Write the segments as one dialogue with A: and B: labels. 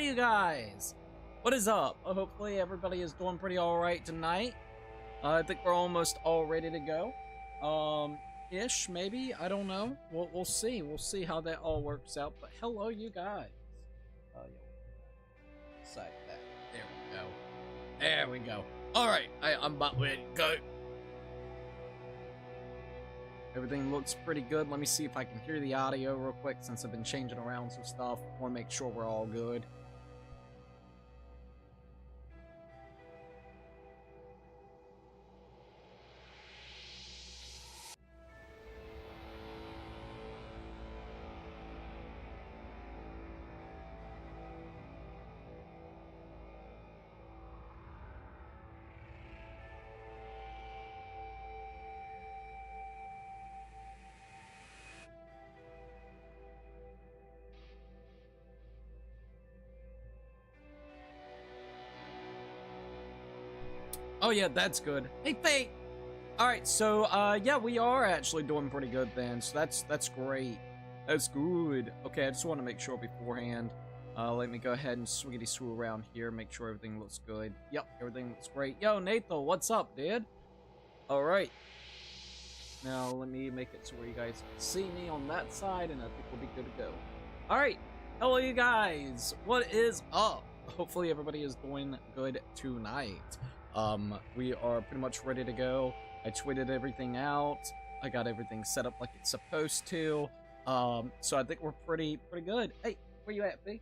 A: you guys? What is up? Hopefully everybody is doing pretty alright tonight. I think we're almost all ready to go. Ish, maybe? I don't know. We'll see. We'll see how that all works out. But hello, you guys. Side that. There we go. There we go. Alright, I'm about ready to go. Everything looks pretty good. Let me see if I can hear the audio real quick since I've been changing around some stuff. I want to make sure we're all good. Oh yeah, that's good. Hey, Faye! Alright, so, yeah, we are actually doing pretty good then, so that's great. That's good. Okay, I just want to make sure beforehand. Let me go ahead and swiggity-swoo around here, make sure everything looks good. Yep, everything looks great. Yo, Nathan, what's up, dude? Alright. Now, let me make it so where you guys can see me on that side, and I think we'll be good to go. Alright, hello you guys! What is up? Hopefully everybody is doing good tonight. We are pretty much ready to go. I tweeted everything out. I got everything set up like it's supposed to. So I think we're pretty good. Hey, where you at, B?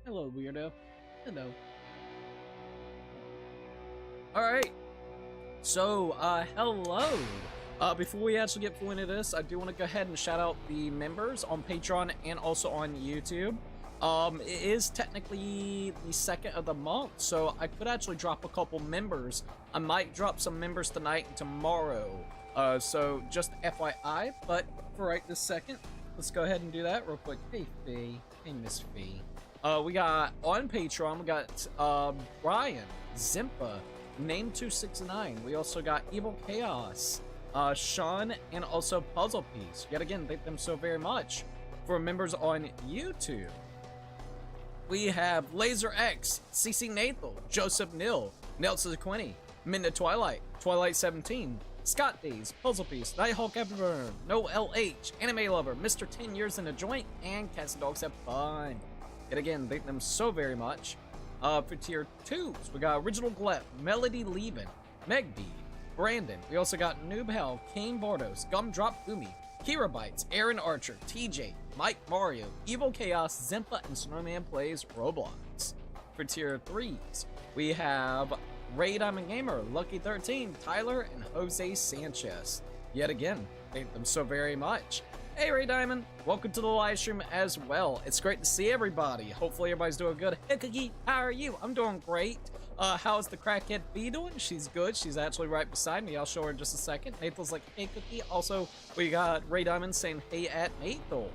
A: Hello, weirdo. Hello. Alright. So, hello. Before we actually get fully into this, I do want to go ahead and shout out the members on Patreon and also on YouTube. It is technically the 2nd of the month, so I could actually drop a couple members. I might drop some members tonight and tomorrow. So just FYI, but for right this second, let's go ahead and do that real quick. Hey, Fee. Hey, Miss Fee. We got, on Patreon, we got, Brian, Zimpa, Name269. We also got Evil Chaos, Sean, and also Puzzle Piece. Yet again, thank them so very much. For members on YouTube, we have Laser X, CC Nathal, Joseph Nil, Nelson Quinny, Midnight Twilight, Twilight 17, Scott Days, Puzzle Piece, Nighthawk Everburn, No LH, Anime Lover, Mr. 10 Years in a Joint, and Cats and Dogs Have Fun. Yet again, thank them so very much. For tier 2s, we got Original Glet, Melody Levin, Megbead, Brandon. We also got Noob Hell, Kane Bardos, Gumdrop Umi, Kira Bites, Aaron Archer, TJ, Mike Mario, Evil Chaos, Zimpa, and Snowman Plays Roblox. For tier 3s, we have Ray Diamond Gamer, Lucky 13, Tyler, and Jose Sanchez. Yet again, thank them so very much. Hey Ray Diamond, welcome to the live stream as well. It's great to see everybody. Hopefully everybody's doing good. Hey Cookie, how are you? I'm doing great. How's the crackhead bee doing? She's good. She's actually right beside me. I'll show her in just a second. Nathal's like, hey Cookie. Also, we got Ray Diamond saying hey at Nathal.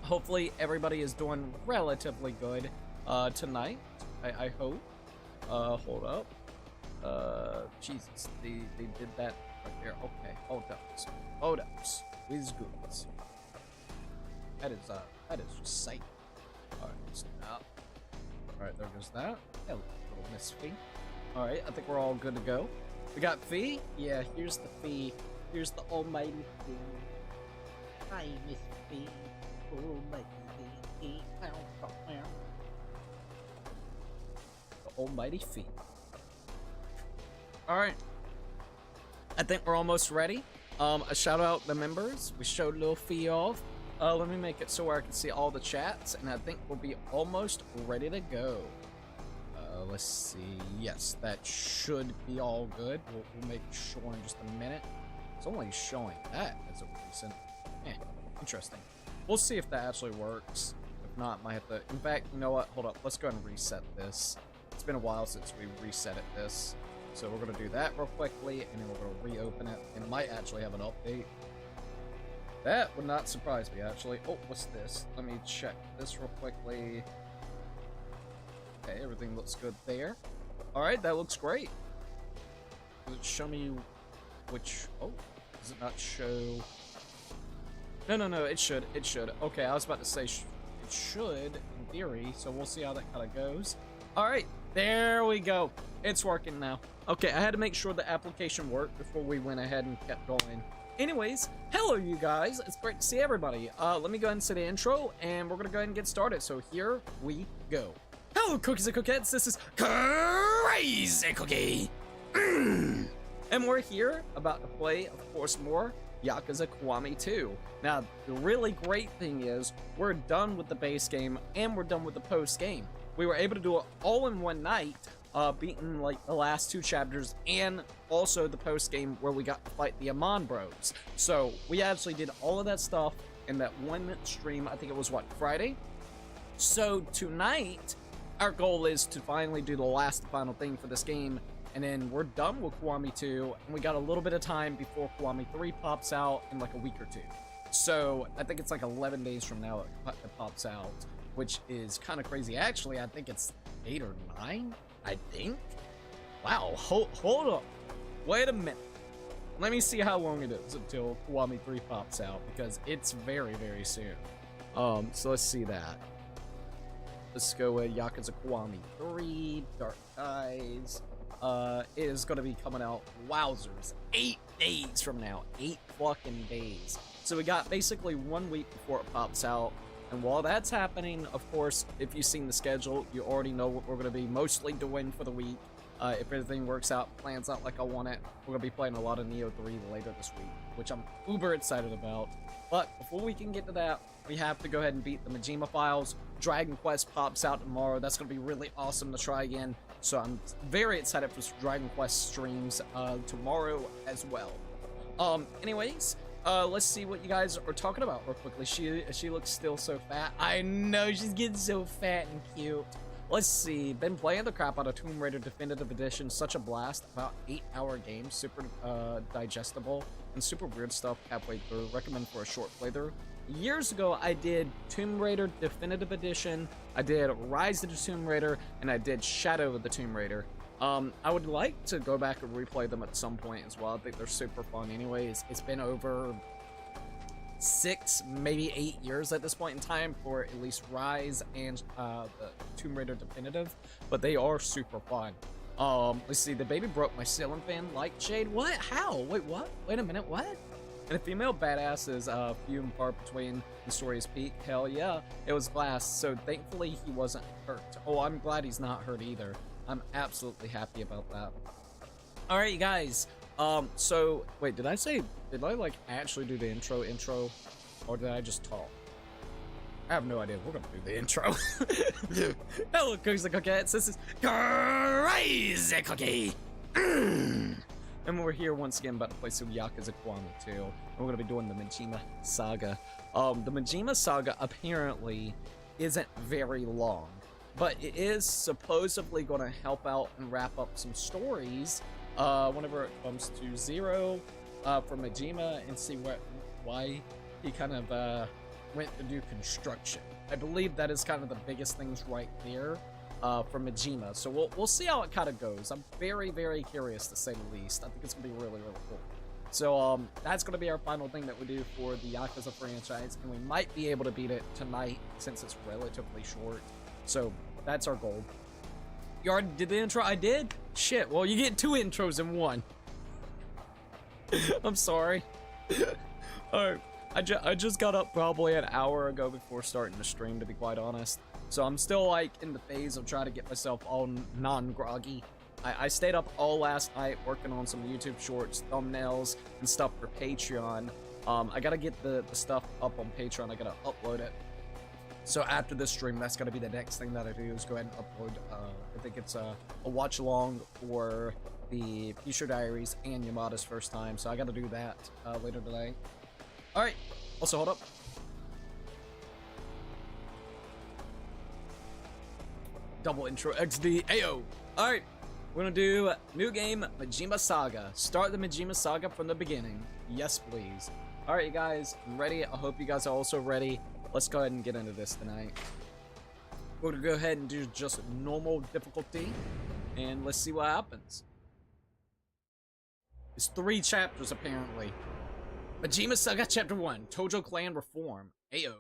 A: Hopefully everybody is doing relatively good tonight. I hope. Hold up. Jesus, they did that right there. Okay, hold ups. Hold ups. With goods. That is just sight. Alright, stop. Alright, there goes that. Hello, little Miss Fee. Alright, I think we're all good to go. We got Fee? Yeah, here's the Fee. Here's the almighty Fee. Hi, Miss Fee. Almighty Fee. The almighty Fee. Alright. I think we're almost ready. A shout out the members. We showed little Fee off. Let me make it so where I can see all the chats, and I think we'll be almost ready to go. Let's see. Yes, that should be all good. We'll make sure in just a minute. It's only showing that as a recent. Interesting. We'll see if that actually works. If not, might have to. In fact, you know what? Hold up. Let's go ahead and reset this. It's been a while since we reset this. So we're going to do that real quickly, and then we're going to reopen it, and it might actually have an update. That would not surprise me, actually. Oh, what's this? Let me check this real quickly. Okay, everything looks good there. Alright, that looks great. Does it show me which... Oh, does it not show... No, it should. Okay, I was about to say it should, in theory, so we'll see how that kind of goes. All right, there we go. It's working now. Okay, I had to make sure the application worked before we went ahead and kept going. Anyways, hello you guys. It's great to see everybody. Let me go ahead and say the intro, and we're gonna go ahead and get started. So here we go. Hello, cookies and cookettes. This is Crazy Cookie. And we're here about to play, of course, more Yakuza Kiwami 2. Now, the really great thing is we're done with the base game and we're done with the post game. We were able to do it all in one night, beating like the last 2 chapters and also the post game where we got to fight the Amon Bros. So we actually did all of that stuff in that one stream. I think it was what, Friday? So tonight, our goal is to finally do the last final thing for this game, and then we're done with Kiwami 2, and we got a little bit of time before Kiwami 3 pops out in like a week or 2. So I think it's like 11 days from now it pops out, which is kind of crazy. Actually, I think it's 8 or 9, I think. Wow, hold up. Wait a minute. Let me see how long it is until Kiwami 3 pops out, because it's very, very soon. So let's see that. Let's go with Yakuza Kiwami 3, Dark Eyes. It is going to be coming out, wowzers, 8 days from now. 8 fucking days. So we got basically 1 week before it pops out. And while that's happening, of course, if you've seen the schedule, you already know what we're going to be mostly doing for the week. If everything works out, plans out like I want it, we're going to be playing a lot of Neo 3 later this week, which I'm uber excited about. But before we can get to that, we have to go ahead and beat the Majima files. Dragon Quest pops out tomorrow. That's going to be really awesome to try again. So I'm very excited for Dragon Quest streams tomorrow as well. Anyways, let's see what you guys are talking about real quickly. She looks still so fat. I know, she's getting so fat and cute. Let's see. Been playing the crap out of Tomb Raider Definitive Edition. Such a blast. About 8-hour game. Super digestible. And super weird stuff halfway through. Recommend for a short playthrough. Years ago, I did Tomb Raider Definitive Edition. I did Rise of the Tomb Raider. And I did Shadow of the Tomb Raider. I would like to go back and replay them at some point as well. I think they're super fun anyways. It's been over 6, maybe 8 years at this point in time for at least Rise and the Tomb Raider Definitive, but they are super fun. Let's see, the baby broke my ceiling fan light shade. What? How? Wait, what? Wait a minute, what? And a female badass is few and far between in Story's peak. Hell yeah, it was glass, so thankfully he wasn't hurt. Oh, I'm glad he's not hurt either. I'm absolutely happy about that. All right, you guys. So wait, did I like actually do the intro, or did I just talk? I have no idea. We're gonna do the intro. Hello, cookies and cookettes. This is Crazy Cookie. And we're here once again about to play some Yakuza Kiwami 2. And we're gonna be doing the Majima Saga. The Majima Saga apparently isn't very long, but it is supposedly gonna help out and wrap up some stories whenever it comes to Zero for Majima, and see why he kind of went to do construction. I believe that is kind of the biggest things right there for Majima. So we'll see how it kind of goes. I'm very, very curious to say the least. I think it's gonna be really, really cool. So that's gonna be our final thing that we do for the Yakuza franchise, and we might be able to beat it tonight since it's relatively short. So that's our goal. You already did the intro? I did? Shit, well, you get 2 intros in one. I'm sorry. Alright, I just got up probably an hour ago before starting the stream, to be quite honest. So I'm still, like, in the phase of trying to get myself all non-groggy. I stayed up all last night working on some YouTube shorts, thumbnails, and stuff for Patreon. I gotta get the stuff up on Patreon. I gotta upload it. So after this stream, that's gonna be the next thing that I do, is go ahead and upload, I think it's a watch along for the Future Diaries and Yamada's first time. So I gotta do that later today. Alright, also hold up. Double intro XD, ayo! Alright, we're gonna do new game, Majima Saga. Start the Majima Saga from the beginning. Yes, please. Alright, you guys, I'm ready. I hope you guys are also ready. Let's go ahead and get into this tonight. We're gonna go ahead and do just normal difficulty, and let's see what happens. It's 3 chapters, apparently. Majima Saga Chapter 1, Tojo Clan Reform. Ayo.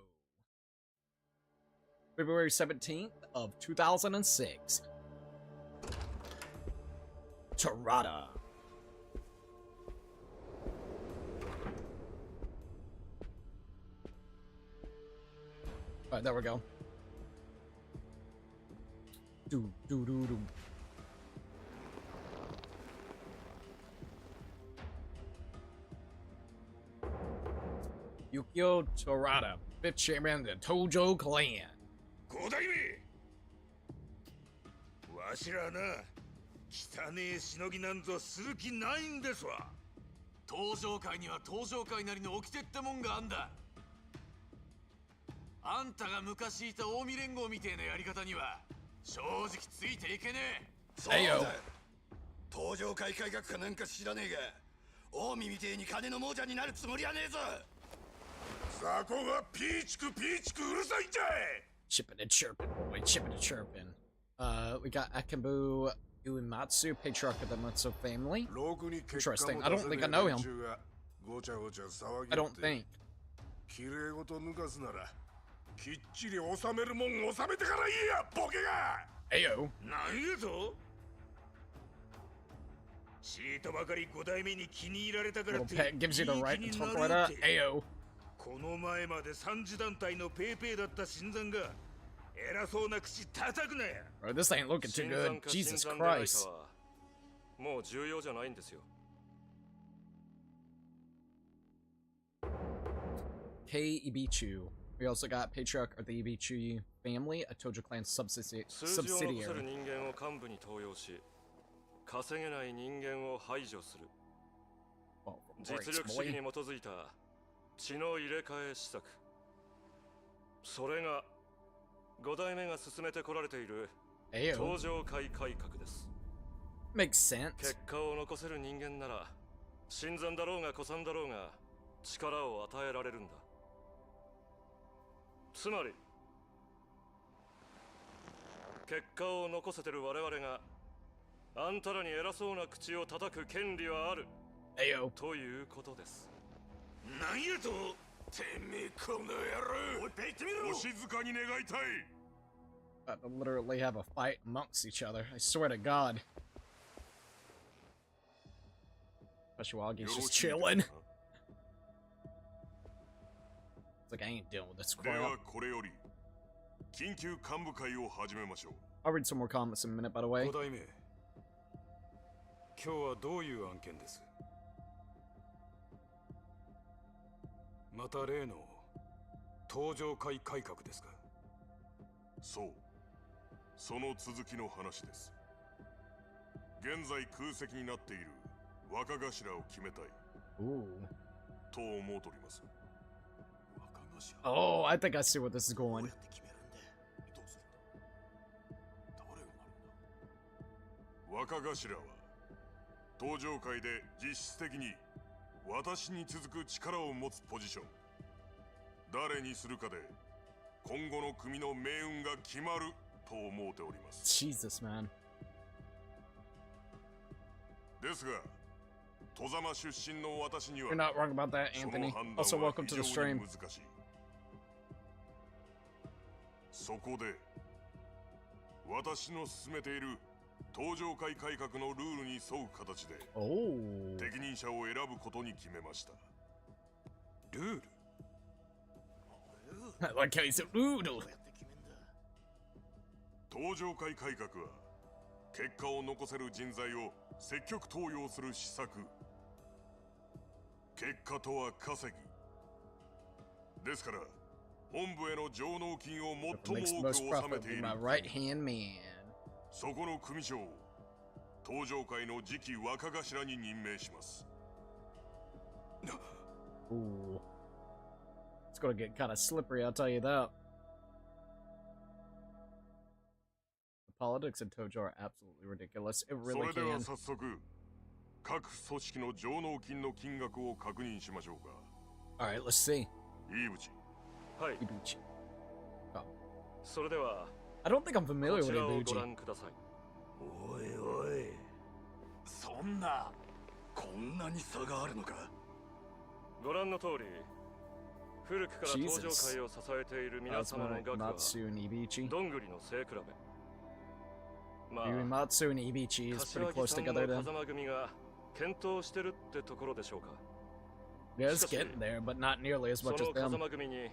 A: February 17th of 2006. Tarada. Alright, there we go. Do do do do. Yukio Torada, 5th chairman of the Tojo clan.
B: 五代目わしらな汚ねえしのぎなんぞする気ないんですわ
C: 登場界には登場界なりの掟ってもんがあんだあんたが昔いた近江連合みてえなやり方には正直ついていけねえ
B: そうだ登場界改革かなんか知らねえが近江みてえに金の亡者になるつもりはねえぞ雑魚がピーチクピーチクうるさいんじゃい
A: Chippin' and chirpin', boy, chippin' and chirpin'. We got Akambu Uematsu, patriarch of the Mutsu family. Interesting. I don't think I know him. I don't think.
B: きれいごと抜かすならきっちり収めるもん収めてから言えやボケが
A: Ayo.
B: なんやぞ知ったばかり5代目に気に入られたからって
A: Little pet gives you the right to talk like that. Ayo.
B: この前まで三次団体のペイペイだった新参が偉そうな口叩くなや
A: Bro, this ain't looking too good. Jesus Christ.
D: もう重要じゃないんですよ
A: Kei Ibichu. We also got patriarch of the Ibichu family, a Tojo clan
D: 数字を残せる
A: subsidiary.
D: 人間を幹部に登用し稼げない人間を排除する
A: Well,
D: 実
A: breaks,
D: 力主義
A: boy.
D: に基づいた血の入れ替え施策それが5代目が進めてこられている
A: Ayo.
D: 登場界改革です
A: Makes sense.
D: 結果を残せる人間なら新参だろうが古参だろうが力を与えられるんだつまり結果を残せてる我々があんたらに偉そうな口を叩く権利はある
A: Ayo.
D: ということです
B: なんやとてめえこの野郎おいペイってみろお静かに願いたい
A: About to literally have a fight amongst each other. I swear to God. Kashiwagi's just chilling. It's like I ain't dealing with this
B: では
A: crap.
B: これより緊急幹部会を始めましょう
A: I'll read some more comments in a minute, by the way.
E: 5代目今日はどういう案件ですまた例の登場会改革ですか
B: そうその続きの話です現在空席になっている若頭を決めたい
A: Ooh.
B: と思うとります
A: Oh, I think I see where this is going.
B: 若頭は登場界で実質的に私に続く力を持つポジション誰にするかで今後の組の命運が決まると思っております
A: Jesus, man.
B: ですが戸様出身の私には
A: You're not wrong about that,
B: その
A: Anthony.
B: 判断
A: Also,
B: は
A: welcome
B: 非
A: to
B: 常
A: the
B: に
A: stream.
B: 難しいそこで私の進めている登場会改革のルールに沿う形で
A: Oh.
B: 適任者を選ぶことに決めました
E: ルール
A: I like how he said oodle.
B: 登場会改革は結果を残せる人材を積極登用する施策結果とは稼ぎですから本部への上納金を
A: Whoever
B: 最
A: makes
B: も
A: the
B: 多
A: most
B: く納め
A: profit
B: て
A: will
B: い
A: be
B: る
A: my right-hand man.
B: そこの組長を登場会の次期若頭に任命します
A: Ooh. It's gonna get kind of slippery, I'll tell you that. The politics in Tojo are absolutely ridiculous. It
B: そ
A: really
B: れでは
A: can.
B: 早速各組織の上納金の金額を確認しましょうか
A: Alright, let's see.
B: いいぶち
D: はい
A: Ibuchi. Oh.
D: それでは
A: I don't think I'm familiar
D: こ
A: with
D: ちらをご
A: Ibuchi.
D: 覧ください
B: おいおいそんなこんなに差があるのか
D: ご覧の通り古くから登場
A: Jesus.
D: 界を支えている皆
A: That's
D: 様の
A: like
D: 額は
A: Matsu and Ibichi.
D: どんぐりの背比べ。ま
A: Maybe
D: あ
A: Matsu and Ibichi is pretty
D: 柏
A: close
D: 木さん
A: together
D: の
A: then.
D: 風間組が検討してるってところでしょうか。
A: Yeah, it's getting there, but not nearly as
D: そ
A: much as
D: の風
A: them.
D: 間組に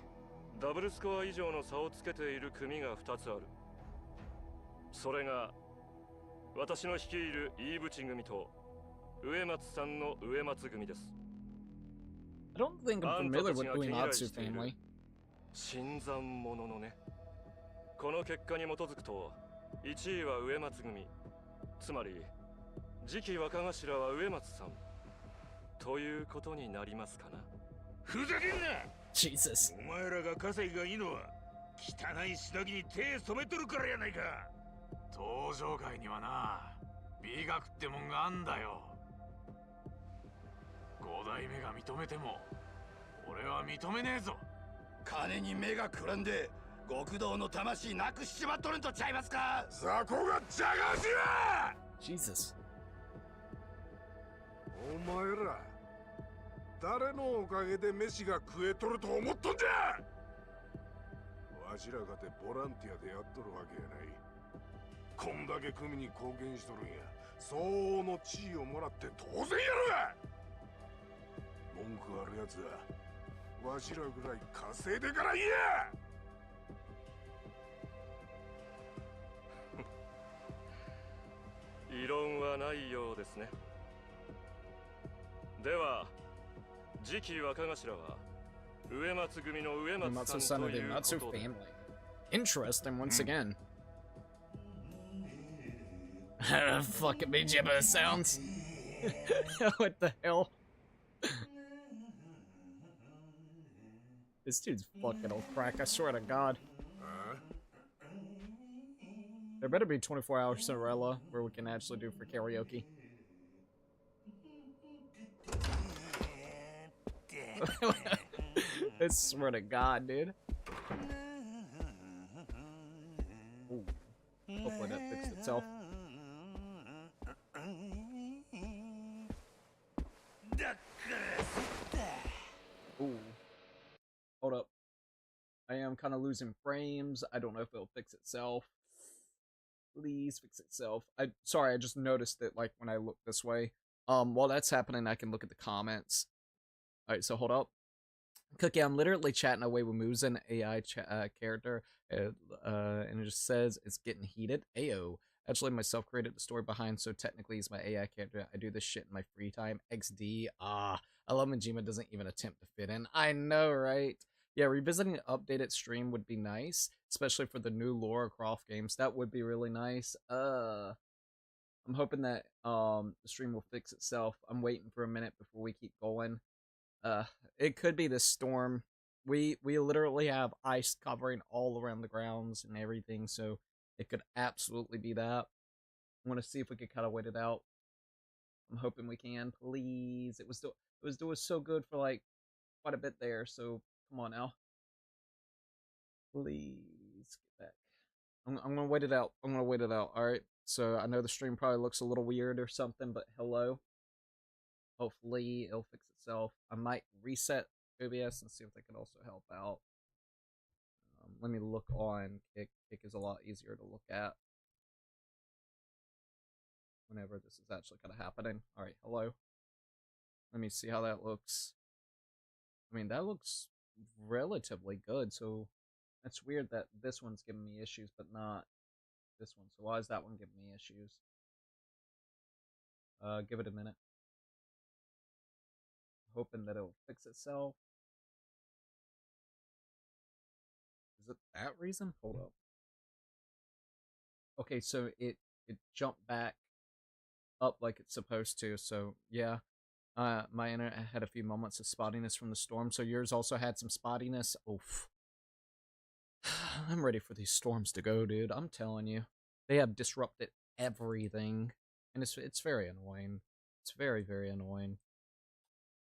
D: ダブルスコア以上の差をつけている組が2つある。それが私の率いる飯淵組と植松さんの植松組です。
A: I don't think I'm familiar with Uematsu family.
D: 新参者のね。この結果に基づくと1位は植松組、つまり次期若頭は植松さんということになりますかな。
C: ふざけんな。
A: Jesus.
C: お前らが稼ぎがいいのは汚い下着に手染めとるからやないか。登場界にはな、美学ってもんがあんだよ。5代目が認めても俺は認めねえぞ。
F: 金に目がくらんで極道の魂なくしちまっとるんとちゃいますか。
B: 雑魚がジャガジは
A: Jesus.
B: お前ら誰のおかげで飯が食えとると思っとんじゃ。わしらかてボランティアでやっとるわけやない。こんだけ組に貢献しとるんや。相応の地位をもらって当然やろが。文句あるやつはわしらぐらい稼いでから言え。
D: 異論はないようですね。では次期若頭は植松組の植
A: Uematsu
D: 松
A: son
D: さん
A: of
D: と
A: the
D: いうこ
A: Uematsu
D: とで。
A: family. Interesting once again. Fucking Majima sounds. What the hell? This dude's fucking on crack, I swear to God. There better be 24-hour Cinderella where we can actually do for karaoke. I swear to God, dude. Ooh. Hopefully that fixed itself. Ooh. Hold up. I am kind of losing frames. I don't know if it'll fix itself. Please fix itself. Sorry, I just noticed that like when I look this way. While that's happening, I can look at the comments. Alright, so hold up. Cookie, I'm literally chatting away with Moose, an AI character, and it just says it's getting heated. Ayo. Actually, myself created the story behind, so technically he's my AI character. I do this shit in my free time. XD. I love Majima doesn't even attempt to fit in. I know, right? Yeah, revisiting an updated stream would be nice, especially for the new Lara Croft games. That would be really nice. I'm hoping that the stream will fix itself. I'm waiting for a minute before we keep going. It could be this storm. We literally have ice covering all around the grounds and everything, so it could absolutely be that. I want to see if we could kind of wait it out. I'm hoping we can. Please, it was doing so good for like quite a bit there. So come on now. Please get back. I'm gonna wait it out. I'm gonna wait it out. All right. So I know the stream probably looks a little weird or something, but hello. Hopefully it'll fix itself. I might reset OBS and see if that can also help out. Let me look on Kick. Kick is a lot easier to look at whenever this is actually kind of happening. All right, hello. Let me see how that looks. I mean, that looks relatively good. So that's weird that this one's giving me issues, but not this one. So why is that one giving me issues? Give it a minute. Hoping that it'll fix itself. Is it that reason? Hold up. Okay, so it jumped back up like it's supposed to. So yeah, my internet had a few moments of spottiness from the storm. So yours also had some spottiness. Oof. I'm ready for these storms to go, dude. I'm telling you, they have disrupted everything, and it's very annoying. It's very, very annoying.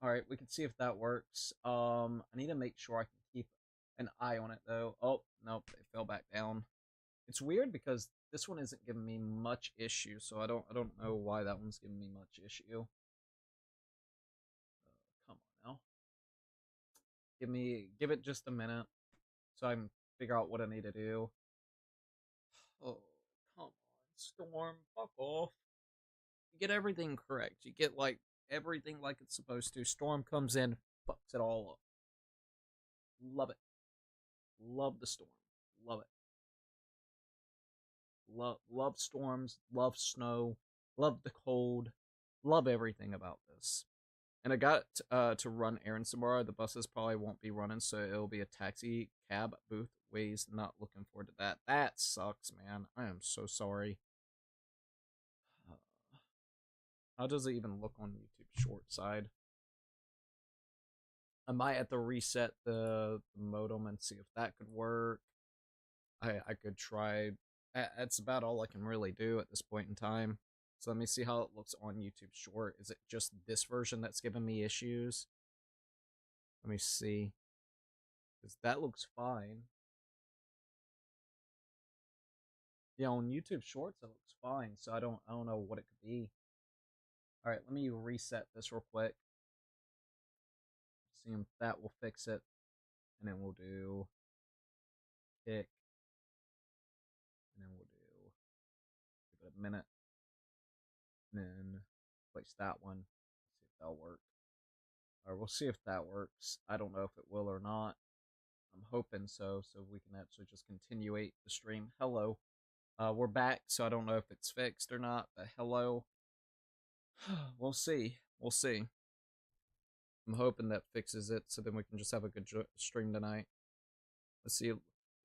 A: All right, we can see if that works. I need to make sure I can keep an eye on it though. Oh nope, it fell back down. It's weird because this one isn't giving me much issue, so I don't know why that one's giving me much issue. Come on now. Give it just a minute so I can figure out what I need to do. Oh, come on, Storm, fuck off. You get everything correct. You get like everything like it's supposed to. Storm comes in, fucks it all up. Love it. Love the storm. Love it. Love storms. Love snow. Love the cold. Love everything about this. And I got to run errands tomorrow. The buses probably won't be running, so it'll be a taxi cab booth. Ways not looking forward to that. That sucks, man. I am so sorry. How does it even look on YouTube short side? I might have to reset the modem and see if that could work. I could try. That's about all I can really do at this point in time. So let me see how it looks on YouTube short. Is it just this version that's giving me issues? Let me see. Because that looks fine. Yeah, on YouTube Shorts it looks fine, so I don't know what it could be. Alright, let me reset this real quick. See if that will fix it. And then we'll do pick. And then we'll do give it a minute. And then place that one. See if that'll work. Alright, we'll see if that works. I don't know if it will or not. I'm hoping so we can actually just continuate the stream. Hello. We're back, so I don't know if it's fixed or not, but hello. We'll see. We'll see. I'm hoping that fixes it, so then we can just have a good stream tonight. Let's see.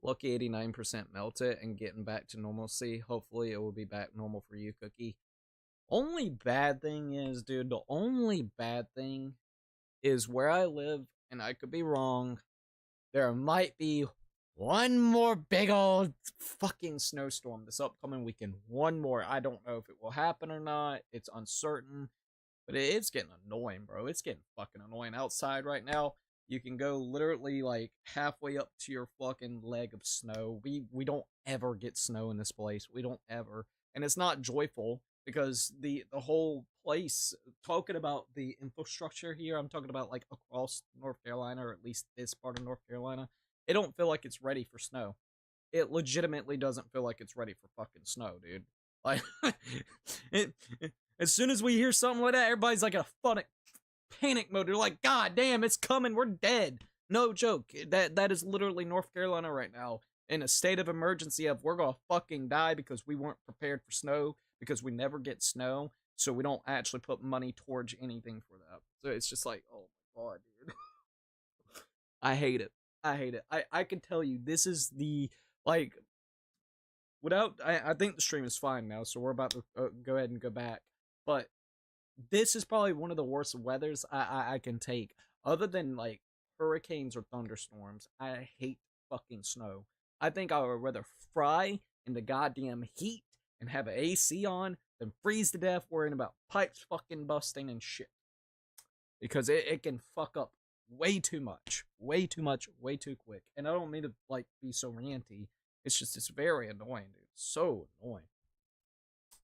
A: Lucky 89% melted and getting back to normalcy. Hopefully, it will be back normal for you, Cookie. Only bad thing is, dude, the only bad thing is where I live, and I could be wrong, there might be one more big old fucking snowstorm this upcoming weekend. One more. I don't know if it will happen or not. It's uncertain. But it's getting annoying, bro. It's getting fucking annoying outside right now. You can go literally like halfway up to your fucking leg of snow. We don't ever get snow in this place. We don't ever. And it's not joyful because the whole place, talking about the infrastructure here, I'm talking about like across North Carolina, or at least this part of North Carolina, it don't feel like it's ready for snow. It legitimately doesn't feel like it's ready for fucking snow, dude. Like, as soon as we hear something like that, everybody's like in a fucking panic mode. They're like, God damn, it's coming, we're dead. No joke. That is literally North Carolina right now, in a state of emergency of we're gonna fucking die because we weren't prepared for snow, because we never get snow, so we don't actually put money towards anything for that. So it's just like, oh my god, dude. I hate it. I hate it. I can tell you, this is the, like, without, I think the stream is fine now, so we're about to go ahead and go back. But this is probably one of the worst weathers I can take. Other than, like, hurricanes or thunderstorms, I hate fucking snow. I think I would rather fry in the goddamn heat and have an AC on than freeze to death worrying about pipes fucking busting and shit. Because it can fuck up way too much, way too quick. And I don't mean to, like, be so ranty. It's just, it's very annoying, dude. So annoying.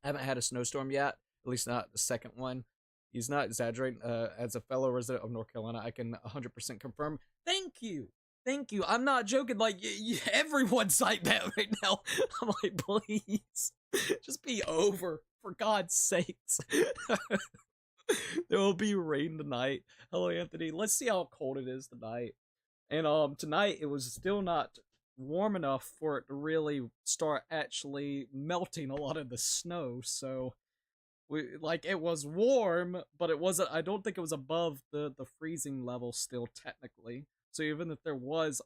A: I haven't had a snowstorm yet, at least not the second one. He's not exaggerating. As a fellow resident of North Carolina, I can 100% confirm. Thank you. Thank you. I'm not joking. Like, everyone's like that right now. I'm like, please, just be over, for God's sakes. There will be rain tonight. Hello, Anthony. Let's see how cold it is tonight. And tonight it was still not warm enough for it to really start actually melting a lot of the snow. So it was warm, but it wasn't. I don't think it was above the freezing level still technically. So even if there was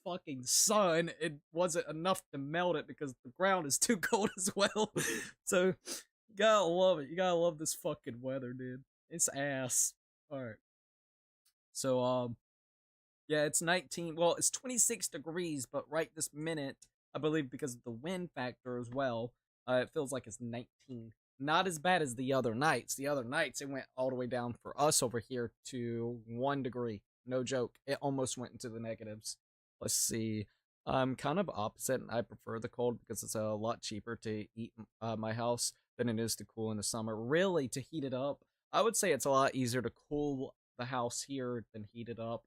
A: fucking sun, it wasn't enough to melt it because the ground is too cold as well. So you gotta love it. You gotta love this fucking weather, dude. It's ass. Alright. So, yeah, it's 19. Well, it's 26 degrees, but right this minute, I believe because of the wind factor as well, it feels like it's 19. Not as bad as the other nights. The other nights, it went all the way down for us over here to 1 degree. No joke. It almost went into the negatives. Let's see. I'm kind of opposite, and I prefer the cold because it's a lot cheaper to heat my house than it is to cool in the summer. Really, to heat it up, I would say it's a lot easier to cool the house here than heat it up.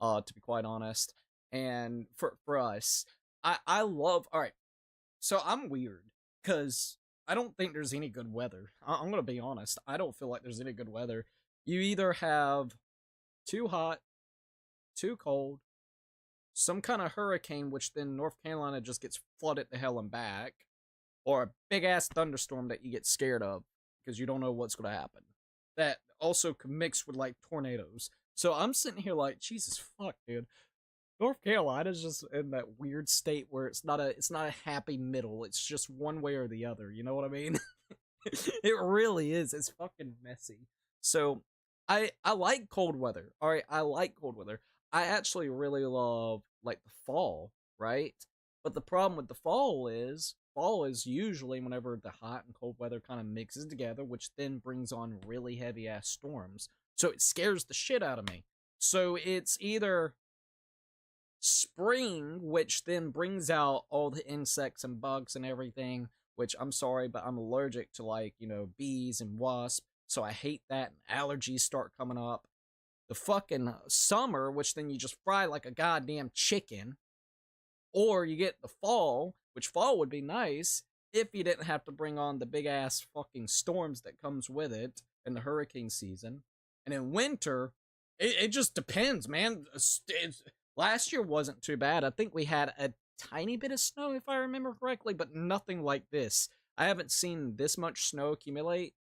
A: to be quite honest. And for us, I love. All right, so I'm weird because I don't think there's any good weather. I'm gonna be honest. I don't feel like there's any good weather. You either have too hot, too cold, some kind of hurricane, which then North Carolina just gets flooded to hell and back, or a big ass thunderstorm that you get scared of because you don't know what's going to happen. That also can mix with like tornadoes. So I'm sitting here like, Jesus fuck, dude. North Carolina's just in that weird state where it's not a happy middle. It's just one way or the other. You know what I mean? It really is. It's fucking messy. So I like cold weather. All right, I like cold weather. I actually really love like the fall, right? But the problem with the fall is usually whenever the hot and cold weather kind of mixes together, which then brings on really heavy ass storms. So it scares the shit out of me. So it's either spring, which then brings out all the insects and bugs and everything, which I'm sorry, but I'm allergic to, like, you know, bees and wasps. So I hate that, and allergies start coming up. The fucking summer, which then you just fry like a goddamn chicken. Or you get the fall, which fall would be nice if you didn't have to bring on the big ass fucking storms that comes with it in the hurricane season. And in winter, it just depends, man. Last year wasn't too bad. I think we had a tiny bit of snow, if I remember correctly, but nothing like this. I haven't seen this much snow accumulate,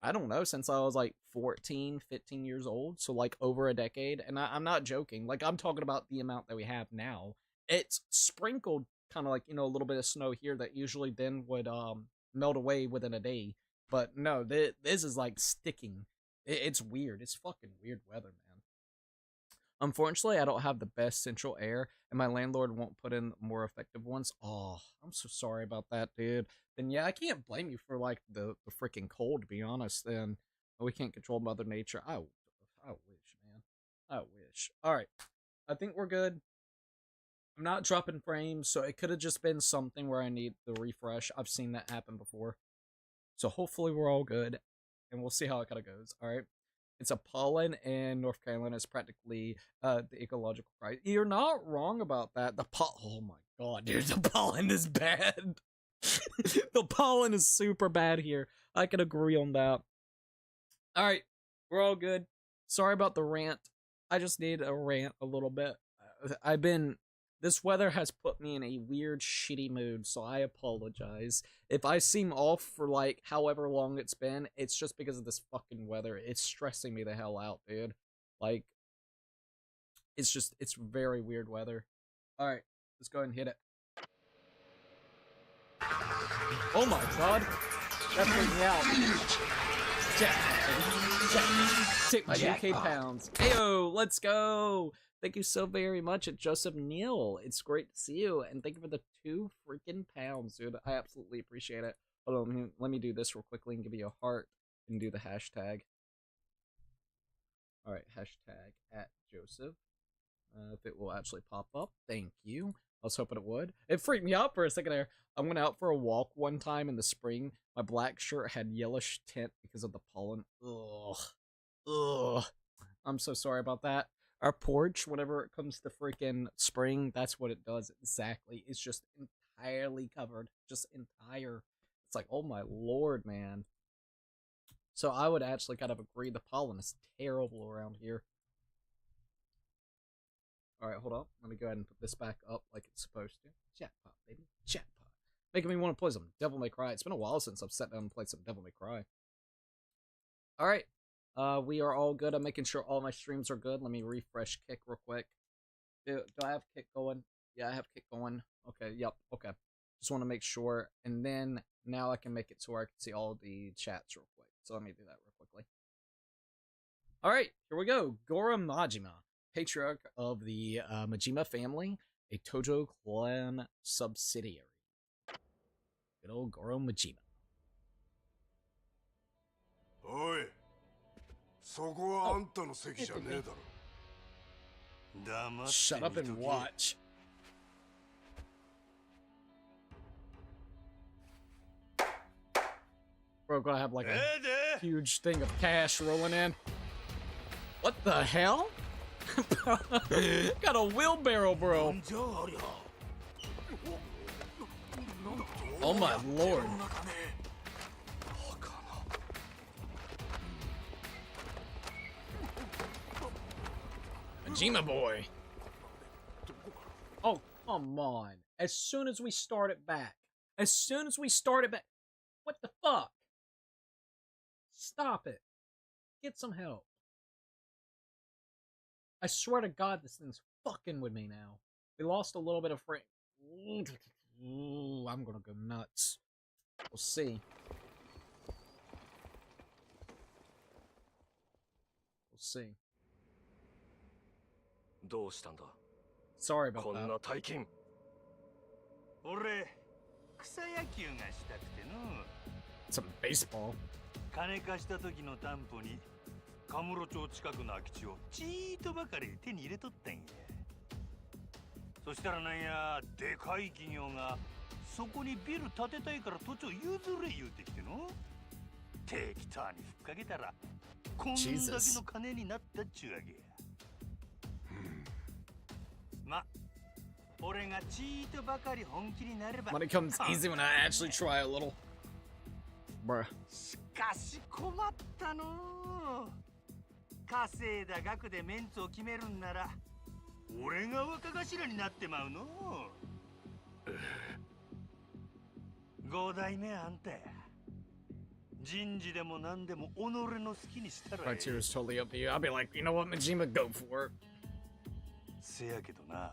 A: I don't know, since I was like 14, 15 years old. So like over a decade. And I'm not joking. Like, I'm talking about the amount that we have now. It's sprinkled kind of like, you know, a little bit of snow here that usually then would melt away within a day. But no, this is like sticking. It's weird. It's fucking weird weather, man. Unfortunately, I don't have the best central air, and my landlord won't put in more effective ones. Oh, I'm so sorry about that, dude. Then yeah, I can't blame you for like the freaking cold, to be honest. Then we can't control Mother Nature. I wish, man. I wish. All right, I think we're good. I'm not dropping frames, so it could have just been something where I need the refresh. I've seen that happen before. So hopefully we're all good, and we'll see how it kind of goes. All right. It's a pollen, and North Carolina is practically the ecological crisis. You're not wrong about that. Oh my god, dude, the pollen is bad. The pollen is super bad here. I can agree on that. All right, we're all good. Sorry about the rant. I just need a rant a little bit. This weather has put me in a weird, shitty mood, so I apologize. If I seem off for, like, however long it's been, it's just because of this fucking weather. It's stressing me the hell out, dude. Like, it's very weird weather. Alright, let's go ahead and hit it. Oh my god! That freaked me out. Take my UK pounds. Ayo, let's go! Thank you so very much, Joseph Neal. It's great to see you, and thank you for the 2 freaking pounds, dude. I absolutely appreciate it. Hold on, let me do this real quickly and give you a heart and do the hashtag. All right, hashtag @Joseph. If it will actually pop up, thank you. I was hoping it would. It freaked me out for a second there. I went out for a walk one time in the spring. My black shirt had yellowish tint because of the pollen. Ugh. I'm so sorry about that. Our porch, whenever it comes to freaking spring, that's what it does exactly. It's just entirely covered. Just entire. It's like, oh my lord, man. So I would actually kind of agree. The pollen is terrible around here. Alright, hold up. Let me go ahead and put this back up like it's supposed to. Jackpot, baby. Jackpot. Making me want to play some Devil May Cry. It's been a while since I've sat down and played some Devil May Cry. Alright. We are all good. I'm making sure all my streams are good. Let me refresh Kick real quick. Do I have Kick going? Yeah, I have Kick going. Okay, yep, okay. Just want to make sure. And then now I can make it so I can see all the chats real quick. So let me do that real quickly. Alright, here we go. Goro Majima, patriarch of the Majima family, a Tojo clan subsidiary. Good old Goro Majima.
B: Oi. そこはあんたの席じゃねえだろ。
F: 黙って
A: Shut up and watch. Bro, gonna have like a huge thing of cash rolling in. What the hell? Got a wheelbarrow, bro. Oh my lord. Majima boy. Oh, come on. As soon as we start it back. What the fuck? Stop it. Get some help. I swear to God, this thing's fucking with me now. We lost a little bit of frame. Ooh, I'm gonna go nuts. We'll see. We'll see.
D: どうしたんだ
A: Sorry about
D: こん
A: that.
D: な大金
C: 俺草野球がしたくての
A: Some baseball.
C: 金貸した時の担保にカムロ町近くの空き地をちーとばかり手に入れとったんや。そしたらなんやでかい企業がそこにビル建てたいから土地を譲れ言うてきての適当にふっかけたらこんだけの金になったっちゅうわけや。ま俺がちーとばかり本気になれば
A: When it comes easy, when I actually try a little. Bruh.
C: しかし困ったの稼いだ額でメンツを決めるんなら俺が若頭になってまうの五代目あんたや人事でも何でも己の好きにしたら
A: Frontier is totally up to you. I'll be like, you know what, Majima, go for it.
C: せやけどな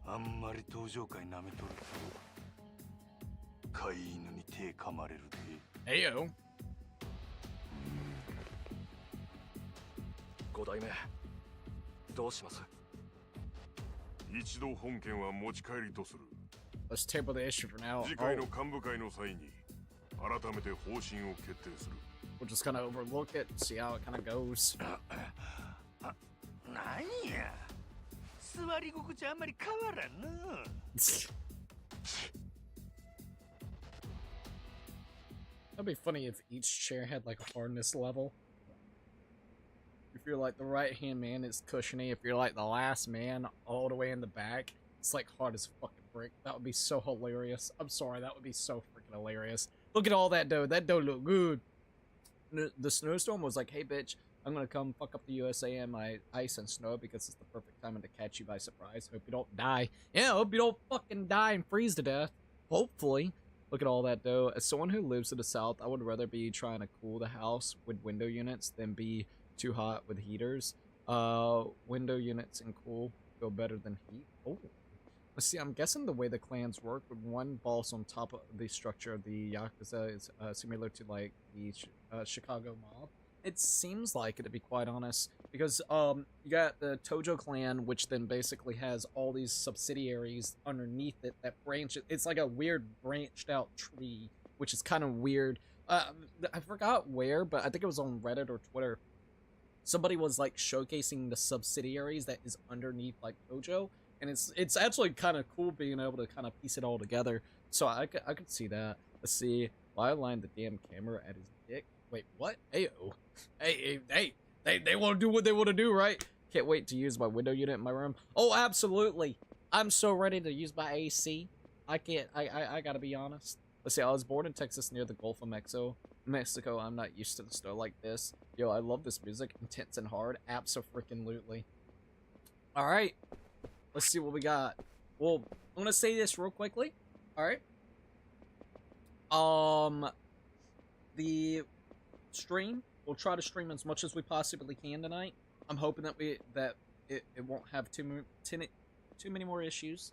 C: あんまり登場会なめとると飼い犬に手噛まれるで
A: Ayo.
D: 5代目どうします
B: 一度本件は持ち帰りとする。
A: Let's table the issue for now.
B: 次
A: Oh,
B: 回の幹部会の際に改めて方針を決定する。
A: we'll just kind of overlook it, see how it kind of goes.
C: なんや座り心地あんまり変わらんな
A: That'd be funny if each chair had like a hardness level. If you're like the right hand man, it's cushiony. If you're like the last man, all the way in the back, it's like hard as fucking brick. That would be so hilarious. I'm sorry, that would be so freaking hilarious. Look at all that dough. That dough looked good. The snowstorm was like, hey bitch, I'm gonna come fuck up the USA and my ice and snow because it's the perfect time to catch you by surprise. Hope you don't die. Yeah, hope you don't fucking die and freeze to death. Hopefully. Look at all that dough. As someone who lives in the south, I would rather be trying to cool the house with window units than be too hot with heaters. Window units and cool go better than heat. Oh. Let's see, I'm guessing the way the clans work with one boss on top of the structure of the Yakuza is similar to like the Chicago mob. It seems like it, to be quite honest, because you got the Tojo clan, which then basically has all these subsidiaries underneath it that branch. It's like a weird branched out tree, which is kind of weird. I forgot where, but I think it was on Reddit or Twitter. Somebody was like showcasing the subsidiaries that is underneath like Tojo, and it's actually kind of cool being able to kind of piece it all together. So I could see that. Let's see. Why align the damn camera at his dick? Wait, what? Ayo. Hey, they want to do what they want to do, right? Can't wait to use my window unit in my room. Oh, absolutely. I'm so ready to use my AC. I gotta be honest. Let's see, I was born in Texas near the Gulf of Mexico. I'm not used to the snow like this. Yo, I love this music. Intense and hard. Abso-freaking-lutely. Alright. Let's see what we got. Well, I'm gonna say this real quickly. Alright. The stream, we'll try to stream as much as we possibly can tonight. I'm hoping that it won't have too many more issues.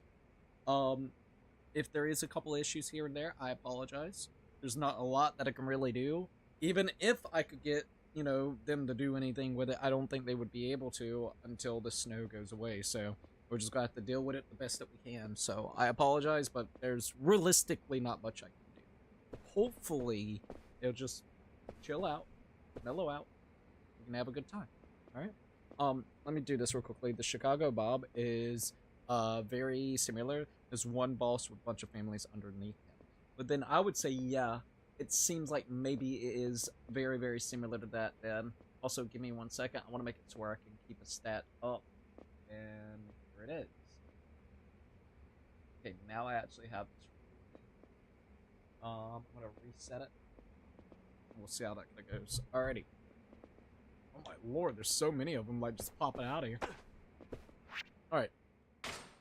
A: If there is a couple issues here and there, I apologize. There's not a lot that I can really do. Even if I could get, you know, them to do anything with it, I don't think they would be able to until the snow goes away. So we're just gonna have to deal with it the best that we can. So I apologize, but there's realistically not much I can do. Hopefully, they'll just chill out, mellow out, we can have a good time. Alright? Let me do this real quickly. The Chicago Bob is very similar. There's one boss with a bunch of families underneath him. But then I would say, yeah, it seems like maybe it is very, very similar to that then. Also, give me 1 second. I want to make it to where I can keep a stat up. And here it is. Okay, now I actually have this. I'm gonna reset it. We'll see how that goes. Alrighty. Oh my lord, there's so many of them, like, just popping out of here. Alright.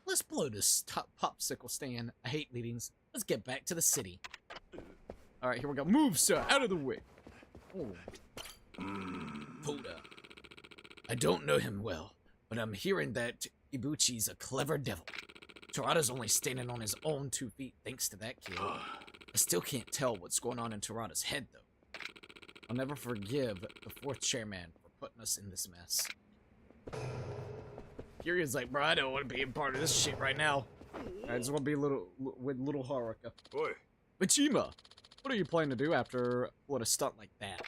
A: Let's blow this top popsicle stand. I hate meetings. Let's get back to the city. Alright, here we go. Move, sir! Out of the way! Oh. Hold up. I don't know him well, but I'm hearing that Ibuchi's a clever devil. Terada's only standing on his own 2 feet thanks to that kid. I still can't tell what's going on in Terada's head, though. I'll never forgive the 4th chairman for putting us in this mess. Kiryu's like, bro, I don't want to be a part of this shit right now. I just want to be with little Haruka.
E: Boy.
A: Majima, what are you planning to do after a stunt like that?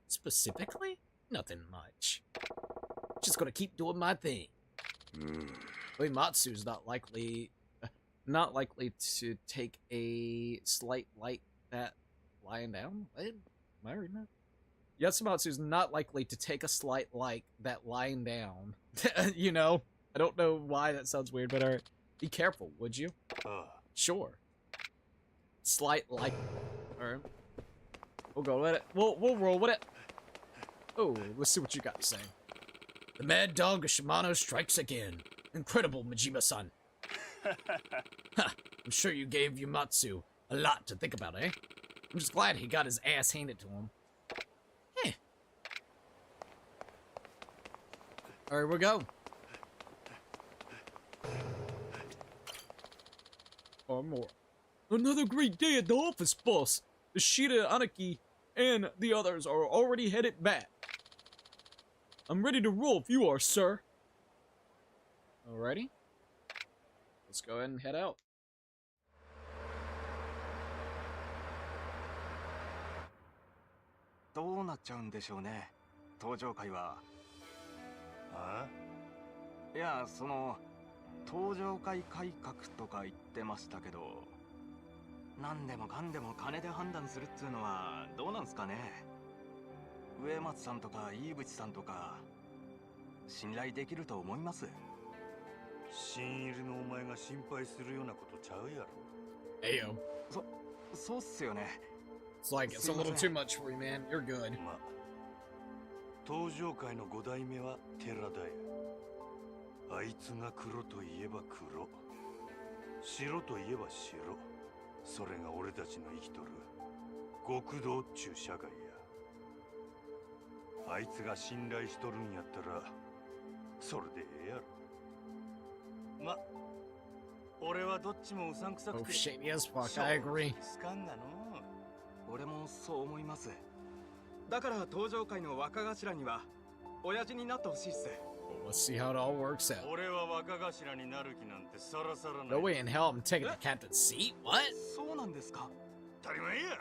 A: Specifically? Nothing much. Just gonna keep doing my thing. Uematsu's not likely to take a slight like that lying down. What? Am I reading that? Yasumatsu's not likely to take a slight like that lying down. You know, I don't know why that sounds weird, but alright. Be careful, would you? Sure. Slight like. Alright. We'll go with it. We'll roll with it. Oh, let's see what you got to say. The mad dog of Shimano strikes again. Incredible, Majima-san. I'm sure you gave Yumatsu a lot to think about, eh? I'm just glad he got his ass handed to him. Heh. Alright, we'll go. Or more. Another great day at the office, boss. Ishida, Anaki, and the others are already headed back. I'm ready to roll if you are, sir. Alrighty. Let's go ahead and head out. Ayo. It's like, it's a little too much for you, man. You're good.
C: 登場界の5代目は寺田や。あいつが黒といえば黒、白といえば白。それが俺たちの生きとる極道っちゅう社会や。あいつが信頼しとるんやったら、それでええやろ。ま、俺はどっちもうさんくさくて。
A: Oh shit, yes, fuck, I agree.
C: スカンがの。
G: 俺もそう思います。だから登場界の若頭には親父になってほしいっす。
A: Let's see how it all works out.
C: 俺は若頭になる気なんてさらさらない。
A: No way in hell I'm taking the captain's seat? What?
G: そうなんですか。
C: 当たり前や。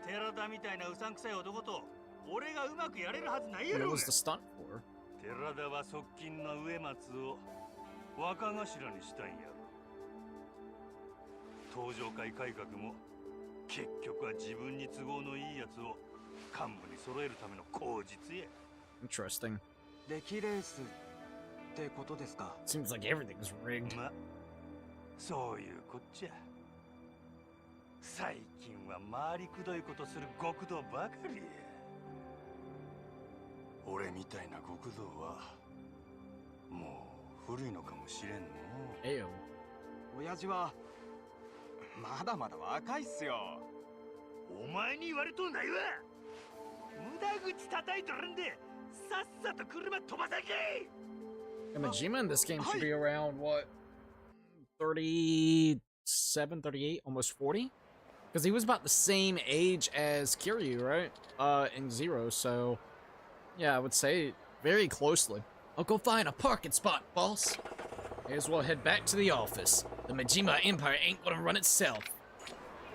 C: 寺田みたいなうさんくさい男と俺がうまくやれるはずないや
A: What
C: ろ。
A: was the stunt for?
C: 寺田は側近の植松を若頭にしたんやろ。登場界改革も結局は自分に都合のいいやつを幹部に揃えるための口実や。
A: Interesting.
G: 出来レースってことですか。
A: Seems like everything's rigged.
C: ま、そういうこっちゃ。最近は回りくどいことする極道ばかりや。俺みたいな極道はもう古いのかもしれんの。
A: Ayo.
G: 親父はまだまだ若いっすよ。
C: お前に言われとんないわ。無駄口叩いとるんでさっさと車飛ばさけ。
A: And Majima in this game should be around, what, 37, 38, almost 40? Because he was about the same age as Kiryu, right? In Zero, so yeah, I would say very closely. I'll go find a parking spot, boss. May as well head back to the office. The Majima Empire ain't gonna run itself.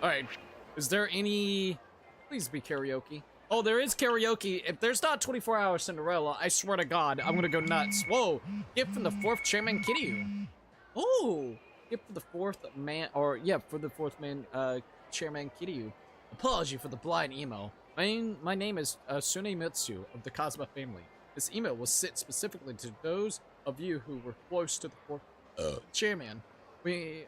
A: Alright, is there any... Please be karaoke. Oh, there is karaoke. If there's not 24-hour Cinderella, I swear to God, I'm gonna go nuts. Whoa, gift from the 4th Chairman Kiryu. Oh, gift for the 4th man, or yeah, for the 4th man, Chairman Kiryu. Apology for the blind emo. My name is Sunemitsu of the Kazuma family. This email was sent specifically to those of you who were close to the chairman. We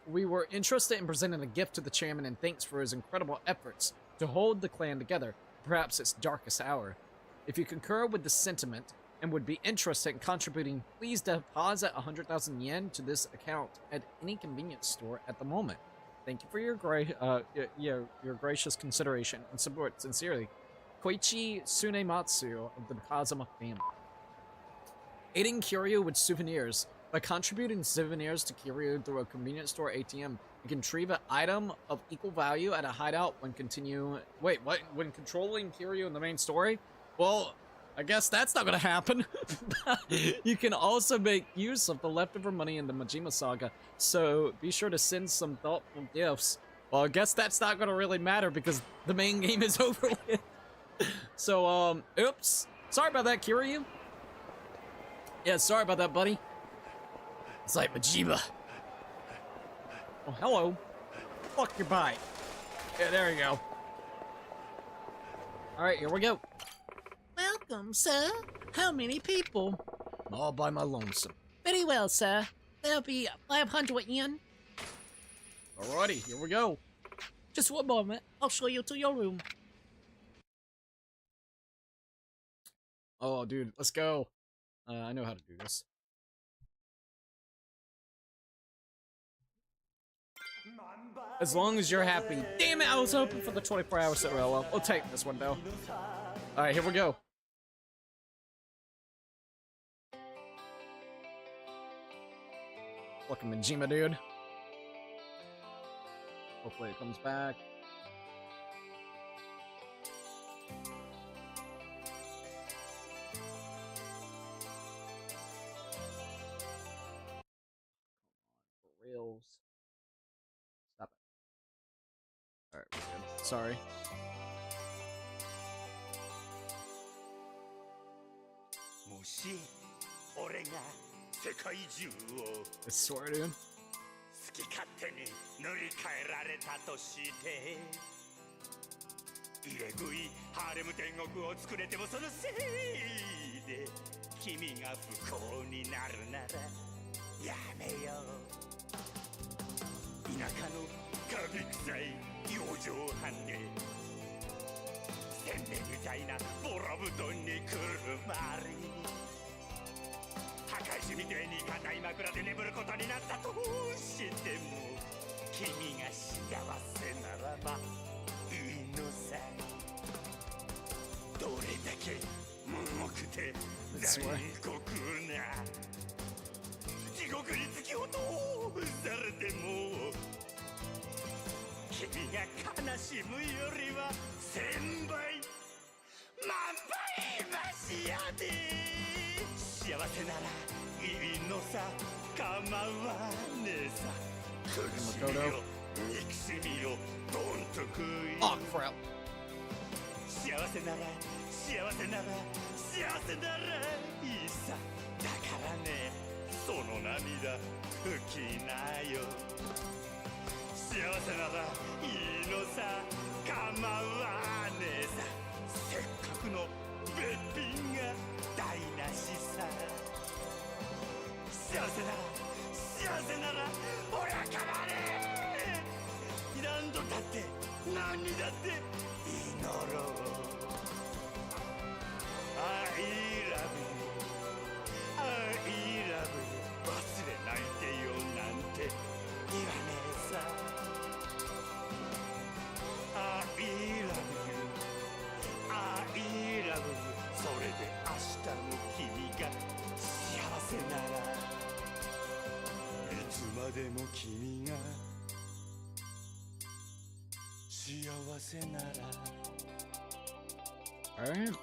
A: were interested in presenting a gift to the chairman in thanks for his incredible efforts to hold the clan together, perhaps its darkest hour. If you concur with this sentiment and would be interested in contributing, please deposit 100,000 yen to this account at any convenience store at the moment. Thank you for your your gracious consideration and support. Sincerely, Koichi Tsunematsu of the Kazuma family. Aiding Kiryu with souvenirs. By contributing souvenirs to Kiryu through a convenience store ATM, you can retrieve an item of equal value at a hideout when when controlling Kiryu in the main story? Well, I guess that's not gonna happen. You can also make use of the leftover money in the Majima Saga, so be sure to send some thoughtful gifts. Well, I guess that's not gonna really matter because the main game is over with. So, oops. Sorry about that, Kiryu. Yeah, sorry about that, buddy. It's like Majima. Oh, hello. Fuck your bite. Yeah, there you go. Alright, here we go. Welcome, sir. How many people? All by my lonesome. Very well, sir. There'll be 500 yen. Alrighty, here we go. Just one moment. I'll show you to your room. Oh, dude, let's go. I know how to do this. As long as you're happy. Damn it, I was hoping for the 24-hour set. Well, we'll take this one, though. Alright, here we go. Fucking Majima, dude. Hopefully it comes back. For reals. Stop it. Alright, we're good. Sorry. I swear, dude.
C: 好き勝手に塗り替えられたとして入れ食いハーレム天国を作れてもそのせいで君が不幸になるならやめよう田舎のカビ臭い養生班で洗礼みたいなボロ布団にくるまりみてえに硬い枕で眠ることになったとしても君が幸せならばいいのさどれだけ重くて残酷な地獄に突き落とされても君が悲しむよりは1000倍万倍マシやで幸せならいいのさ構わねえさ苦しみよ憎しみよどんと食い幸せなら幸せなら幸せならいいさだからねその涙拭きなよ幸せならいいのさ構わねえさせっかくのべっぴんが台無しさ幸せなら俺は構わねえ何度だって何にだって祈ろう I love you I love you 忘れないでよなんて言わねえさ I love you I love you それで明日の君が幸せならいつまでも君が幸せなら
A: Alright.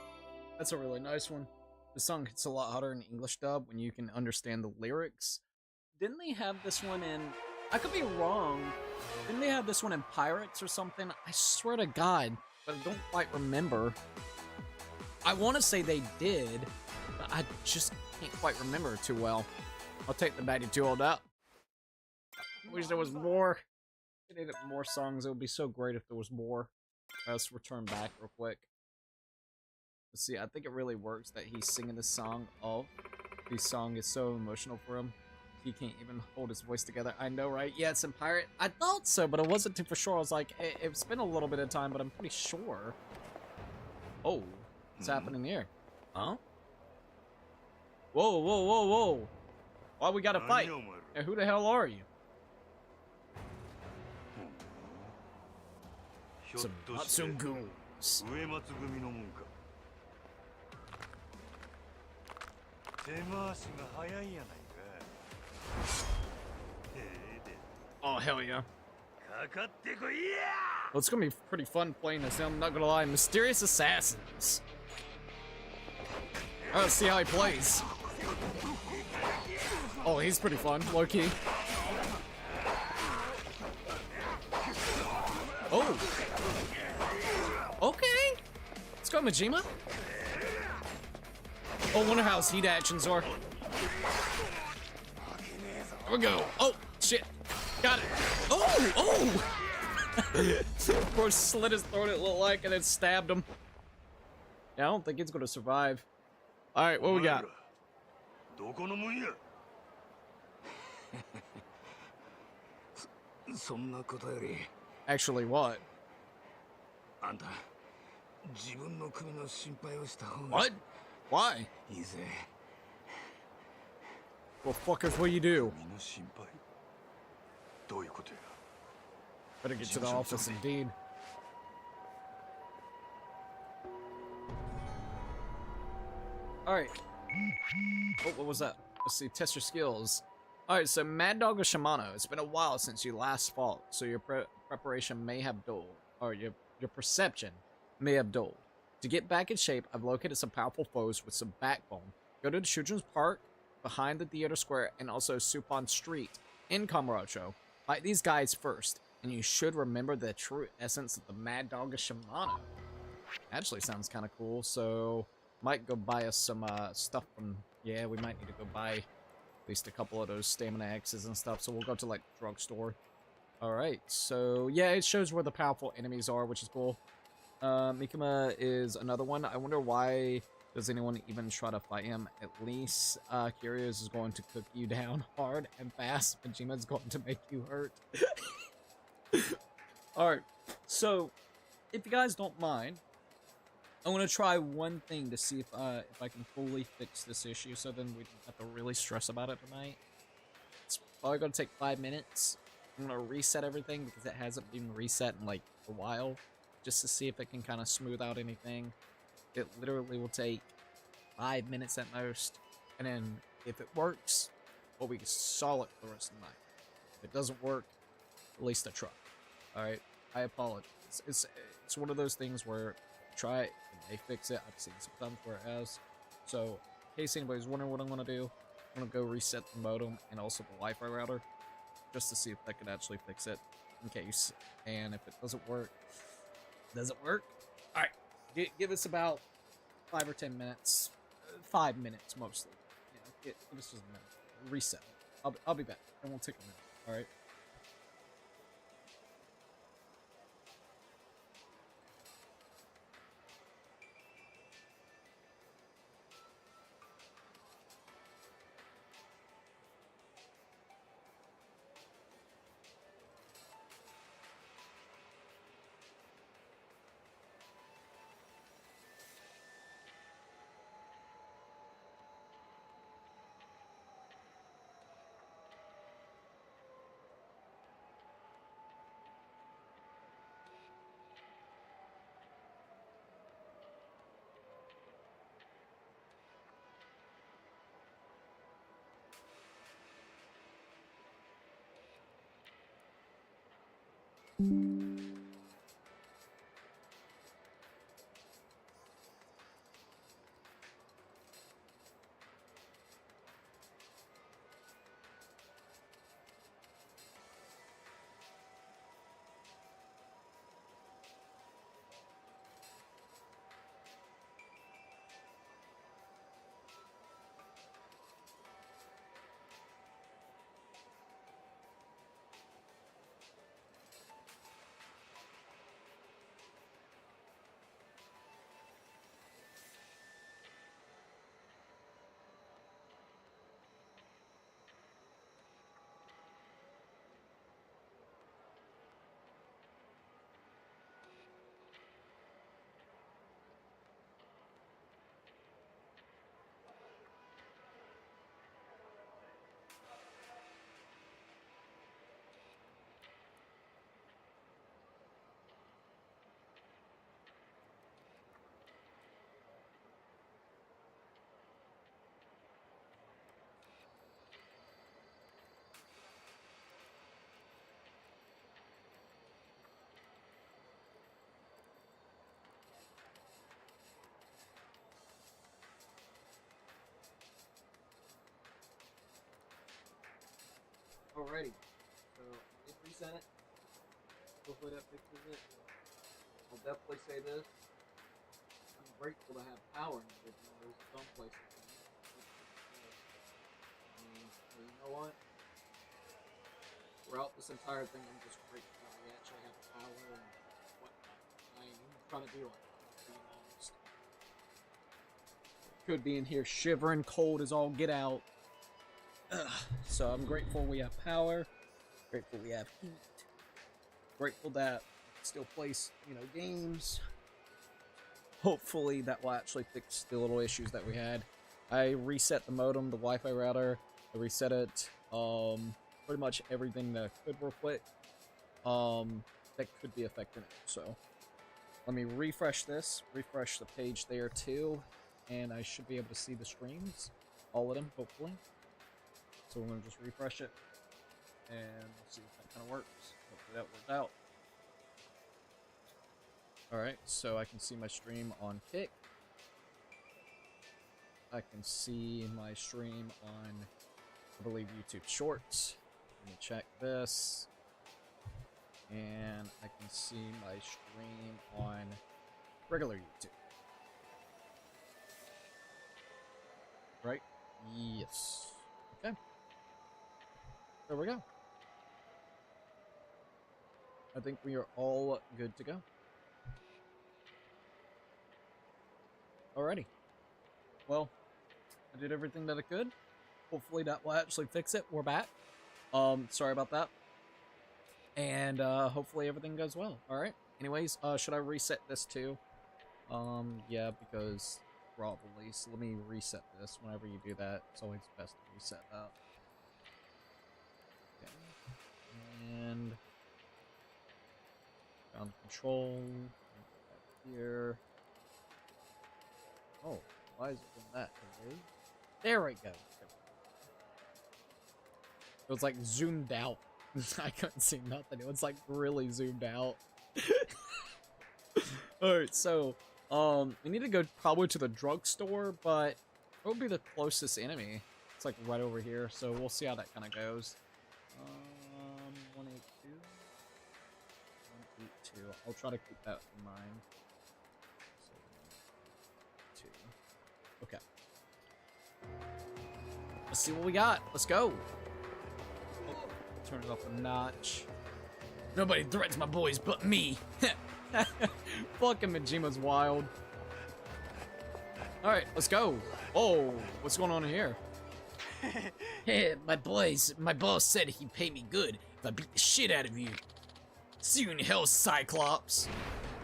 A: That's a really nice one. The song hits a lot harder in English dub when you can understand the lyrics. Didn't they have this one in... I could be wrong. Didn't they have this one in Pirates or something? I swear to God, but I don't quite remember. I want to say they did, but I just can't quite remember it too well. I'll take the 92 all that. I wish there was more. I needed more songs. It would be so great if there was more. Let's return back real quick. Let's see, I think it really works that he's singing this song. Oh, this song is so emotional for him. He can't even hold his voice together. I know, right? Yeah, it's in pirate. I thought so, but I wasn't too for sure. I was like, it's been a little bit of time, but I'm pretty sure. Oh, what's happening here? Huh? Whoa, whoa, whoa, whoa. Why we gotta fight? Hey, who the hell are you? Some not-so ghouls.
C: 手回しが早いやないか。
A: Oh, hell yeah.
C: かかってこいや。
A: Well, it's gonna be pretty fun playing this, I'm not gonna lie. Mysterious assassins. Let's see how he plays. Oh, he's pretty fun, low-key. Oh. Okay. Let's go, Majima. Oh, wonder how his heat actions are. Here we go. Oh, shit. Got it. Oh, oh! Of course, slit his throat, it looked like, and then stabbed him. Yeah, I don't think he's gonna survive. Alright, what we got?
C: どこのもんや。
F: そんなことより
A: Actually, what?
F: あんた自分の首の心配をした方が
A: What? Why?
F: いいぜ。
A: Well, fuckers, what you do?
C: 身の心配。どういうことや。
A: Better get to the office, indeed. Alright. Oh, what was that? Let's see, test your skills. Alright, so Mad Dog or Shimano, it's been a while since you last fought, so your preparation may have dulled, or your perception may have dulled. To get back in shape, I've located some powerful foes with some backbone. Go to the Children's Park, behind the theater square, and also Supon Street in Kamurocho. Fight these guys first, and you should remember the true essence of the Mad Dog or Shimano. Actually sounds kind of cool, so might go buy us some stuff from... Yeah, we might need to go buy at least a couple of those stamina X's and stuff, so we'll go to, like, drugstore. Alright, so, yeah, it shows where the powerful enemies are, which is cool. Mikuma is another one. I wonder why does anyone even try to fight him? At least, Curious is going to cook you down hard and fast. Majima's going to make you hurt. Alright, so, if you guys don't mind, I'm gonna try one thing to see if I can fully fix this issue, so then we don't have to really stress about it tonight. It's probably gonna take 5 minutes. I'm gonna reset everything because it hasn't been reset in like a while, just to see if it can kind of smooth out anything. It literally will take 5 minutes at most, and then if it works, well, we can solid for the rest of the night. If it doesn't work, at least I try. All right, I apologize. It's one of those things where try it and they fix it. I've seen sometimes where it has. So, in case anybody's wondering what I'm gonna do, I'm gonna go reset the modem and also the Wi-Fi router, just to see if that could actually fix it. In case, and if it doesn't work, does it work? All right, give us about 5 or 10 minutes, 5 minutes mostly. You know, give us just a minute. Reset. I'll be back, and we'll take a minute. All right. Alrighty. So, let's reset it. Hopefully that fixes it. I'll definitely say this. I'm grateful to have power and everything. There's some places. But you know what? Throughout this entire thing, I'm just grateful that we actually have power and whatnot. I ain't even trying to do like that, being honest. Could be in here shivering, cold as all get out. So I'm grateful we have power. Grateful we have heat. Grateful that I can still play, games. Hopefully that will actually fix the little issues that we had. I reset the modem, the Wi-Fi router. I reset it. Pretty much everything that I could real quick. That could be affecting it. So let me refresh this. Refresh the page there too. And I should be able to see the streams. All of them, hopefully. So we're going to just refresh it. And we'll see if that kind of works. Hopefully that worked out. Alright, so I can see my stream on Kick. I can see my stream on, I believe, YouTube Shorts. Let me check this. And I can see my stream on regular YouTube. Right? Yes. Okay. There we go. I think we are all good to go. Alrighty. Well, I did everything that I could. Hopefully that will actually fix it. We're back. Sorry about that. And hopefully everything goes well. Alright. Anyways, should I reset this too? Yeah, because probably. So let me reset this. Whenever you do that, it's always best to reset that. Okay. And ground control. Back here. Oh, why is it doing that? Okay. There we go. It was like zoomed out. I couldn't see nothing. It was like really zoomed out. Alright, so we need to go probably to the drugstore, but what would be the closest enemy? It's like right over here, so we'll see how that kind of goes. 182. 182. I'll try to keep that in mind. So, 2. Okay. Let's see what we got. Let's go. Turn it up a notch. Nobody threatens my boys but me. Fucking Majima's wild. Alright, let's go. Oh, what's going on here? Hey, my boss said he'd pay me good if I beat the shit out of you. See you in hell, Cyclops.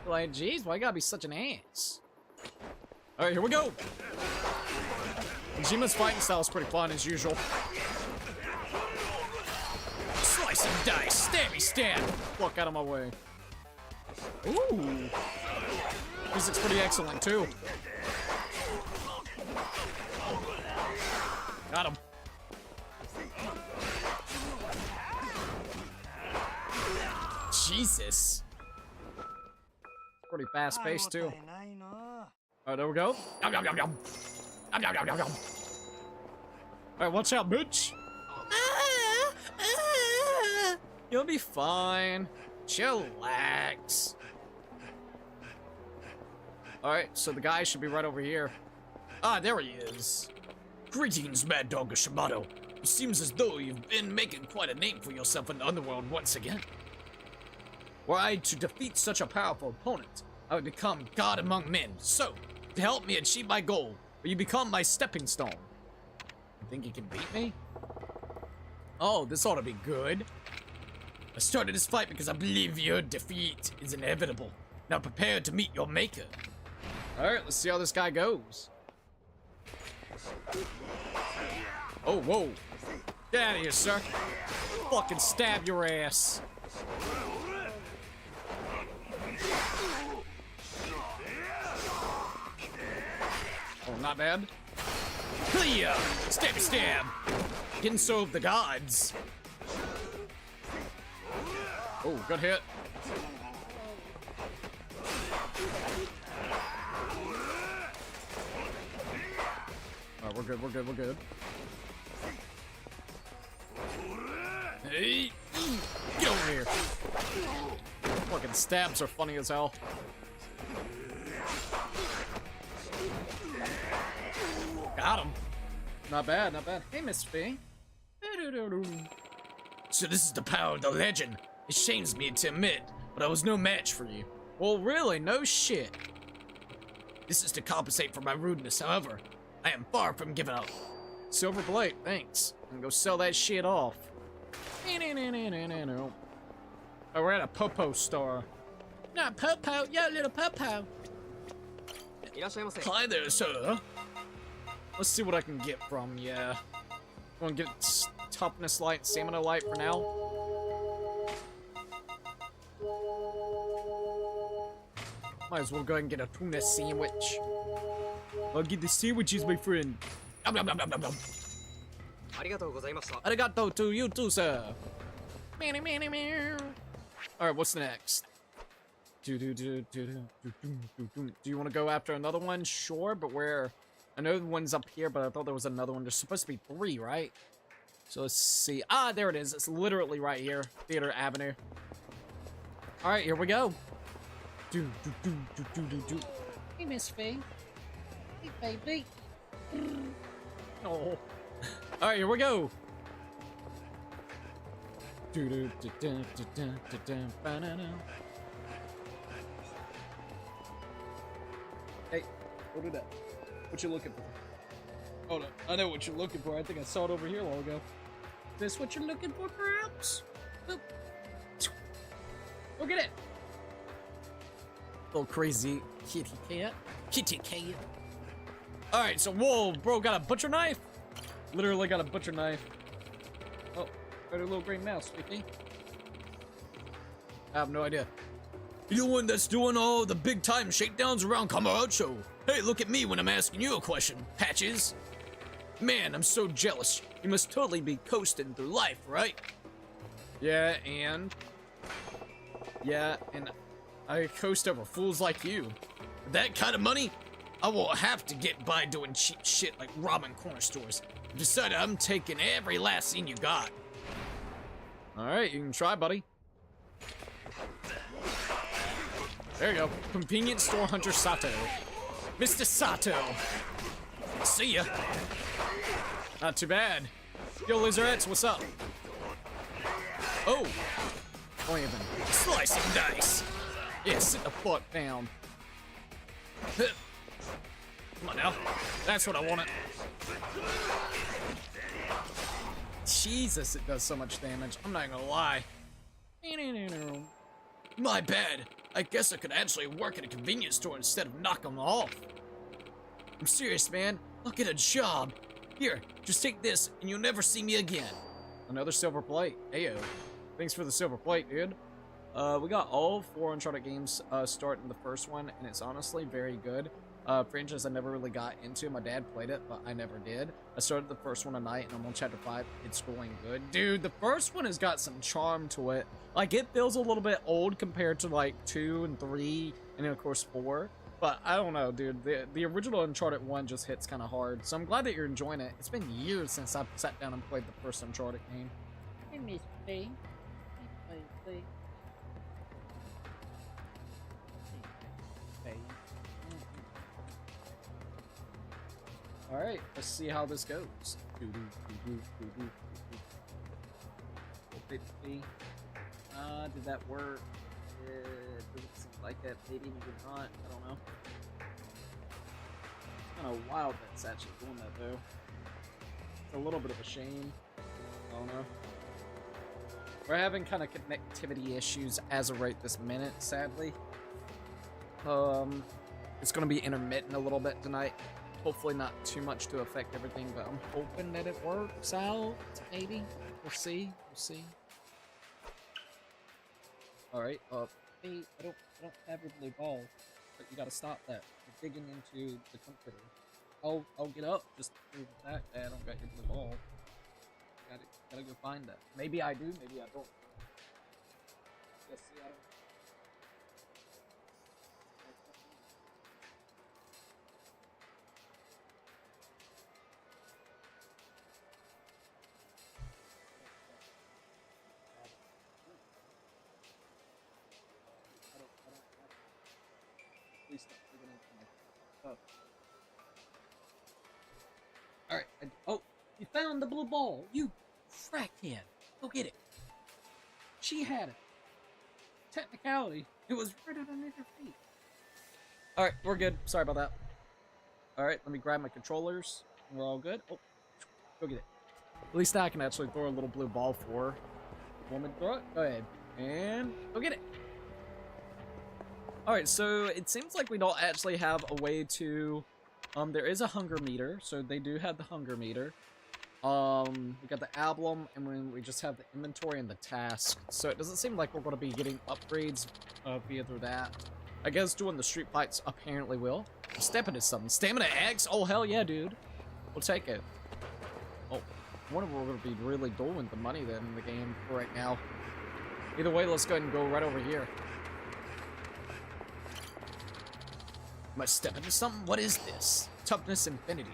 A: Like, jeez, why you gotta be such an ass? Alright, here we go. Majima's fighting style is pretty fun as usual. Slice and dice, stabby stab. Fuck out of my way. Ooh. Music's pretty excellent too. Got him. Jesus. Pretty fast paced too. Alright, there we go. Yum, yum, yum, yum. Yum, yum, yum, yum, yum. Alright, watch out, bitch. You'll be fine. Chillax. Alright, so the guy should be right over here. Ah, there he is. Greetings, Mad Dog Shimato. It seems as though you've been making quite a name for yourself in the underworld once again. Were I to defeat such a powerful opponent, I would become God among men. So, to help me achieve my goal, will you become my stepping stone? You think you can beat me? Oh, this ought to be good. I started this fight because I believe your defeat is inevitable. Now prepare to meet your maker. Alright, let's see how this guy goes. Oh, whoa. Get out of here, sir. Fucking stab your ass. Oh, not bad. Hiya! Stabby stab! Getting so of the gods. Oh, good hit. Alright, we're good, we're good, we're good. Hey, get over here. Fucking stabs are funny as hell. Got him. Not bad, not bad. Hey, Miss Fee. So this is the power of the legend. It shames me to admit, but I was no match for you. Well, really, no shit. This is to compensate for my rudeness, however. I am far from giving up. Silver plate, thanks. I'm gonna go sell that shit off. Oh, we're at a Popo store. Not Popo, yo, little Popo. Hi there, sir. Let's see what I can get from you. I'm gonna get toughness light, stamina light for now. Might as well go ahead and get a tuna sandwich. I'll get the sandwiches, my friend. Nom, nom, nom, nom, nom, nom. Arigato to you too, sir. Alright, what's next? Do you want to go after another one? Sure, but where? I know the one's up here, but I thought there was another one. There's supposed to be 3, right? So let's see. Ah, there it is. It's literally right here. Theater Avenue. Alright, here we go. Hey, Miss Faye. Hey, baby. Oh. Alright, here we go. Hey, what did that? What you looking for? Hold on, I know what you're looking for. I think I saw it over here a while ago. Is this what you're looking for, perhaps? Boop. Go get it. Little crazy kitty cat. Kitty cat. Alright, so whoa, bro got a butcher knife? Literally got a butcher knife. Oh, got a little green mouse, Vicky. I have no idea. You're the one that's doing all the big time shakedowns around Kamurocho. Hey, look at me when I'm asking you a question, Patches. Man, I'm so jealous. You must totally be coasting through life, right? Yeah, and I coast over fools like you. With that kind of money, I won't have to get by doing cheap shit like robbing corner stores. I've decided I'm taking every last thing you got. Alright, you can try, buddy. There you go. Convenience store hunter Sato. Mr. Sato. See ya. Not too bad. Yo, Laserettes, what's up? Oh. Even slice and dice. Yeah, sit the fuck down. Come on now. That's what I wanted. Jesus, it does so much damage. I'm not gonna lie. My bad. I guess I could actually work at a convenience store instead of knock them off. I'm serious, man. I'll get a job. Here, just take this and you'll never see me again. Another silver plate. Ayo. Thanks for the silver plate, dude. We got all 4 Uncharted games starting the first one, and it's honestly very good. Franchise I never really got into. My dad played it, but I never did. I started the first one tonight, and I'm on chapter 5. It's going good. Dude, the first one has got some charm to it. Like, it feels a little bit old compared to, like, 2 and 3, and then, of course, 4. But I don't know, dude. The original Uncharted 1 just hits kind of hard. So I'm glad that you're enjoying it. It's been years since I've sat down and played the first Uncharted game. Hey, Miss B. Hey, Alright, let's see how this goes. Did that work? It doesn't seem like it. Maybe it did not. I don't know. It's kind of wild that's actually doing that, though. It's a little bit of a shame. I don't know. We're having kind of connectivity issues as of right this minute, sadly. It's going to be intermittent a little bit tonight. Hopefully not too much to affect everything, but I'm hoping that it works out. Maybe. We'll see. We'll see. Alright, hey, I don't have your blue ball, but you gotta stop that. You're digging into the comforter. I'll get up just through the fact that I don't got your blue ball. Gotta go find that. Maybe I do, maybe I don't. Let's see, I don't. Oh. Alright, oh, you found the blue ball. You crackhead. Go get it. She had it. Technicality, it was right underneath her feet. Alright, we're good. Sorry about that. Alright, let me grab my controllers. We're all good. Oh, go get it. At least now I can actually throw a little blue ball for her. Want me to throw it? Go ahead. And go get it. Alright, so it seems like we don't actually have a way to... there is a hunger meter, so they do have the hunger meter. We got the album, and then we just have the inventory and the task. So it doesn't seem like we're going to be getting upgrades via through that. I guess doing the street fights apparently will. Step into something. Stamina X? Oh, hell yeah, dude. We'll take it. Oh, I wonder if we're going to be really doing the money then in the game for right now. Either way, let's go ahead and go right over here. Am I step into something? What is this? Toughness Infinity.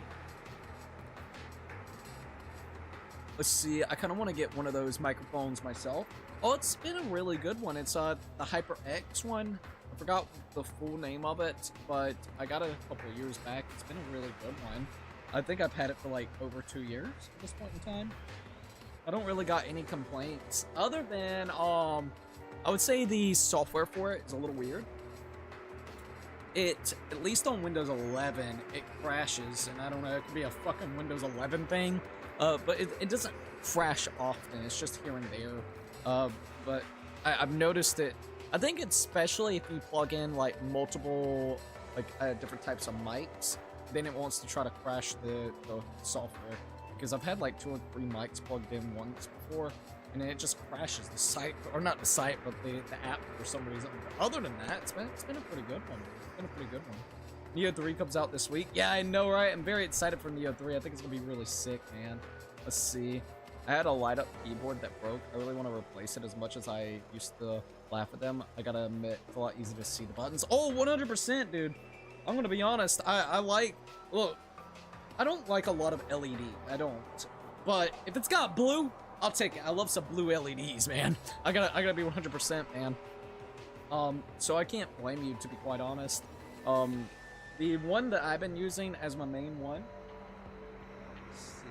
A: Let's see, I kind of want to get one of those microphones myself. Oh, it's been a really good one. It's the HyperX one. I forgot the full name of it, but I got it a couple of years back. It's been a really good one. I think I've had it for like over 2 years at this point in time. I don't really got any complaints other than I would say the software for it is a little weird. It, at least on Windows 11, it crashes, and I don't know, it could be a fucking Windows 11 thing, but it doesn't crash often. It's just here and there. But I've noticed it. I think especially if you plug in like multiple different types of mics, then it wants to try to crash the software. Because I've had like 2 or 3 mics plugged in once before, and it just crashes the site, or not the site, but the app for some reason. But other than that, it's been a pretty good one. It's been a pretty good one. Neo 3 comes out this week. Yeah, I know, right? I'm very excited for Neo 3. I think it's gonna be really sick, man. Let's see. I had a light-up keyboard that broke. I really want to replace it as much as I used to laugh at them. I gotta admit, it's a lot easier to see the buttons. Oh, 100%, dude. I'm gonna be honest. Look, I don't like a lot of LED. I don't. But if it's got blue, I'll take it. I love some blue LEDs, man. I gotta be 100%, man. So I can't blame you, to be quite honest. The one that I've been using as my main one, let's see,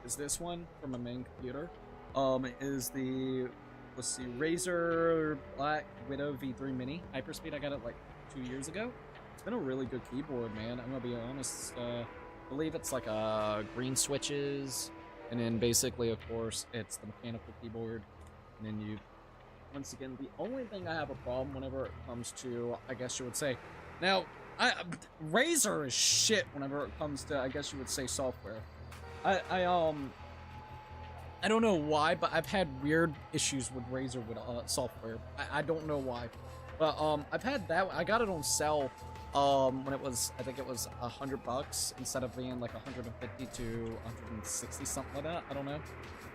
A: is this one from my main computer. Is the, let's see, Razer Black Widow V3 Mini Hyperspeed. I got it like 2 years ago. It's been a really good keyboard, man. I'm gonna be honest. I believe it's like green switches, and then basically, of course, it's the mechanical keyboard, and then you. Once again, the only thing I have a problem whenever it comes to, I guess you would say, now, Razer is shit whenever it comes to, I guess you would say, software. I don't know why, but I've had weird issues with Razer with software. I don't know why, but I've had that. I got it on sale when it was, I think it was $100 instead of being like 150 to 160, something like that. I don't know.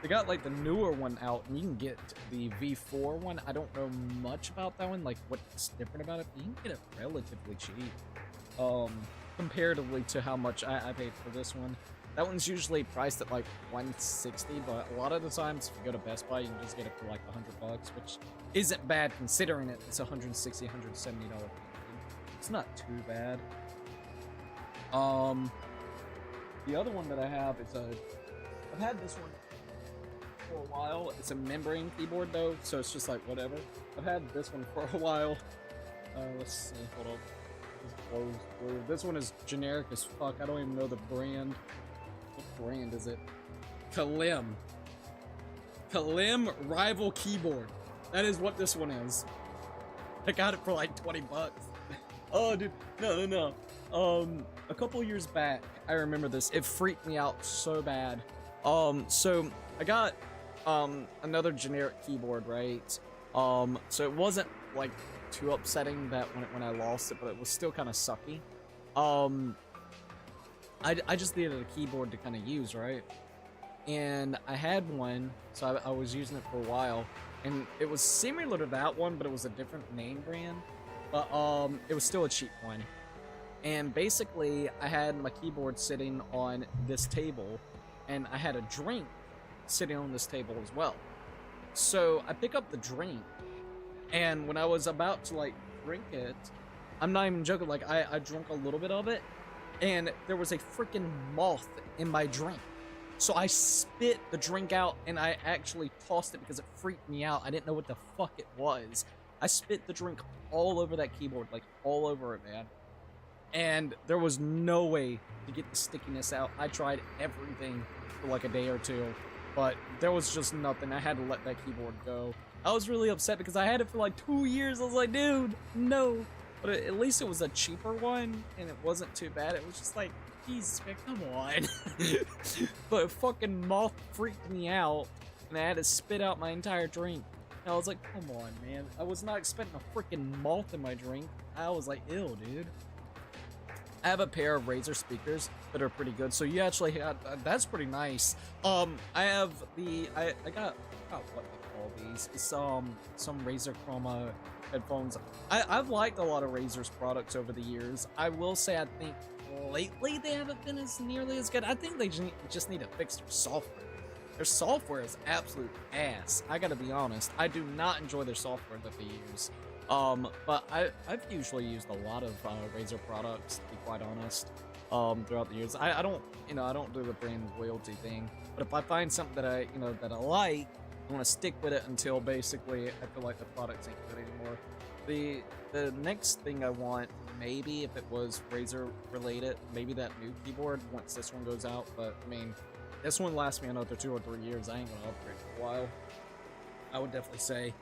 A: They got like the newer one out, and you can get the V4 one. I don't know much about that one, like what's different about it. You can get it relatively cheap, comparatively to how much I paid for this one. That one's usually priced at like 160, but a lot of the times if you go to Best Buy, you can just get it for like $100, which isn't bad considering it's a $160, $170. It's not too bad. The other one that I have is I've had this one for a while. It's a membrane keyboard though, so it's just like whatever. I've had this one for a while. Let's see, hold on. It's closed through. This one is generic as fuck. I don't even know the brand. What brand is it? Kalim Rival Keyboard. That is what this one is. I got it for like $20. Oh, dude, no. A couple years back, I remember this. It freaked me out so bad. So I got another generic keyboard, right? So it wasn't like too upsetting that when I lost it, but it was still kind of sucky. I just needed a keyboard to kind of use, right? And I had one, so I was using it for a while, and it was similar to that one, but it was a different name brand. But it was still a cheap one. And basically, I had my keyboard sitting on this table, and I had a drink sitting on this table as well. So I pick up the drink, and when I was about to like drink it, I'm not even joking. Like, I drank a little bit of it, and there was a freaking moth in my drink. So I spit the drink out, and I actually tossed it because it freaked me out. I didn't know what the fuck it was. I spit the drink all over that keyboard, like all over it, man. And there was no way to get the stickiness out. I tried everything for like a day or two, but there was just nothing. I had to let that keyboard go. I was really upset because I had it for like 2 years. I was like, dude, no. But at least it was a cheaper one, and it wasn't too bad. It was just like, Jesus, man, come on. But fucking moth freaked me out, and I had to spit out my entire drink. And I was like, come on, man. I was not expecting a freaking moth in my drink. I was like, ew, dude. I have a pair of Razer speakers that are pretty good, so you actually got, that's pretty nice. I have the, I got, what they call these, it's, some Razer Chroma headphones. I've liked a lot of Razer's products over the years. I will say I think lately they haven't been as nearly as good. I think they just need to fix their software. Their software is absolute ass. I gotta be honest. I do not enjoy their software that they use. But I've usually used a lot of Razer products, to be quite honest, throughout the years. I don't, I don't do the brand loyalty thing. But if I find something that I like, I want to stick with it until basically I feel like the product ain't good anymore. The next thing I want, maybe if it was Razer related, maybe that new keyboard once this one goes out. But I mean, this one lasts me another 2 or 3 years. I ain't gonna upgrade for a while, I would definitely say.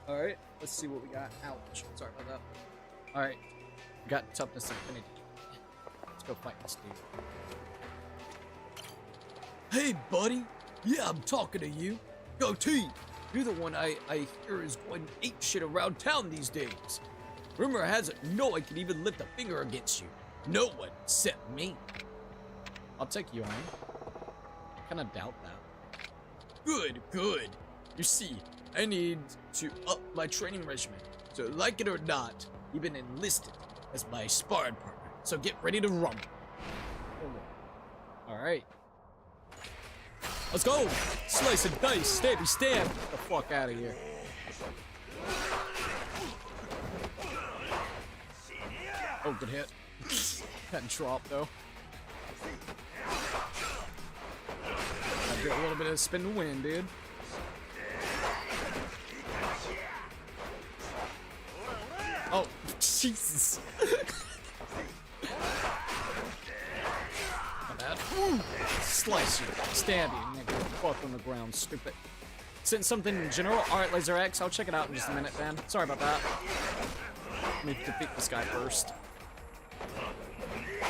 A: Alright, let's see what we got. Ouch. Sorry about that. Alright. We got toughness infinity. Let's go fight this dude. Hey, buddy. Yeah, I'm talking to you. Go team. You're the one I hear is going ape shit around town these days. Rumor has it no one can even lift a finger against you. No one except me. I'll take you on. I kinda doubt that. Good, good. You see, I need to up my training regimen. So like it or not, you've been enlisted as my sparring partner. So get ready to rumble. Alright. Let's go! Slice and dice, stabby stab! Get the fuck out of here. Oh, good hit. That drop though. I did a little bit of spin to win, dude. Oh, Jesus. Not bad. Slice you, stab you, and get fucked on the ground, stupid. Sent something in general? Alright, Laser X, I'll check it out in just a minute, man. Sorry about that. Let me defeat this guy first.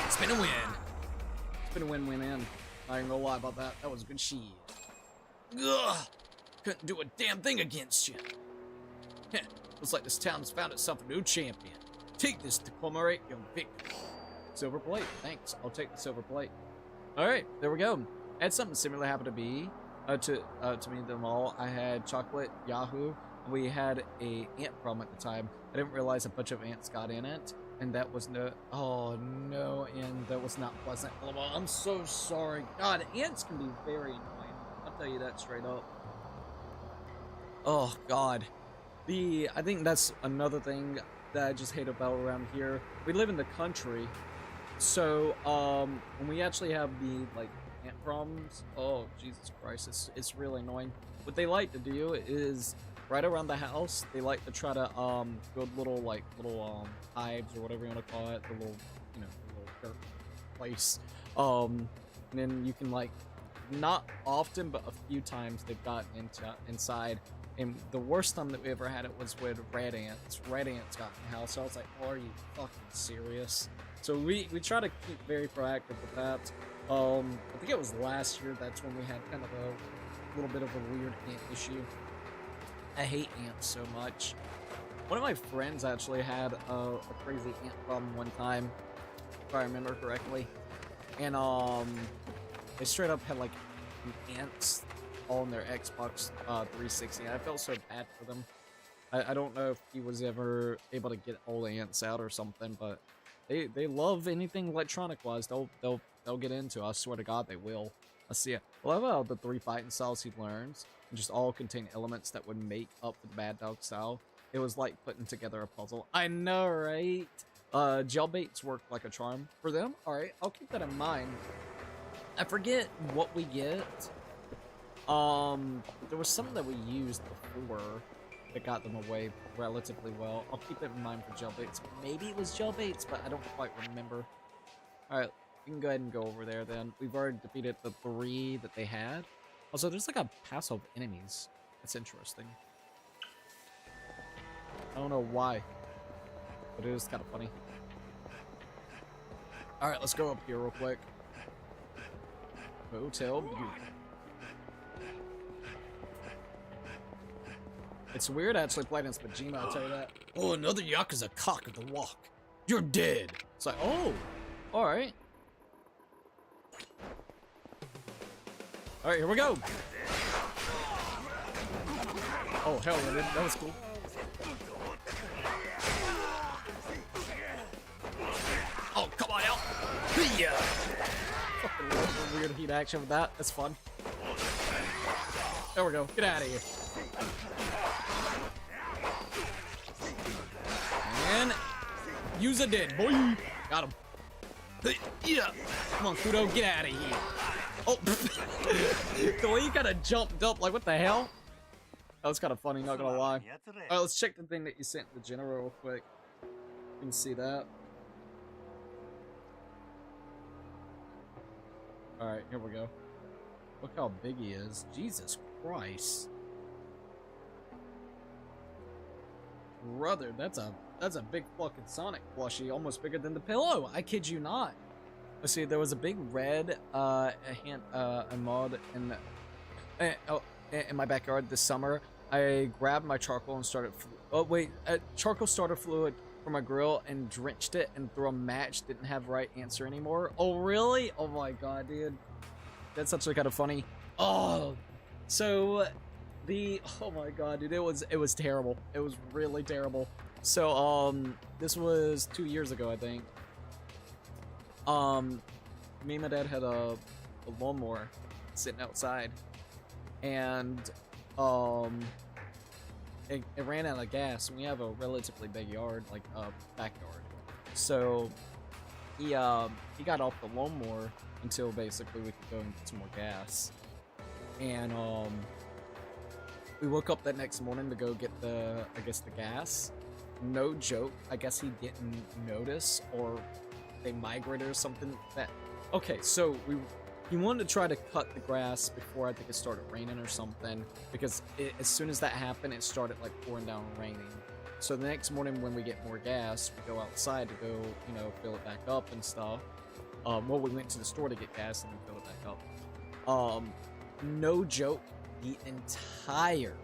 A: Spin a win. Spin a win, win in. I ain't gonna lie about that. That was good shit. Ugh! Couldn't do a damn thing against you. Heh. Looks like this town has found itself a new champion. Take this to commemorate your victory. Silver plate. Thanks. I'll take the silver plate. Alright, there we go. I had something similar happen to me. To me and them all. I had chocolate Yahoo. We had a ant problem at the time. I didn't realize a bunch of ants got in it. And that was no... Oh, no. And that was not pleasant. I'm so sorry. God, ants can be very annoying. I'll tell you that straight up. Oh, God. I think that's another thing that I just hate about around here. We live in the country, so when we actually have the like ant problems, oh Jesus Christ, it's really annoying. What they like to do is right around the house, they like to try to build little hives or whatever you want to call it, the little little dirt place. And then you can like not often, but a few times they've gotten inside. And the worst time that we ever had it was with red ants. Red ants got in the house. So I was like, oh, are you fucking serious? So we try to keep very proactive with that. I think it was last year. That's when we had kind of a little bit of a weird ant issue. I hate ants so much. One of my friends actually had a crazy ant problem one time, if I remember correctly. And they straight up had like ants all in their Xbox 360. I felt so bad for them. I don't know if he was ever able to get all the ants out or something, but they love anything electronic wise. They'll get into. I swear to God, they will. I see it. I love how the 3 fighting styles he learns just all contain elements that would make up for the Bad Dog style. It was like putting together a puzzle. I know, right? Gel baits work like a charm for them. All right, I'll keep that in mind. I forget what we get. There was something that we used before that got them away relatively well. I'll keep that in mind for gel baits. Maybe it was gel baits, but I don't quite remember. All right, we can go ahead and go over there then. We've already defeated the 3 that they had. Also, there's like a passo of enemies. That's interesting. I don't know why, but it is kind of funny. All right, let's go up here real quick. Hotel View. It's weird actually playing as Majima, I'll tell you that. Oh, another Yakuza cock of the walk. You're dead. It's like, oh, all right. All right, here we go. Oh, hell yeah, dude. That was cool. Oh, come on out. Yeah. Fucking love the weird heat action with that. That's fun. There we go. Get out of here. And use a dead boy. Got him. Yeah. Come on, Kudo, get out of here. Oh, the way you kind of jumped up, like what the hell? That was kind of funny, not gonna lie. Alright, let's check the thing that you sent the general real quick. You can see that. Alright, here we go. Look how big he is. Jesus Christ. Brother, that's a big fucking Sonic plushie, almost bigger than the pillow. I kid you not. Let's see, there was a big red a mod in my backyard this summer. I grabbed my charcoal and started. Charcoal starter fluid for my grill and drenched it and threw a match. Didn't have right answer anymore. Oh really? Oh my god, dude. That's actually kind of funny. Oh, so oh my god, dude, it was terrible. It was really terrible. So this was 2 years ago, I think. Me and my dad had a lawnmower sitting outside, and it ran out of gas. And we have a relatively big yard, like a backyard. So he got off the lawnmower until basically we could go and get some more gas. And we woke up that next morning to go get the gas. No joke, I guess he didn't notice, or they migrated or something. Okay, so he wanted to try to cut the grass before I think it started raining or something, because as soon as that happened, it started like pouring down and raining. So the next morning when we get more gas, we go outside to go, fill it back up and stuff. Well, we went to the store to get gas and then fill it back up. No joke, the entire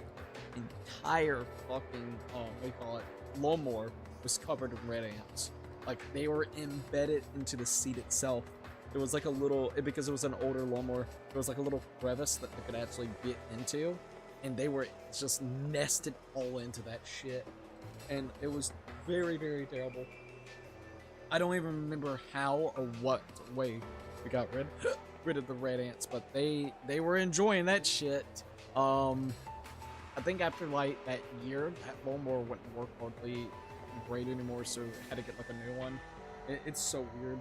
A: fucking, what do you call it, lawnmower was covered in red ants. Like, they were embedded into the seat itself. It was like a little, because it was an older lawnmower, there was like a little crevice that they could actually get into, and they were just nested all into that shit. And it was very, very terrible. I don't even remember how or what way we got rid of the red ants, but they were enjoying that shit. I think after like that year, that lawnmower wouldn't work hardly great anymore, so I had to get like a new one. It's so weird.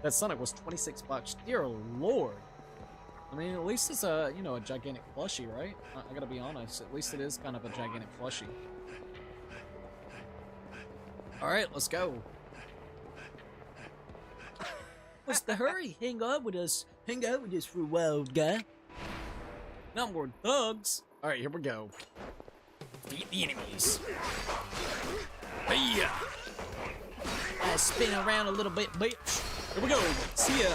A: That Sonic was $26. Dear Lord. I mean, at least it's a a gigantic plushie, right? I gotta be honest. At least it is kind of a gigantic plushie. All right, let's go. What's the hurry? Hang out with us for a while, guy. No more thugs. All right, here we go. Defeat the enemies. Hey-ya! I spin around a little bit, bitch. Here we go. See ya.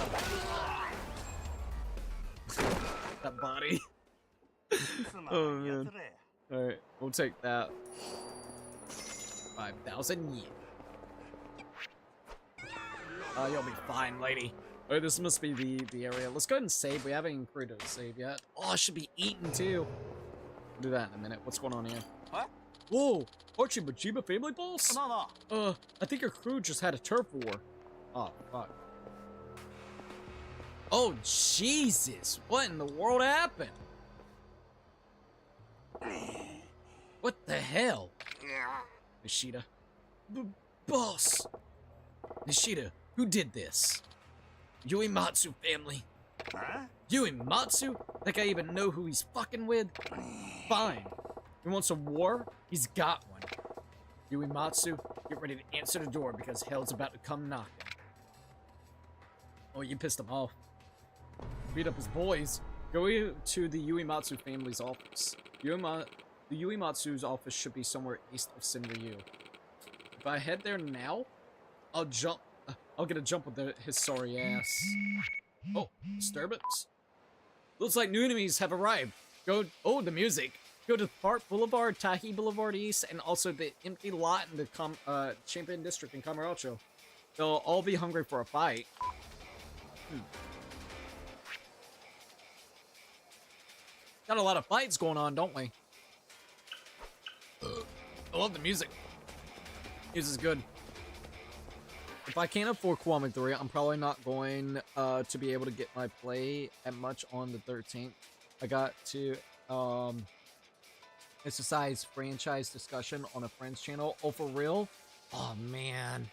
A: That body. Oh man. All right, we'll take that. 5,000 yen. You'll be fine, lady. Oh, this must be the area. Let's go ahead and save. We haven't included a save yet. Oh, I should be eating too. We'll do that in a minute. What's going on here?
G: What?
A: Whoa, aren't you Majima family boss?
G: No.
A: I think your crew just had a turf war. Oh, fuck. Oh, Jesus. What in the world happened? What the hell? Nishida. Boss! Nishida, who did this? Uematsu family.
C: Huh?
A: Uematsu? Think I even know who he's fucking with? Fine. He wants a war? He's got one. Uematsu, get ready to answer the door because hell's about to come knocking. Oh, you pissed him off. Beat up his boys. Go to the Uematsu family's office. The Uematsu's office should be somewhere east of Senryu. If I head there now, I'll get a jump with his sorry ass. Oh, disturbance. Looks like new enemies have arrived. Oh, the music. Go to Park Boulevard, Tahi Boulevard East, and also the empty lot in the Champion District in Kamurocho. They'll all be hungry for a fight. Got a lot of fights going on, don't we? I love the music. This is good. If I can't afford Kiwami 3, I'm probably not going to be able to get my play at much on the 13th. I got to exercise franchise discussion on a friend's channel. Oh, for real? Oh, man.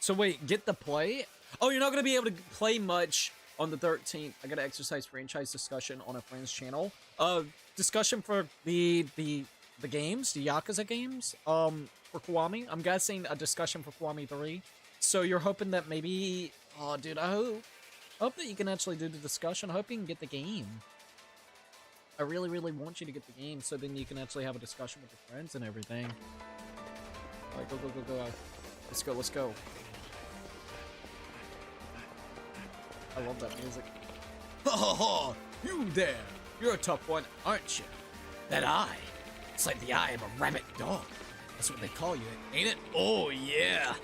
A: So wait, get the play? Oh, you're not going to be able to play much on the 13th. I got to exercise franchise discussion on a friend's channel. Discussion for the games, the Yakuza games, for Kiwami. I'm guessing a discussion for Kiwami 3. So you're hoping that maybe, oh dude, I hope that you can actually do the discussion. I hope you can get the game. I really, really want you to get the game so then you can actually have a discussion with your friends and everything. Alright, go. Let's go. I love that music. Ha ha ha! You there! You're a tough one, aren't you? That eye. It's like the eye of a rabbit dog. That's what they call you, ain't it? Oh, yeah.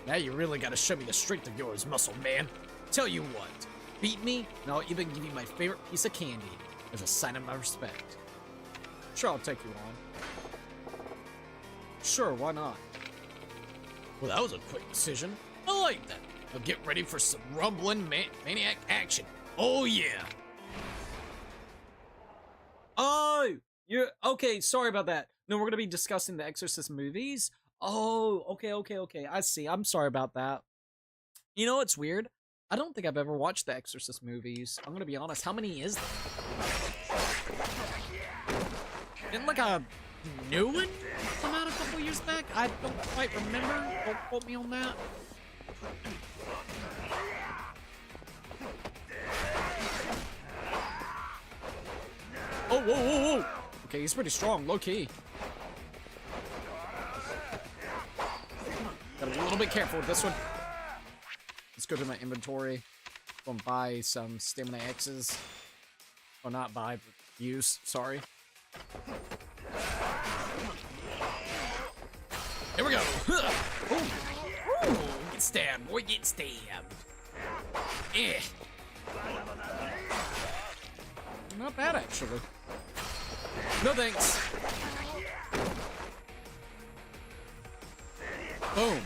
A: Now you really gotta show me the strength of yours, muscle man. Tell you what, beat me, and I'll even give you my favorite piece of candy as a sign of my respect. Sure, I'll take you on. Sure, why not? Well, that was a quick decision. I like that. Now get ready for some rumbling maniac action. Oh, yeah. Oh, you're okay. Sorry about that. No, we're gonna be discussing the Exorcist movies. Oh, okay. I see. I'm sorry about that. You know what's weird? I don't think I've ever watched the Exorcist movies. I'm gonna be honest. How many is there? Didn't like a new one come out a couple years back? I don't quite remember. Don't quote me on that. Oh, whoa. Okay, he's pretty strong, low-key. Gotta be a little bit careful with this one. Let's go to my inventory. Go and buy some stamina X's. Or not buy, but use, sorry. Here we go. Ooh. Get stabbed, boy, get stabbed. Eh. Not bad, actually. No thanks. Boom.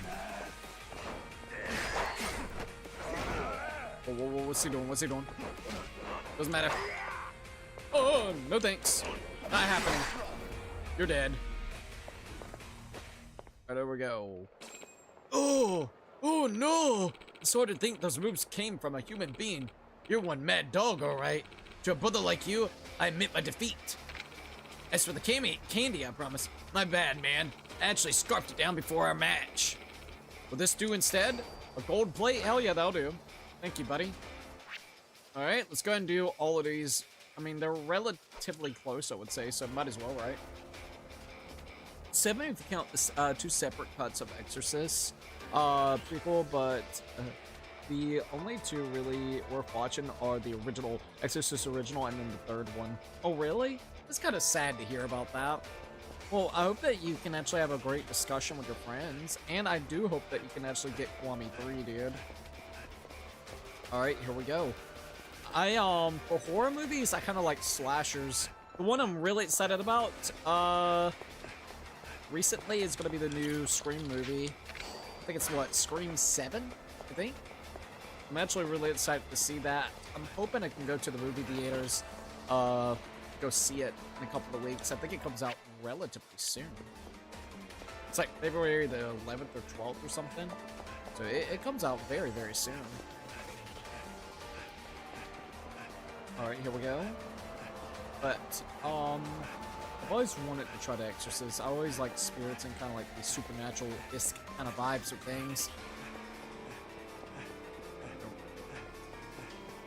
A: Whoa, what's he doing? Doesn't matter. Oh, no thanks. Not happening. You're dead. Right, there we go. Oh no! It's hard to think those moves came from a human being. You're one mad dog, alright. To a brother like you, I admit my defeat. As for the candy, I promise. My bad, man. I actually scarfed it down before our match. Will this do instead? A gold plate? Hell yeah, that'll do. Thank you, buddy. Alright, let's go ahead and do all of these. I mean, they're relatively close, I would say, so might as well, right? 7 if you count this, 2 separate cuts of Exorcist. Pretty cool, but the only 2 really worth watching are the original, Exorcist original, and then the 3rd one. Oh, really? It's kind of sad to hear about that. Well, I hope that you can actually have a great discussion with your friends, and I do hope that you can actually get Kiwami 3, dude. Alright, here we go. For horror movies, I kind of like slashers. The one I'm really excited about, recently is going to be the new Scream movie. I think it's, what, Scream 7, I think? I'm actually really excited to see that. I'm hoping I can go to the movie theaters, go see it in a couple of weeks. I think it comes out relatively soon. It's like February the 11th or 12th or something. So it comes out very, very soon. Alright, here we go. But, I've always wanted to try to Exorcist. I always like spirits and kind of like the supernatural-esque kind of vibes of things.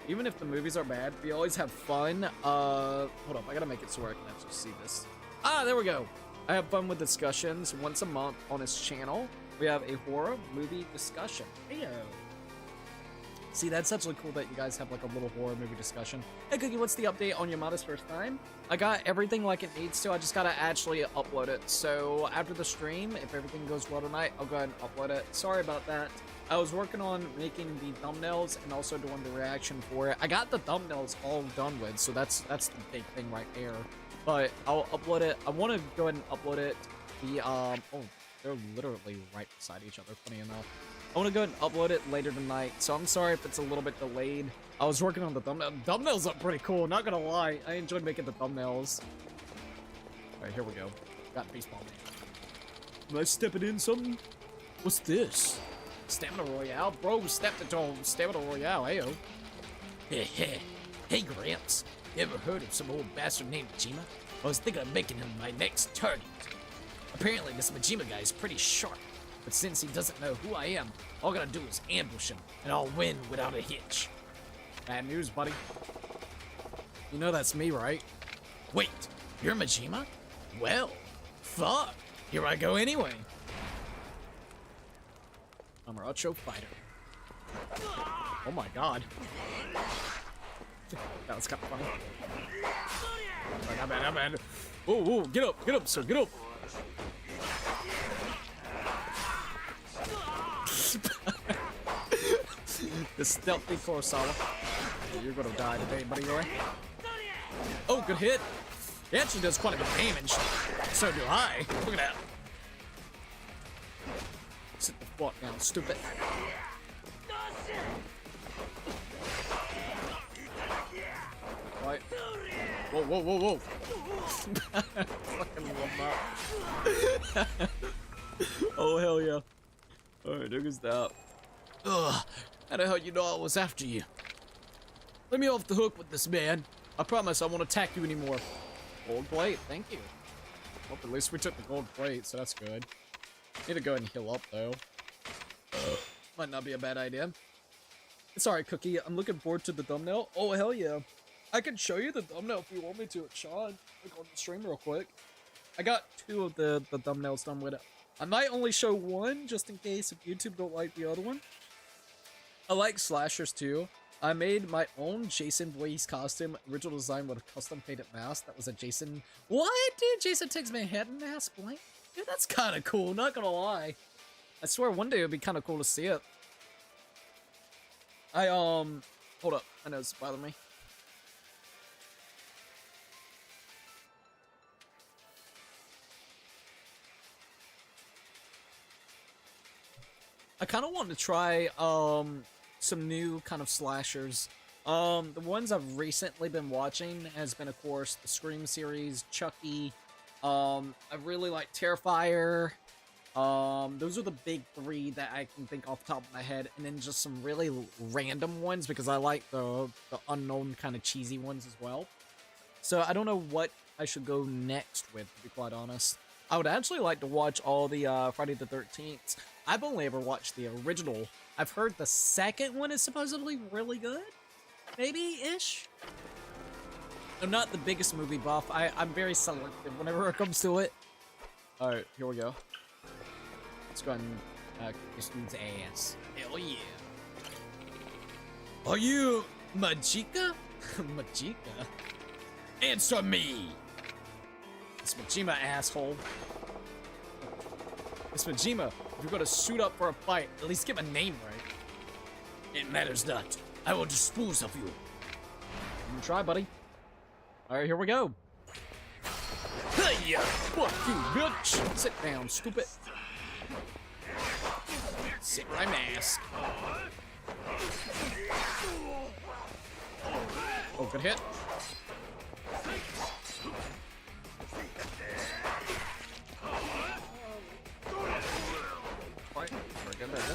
A: Even if the movies are bad, we always have fun. Hold up, I gotta make it so I can actually see this. Ah, there we go. I have fun with discussions once a month on his channel. We have a horror movie discussion. Heyo. See, that's actually cool that you guys have like a little horror movie discussion. Hey Cookie, what's the update on Yamada's first time? I got everything like it needs to. I just gotta actually upload it. So after the stream, if everything goes well tonight, I'll go ahead and upload it. Sorry about that. I was working on making the thumbnails and also doing the reaction for it. I got the thumbnails all done with, so that's the big thing right there. But I'll upload it. I want to go ahead and upload it. Oh, they're literally right beside each other, funny enough. I want to go ahead and upload it later tonight, so I'm sorry if it's a little bit delayed. I was working on the thumbnail. Thumbnails look pretty cool, not gonna lie. I enjoyed making the thumbnails. Alright, here we go. Got baseball man. Am I stepping in something? What's this? Stamina Royale? Bro, stepped into Stamina Royale, ayo. Hey, Gramps. You ever heard of some old bastard named Majima? I was thinking of making him my next target. Apparently, this Majima guy is pretty sharp. But since he doesn't know who I am, all I gotta do is ambush him, and I'll win without a hitch. Bad news, buddy. You know that's me, right? Wait, you're Majima? Well, fuck. Here I go anyway. I'm a Racho fighter. Oh my god. That was kind of funny. I'm bad. Oh, get up, sir, get up. The stealthy Kurosawa. You're gonna die today, buddy boy. Oh, good hit. He actually does quite a bit of damage. So do I. Look at that. Sit the fuck down, stupid. Right. Whoa. Fucking love that. Oh, hell yeah. Alright, there goes that. Ugh, how the hell you know I was after you? Let me off the hook with this, man. I promise I won't attack you anymore. Gold plate, thank you. Well, at least we took the gold plate, so that's good. Need to go ahead and heal up, though. Might not be a bad idea. It's alright, Cookie. I'm looking forward to the thumbnail. Oh, hell yeah. I can show you the thumbnail if you want me to. It's Sean. Like on the stream real quick. I got 2 of the thumbnails done with it. I might only show one, just in case if YouTube don't like the other one. I like slashers too. I made my own Jason Voorhees costume, original design with a custom painted mask. That was a Jason... What, dude? Jason Takes Manhattan mask blank? Dude, that's kind of cool, not gonna lie. I swear one day it would be kind of cool to see it. Hold up. I know it's bothering me. I kind of want to try, some new kind of slashers. The ones I've recently been watching has been, of course, the Scream series, Chucky. I really like Terrifier. Those are the big 3 that I can think off the top of my head. And then just some really random ones because I like the unknown kind of cheesy ones as well. So I don't know what I should go next with, to be quite honest. I would actually like to watch all the Friday the 13th. I've only ever watched the original. I've heard the second one is supposedly really good. Maybe-ish? I'm not the biggest movie buff. I'm very selective whenever it comes to it. Alright, here we go. Let's go ahead and kick this dude's ass. Hell yeah. Are you Majika? Majika? Answer me! It's Majima, asshole. It's Majima. If you're gonna suit up for a fight, at least get my name right. It matters not. I will dispose of you. You can try, buddy. Alright, here we go. Hey, fuck you, bitch! Sit down, stupid. Sit my mask. Oh, good hit. there you go.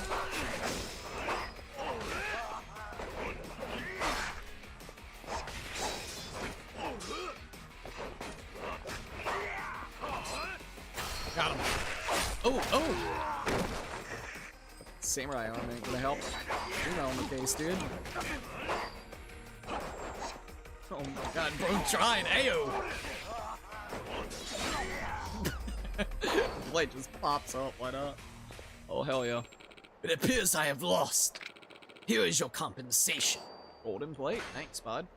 A: Got him. Oh. Samurai arm ain't gonna help. You know, in the case, dude. Oh my god, bro, trying. Ayo. Blade just pops up. Why not? Oh, hell yeah. It appears I have lost. Here is your compensation. Golden plate. Thanks, bud.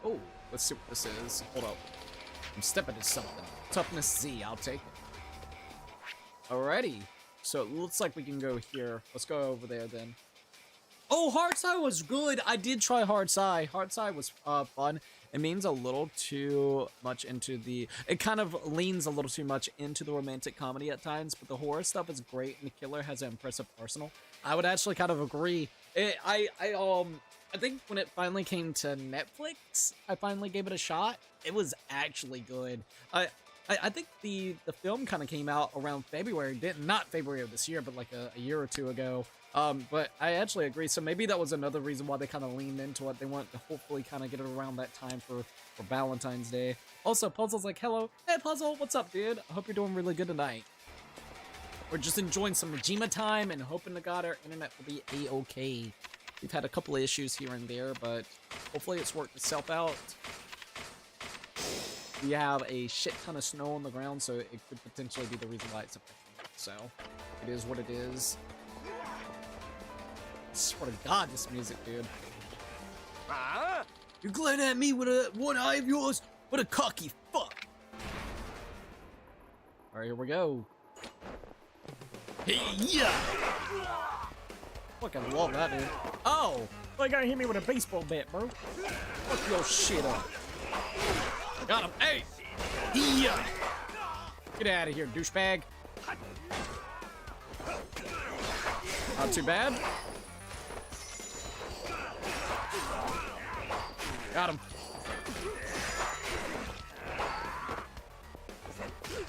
A: Oh, let's see what this is. Hold up. I'm stepping to something. Toughness Z, I'll take it. Alrighty. So it looks like we can go here. Let's go over there then. Oh, Hard Side was good. I did try Hard Side. Hard Side was fun. It means a little too much into the... It kind of leans a little too much into the romantic comedy at times, but the horror stuff is great, and the killer has an impressive arsenal. I would actually kind of agree. I think when it finally came to Netflix, I finally gave it a shot. It was actually good. I think the film kind of came out around February. Not February of this year, but like a year or two ago. But I actually agree. So maybe that was another reason why they kind of leaned into it. They want to hopefully kind of get it around that time for Valentine's Day. Also, Puzzle's like, hello. Hey, Puzzle, what's up, dude? I hope you're doing really good tonight. We're just enjoying some Majima time and hoping to God our internet will be a-okay. We've had a couple of issues here and there, but hopefully it's worked itself out. We have a shit ton of snow on the ground, so it could potentially be the reason why it's affecting it. So, it is what it is. I swear to God, this music, dude. You're glaring at me with one eye of yours? What a cocky fuck! Alright, here we go. Hey, yeah! Fucking love that, dude. Oh! You gotta hit me with a baseball bat, bro. Fuck your shit up. Got him. Hey! Yeah! Get out of here, douchebag. Not too bad. Got him.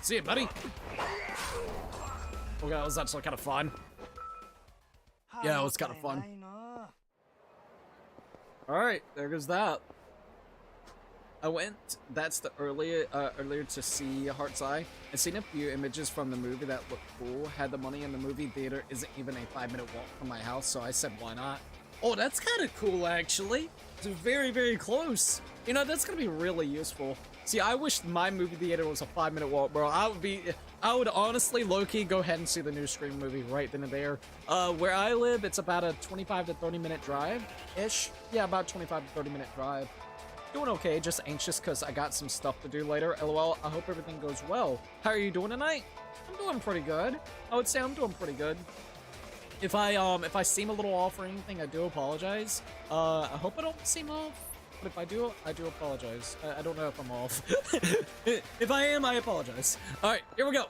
A: See you, buddy. Okay, that was actually kind of fun. Yeah, it was kind of fun. Alright, there goes that. I went, that's the earlier to see Heart's Eye. I've seen a few images from the movie that looked cool. Had the money, and the movie theater isn't even a 5-minute walk from my house, so I said, why not? Oh, that's kind of cool, actually. It's very, very close. You know, that's gonna be really useful. See, I wish my movie theater was a 5-minute walk, bro. I would honestly, low-key, go ahead and see the new Scream movie right then and there. Where I live, it's about a 25 to 30-minute drive-ish. Yeah, about 25 to 30-minute drive. Doing okay, just anxious because I got some stuff to do later. LOL, I hope everything goes well. How are you doing tonight? I'm doing pretty good. I would say I'm doing pretty good. If I seem a little off or anything, I do apologize. I hope I don't seem off, but if I do apologize. I don't know if I'm off. If I am, I apologize. Alright, here we go.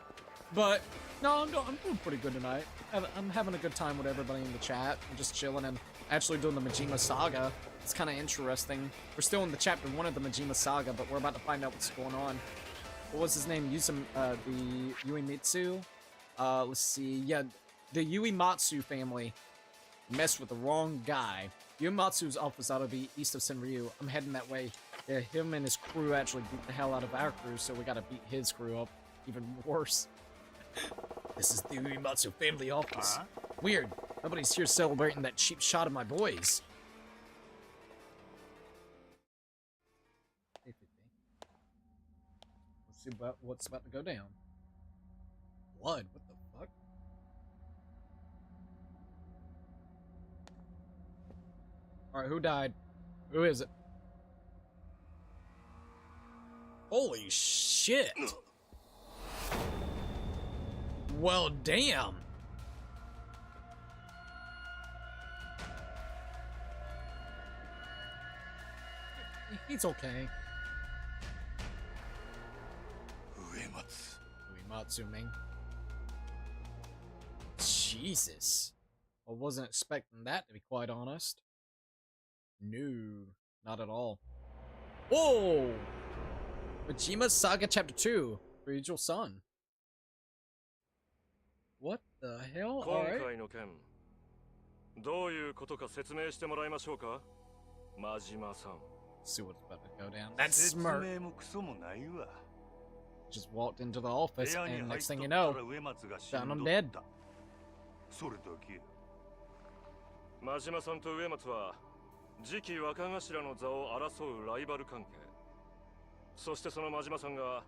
A: But, no, I'm doing pretty good tonight. I'm having a good time with everybody in the chat. I'm just chilling and actually doing the Majima Saga. It's kind of interesting. We're still in the chapter 1 of the Majima Saga, but we're about to find out what's going on. What was his name? The Uemitsu? Let's see. Yeah, the Uematsu family messed with the wrong guy. Uematsu's office ought to be east of Senryu. I'm heading that way. Yeah, him and his crew actually beat the hell out of our crew, so we gotta beat his crew up even worse. This is the Uematsu family office. Weird. Nobody's here celebrating that cheap shot of my boys. Let's see what's about to go down. Blood, what the fuck? Alright, who died? Who is it? Holy shit! Well, damn! He's okay. Uematsu-ming. Jesus. I wasn't expecting that, to be quite honest. No, not at all. Whoa! Majima Saga Chapter 2, Spiritual Sun. What the hell?
D: 今
A: Alright.
D: 回の件どういうことか説明してもらいましょうか真島さん
A: See what's about to go down. That
C: 説
A: smirk
C: 明もクソもないわ。
A: just walked into the office,
C: 部屋に
A: and
C: 入っ
A: next
C: と
A: thing
C: っ
A: you
C: た
A: know,
C: ら植松が死
A: found
C: ん
A: him
C: ど
A: dead.
C: った。それだけや。
D: 真島さんと植松は次期若頭の座を争うライバル関係。そしてその真島さんが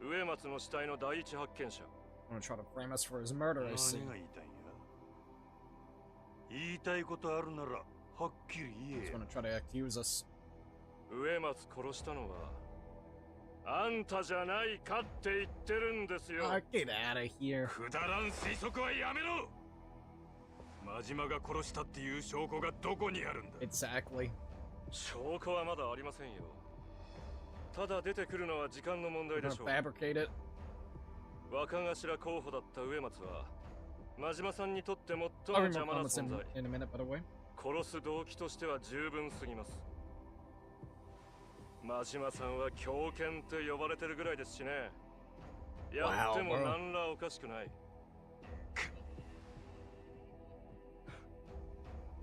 D: 植松の死体の第一発見者。
A: I'm gonna try to frame us for his murder, I see.
C: 何が言いたいんや。言いたいことあるならはっきり言
A: He's
C: え。
A: gonna try to accuse us.
D: 植松殺したのはあんたじゃないかって言ってるんですよ。
A: Get out of here.
E: くだらん推測はやめろ。真島が殺したっていう証拠がどこにあるんだ。
A: Exactly.
D: 証拠はまだありませんよ。ただ出てくるのは時間の問
A: We're
D: 題で
A: gonna
D: しょう。
A: fabricate it.
D: 若頭候補だった植松は真島さんにとって最も
A: I'll
D: 邪
A: remove
D: 魔な
A: comments
D: 存在。
A: in a minute, by the way.
D: 殺す動機としては十分すぎます。真島さんは狂犬って呼ばれてるぐらいですしね。やっても
A: Wow, bro.
D: 何らおかしくない。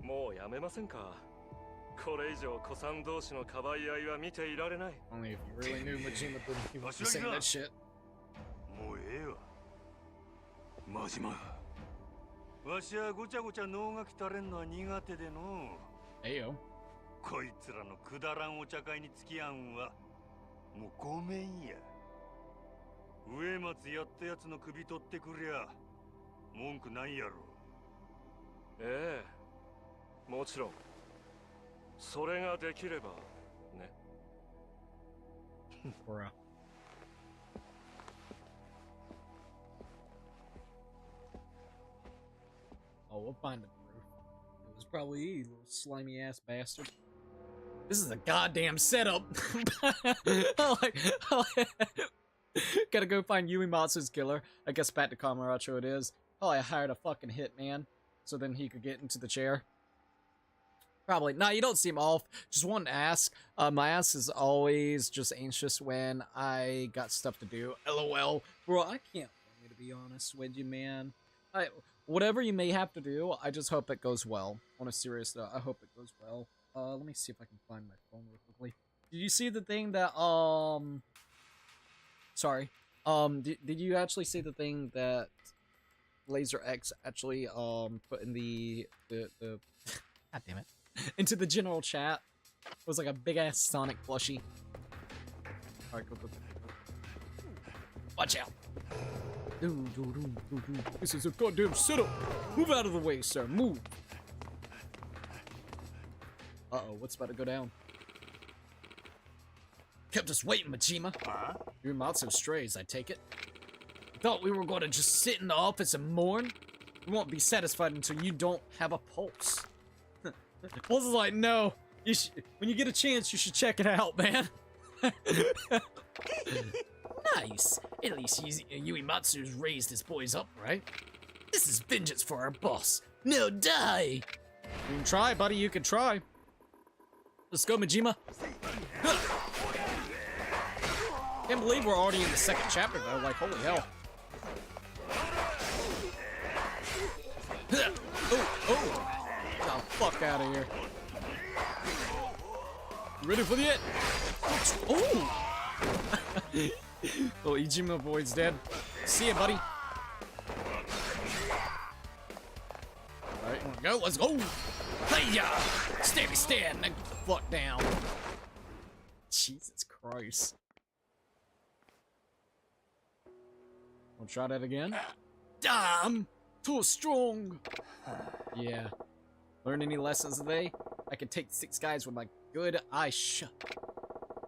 D: もうやめませんか。これ以上子さん同士のかばい合いは見ていられない。
A: Only if you really knew Majima, then he wouldn't be saying that shit.
C: もうええわ。
E: 真島。
C: わしはごちゃごちゃ能がきたれんのは苦手での。
A: Hey yo.
C: こいつらのくだらんお茶会に付き合うんはもうごめんや。植松やったやつの首取ってくりゃ文句ないやろ。
D: ええ、もちろん。それができればね。
A: Bruh. Oh, we'll find him, bro. It was probably you, little slimy ass bastard. This is a goddamn setup. Gotta go find Yuimatsu's killer. I guess back to Kamaracho it is. Oh, I hired a fucking hitman so then he could get into the chair. Probably. Nah, you don't seem off. Just wanted to ask. My ass is always just anxious when I got stuff to do. LOL. Bro, I can't blame you, to be honest with you, man. Whatever you may have to do, I just hope it goes well. On a serious note, I hope it goes well. Let me see if I can find my phone real quickly. Did you see the thing that, Sorry. Did you actually see the thing that Laser X actually, put in the God damn it. Into the general chat? It was like a big-ass Sonic plushie. Alright, go. Watch out. This is a goddamn setup. Move out of the way, sir. Move. Uh-oh, what's about to go down? Kept us waiting, Majima.
C: Huh?
A: You're Matsu strays, I take it. Thought we were going to just sit in the office and mourn? We won't be satisfied until you don't have a pulse. Pulse is like, no. When you get a chance, you should check it out, man. Nice. At least Yuimatsu's raised his boys up, right? This is vengeance for our boss. Now die! You can try, buddy, you can try. Let's go, Majima. Can't believe we're already in the second chapter, though. Like, holy hell. Oh! Get the fuck out of here. You ready for the hit? Oh! Little Ijima boy's dead. See ya, buddy. Alright, here we go. Let's go. Hey-ya! Stabby stand. Now get the fuck down. Jesus Christ. We'll try that again. Damn! Too strong! Yeah. Learn any lessons today? I can take 6 guys with my good eyes shut.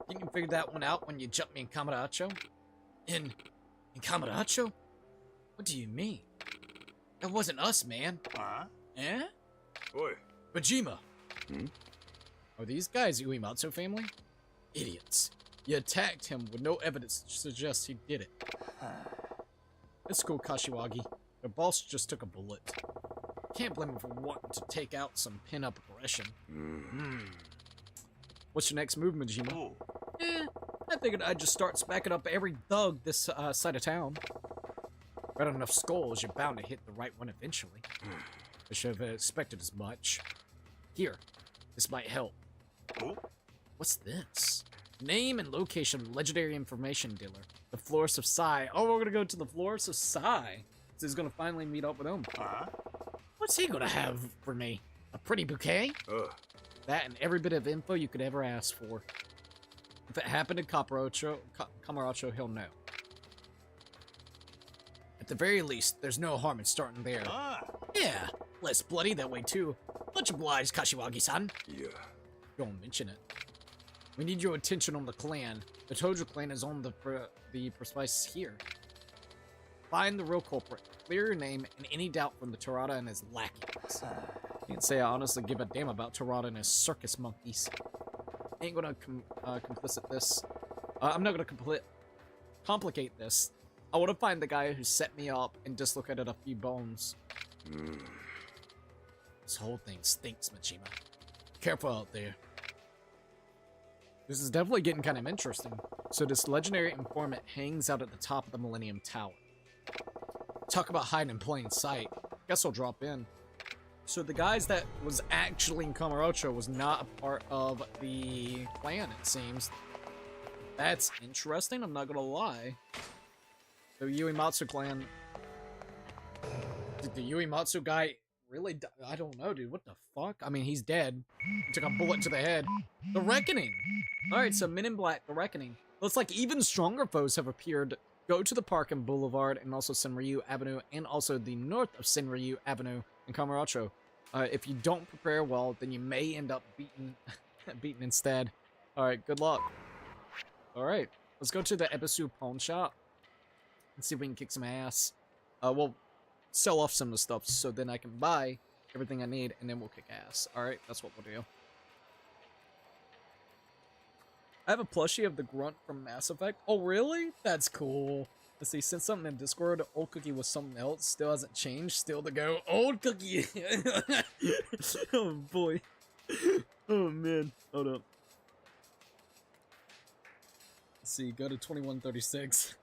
A: Didn't you figure that one out when you jumped me in Kamaracho? In Kamaracho? What do you mean? That wasn't us, man.
C: Huh?
A: Eh?
E: Oi.
A: Majima. Are these guys Uematsu family? Idiots. You attacked him with no evidence to suggest he did it. It's cool, Kashiwagi. The boss just took a bullet. Can't blame him for wanting to take out some pin-up aggression. What's your next move, Majima?
C: Oh,
A: I figured I'd just start smacking up every thug this side of town. Got enough skulls, you're bound to hit the right one eventually. I should have expected as much. Here, this might help.
B: Oh?
A: What's this? Name and location of legendary information dealer. The Florist of Sai. Oh, we're gonna go to the Florist of Sai. So he's gonna finally meet up with him. What's he gonna have for me? A pretty bouquet? That and every bit of info you could ever ask for. If it happened in Kamurocho, he'll know. At the very least, there's no harm in starting there. Yeah, less bloody that way too. Much obliged, Kashiwagi-san.
B: Yeah.
A: Don't mention it. We need your attention on the clan. The Tojo clan is on the precise here. Find the real culprit. Clear your name and any doubt from the Torada and his lackeys. Can't say I honestly give a damn about Torada and his circus monkeys. Ain't gonna complicit this. I'm not gonna complicate this. I want to find the guy who set me up and dislocated a few bones. This whole thing stinks, Majima. Careful out there. This is definitely getting kind of interesting. So this legendary informant hangs out at the top of the Millennium Tower. Talk about hiding in plain sight. Guess I'll drop in. So the guys that was actually in Kamurocho was not a part of the clan, it seems. That's interesting, I'm not gonna lie. The Uematsu clan... Did the Uematsu guy really die? I don't know, dude. What the fuck? I mean, he's dead. He took a bullet to the head. The Reckoning! Alright, so Men in Black, The Reckoning. Looks like even stronger foes have appeared. Go to the park and Boulevard and also Senryu Avenue and also the north of Senryu Avenue in Kamurocho. If you don't prepare well, then you may end up beaten instead. Alright, good luck. Alright, let's go to the Ebisu pawn shop. Let's see if we can kick some ass. We'll sell off some of the stuff so then I can buy everything I need and then we'll kick ass. Alright, that's what we'll do. I have a plushie of the Grunt from Mass Effect. Oh, really? That's cool. Let's see, sent something in Discord. Old Cookie was something else. Still hasn't changed. Still to go. Old Cookie! Oh, boy. Oh, man. Hold up. Let's see, go to 2136.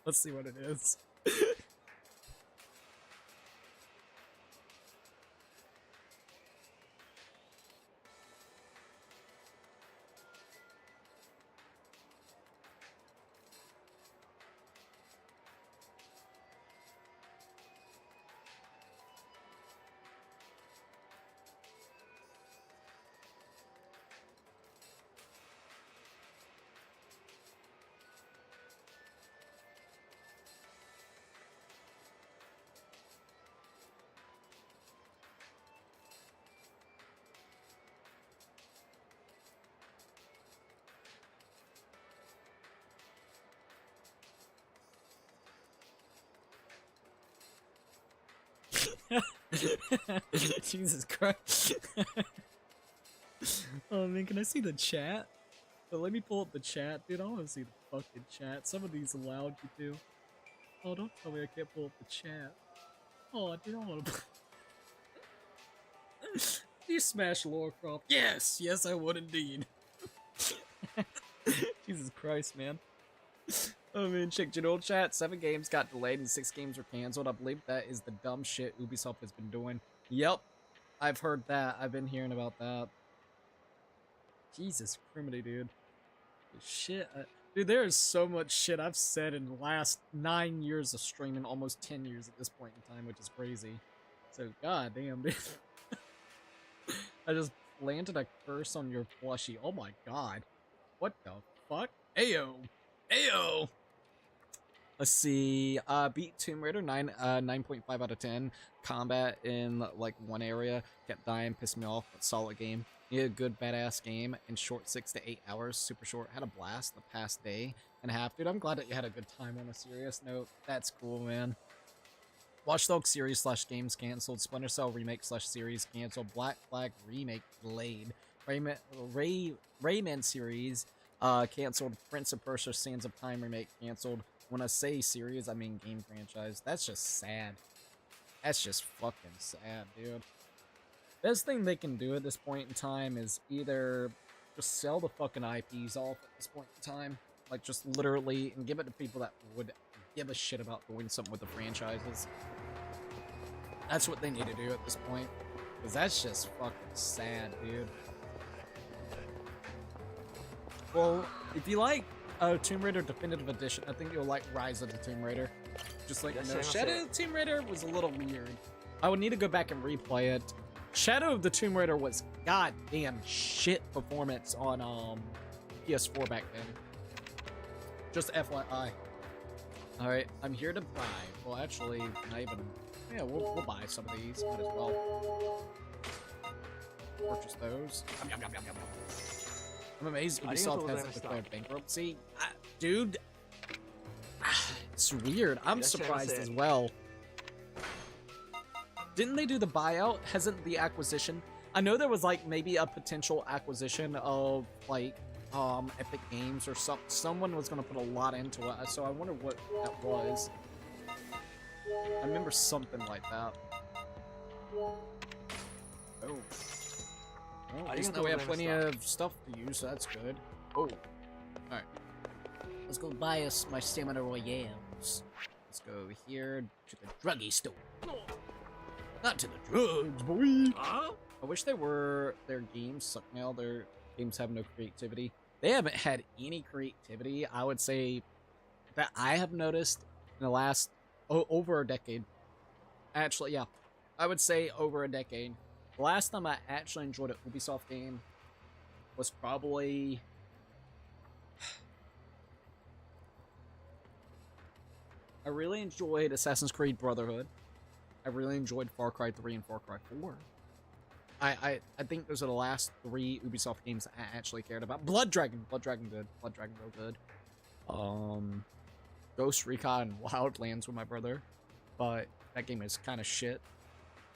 A: Let's see what it is. Jesus Christ. Oh man, can I see the chat? So let me pull up the chat, dude. I want to see the fucking chat. Some of these allowed you to. Oh, don't tell me I can't pull up the chat. Oh, dude, I want to. You smash Laura Croft? Yes, yes, I would indeed. Jesus Christ, man. Oh man, check general chat. 7 games got delayed and 6 games were canceled. I believe that is the dumb shit Ubisoft has been doing. Yep, I've heard that. I've been hearing about that. Jesus criminy, dude. Shit. Dude, there is so much shit I've said in the last 9 years of streaming, almost 10 years at this point in time, which is crazy. So, goddamn, dude. I just planted a curse on your plushie. Oh my god. What the fuck? Ayo. Ayo. Let's see. Beat Tomb Raider 9.5 out of 10. Combat in like one area kept dying, pissed me off. But solid game. Yeah, good badass game in short 6 to 8 hours. Super short. Had a blast the past day and a half, dude. I'm glad that you had a good time. On a serious note, that's cool, man. Watch Dogs series / games canceled. Splinter Cell remake / series canceled. Black Flag remake delayed. Rayman series canceled. Prince of Persia Sands of Time remake canceled. When I say series, I mean game franchise. That's just sad. That's just fucking sad, dude. Best thing they can do at this point in time is either just sell the fucking IPs off at this point in time. Like, just literally, and give it to people that would give a shit about doing something with the franchises. That's what they need to do at this point. Because that's just fucking sad, dude. Well, if you like Tomb Raider Definitive Edition, I think you'll like Rise of the Tomb Raider. Just like, you know, Shadow of the Tomb Raider was a little weird. I would need to go back and replay it. Shadow of the Tomb Raider was goddamn shit performance on PS4 back then. Just FYI. Alright, I'm here to buy. Well, actually, not even... Yeah, we'll buy some of these. Might as well. Purchase those. I'm amazed Ubisoft hasn't declared bankruptcy. Dude, it's weird. I'm surprised as well. Didn't they do the buyout? Hasn't the acquisition? I know there was like maybe a potential acquisition of like Epic Games or something. Someone was gonna put a lot into it, so I wonder what that was. I remember something like that. Oh. Well, at least now we have plenty of stuff to use, so that's good. Oh. Alright. Let's go buy us my Stamina Royales. Let's go here to the druggie store. Not to the drugs, boy! Huh? I wish their games suck now. Their games have no creativity. They haven't had any creativity, I would say, that I have noticed in the last over a decade. Actually, yeah. I would say over a decade. The last time I actually enjoyed an Ubisoft game was probably... I really enjoyed Assassin's Creed Brotherhood. I really enjoyed Far Cry 3 and Far Cry 4. I think those are the last 3 Ubisoft games I actually cared about. Blood Dragon good. Blood Dragon real good. Ghost Recon Wildlands with my brother, but that game is kind of shit.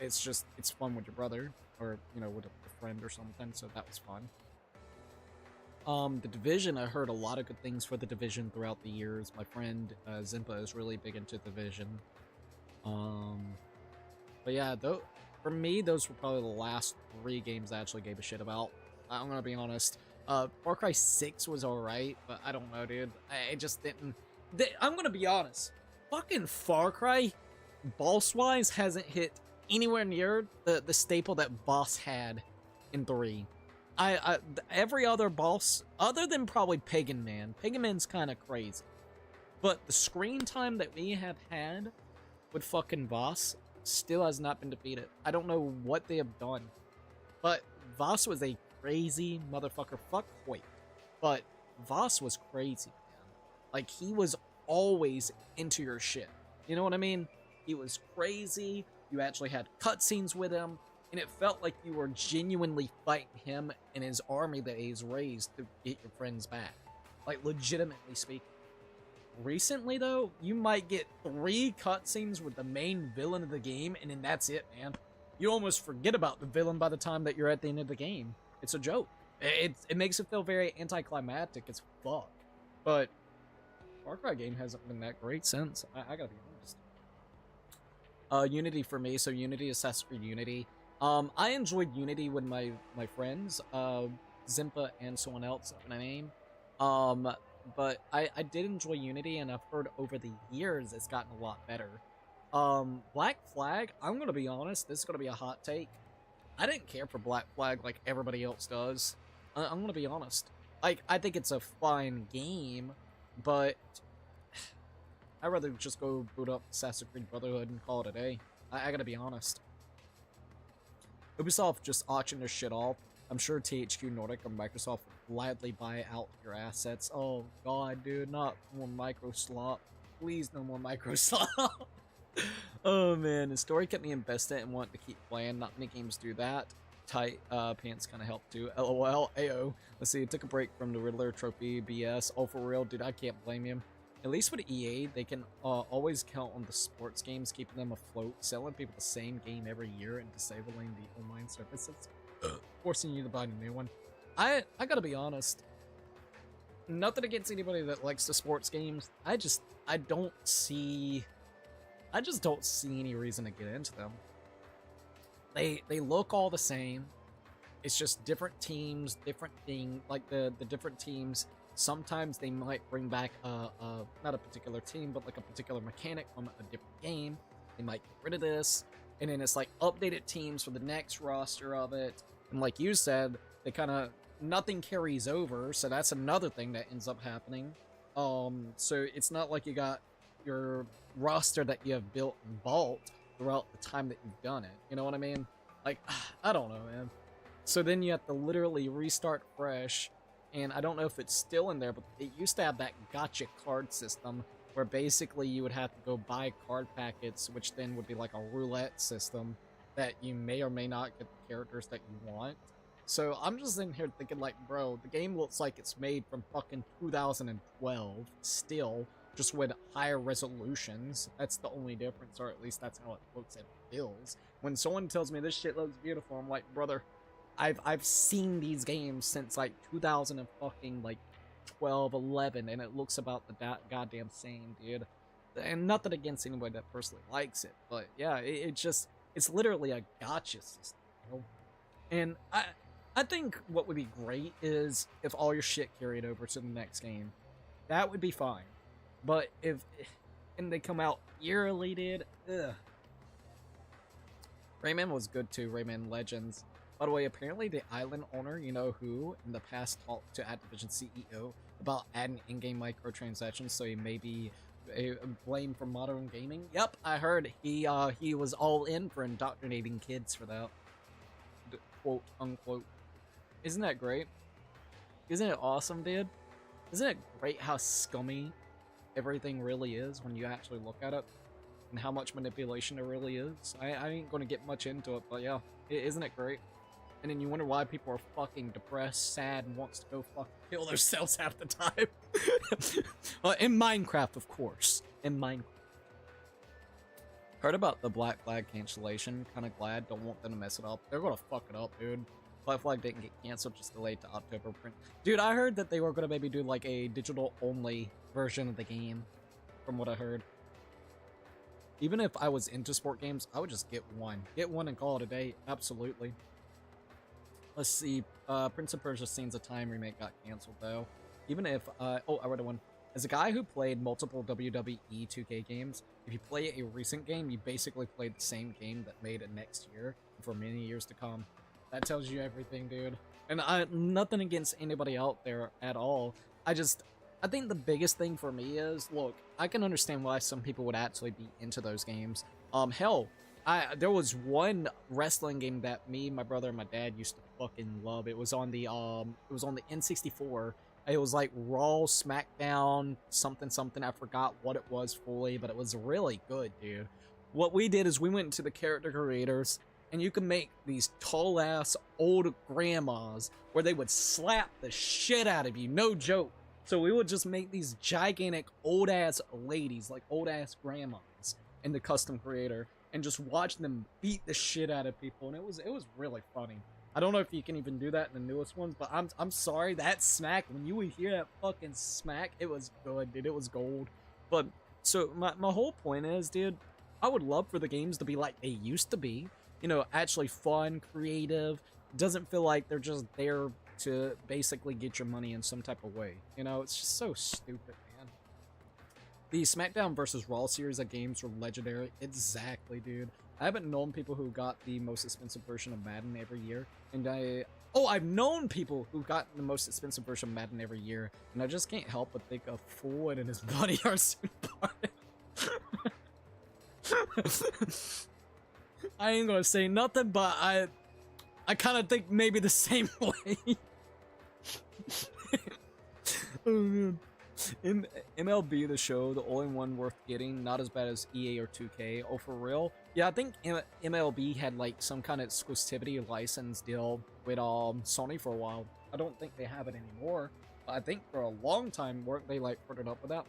A: It's just, it's fun with your brother, or, you know, with a friend or something, so that was fun. The Division, I heard a lot of good things for The Division throughout the years. My friend, Zimpa, is really big into Division. But yeah, for me, those were probably the last 3 games I actually gave a shit about. I'm gonna be honest. Far Cry 6 was alright, but I don't know, dude. I just didn't... I'm gonna be honest. Fucking Far Cry, boss-wise, hasn't hit anywhere near the staple that boss had in 3. Every other boss, other than probably Pagan Man. Pagan Man's kind of crazy. But the screen time that we have had with fucking Voss still has not been defeated. I don't know what they have done. But Voss was a crazy motherfucker. Fuck Hoyt. But Voss was crazy, man. Like, he was always into your shit. You know what I mean? He was crazy. You actually had cutscenes with him. And it felt like you were genuinely fighting him and his army that he's raised to get your friends back. Like, legitimately speaking. Recently, though, you might get 3 cutscenes with the main villain of the game, and then that's it, man. You almost forget about the villain by the time that you're at the end of the game. It's a joke. It makes it feel very anticlimactic as fuck. But Far Cry game hasn't been that great since. I gotta be honest. Unity for me, so Unity, Assassin's Creed Unity. I enjoyed Unity with my friends, Zimpa and someone else, I name. But I did enjoy Unity, and I've heard over the years it's gotten a lot better. Black Flag, I'm gonna be honest, this is gonna be a hot take. I didn't care for Black Flag like everybody else does. I'm gonna be honest. Like, I think it's a fine game, but I'd rather just go boot up Assassin's Creed Brotherhood and call it a day. I gotta be honest. Ubisoft just auctioned their shit off. I'm sure THQ Nordic or Microsoft would gladly buy out your assets. Oh god, dude, not more micro-slop. Please, no more micro-slop. Oh man, the story kept me invested and wanted to keep playing. Not many games do that. Tight pants kind of help too. LOL, AO. Let's see, took a break from the Riddler trophy BS. Oh, for real, dude, I can't blame you. At least with EA, they can always count on the sports games, keeping them afloat, selling people the same game every year, and disabling the online services, forcing you to buy a new one. I gotta be honest. Nothing against anybody that likes the sports games. I just don't see any reason to get into them. They look all the same. It's just different teams, different thing. Like the different teams sometimes they might bring back not a particular team, but like a particular mechanic from a different game. They might get rid of this, and then it's like updated teams for the next roster of it. And like you said, they kind of nothing carries over, so that's another thing that ends up happening. So it's not like you got your roster that you have built and bought throughout the time that you've done it. You know what I mean? Like, I don't know, man. So then you have to literally restart fresh, and I don't know if it's still in there, but it used to have that gotcha card system where basically you would have to go buy card packets, which then would be like a roulette system that you may or may not get the characters that you want. So I'm just in here thinking like, bro, the game looks like it's made from fucking 2012 still, just with higher resolutions. That's the only difference, or at least that's how it looks and feels. When someone tells me this shit looks beautiful, I'm like, brother, I've seen these games since like 2000 and fucking like 12, 11, and it looks about the goddamn same, dude. And nothing against anybody that personally likes it, but yeah, it's literally a gotcha system, you know? And I think what would be great is if all your shit carried over to the next game. That would be fine. But and they come out yearly, dude, ugh. Rayman was good too, Rayman Legends. By the way, apparently the island owner, you know who, in the past talked to Activision CEO about adding in-game microtransactions, so he may be blamed for modern gaming. Yep, I heard he was all in for indoctrinating kids for that. Quote unquote. Isn't that great? Isn't it awesome, dude? Isn't it great how scummy everything really is when you actually look at it? And how much manipulation there really is? I ain't gonna get much into it, but yeah. Isn't it great? And then you wonder why people are fucking depressed, sad, and wants to go fucking kill themselves half the time. In Minecraft, of course. In Minecraft. Heard about the Black Flag cancellation. Kinda glad. Don't want them to mess it up. They're gonna fuck it up, dude. Black Flag didn't get canceled, just delayed to October print. Dude, I heard that they were gonna maybe do like a digital-only version of the game, from what I heard. Even if I was into sport games, I would just get one. Get one and call it a day. Absolutely. Let's see. Prince of Persia: Sands of Time remake got canceled though. Even if oh, I read one. As a guy who played multiple WWE 2K games, if you play a recent game, you basically played the same game that made it next year for many years to come. That tells you everything, dude. And nothing against anybody out there at all. I think the biggest thing for me is, look, I can understand why some people would actually be into those games. Hell, there was one wrestling game that me, my brother, and my dad used to fucking love. It was on the N64. It was like Raw, SmackDown, something. I forgot what it was fully, but it was really good, dude. What we did is we went into the character creators, and you can make these tall-ass old grandmas where they would slap the shit out of you, no joke. So we would just make these gigantic old-ass ladies, like old-ass grandmas, in the custom creator, and just watch them beat the shit out of people, and it was really funny. I don't know if you can even do that in the newest ones, but I'm sorry, that smack, when you would hear that fucking smack, it was good, dude, it was gold. But, so, my whole point is, dude, I would love for the games to be like they used to be, you know, actually fun, creative, doesn't feel like they're just there to basically get your money in some type of way, you know, it's just so stupid, man. The SmackDown vs. Raw series of games were legendary, exactly, dude. I haven't known people who got the most expensive version of Madden every year, and I've known people who got the most expensive version of Madden every year, and I just can't help but think of Floyd and his buddy are soon parted. I ain't gonna say nothing, but I kind of think maybe the same way. Oh man. In MLB The Show, the only one worth getting, not as bad as EA or 2K. Oh, for real? Yeah, I think MLB had like some kind of exclusivity license deal with Sony for a while. I don't think they have it anymore, but I think for a long time, weren't they like putting up with that?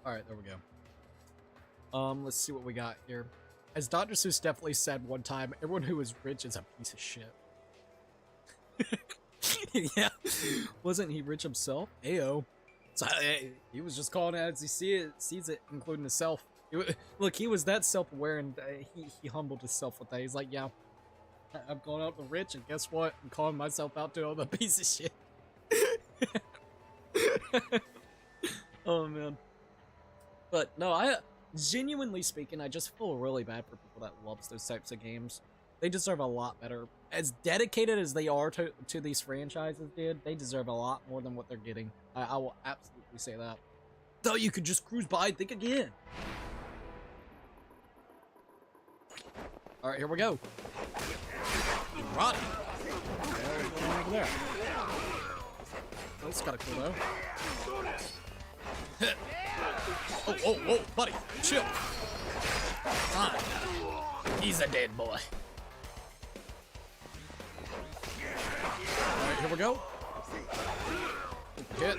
A: Alright, there we go. Let's see what we got here. As Dr. Seuss definitely said one time, everyone who is rich is a piece of shit. Yeah. Wasn't he rich himself? Ayo. So, he was just calling it as he sees it, including himself. Look, he was that self-aware, and he humbled himself with that. He's like, yeah, I'm going out to rich, and guess what? I'm calling myself out to I'm a piece of shit. Oh, man. But, no, genuinely speaking, I just feel really bad for people that loves those types of games. They deserve a lot better. As dedicated as they are to these franchises, dude, they deserve a lot more than what they're getting. I will absolutely say that. Thought you could just cruise by and think again. Alright, here we go. Roddy. What's going on over there? Oh, it's kinda cool, though. Oh, buddy. Chill. Fine. He's a dead boy. Alright, here we go. Hit.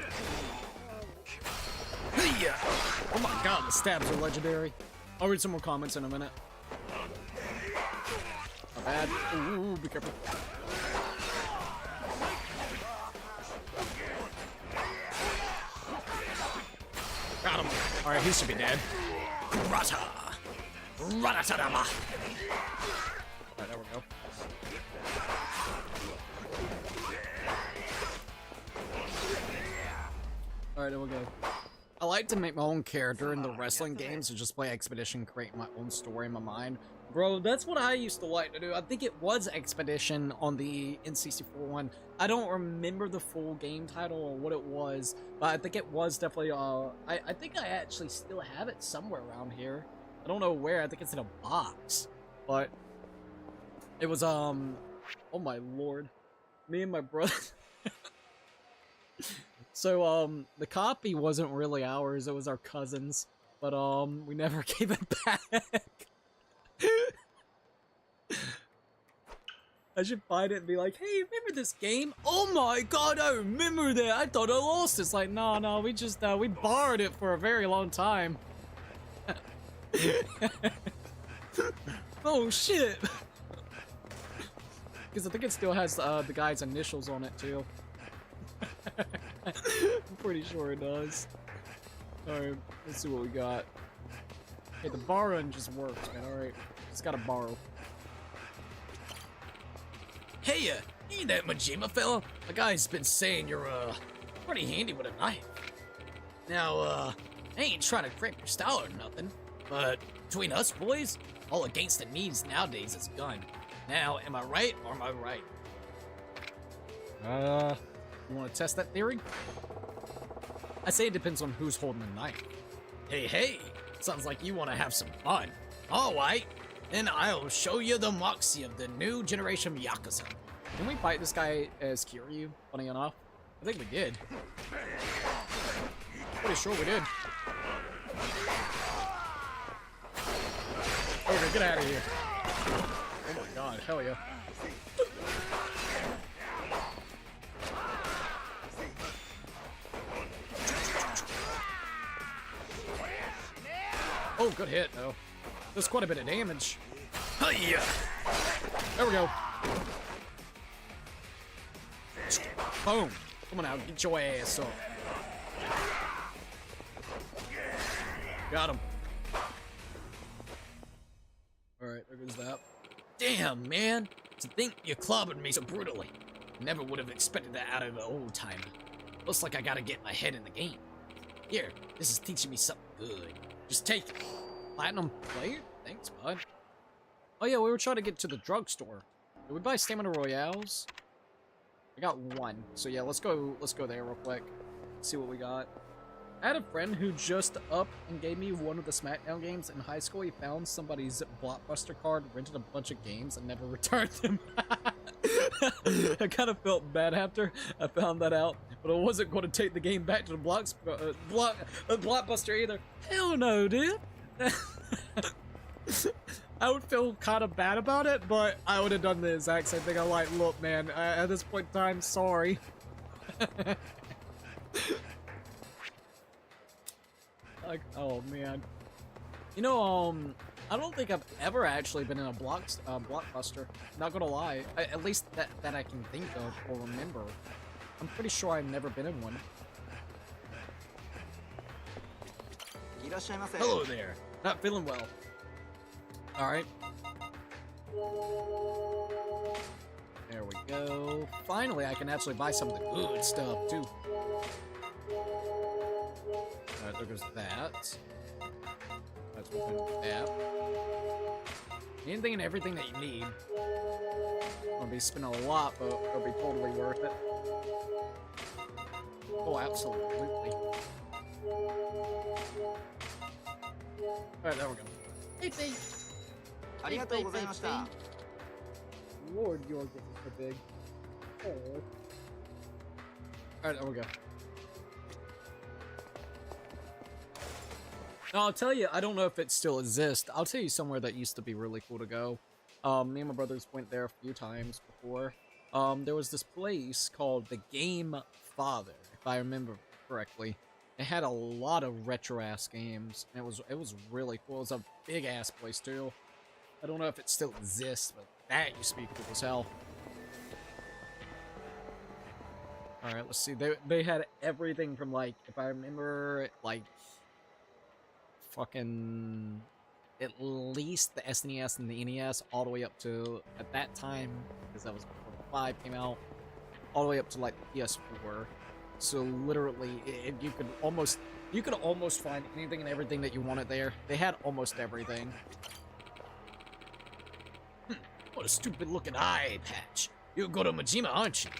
A: Oh my god, the stabs are legendary. I'll read some more comments in a minute. Not bad. Ooh, be careful. Got him. Alright, he should be dead. Rata! Ratatadama! Alright, there we go. Alright, there we go. I like to make my own character in the wrestling games and just play Expedition, create my own story in my mind. Bro, that's what I used to like to do. I think it was Expedition on the N64 one. I don't remember the full game title or what it was, but I think it was definitely, I think I actually still have it somewhere around here. I don't know where, I think it's in a box, but it was, oh my lord. Me and my brother... So, the copy wasn't really ours, it was our cousin's, but, we never gave it back. I should find it and be like, hey, remember this game? Oh my god, I remember that! I thought I lost it! It's like, no, we just, we borrowed it for a very long time. Oh shit! Because I think it still has, the guy's initials on it, too. I'm pretty sure it does. Alright, let's see what we got. Hey, the borrowing just works, man. Alright, just gotta borrow. Hey, ain't that Majima fella? The guy's been saying you're, pretty handy with a knife. Now, I ain't trying to cramp your style or nothing, but between us boys, all a gangster needs nowadays is a gun. Now, am I right or am I right? You want to test that theory? I say it depends on who's holding the knife. Hey, sounds like you want to have some fun. Alright, then I'll show you the moxie of the new generation Yakuza. Didn't we fight this guy as Kiryu, funny enough? I think we did. Pretty sure we did. Okay, get out of here. Oh my god, hell yeah. Oh, good hit, though. Does quite a bit of damage. Hiya! There we go. Boom. Come on now, get your ass up. Got him. Alright, there goes that. Damn, man. To think you clobbered me so brutally. Never would have expected that out of an old timer. Looks like I gotta get my head in the game. Here, this is teaching me something good. Just take it. Platinum player? Thanks, bud. Oh yeah, we were trying to get to the drugstore. Did we buy stamina royales? I got one. So yeah, let's go there real quick. See what we got. I had a friend who just up and gave me one of the SmackDown games in high school. He found somebody's Blockbuster card, rented a bunch of games, and never returned them. I kind of felt bad after I found that out, but I wasn't going to take the game back to the Blockbuster either. Hell no, dude. I would feel kind of bad about it, but I would have done the exact same thing. I'm like, look, man, at this point in time, sorry. Like, oh man. You know, I don't think I've ever actually been in a Blockbuster. Not gonna lie. At least that I can think of or remember. I'm pretty sure I've never been in one.
G: いらっしゃいませ。
A: Hello there. Not feeling well. Alright. There we go. Finally, I can actually buy some of the good stuff, too. Alright, there goes that. That's open that. Anything and everything that you need. I'll be spending a lot, but it'll be totally worth it. Oh, absolutely. Alright, there we go. Hey, big.
G: ありがとうございました。
A: Lord, your gift is so big. Oh. Alright, there we go. Now, I'll tell you, I don't know if it still exists. I'll tell you somewhere that used to be really cool to go. Me and my brothers went there a few times before. There was this place called the Game Father, if I remember correctly. It had a lot of retro-ass games, and it was really cool. It was a big-ass place, too. I don't know if it still exists, but that used to be cool as hell. Alright, let's see. They had everything from, like, if I remember, like, fucking at least the SNES and the NES, all the way up to, at that time, because that was before the 5 came out, all the way up to, like, the PS4. So literally, you could almost find anything and everything that you wanted there. They had almost everything. What a stupid looking eye patch. You'll go to Majima, aren't you?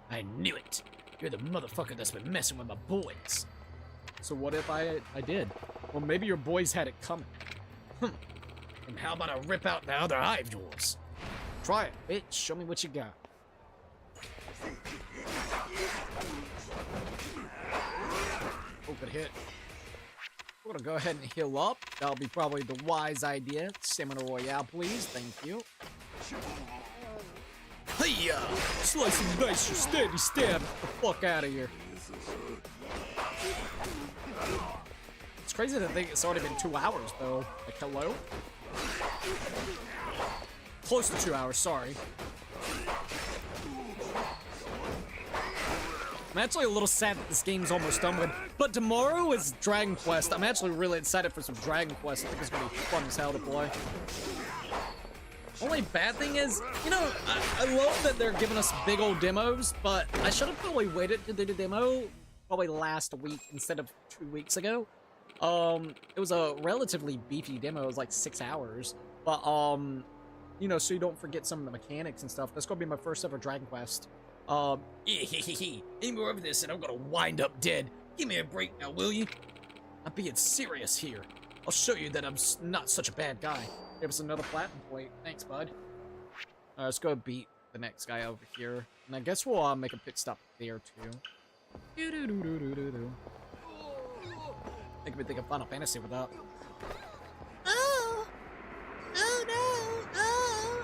A: I knew it. You're the motherfucker that's been messing with my boys. So what if I did? Well, maybe your boys had it coming. And how about I rip out the other eye of yours? Try it, bitch. Show me what you got. Oh, good hit. We're gonna go ahead and heal up. That'll be probably the wise idea. Stamina Royale, please. Thank you. Hey-ya! Slice and dice your steady stab. Get the fuck out of here. It's crazy to think it's already been 2 hours, though. Like, hello? Close to 2 hours, sorry. I'm actually a little sad that this game's almost done with. But tomorrow is Dragon Quest. I'm actually really excited for some Dragon Quest. I think it's gonna be fun as hell to play. Only bad thing is, you know, I love that they're giving us big old demos, but I should have probably waited to do the demo probably last week instead of 2 weeks ago. It was a relatively beefy demo. It was like 6 hours, but you know, so you don't forget some of the mechanics and stuff. That's gonna be my first ever Dragon Quest. Any more of this and I'm gonna wind up dead. Give me a break now, will you? I'm being serious here. I'll show you that I'm not such a bad guy. Give us another platinum plate. Thanks, bud. Alright, let's go beat the next guy over here. And I guess we'll make a pit stop there, too. Make me think of Final Fantasy with that. Oh! Oh, no! Oh!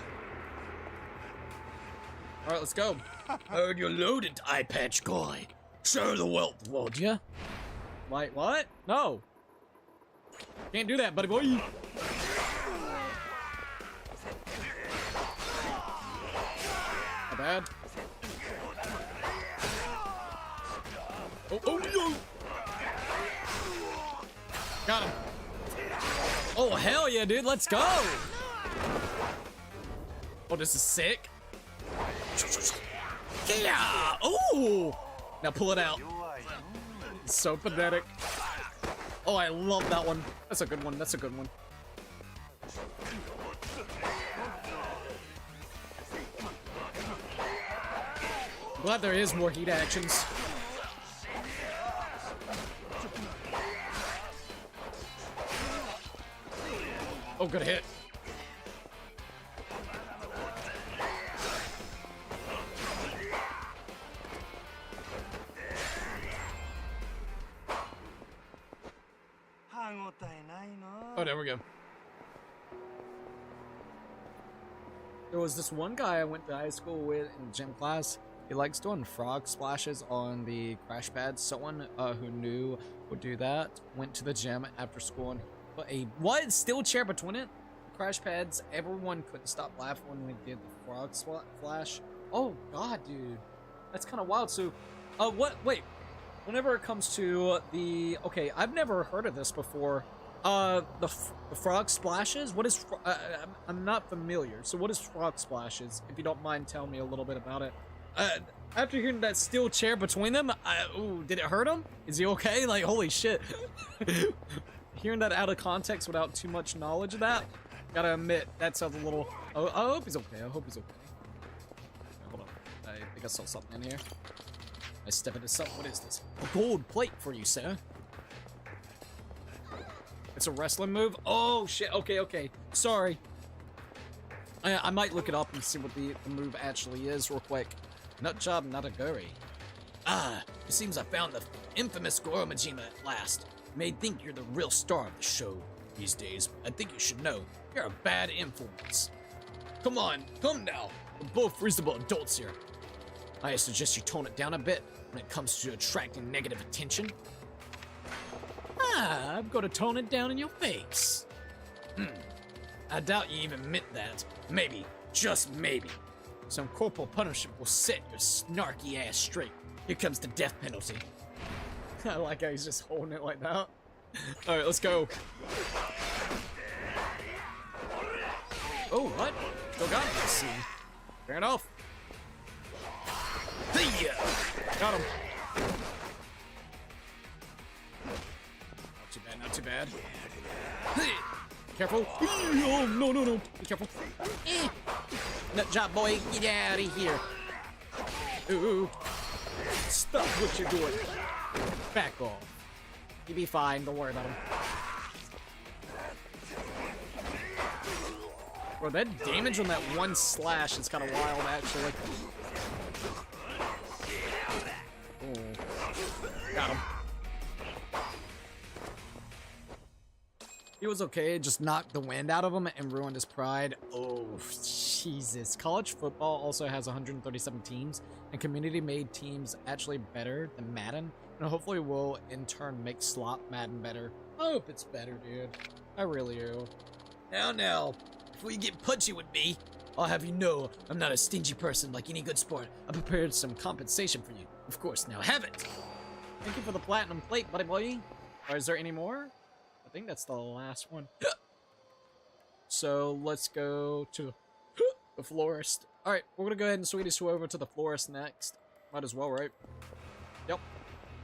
A: Alright, let's go. Heard you're loaded, eye patch guy. Show the wealth, would ya? Wait, what? No. Can't do that, buddy boy. Not bad. Oh, no! Got him. Oh, hell yeah, dude. Let's go. Oh, this is sick. Yeah. Oh. Now pull it out. It's so pathetic. Oh, I love that one. That's a good one. That's a good one. Glad there is more heat actions. Oh, good hit. Oh, there we go. There was this one guy I went to high school with in gym class. He likes doing frog splashes on the crash pads. Someone who knew would do that went to the gym after school and put a steel chair between it. The crash pads. Everyone couldn't stop laughing when we did the frog splash. Oh god, dude, that's kind of wild. So, wait, whenever it comes to the... Okay, I've never heard of this before. The frog splashes? What is... I'm not familiar. So what is frog splashes? If you don't mind telling me a little bit about it. After hearing that steel chair between them, ooh, did it hurt him? Is he okay? Like, holy shit. Hearing that out of context without too much knowledge of that, gotta admit, that sounds a little... Oh, I hope he's okay. I hope he's okay. Hold on. I think I saw something in here. I step into something. What is this? A gold plate for you, sir. It's a wrestling move? Oh, shit. Okay, okay. Sorry. I might look it up and see what the move actually is real quick. Nut job, not a gurry. Ah, it seems I found the infamous Goro Majima at last. May think you're the real star of the show these days. I think you should know you're a bad influence. Come on, come now. We're both reasonable adults here. I suggest you tone it down a bit when it comes to attracting negative attention. Ah, I'm gonna tone it down in your face. I doubt you even meant that. Maybe, just maybe, some corporal punishment will set your snarky ass straight. Here comes the death penalty. I like how he's just holding it like that. Alright, let's go. Oh, what? Still got him this scene. Fair enough. Got him. Not too bad, not too bad. Careful. Oh, no, no, no. Be careful. Nut job, boy. Get out of here. Ooh. Stop what you're doing. Back off. You'll be fine. Don't worry about him. Bro, that damage on that one slash is kind of wild, actually. Oh. Got him. He was okay, just knocked the wind out of him and ruined his pride. Oh, Jesus. College football also has 137 teams, and community-made teams actually better than Madden, and hopefully will, in turn, make slot Madden better. I hope it's better, dude. I really do. Now, before you get punchy with me, I'll have you know I'm not a stingy person like any good sport. I prepared some compensation for you. Of course, now have it! Thank you for the platinum plate, buddy boy. Or is there any more? I think that's the last one. So let's go to the florist. Alright, we're gonna go ahead and switch over to the florist next. Might as well, right? Yep.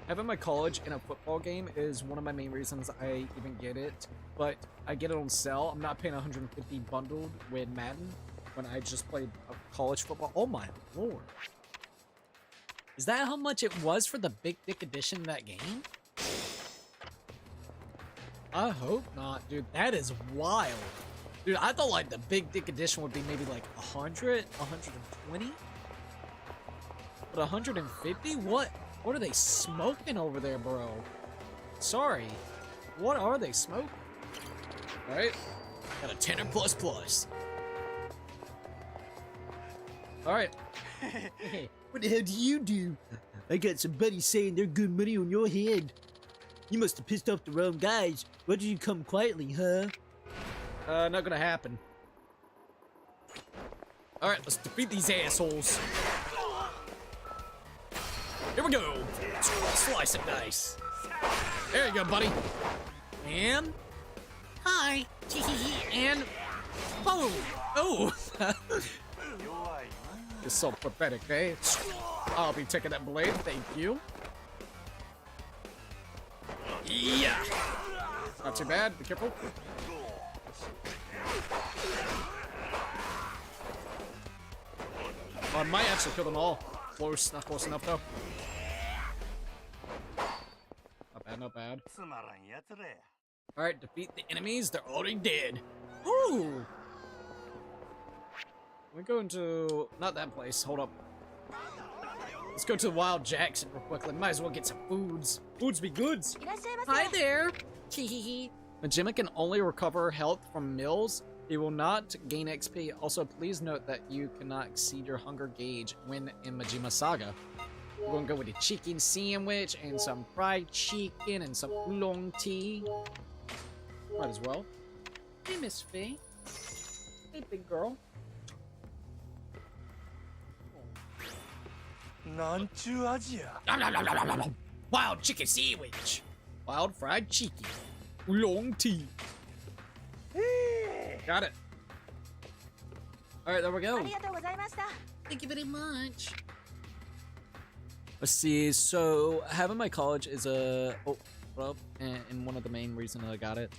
A: Having my college in a football game is one of my main reasons I even get it. But I get it on sale. I'm not paying 150 bundled with Madden when I just played college football. Oh my lord. Is that how much it was for the Big Dick edition of that game? I hope not, dude. That is wild. Dude, I thought like the Big Dick edition would be maybe like 100, 120? But 150? What are they smoking over there, bro? Sorry. What are they smoking? Alright. Got a 10er plus plus. Alright. What the hell do you do? I got some buddies saying they're good money on your head. You must have pissed off the wrong guys. Why did you come quietly, huh? Not gonna happen. Alright, let's defeat these assholes. Here we go. Slice it nice. There you go, buddy. And... Hi. And... Boom. Oh. It's so pathetic, eh? I'll be taking that blade, thank you. Yeah! Not too bad, be careful. Oh, I might actually kill them all. Close, not close enough though. Not bad, not bad. Alright, defeat the enemies, they're already dead. Ooh! We go into... not that place, hold up. Let's go to the Wild Jackson real quickly. Might as well get some foods. Foods be goods. Hi there. Majima can only recover health from meals. He will not gain XP. Also, please note that you cannot exceed your hunger gauge when in Majima Saga. We're gonna go with a chicken sandwich and some fried chicken and some oolong tea. Might as well. Hey, Miss Faye. Hey, big girl. Wild chicken sandwich. Wild fried chicken. Long tea. Got it. Alright, there we go. Thank you very much. Let's see, so having my college is a... Oh, well, and one of the main reasons I got it.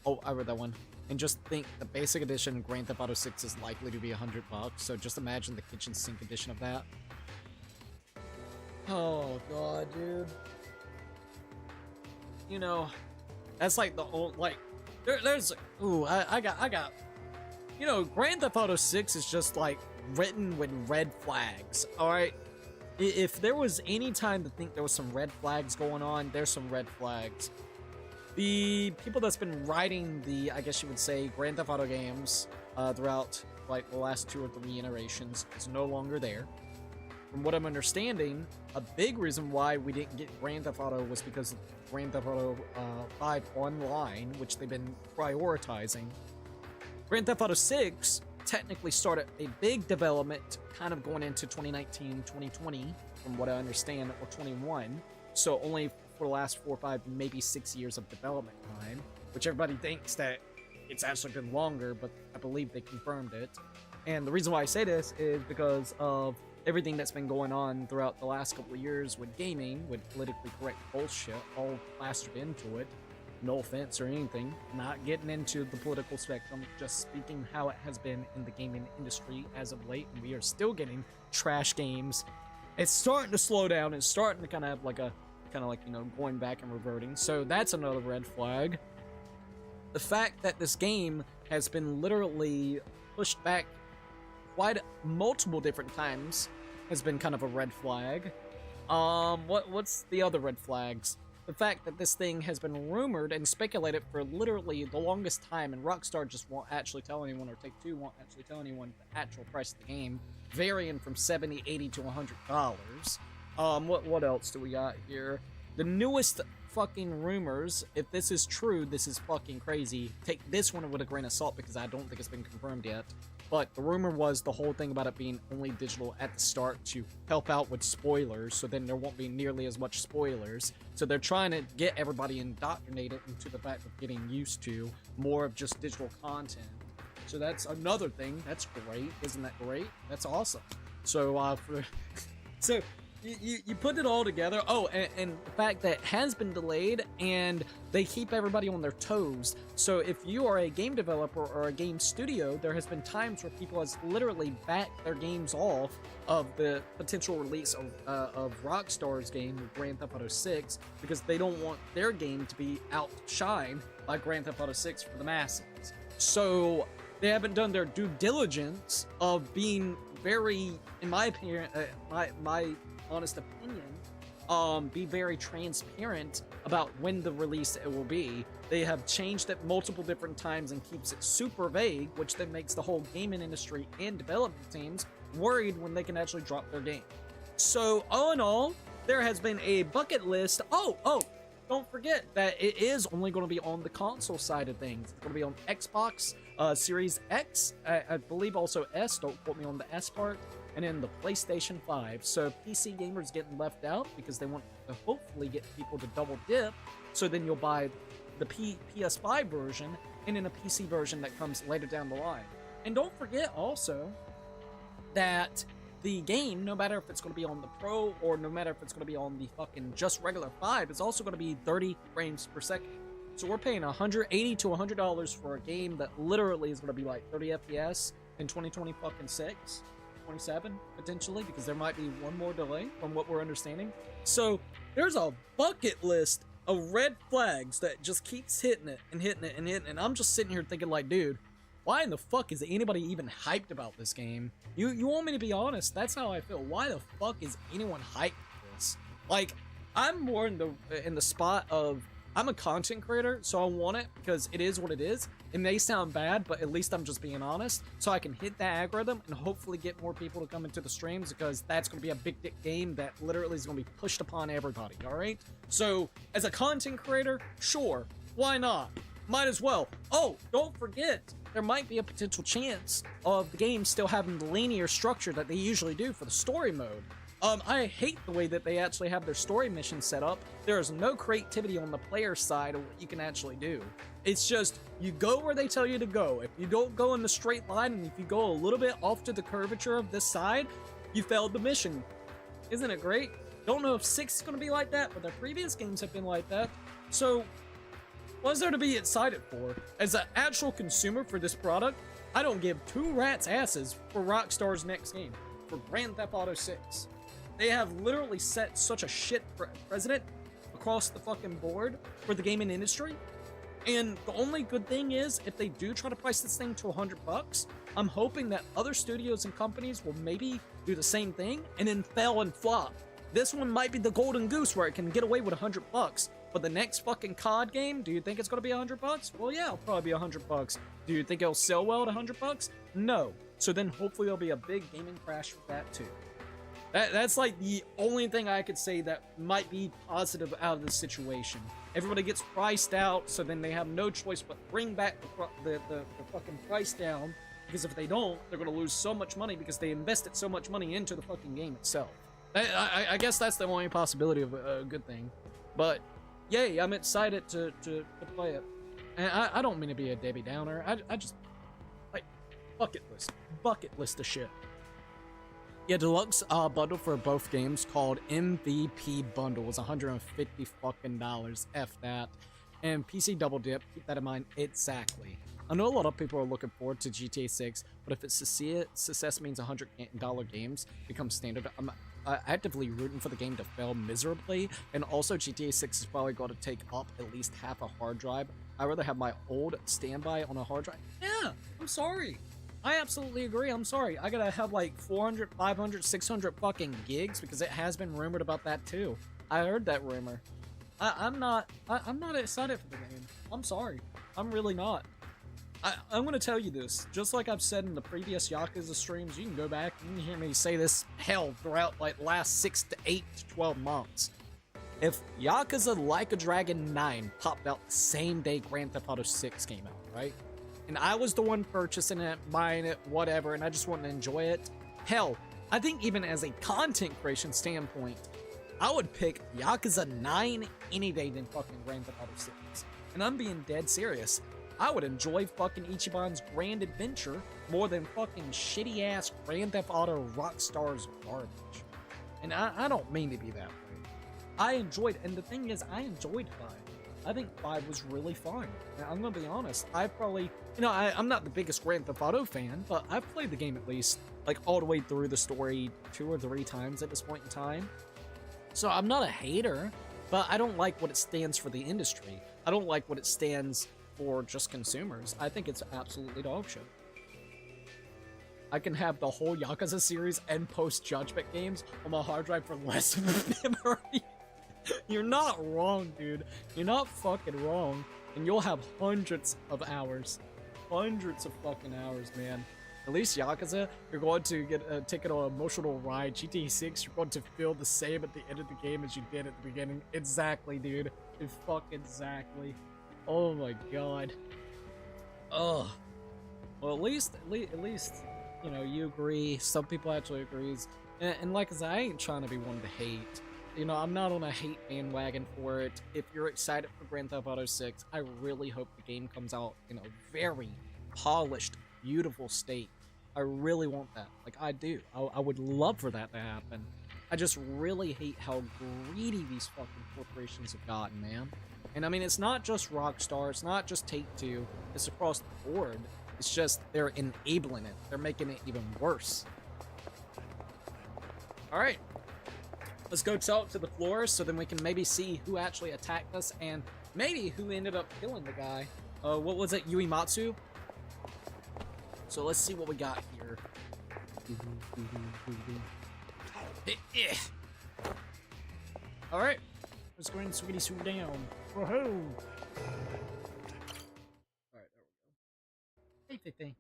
A: Oh, I read that one. And just think, the basic edition Grand Theft Auto 6 is likely to be $100, so just imagine the kitchen sink edition of that. Oh god, dude. You know, that's like the old, like, there's, ooh, I got, you know, Grand Theft Auto 6 is just like written with red flags, alright? If there was any time to think there was some red flags going on, there's some red flags. The people that's been writing the, I guess you would say, Grand Theft Auto games throughout like the last 2 or 3 iterations is no longer there. From what I'm understanding, a big reason why we didn't get Grand Theft Auto was because of Grand Theft Auto 5 Online, which they've been prioritizing. Grand Theft Auto 6 technically started a big development kind of going into 2019, 2020, from what I understand, or 21. So only for the last 4, 5, maybe 6 years of development time, which everybody thinks that it's actually been longer, but I believe they confirmed it. And the reason why I say this is because of everything that's been going on throughout the last couple of years with gaming, with politically correct bullshit, all plastered into it. No offense or anything, not getting into the political spectrum, just speaking how it has been in the gaming industry as of late, and we are still getting trash games. It's starting to slow down, it's starting to kind of have like a, you know, going back and reverting, so that's another red flag. The fact that this game has been literally pushed back quite multiple different times has been kind of a red flag. What's the other red flags? The fact that this thing has been rumored and speculated for literally the longest time, and Rockstar just won't actually tell anyone, or Take-Two won't actually tell anyone the actual price of the game, varying from $70, $80 to $100. What else do we got here? The newest fucking rumors, if this is true, this is fucking crazy. Take this one with a grain of salt because I don't think it's been confirmed yet. But the rumor was the whole thing about it being only digital at the start to help out with spoilers, so then there won't be nearly as much spoilers. So they're trying to get everybody indoctrinated into the fact of getting used to more of just digital content. So that's another thing. That's great. Isn't that great? That's awesome. So, so you put it all together. Oh, and the fact that it has been delayed, and they keep everybody on their toes. So if you are a game developer or a game studio, there has been times where people has literally backed their games off of the potential release of Rockstar's game with Grand Theft Auto 6 because they don't want their game to be outshined by Grand Theft Auto 6 for the masses. So they haven't done their due diligence of being very, in my opinion, my honest opinion, be very transparent about when the release it will be. They have changed it multiple different times and keeps it super vague, which then makes the whole gaming industry and development teams worried when they can actually drop their game. So all in all, there has been a bucket list. Oh, don't forget that it is only going to be on the console side of things. It's going to be on Xbox Series X, I believe also S, don't quote me on the S part, and then the PlayStation 5. So PC gamers getting left out because they want to hopefully get people to double dip, so then you'll buy the PS5 version and then a PC version that comes later down the line. And don't forget also that the game, no matter if it's going to be on the Pro or no matter if it's going to be on the fucking just regular 5, it's also going to be 30 frames per second. So we're paying $180 to $100 for a game that literally is going to be like 30 FPS in 2026, 27 potentially, because there might be one more delay from what we're understanding. So there's a bucket list of red flags that just keeps hitting it and hitting it and hitting it. And I'm just sitting here thinking like, dude, why in the fuck is anybody even hyped about this game? You want me to be honest? That's how I feel. Why the fuck is anyone hyped for this? Like, I'm more in the spot of, I'm a content creator, so I want it because it is what it is. It may sound bad, but at least I'm just being honest, so I can hit that algorithm and hopefully get more people to come into the streams, because that's going to be a big dick game that literally is going to be pushed upon everybody, alright? So, as a content creator, sure, why not? Might as well. Oh, don't forget, there might be a potential chance of the game still having the linear structure that they usually do for the story mode. I hate the way that they actually have their story mission set up. There is no creativity on the player side of what you can actually do. It's just, you go where they tell you to go. If you don't go in the straight line, and if you go a little bit off to the curvature of this side, you failed the mission. Isn't it great? Don't know if 6 is going to be like that, but their previous games have been like that. So, what's there to be excited for? As an actual consumer for this product, I don't give two rats' asses for Rockstar's next game, for Grand Theft Auto 6. They have literally set such a shit precedent across the fucking board for the gaming industry. And the only good thing is, if they do try to price this thing to $100, I'm hoping that other studios and companies will maybe do the same thing and then fail and flop. This one might be the golden goose where it can get away with $100. But the next fucking COD game, do you think it's gonna be $100? Well, yeah, it'll probably be $100. Do you think it'll sell well at $100? No. So then hopefully there'll be a big gaming crash with that too. That's like the only thing I could say that might be positive out of this situation. Everybody gets priced out, so then they have no choice but bring back the fucking price down, because if they don't, they're gonna lose so much money because they invested so much money into the fucking game itself. I guess that's the only possibility of a good thing. But, yay, I'm excited to play it. And I don't mean to be a Debbie Downer, I just, like, bucket list of shit. Yeah, deluxe bundle for both games called MVP bundle was $150 fucking dollars. F that. And PC double dip, keep that in mind. Exactly. I know a lot of people are looking forward to GTA 6, but if its success means $100 games become standard, I'm actively rooting for the game to fail miserably. And also GTA 6 is probably going to take up at least half a hard drive. I'd rather have my old standby on a hard drive. Yeah, I'm sorry. I absolutely agree. I'm sorry. I gotta have like 400, 500, 600 fucking gigs because it has been rumored about that too. I heard that rumor. I'm not excited for the game. I'm sorry. I'm really not. I'm gonna tell you this. Just like I've said in the previous Yakuza streams, you can go back and you can hear me say this hell throughout like last 6 to 8 to 12 months. If Yakuza Like a Dragon 9 popped out the same day Grand Theft Auto 6 came out, right? And I was the one purchasing it, buying it, whatever, and I just wanted to enjoy it. Hell, I think even as a content creation standpoint, I would pick Yakuza 9 any day than fucking Grand Theft Auto 6. And I'm being dead serious. I would enjoy fucking Ichiban's Grand Adventure more than fucking shitty-ass Grand Theft Auto Rockstar's garbage. And I don't mean to be that way. I enjoyed, and the thing is, I enjoyed 5. I think 5 was really fun. Now, I'm gonna be honest, I probably, you know, I'm not the biggest Grand Theft Auto fan, but I've played the game at least, like, all the way through the story 2 or 3 times at this point in time. So I'm not a hater, but I don't like what it stands for the industry. I don't like what it stands for just consumers. I think it's absolutely dog shit. I can have the whole Yakuza series and post-Judgment games on my hard drive for less memory. You're not wrong, dude. You're not fucking wrong. And you'll have hundreds of hours. Hundreds of fucking hours, man. At least Yakuza, you're going to get take it on an emotional ride. GTA 6, you're going to feel the same at the end of the game as you did at the beginning. Exactly, dude. Fucking exactly. Oh my god. Ugh. Well, at least, you know, you agree. Some people actually agrees. And like I said, I ain't trying to be one to hate. You know, I'm not on a hate bandwagon for it. If you're excited for Grand Theft Auto 6, I really hope the game comes out in a very polished, beautiful state. I really want that. Like, I do. I would love for that to happen. I just really hate how greedy these fucking corporations have gotten, man. And I mean, it's not just Rockstar, it's not just Take-Two, it's across the board. It's just, they're enabling it. They're making it even worse. Alright. Let's go talk to the floor so then we can maybe see who actually attacked us and maybe who ended up killing the guy. What was it? Uematsu? So let's see what we got here. Alright. Let's go ahead and sweetie swoop down. Woohoo! Alright, there we go. Hey, Fifi.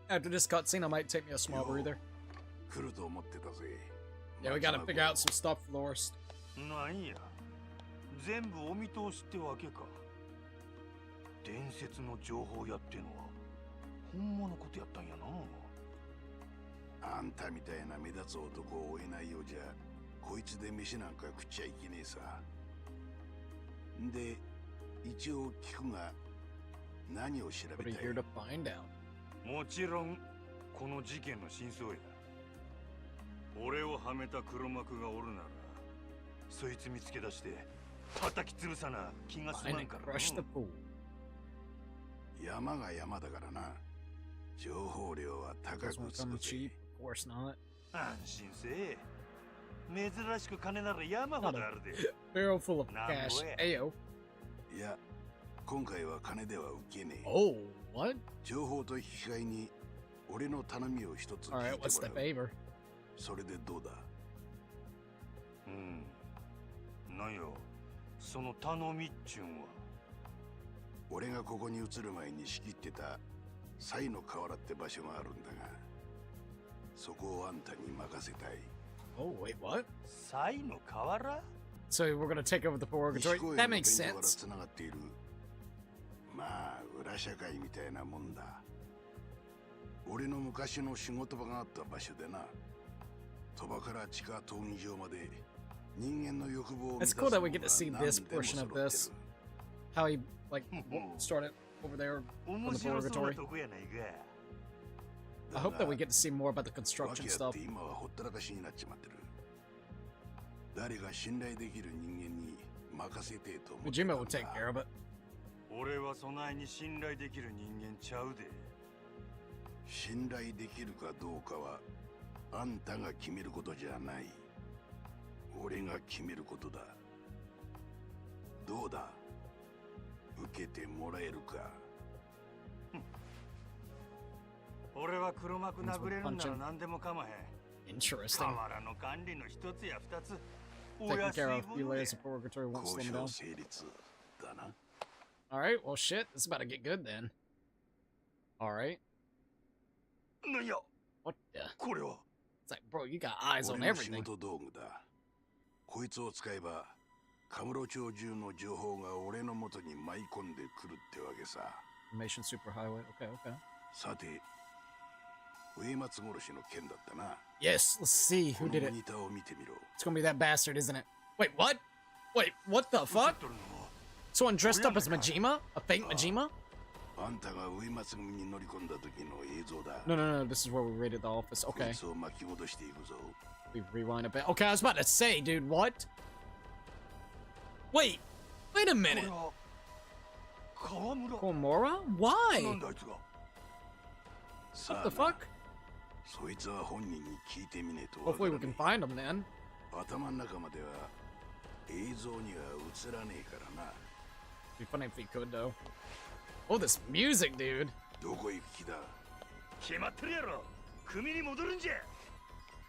A: After this cutscene, I might take me a small breather.
F: 来ると思ってたぜ。
A: Yeah, we gotta figure out some stuff first.
C: なんや、全部お見通しってわけか。伝説の情報屋ってのは本物のことやったんやな。
F: あんたみたいな目立つ男を追えないようじゃ、こいつで飯なんか食っちゃいけねえさ。で、一応聞くが、何を調べたい？
A: Here to find out.
C: もちろんこの事件の真相や。俺をはめた黒幕がおるなら、そいつ見つけ出して叩き潰さな気が済まんからな。
F: 山が山だからな。情報量は高くつくぜ。
A: Course not.
C: 安心せえ。珍しく金なら山ほどあるで。
A: Barrel full of cash. Ayo.
F: いや、今回は金では受けねえ。
A: Oh, what?
F: 情報と引き換えに俺の頼みを一つ聞いてもら
A: Alright, what's the
F: う。
A: favor?
F: それでどうだ？
C: なんよ、その頼みっちゅんは。
F: 俺がここに移る前に仕切ってたサイの河原って場所があるんだが、そこをあんたに任せたい。
A: Oh, wait, what?
C: サイの河原？
A: So we're gonna take over the purgatory? That makes sense.
F: つながっている。まあ、裏社会みたいなもんだ。俺の昔の仕事場があった場所でな。鳥羽から地下闘技場まで人間の欲望を満たす
A: It's cool that we get to see this portion of this. How he, like, started over there on the purgatory. I hope that we get to see more about the construction stuff.
F: 今はほったらかしになっちまってる。誰が信頼できる人間に任せてえと思う。
A: Majima will take care of it.
C: 俺は備えに信頼できる人間ちゃうで。
F: 信頼できるかどうかはあんたが決めることじゃない。俺が決めることだ。どうだ？受けてもらえるか？
C: 俺は黒幕殴れるんなら何でも構へん。
A: Interesting.
C: 河原の管理の一つや二つ。
A: Taking care of a few layers of purgatory won't slow me
F: 交
A: down.
F: 渉成立だな。
A: Alright, well shit, this is about to get good then. Alright.
C: なんや、
A: What the?
C: これは。
A: It's like, bro, you got eyes on
F: 俺の仕
A: everything.
F: 事道具だ。こいつを使えば、カムロ町中の情報が俺の元に舞い込んでくるってわけさ。
A: Information superhighway. Okay, okay.
F: さて、上松殺しの件だったな。
A: Yes, let's see
F: こ
A: who
F: の
A: did
F: モ
A: it.
F: ニターを見てみろ。
A: It's gonna be that bastard, isn't it? Wait, what? Wait, what the fuck? Someone dressed up as Majima? A fake Majima?
F: あんたが上松組に乗り込んだ時の映像だ。
A: No, no, no, this is where we raided the office.
F: こ
A: Okay,
F: いつを巻き戻していくぞ。
A: we rewind a bit. Okay, I was about to say, dude, what? Wait a minute.
C: 川村。
A: Komura? Why?
C: なんだあいつが。
F: さ
A: What
F: あ
A: the
F: な
A: fuck?
F: そいつは本人に聞いてみねえとわか
A: Hopefully
F: ら
A: we can
F: ね
A: find him then.
F: え。頭の中までは映像には映らねえからな。
A: It'd be funny if we could, though. Oh, this music, dude.
F: どこ行く気だ？
C: 決まってるやろ。組に戻るんじゃ。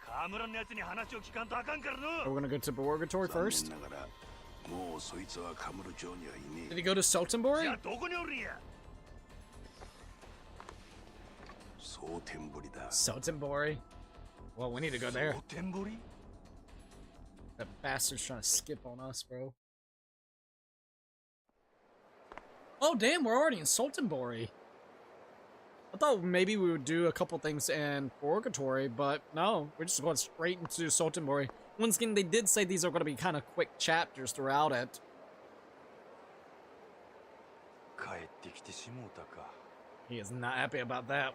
C: 河村のやつに話を聞かんとあかんから
A: We're
C: の。
A: gonna go to Purgatory
F: 残
A: first.
F: 念ながらもうそいつはカムロ町にはいね
A: Did
F: え。
A: he go to
C: じ
A: Sultanbury?
C: ゃあどこにおるんや。
F: 蒼天堀だ。
A: Sultanbury. Well, we need to go there.
C: 蒼天堀？
A: That bastard's trying to skip on us, bro. Oh, damn, we're already in Sultanbury. I thought maybe we would do a couple things in Purgatory, but no, we're just going straight into Sultanbury. Once again, they did say these are going to be kind of quick chapters throughout it.
C: 帰ってきてしもうたか。
A: He is not happy about that.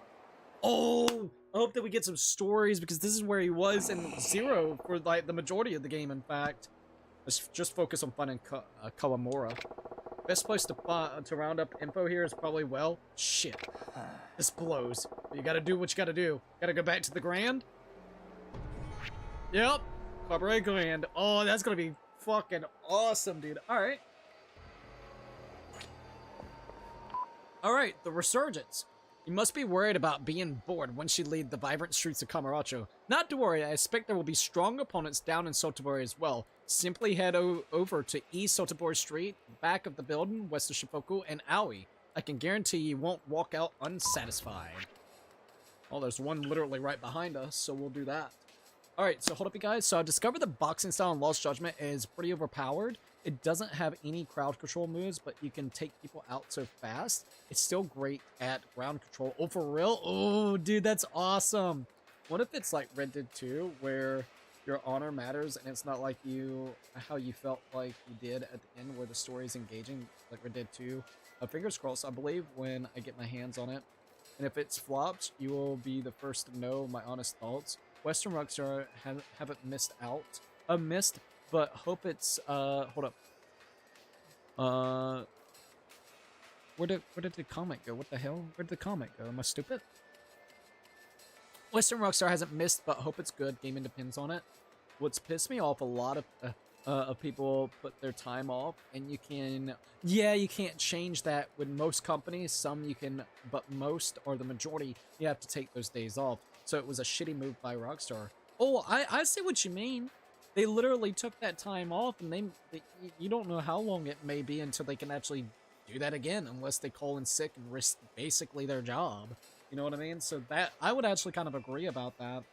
A: Oh, I hope that we get some stories because this is where he was in Zero for like the majority of the game. In fact, let's just focus on finding Kawamura. Best place to round up info here is probably shit. This blows. You gotta do what you gotta do. Gotta go back to the Grand. Yep, Cabaret Grand. Oh, that's gonna be fucking awesome, dude. All right. Alright, the Resurgence. You must be worried about being bored once you leave the vibrant streets of Kamurocho. Not to worry, I expect there will be strong opponents down in Sultanbury as well. Simply head over to East Sultanbury Street, back of the building, west of Shifoku, and Aoi. I can guarantee you won't walk out unsatisfied. Oh, there's one literally right behind us, so we'll do that. Alright, so hold up you guys. So I discovered the boxing style in Lost Judgment is pretty overpowered. It doesn't have any crowd control moves, but you can take people out so fast. It's still great at ground control. Oh, for real? Oh, dude, that's awesome. What if it's like Red Dead 2, where your honor matters and it's not like how you felt like you did at the end where the story is engaging, like Red Dead 2. Fingers crossed, I believe, when I get my hands on it. And if it's flopped, you will be the first to know my honest thoughts. Western Rockstar haven't missed out. Missed, but hope it's, hold up. Where did the comment go? What the hell? Where did the comment go? Am I stupid? Western Rockstar hasn't missed, but hope it's good. Gaming depends on it. What's pissed me off, a lot of people put their time off, and you can't change that with most companies. Some you can, but most, or the majority, you have to take those days off. So it was a shitty move by Rockstar. Oh, I see what you mean. They literally took that time off, and you don't know how long it may be until they can actually do that again, unless they call in sick and risk basically their job. You know what I mean? So that, I would actually kind of agree about that.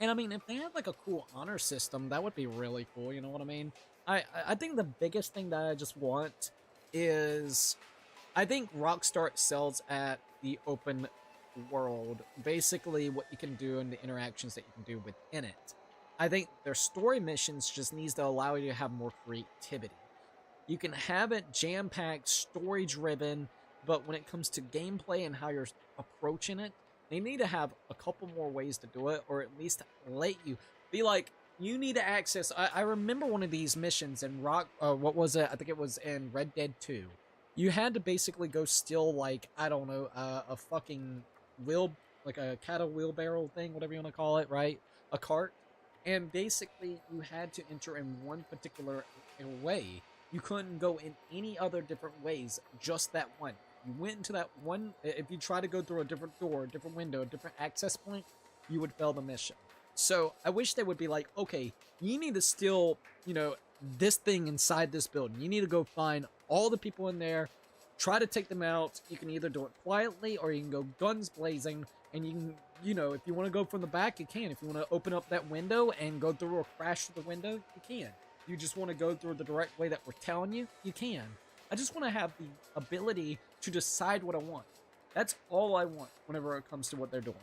A: And I mean, if they had like a cool honor system, that would be really cool, you know what I mean? I think the biggest thing that I just want is, I think Rockstar excels at the open world, basically what you can do and the interactions that you can do within it. I think their story missions just needs to allow you to have more creativity. You can have it jam-packed, story-driven, but when it comes to gameplay and how you're approaching it, they need to have a couple more ways to do it, or at least let you be like, you need to access. I remember one of these missions in what was it? I think it was in Red Dead 2. You had to basically go steal, like, I don't know, a fucking like a cattle wheelbarrow thing, whatever you want to call it, right? A cart. And basically, you had to enter in one particular way. You couldn't go in any other different ways, just that one. You went into that one. If you try to go through a different door, a different window, a different access point, you would fail the mission. So I wish they would be like, okay, you need to steal, this thing inside this building. You need to go find all the people in there, try to take them out. You can either do it quietly or you can go guns blazing, and you can, if you want to go from the back, you can. If you want to open up that window and go through or crash through the window, you can. You just want to go through the direct way that we're telling you, you can. I just want to have the ability to decide what I want. That's all I want whenever it comes to what they're doing.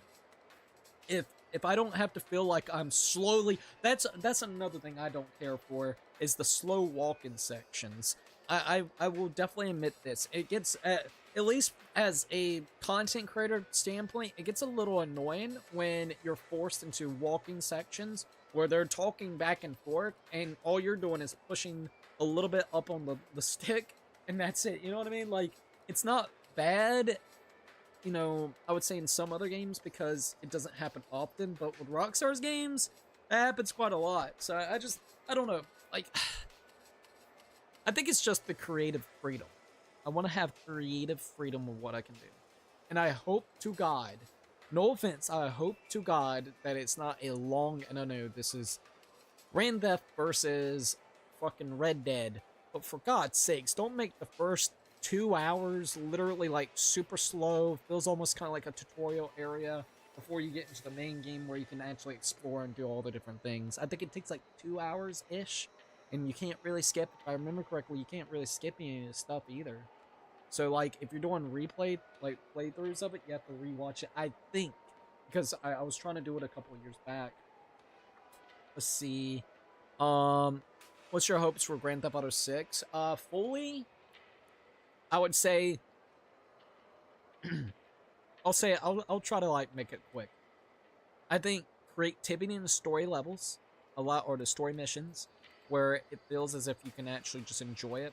A: If I don't have to feel like I'm slowly, that's another thing I don't care for, is the slow walk-in sections. I will definitely admit this. It gets, at least as a content creator standpoint, it gets a little annoying when you're forced into walking sections where they're talking back and forth, and all you're doing is pushing a little bit up on the stick, and that's it. You know what I mean? Like, it's not bad, I would say in some other games because it doesn't happen often, but with Rockstar's games, it happens quite a lot. So I don't know. Like, I think it's just the creative freedom. I want to have creative freedom of what I can do. And I hope to God, no offense, I hope to God that it's not a long, and I know this is Grand Theft versus fucking Red Dead, but for God's sakes, don't make the first 2 hours literally like super slow. Feels almost kind of like a tutorial area before you get into the main game where you can actually explore and do all the different things. I think it takes like 2 hours ish, and you can't really skip. If I remember correctly, you can't really skip any of this stuff either. So like if you're doing playthroughs of it, you have to rewatch it, I think, because I was trying to do it a couple of years back. Let's see. What's your hopes for Grand Theft Auto 6? Fully, I would say, I'll try to like make it quick. I think creativity in the story levels, or the story missions, where it feels as if you can actually just enjoy it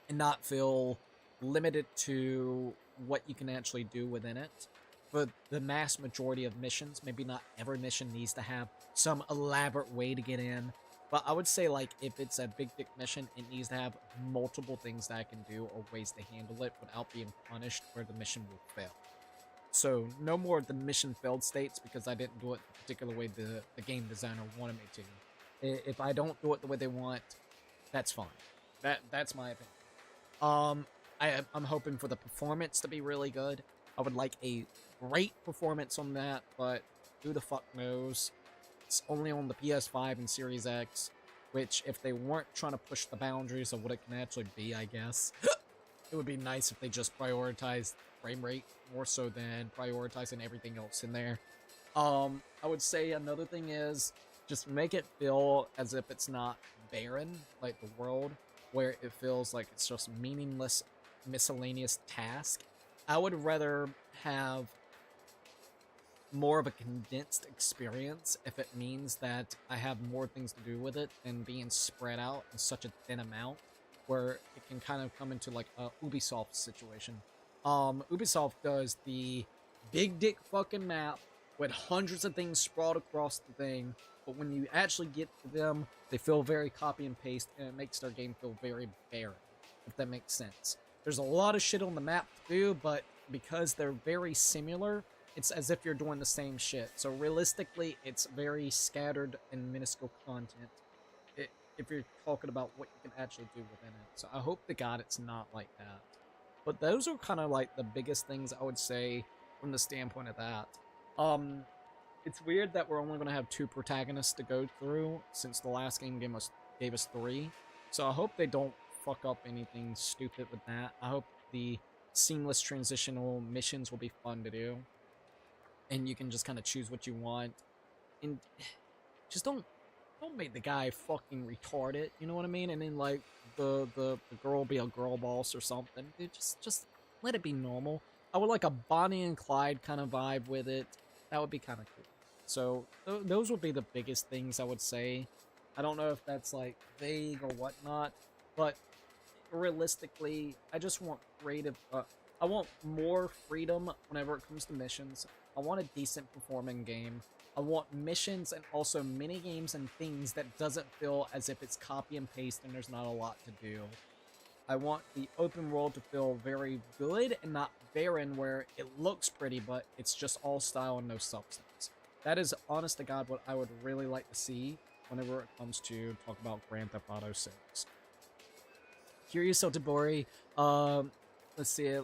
A: and not feel limited to what you can actually do within it. For the mass majority of missions, maybe not every mission needs to have some elaborate way to get in. But I would say, like, if it's a big dick mission, it needs to have multiple things that I can do or ways to handle it without being punished where the mission will fail. So, no more of the mission failed states because I didn't do it the particular way the game designer wanted me to. If I don't do it the way they want, that's fine. That's my opinion. I'm hoping for the performance to be really good. I would like a great performance on that, but Who the fuck knows? It's only on the PS5 and Series X, which if they weren't trying to push the boundaries of what it can actually be, I guess, it would be nice if they just prioritized frame rate more so than prioritizing everything else in there. I would say another thing is just make it feel as if it's not barren, like the world, where it feels like it's just meaningless, miscellaneous task. I would rather have more of a condensed experience if it means that I have more things to do with it than being spread out in such a thin amount where it can kind of come into like a Ubisoft situation. Ubisoft does the big dick fucking map with hundreds of things sprawled across the thing, but when you actually get to them, they feel very copy and paste, and it makes their game feel very barren, if that makes sense. There's a lot of shit on the map to do, but because they're very similar, it's as if you're doing the same shit. So realistically, it's very scattered and minuscule content if you're talking about what you can actually do within it. So I hope to God it's not like that. But those are kind of like the biggest things I would say from the standpoint of that. It's weird that we're only going to have 2 protagonists to go through since the last game gave us 3. So I hope they don't fuck up anything stupid with that. I hope the seamless transitional missions will be fun to do. And you can just kind of choose what you want. And just don't make the guy fucking retarded, you know what I mean? And then like the girl be a girl boss or something. Dude, just let it be normal. I would like a Bonnie and Clyde kind of vibe with it. That would be kind of cool. So those would be the biggest things I would say. I don't know if that's like vague or whatnot, but realistically, I just want creative. I want more freedom whenever it comes to missions. I want a decent performing game. I want missions and also mini games and things that doesn't feel as if it's copy and paste and there's not a lot to do. I want the open world to feel very good and not barren where it looks pretty but it's just all style and no substance. That is, honest to God, what I would really like to see whenever it comes to talk about Grand Theft Auto 6. Curious Otobori, let's see,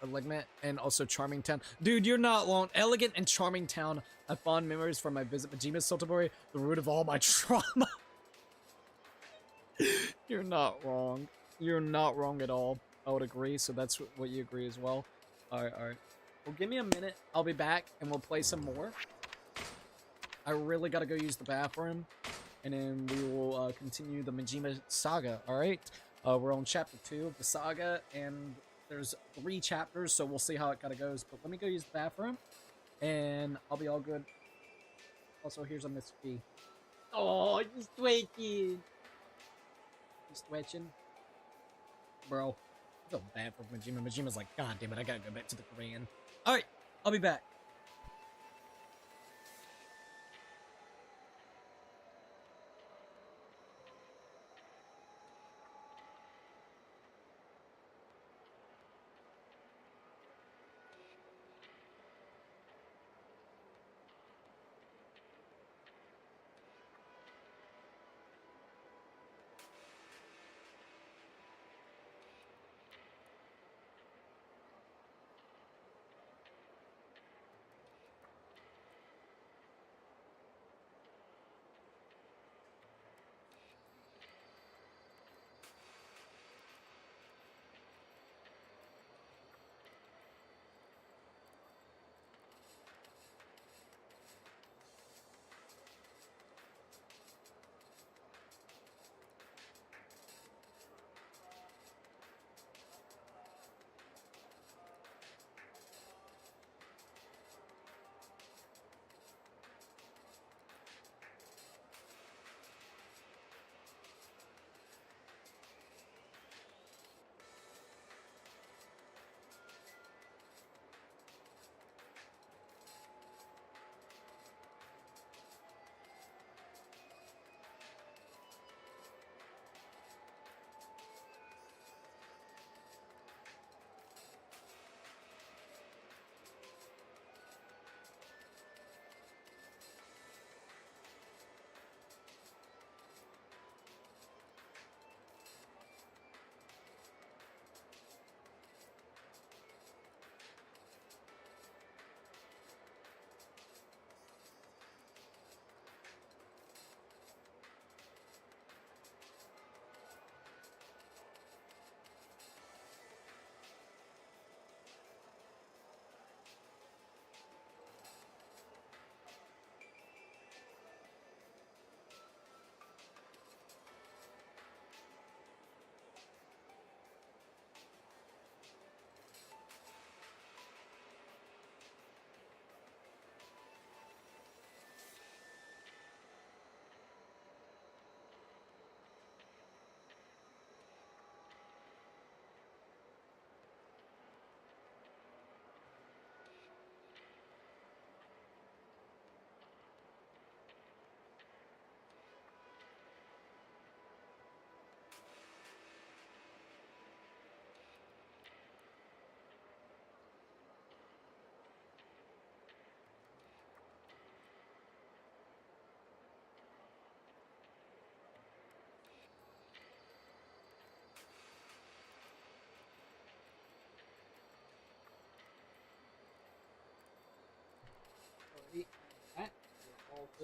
A: Elegant and also Charming Town. Dude, you're not wrong. Elegant and Charming Town have fond memories from my visit Majima Saga, the root of all my trauma. You're not wrong. You're not wrong at all. I would agree, so that's what you agree as well. Alright. Well, give me a minute. I'll be back, and we'll play some more. I really gotta go use the bathroom, and then we will continue the Majima Saga, alright? We're on chapter 2 of the saga, and there's 3 chapters, so we'll see how it kind of goes. But let me go use the bathroom, and I'll be all good. Also, here's a Miss P. Oh, you're stretching. You stretching? Bro, I feel bad for Majima. Majima's like, God damn it, I gotta go back to the Korean. Alright, I'll be back.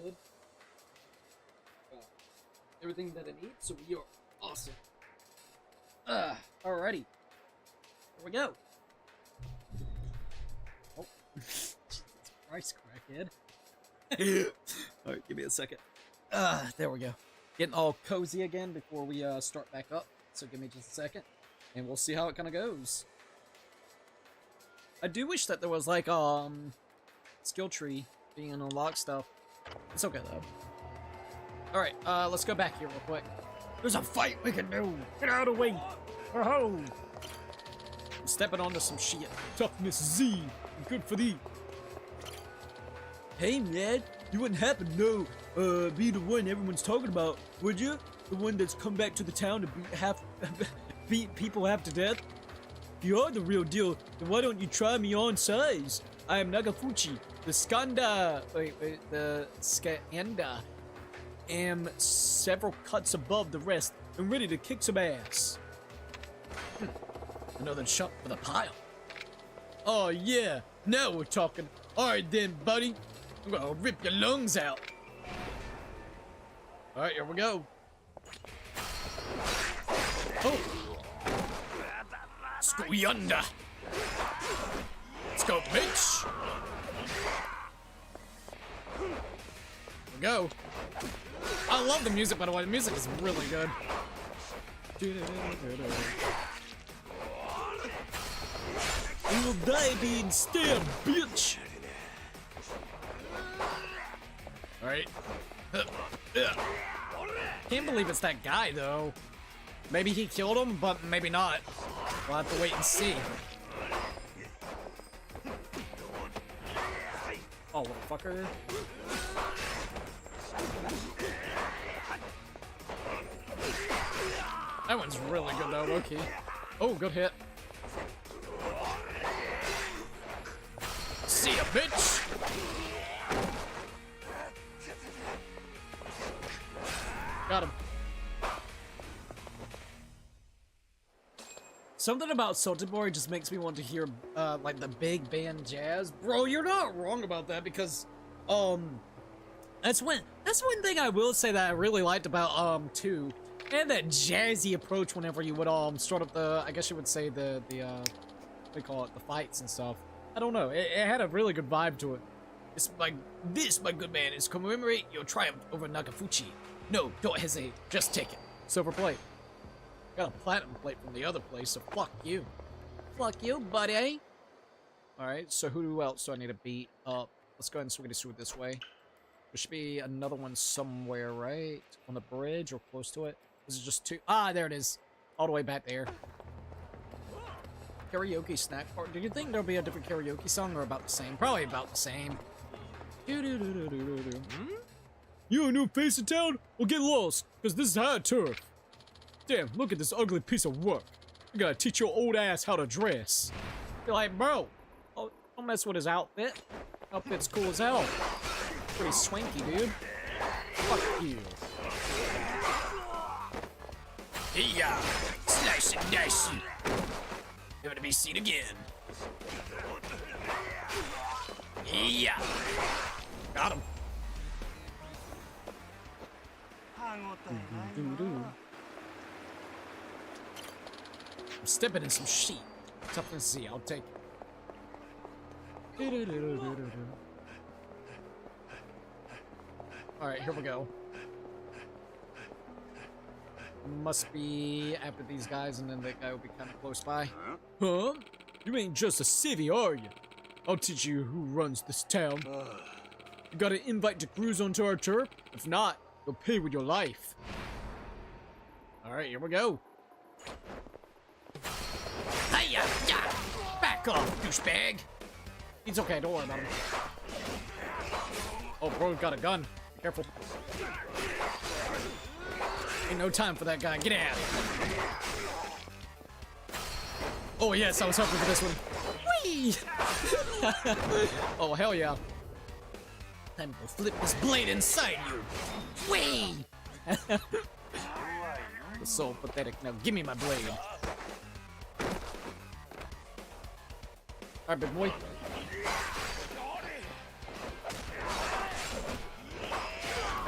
A: good. Everything that I need, so we are awesome. Alrighty. Here we go. Oh. Jesus Christ, crackhead. Alright, give me a second. There we go. Getting all cozy again before we start back up. So give me just a second. And we'll see how it kind of goes. I do wish that there was like, skill tree being unlocked stuff. It's okay though. Alright, let's go back here real quick. There's a fight we can do! Get out of the way! Oh! I'm stepping onto some shit. Toughness Z! Good for thee! Hey man, you wouldn't happen to know, be the one everyone's talking about, would you? The one that's come back to the town to beat people half to death? If you are the real deal, then why don't you try me on size? I am Nagafuchi, the the Skanda. Am several cuts above the rest and ready to kick some ass. Another shot for the pile. Oh yeah, now we're talking. Alright then, buddy. I'm gonna rip your lungs out. Alright, here we go. Oh! Let's go yonder. Let's go, bitch. Here we go. I love the music, by the way. The music is really good. You will die being stabbed, bitch. Alright. Can't believe it's that guy, though. Maybe he killed him, but maybe not. We'll have to wait and see. Oh, little fucker. That one's really good, though, low-key. Oh, good hit. See ya, bitch! Got him. Something about Sotoboy just makes me want to hear, like, the big band jazz. Bro, you're not wrong about that, because, that's one thing I will say that I really liked about, 2. And that jazzy approach whenever you would, start up the, I guess you would say the what do you call it, the fights and stuff. I don't know, it had a really good vibe to it. It's like, this, my good man, is commemorate your triumph over Nagafuchi. No, don't hesitate, just take it. Silver plate. Got a platinum plate from the other place, so fuck you. Fuck you, buddy. Alright, so who else do I need to beat up? Let's go ahead and swing this way. There should be another one somewhere, right? On the bridge or close to it? Is it just 2? Ah, there it is. All the way back there. Karaoke snack part. Do you think there'll be a different karaoke song or about the same? Probably about the same. You a new face in town? Well, get lost, because this is hard turf. Damn, look at this ugly piece of work. I gotta teach your old ass how to dress. You're like, bro, don't mess with his outfit. Outfit's cool as hell. Pretty swanky, dude. Fuck you. Yeah, slice and dice. Never to be seen again. Yeah. Got him. I'm stepping in some sheep. Toughness Z, I'll take it. Alright, here we go. Must be after these guys, and then that guy will be kind of close by. Huh? You ain't just a civvy, are you? I'll teach you who runs this town. You got an invite to cruise onto our turf? If not, you'll pay with your life. Alright, here we go. Hiya! Yeah! Back off, douchebag! He's okay, don't worry about him. Oh, bro, got a gun. Be careful. Ain't no time for that guy. Get out. Oh, yes, I was hoping for this one. Whee! Oh, hell yeah. Time to flip this blade inside you. Whee! It's so pathetic. Now, give me my blade. Alright, big boy.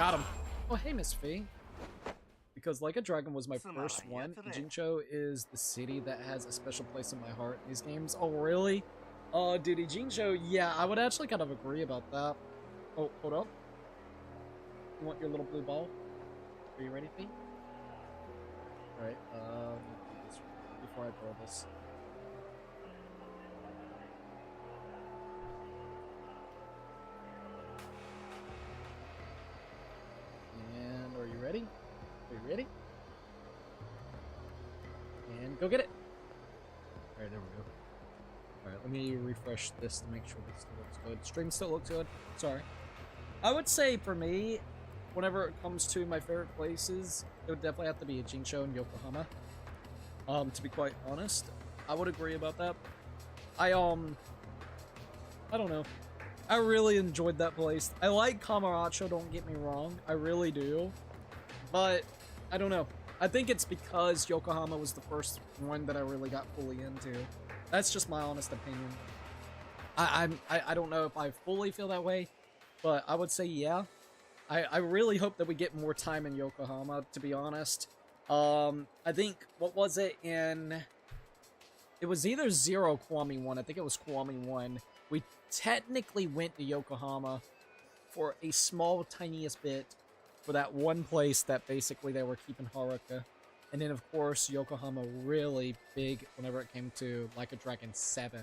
A: Got him. Oh, hey, Miss Fee. Because Like a Dragon was my first one, Ijincho is the city that has a special place in my heart in these games. Oh, really? Oh, dude, Ijincho, yeah, I would actually kind of agree about that. Oh, hold up. You want your little blue ball? Are you ready, Fee? Alright, before I throw this. And are you ready? Are you ready? And go get it! Alright, there we go. Alright, let me refresh this to make sure this still looks good. Stream still looks good. Sorry. I would say, for me, whenever it comes to my favorite places, it would definitely have to be Ijincho and Yokohama. To be quite honest. I would agree about that. I don't know. I really enjoyed that place. I like Kamurocho, don't get me wrong. I really do. But, I don't know. I think it's because Yokohama was the first one that I really got fully into. That's just my honest opinion. I don't know if I fully feel that way, but I would say yeah. I really hope that we get more time in Yokohama, to be honest. I think, what was it in... It was either 0 or Kiwami 1. I think it was Kiwami 1. We technically went to Yokohama for a small, tiniest bit for that one place that basically they were keeping Haruka. And then, of course, Yokohama really big whenever it came to Like a Dragon 7.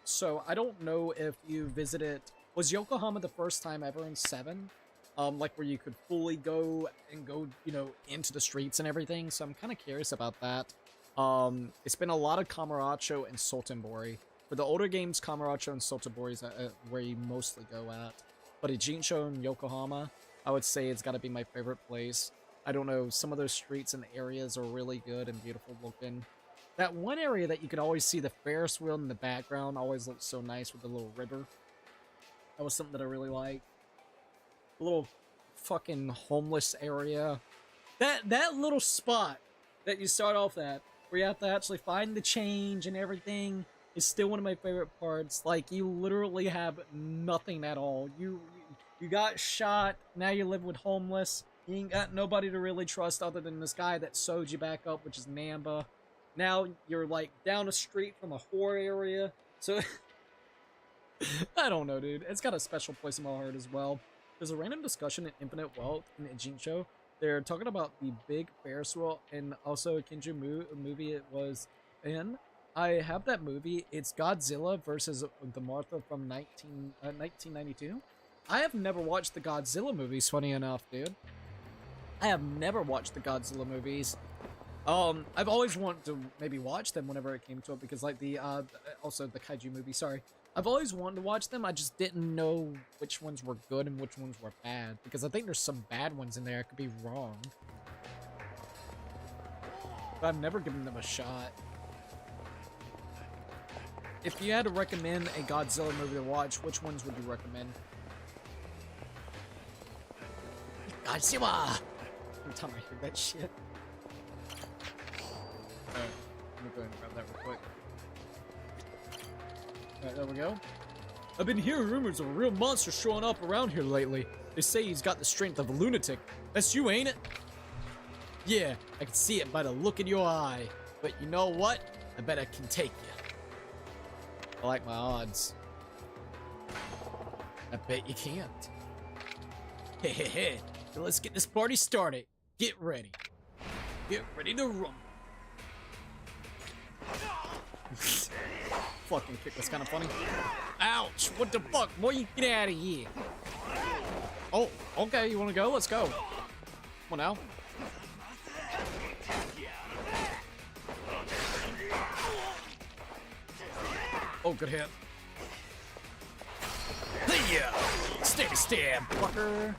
A: So, I don't know if you visited... Was Yokohama the first time ever in 7? Like where you could fully go, you know, into the streets and everything. So, I'm kind of curious about that. It's been a lot of Kamurocho and Sultanbori. For the older games, Kamurocho and Sultanbori is where you mostly go at. But Ijincho and Yokohama, I would say it's got to be my favorite place. I don't know, some of those streets and areas are really good and beautiful looking. That one area that you can always see the Ferris wheel in the background always looks so nice with the little river. That was something that I really liked. A little fucking homeless area. That little spot that you start off at, where you have to actually find the change and everything, is still one of my favorite parts. Like, you literally have nothing at all. You got shot, now you live with homeless. You ain't got nobody to really trust other than this guy that sewed you back up, which is Namba. Now you're, like, down the street from a horror area. So, I don't know, dude. It's got a special place in my heart as well. There's a random discussion in Infinite Wealth in Ijincho. They're talking about the big Ferris wheel and also a Kinju movie it was in. I have that movie. It's Godzilla versus the Martha from 1992. I have never watched the Godzilla movies, funny enough, dude. I have never watched the Godzilla movies. I've always wanted to maybe watch them whenever it came to it, because like the, also the Kaiju movie, sorry. I've always wanted to watch them, I just didn't know which ones were good and which ones were bad, because I think there's some bad ones in there, I could be wrong. But I've never given them a shot. If you had to recommend a Godzilla movie to watch, which ones would you recommend? Godzilla! Every time I hear that shit. Alright, let me go ahead and grab that real quick. Alright, there we go. I've been hearing rumors of a real monster showing up around here lately. They say he's got the strength of a lunatic. That's you, ain't it? Yeah, I can see it by the look in your eye. But you know what? I bet I can take you. I like my odds. I bet you can't. Hey, hey, hey. So let's get this party started. Get ready. Get ready to rumble. Fucking kick was kind of funny. Ouch! What the fuck? Boy, get out of here. Oh, okay. You want to go? Let's go. Come on now. Oh, good hit. Yeah. Stick a stab, fucker.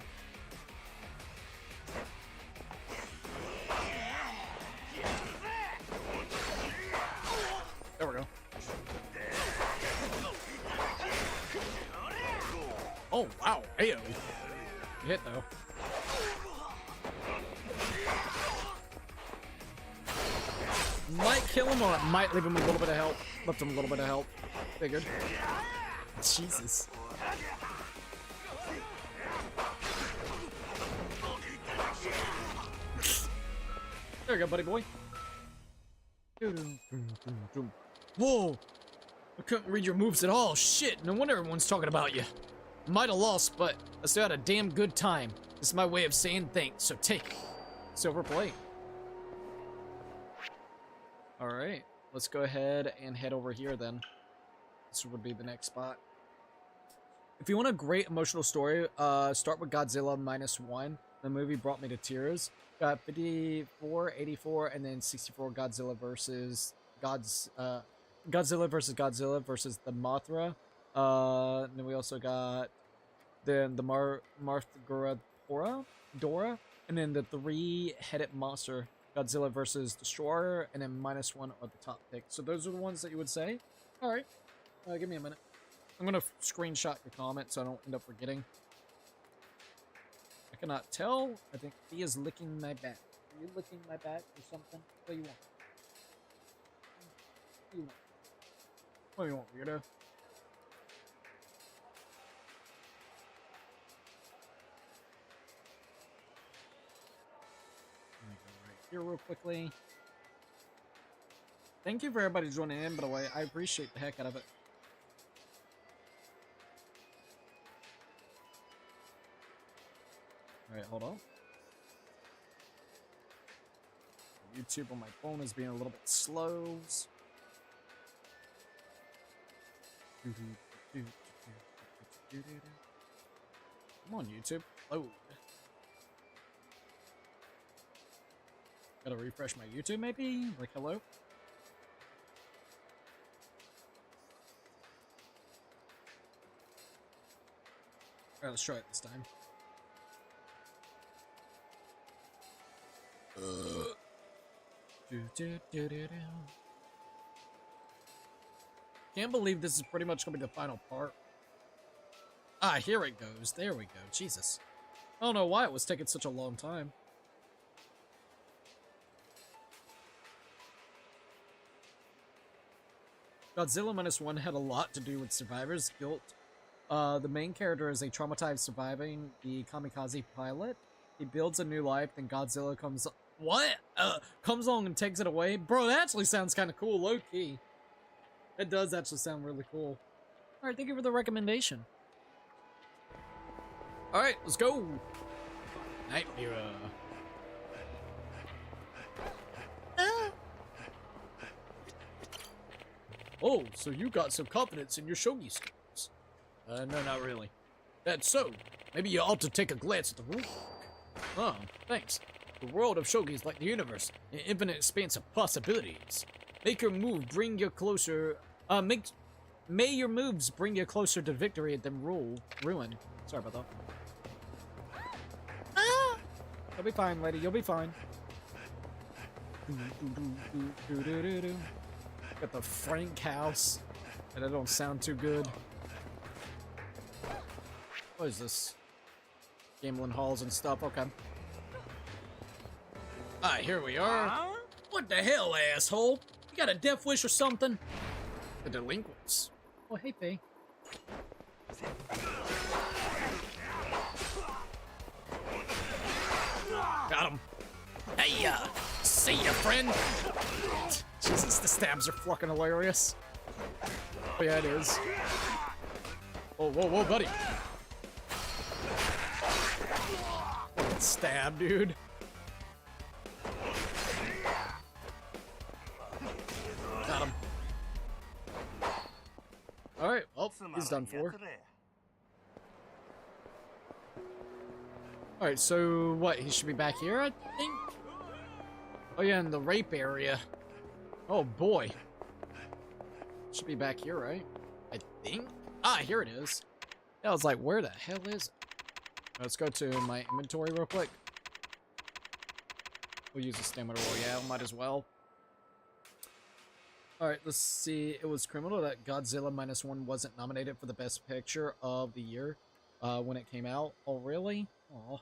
A: There we go. Oh, wow. Hey, good hit, though. Might kill him, or it might leave him a little bit of help. Left him a little bit of help. Figured. Jesus. There you go, buddy boy. Whoa! I couldn't read your moves at all. Shit, no wonder everyone's talking about you. Might have lost, but I still had a damn good time. This is my way of saying thanks, so take it. Silver plate. Alright, let's go ahead and head over here then. This would be the next spot. If you want a great emotional story, start with Godzilla -1. The movie brought me to tears. Got 54, 84, and then 64 Godzilla versus Godzilla versus the Mothra. And then we also got then the Dora, and then the three-headed monster, Godzilla versus Destroyer, and then -1 are the top picks. So those are the ones that you would say. All right, give me a minute. I'm gonna screenshot your comment so I don't end up forgetting. I cannot tell. I think he is licking my back. Are you licking my back or something? What do you want? What do you want? What do you want, weirdo? Let me go right here real quickly. Thank you for everybody joining in, by the way. I appreciate the heck out of it. Alright, hold on. YouTube on my phone is being a little bit slow. Come on, YouTube. Load. Gotta refresh my YouTube, maybe? Like, hello? Alright, let's try it this time. Can't believe this is pretty much gonna be the final part. Ah, here it goes. There we go. Jesus. I don't know why it was taking such a long time. Godzilla -1 had a lot to do with survivor's guilt. The main character is a traumatized surviving the kamikaze pilot. He builds a new life, then Godzilla comes along and takes it away. Bro, that actually sounds kind of cool, low-key. It does actually sound really cool. Alright, thank you for the recommendation. Alright, let's go! Night Mirror. Oh, so you got some confidence in your shogi skills. No, not really. That's so. Maybe you ought to take a glance at the rule. Oh, thanks. The world of shogi is like the universe, an infinite expanse of possibilities. Make your move bring you closer. May your moves bring you closer to victory than ruin. Sorry about that. Ah! You'll be fine, lady. You'll be fine. Got the Frank house, and that don't sound too good. What is this? Gambling halls and stuff. Okay. Alright, here we are. What the hell, asshole? You got a death wish or something? The delinquents. Oh, hey, Faye. Got him. Hey, see ya, friend. Jesus, the stabs are fucking hilarious. Oh, yeah, it is. Oh, whoa, whoa, buddy. Fucking stab, dude. Got him. Alright, well, he's done for. Alright, so what? He should be back here, I think? Oh, yeah, in the rape area. Oh, boy. Should be back here, right? I think? Ah, here it is. Yeah, I was like, where the hell is it? Let's go to my inventory real quick. We'll use the stamina royale, might as well. Alright, let's see. It was criminal that Godzilla -1 wasn't nominated for the best picture of the year when it came out. Oh, really? Aw.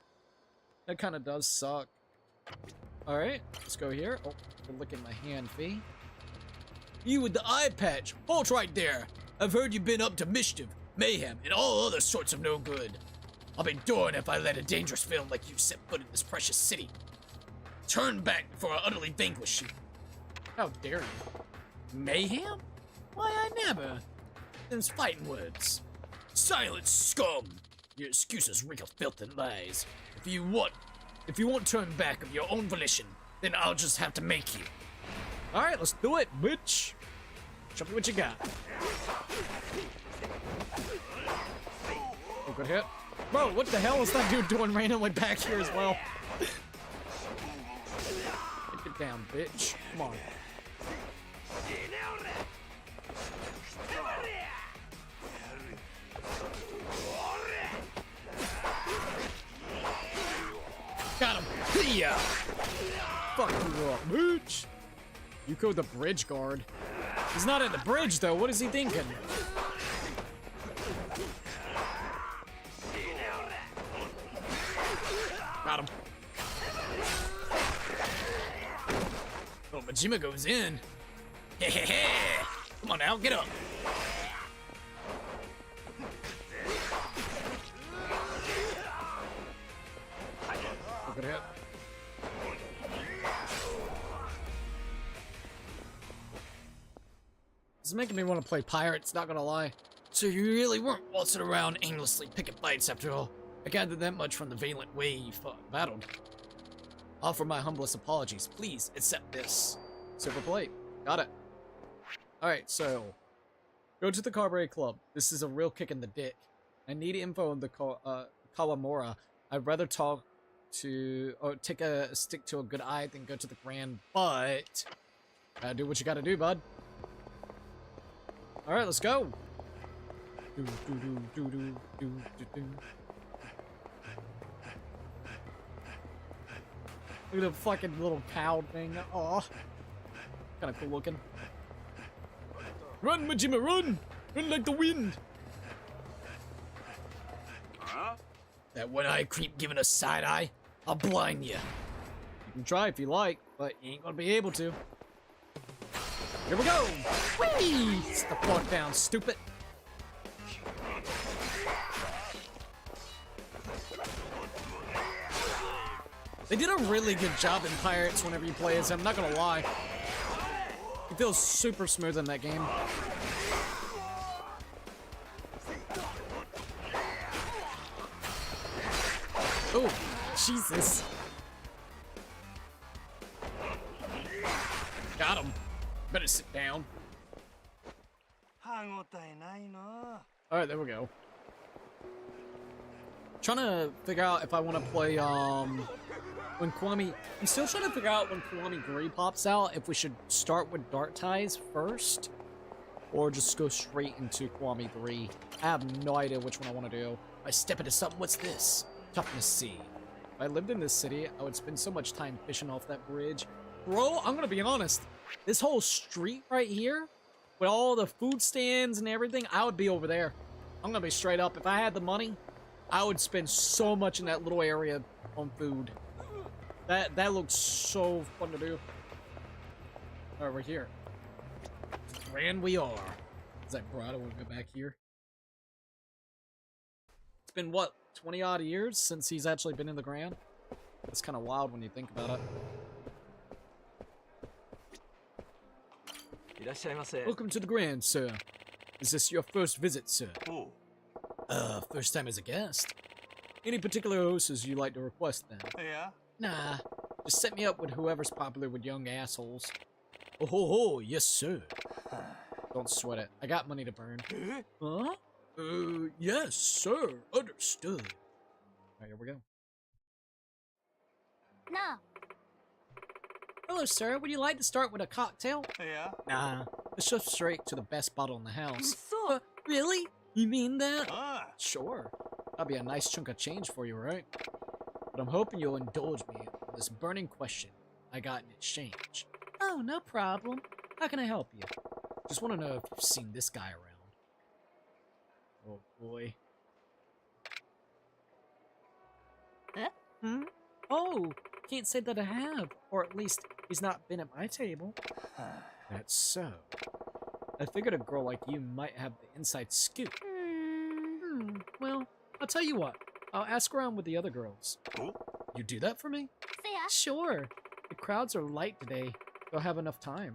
A: That kind of does suck. Alright, let's go here. Oh, look at my hand, Fee. You with the eye patch. Halt right there. I've heard you've been up to mischief, mayhem, and all other sorts of no good. I'll be darned if I let a dangerous villain like you set foot in this precious city. Turn back before I utterly vanquish you. How dare you? Mayhem? Why, I never. Them's fighting words. Silence, scum! Your excuses reek of filth and lies. If you won't turn back of your own volition, then I'll just have to make you. Alright, let's do it, bitch. Show me what you got. Oh, good hit. Bro, what the hell is that dude doing randomly back here as well? Get down, bitch. Come on. Got him. Yeah. Fuck you up, bitch. Yuko the bridge guard. He's not at the bridge though. What is he thinking? Got him. Oh, Majima goes in. Hehehe. Come on now, get up. Look at it. This is making me want to play Pirates, not gonna lie. So you really weren't waltzing around aimlessly picking fights after all. I gathered that much from the valiant way you fought and battled. Offer my humblest apologies. Please accept this. Silver plate. Got it. Alright, so go to the Cabaret Club. This is a real kick in the dick. I need info on the Kawamura. I'd rather talk to or take a stick to a good eye than go to the Grand, but gotta do what you gotta do, bud. Alright, let's go. Do, do, do, do, do, do, do, do. Look at the fucking little cow thing. Aw. Kinda cool looking. Run, Majima, run! Run like the wind!
C: Huh?
A: That one-eyed creep giving us side-eye? I'll blind you. You can try if you like, but you ain't gonna be able to. Here we go! Whee! Sit the fuck down, stupid! They did a really good job in Pirates whenever you play as him, not gonna lie. He feels super smooth in that game. Oh, Jesus. Got him. Better sit down. Alright, there we go. Trying to figure out if I want to play, when Kiwami... I'm still trying to figure out when Kiwami 3 pops out, if we should start with Dark Ties first, or just go straight into Kiwami 3. I have no idea which one I want to do. I step into something, what's this? Toughness C. If I lived in this city, I would spend so much time fishing off that bridge. Bro, I'm gonna be honest. This whole street right here, with all the food stands and everything, I would be over there. I'm gonna be straight up. If I had the money, I would spend so much in that little area on food. That looks so fun to do. Alright, we're here. Grand we are. Is that grotto? We'll go back here. It's been, what, 20-odd years since he's actually been in the Grand? It's kind of wild when you think about it. Welcome to the Grand, sir. Is this your first visit, sir? First time as a guest. Any particular hosts you'd like to request, then?
C: Yeah?
A: Nah, just set me up with whoever's popular with young assholes. Oh ho ho, yes sir. Don't sweat it. I got money to burn. Huh? Yes sir. Understood. Alright, here we go.
H: Nah.
A: Hello sir, would you like to start with a cocktail?
C: Yeah?
A: Nah, let's go straight to the best bottle in the house.
H: So,
A: Really? You mean that?
C: Ah!
A: Sure. That'll be a nice chunk of change for you, right? But I'm hoping you'll indulge me on this burning question I got in exchange. Oh, no problem. How can I help you? Just want to know if you've seen this guy around. Oh, boy. Hmm? Oh, can't say that I have. Or at least, he's not been at my table. That's so. I figured a girl like you might have the inside scoop. Well, I'll tell you what. I'll ask around with the other girls.
C: Oh?
A: You do that for me?
H: Say ya.
A: Sure. The crowds are light today. They'll have enough time.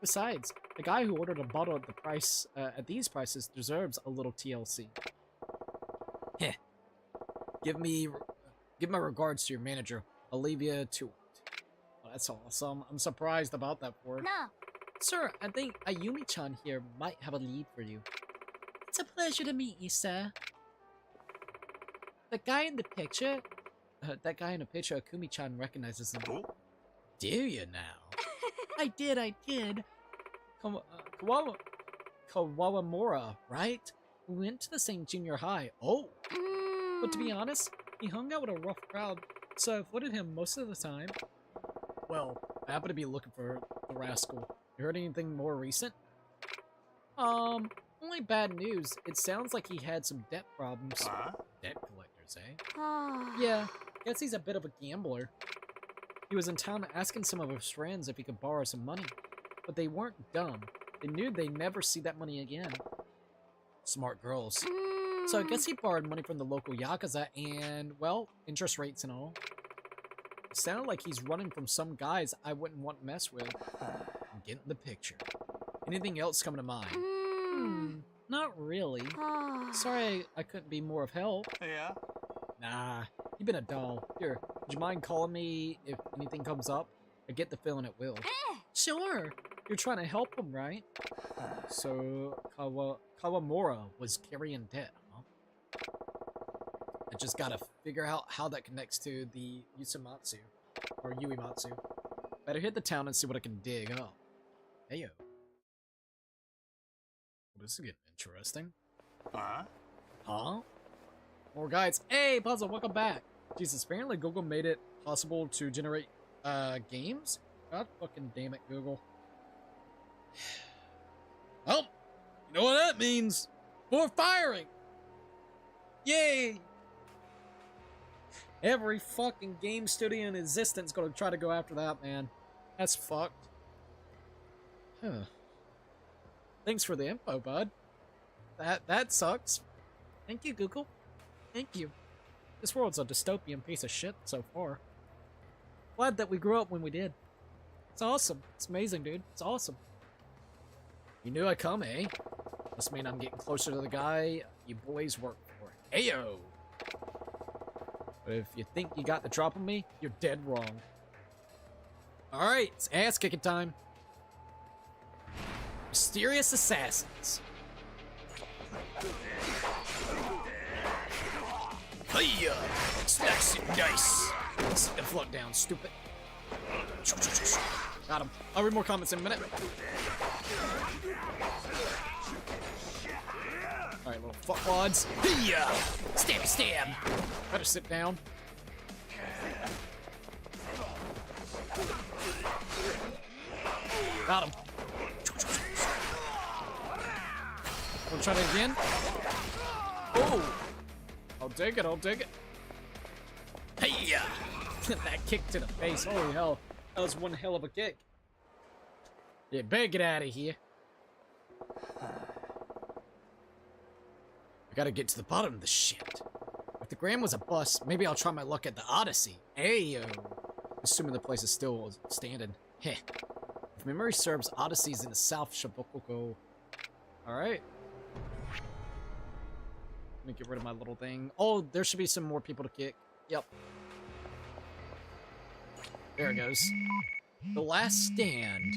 A: Besides, the guy who ordered a bottle at the price at these prices deserves a little TLC. Heh. Give my regards to your manager, Olivia Tuart. Oh, that's awesome. I'm surprised about that for her.
H: No.
A: Sir, I think Ayumi-chan here might have a lead for you. It's a pleasure to meet you, sir. The guy in the picture, Akumi-chan recognizes him.
B: Oh?
A: Do you now? I did. Kawamura, right? We went to the same junior high. Oh! But to be honest, he hung out with a rough crowd, so I avoided him most of the time. Well, I happen to be looking for the rascal. You heard anything more recent? Only bad news. It sounds like he had some debt problems. Debt collectors, eh? Yeah, guess he's a bit of a gambler. He was in town asking some of his friends if he could borrow some money. But they weren't dumb. They knew they'd never see that money again. Smart girls. So I guess he borrowed money from the local Yakuza and, well, interest rates and all. It sounded like he's running from some guys I wouldn't want to mess with. I'm getting the picture. Anything else coming to mind? Not really. Sorry I couldn't be more of help.
C: Yeah?
A: Nah, you've been a doll. Here, would you mind calling me if anything comes up? I get the feeling it will. Sure. You're trying to help him, right? So, Kawamura was carrying debt, huh? I just gotta figure out how that connects to the Yusumatsu. Or Uematsu. Better hit the town and see what I can dig up. Heyo. Well, this is getting interesting. Huh? More guides. Hey, Puzzle, welcome back. Jesus, apparently Google made it possible to generate games? God fucking damn it, Google. Well, you know what that means. More firing! Yay! Every fucking game studio in existence gonna try to go after that, man. That's fucked. Huh. Thanks for the info, bud. That sucks. Thank you, Google. Thank you. This world's a dystopian piece of shit so far. Glad that we grew up when we did. It's awesome. It's amazing, dude. It's awesome. You knew I'd come, eh? Must mean I'm getting closer to the guy you boys work for. Ayo! But if you think you got the drop on me, you're dead wrong. Alright, it's ass-kicking time. Mysterious assassins. Hiya! Slice it nice. Sit the float down, stupid. Got him. I'll read more comments in a minute. Alright, little fuckwads. Hiya! Stabby stab! Better sit down. Got him. Wanna try that again? Oh! I'll dig it, I'll dig it. Hiya! That kick to the face, holy hell. That was one hell of a kick. Yeah, better get out of here. I gotta get to the bottom of this shit. If the Grand was a bust, maybe I'll try my luck at the Odyssey. Ayo! Assuming the place is still standing. Heh. If memory serves, Odyssey's in the South Shibuko. Alright. Let me get rid of my little thing. Oh, there should be some more people to kick. Yep. There it goes. The Last Stand.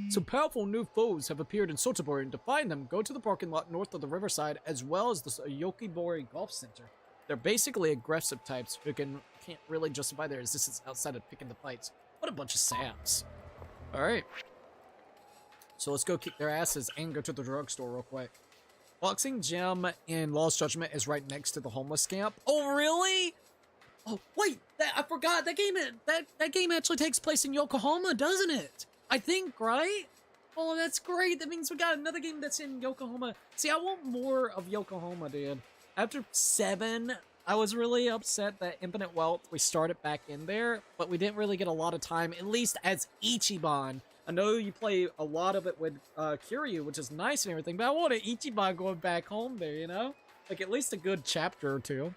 A: Some powerful new foes have appeared in Sotobori, and to find them, go to the parking lot north of the riverside, as well as the Yokibori Golf Center. They're basically aggressive types who can't really justify their existence outside of picking the fights. What a bunch of saps. Alright. So let's go kick their asses and go to the drugstore real quick. Boxing Gym in Lost Judgment is right next to the homeless camp. Oh, really? Oh, wait, I forgot. That game actually takes place in Yokohama, doesn't it? I think, right? Oh, that's great. That means we got another game that's in Yokohama. See, I want more of Yokohama, dude. After 7, I was really upset that Infinite Wealth, we started back in there, but we didn't really get a lot of time, at least as Ichiban. I know you play a lot of it with Kiryu, which is nice and everything, but I want an Ichiban going back home there, you know? Like, at least a good chapter or two.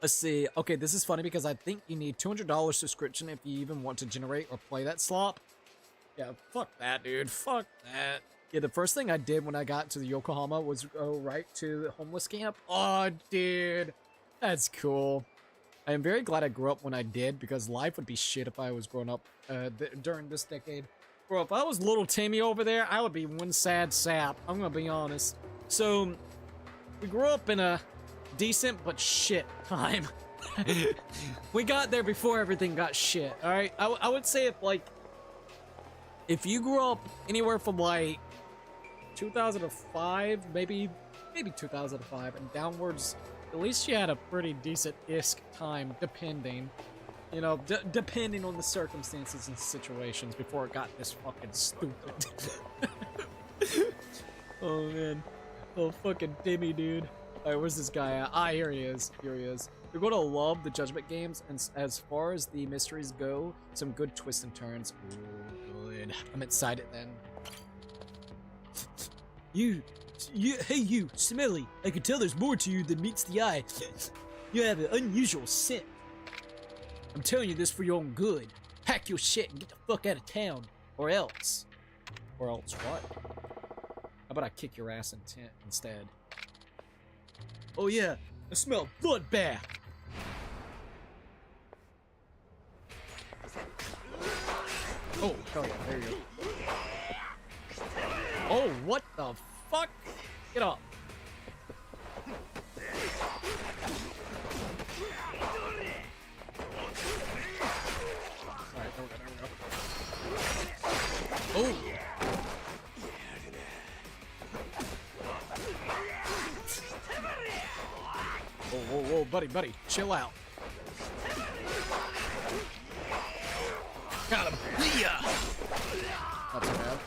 A: Let's see. Okay, this is funny because I think you need $200 subscription if you even want to generate or play that slop. Yeah, fuck that, dude. Fuck that. Yeah, the first thing I did when I got to the Yokohama was go right to the homeless camp. Oh, dude. That's cool. I am very glad I grew up when I did, because life would be shit if I was growing up during this decade. Bro, if I was little Timmy over there, I would be one sad sap. I'm gonna be honest. So, we grew up in a decent but shit time. We got there before everything got shit, alright? I would say if you grew up anywhere from like 2005, maybe 2005 and downwards, at least you had a pretty decent-isk time, depending. You know, depending on the circumstances and situations before it got this fucking stupid. Oh, man. Oh, fucking Dimmy, dude. Alright, where's this guy at? Ah, here he is. Here he is. You're going to love the Judgment games, and as far as the mysteries go, some good twists and turns. Ooh, good. I'm excited then. Hey you, Smelly. I can tell there's more to you than meets the eye. You have an unusual scent. I'm telling you this for your own good. Pack your shit and get the fuck out of town. Or else. Or else what? How about I kick your ass instead? Oh yeah, I smell bloodbath. Oh, hell yeah, there you go. Oh, what the fuck? Get up. Alright, there we go. Oh! Whoa, buddy, chill out. Got him. Yeah. Not too bad.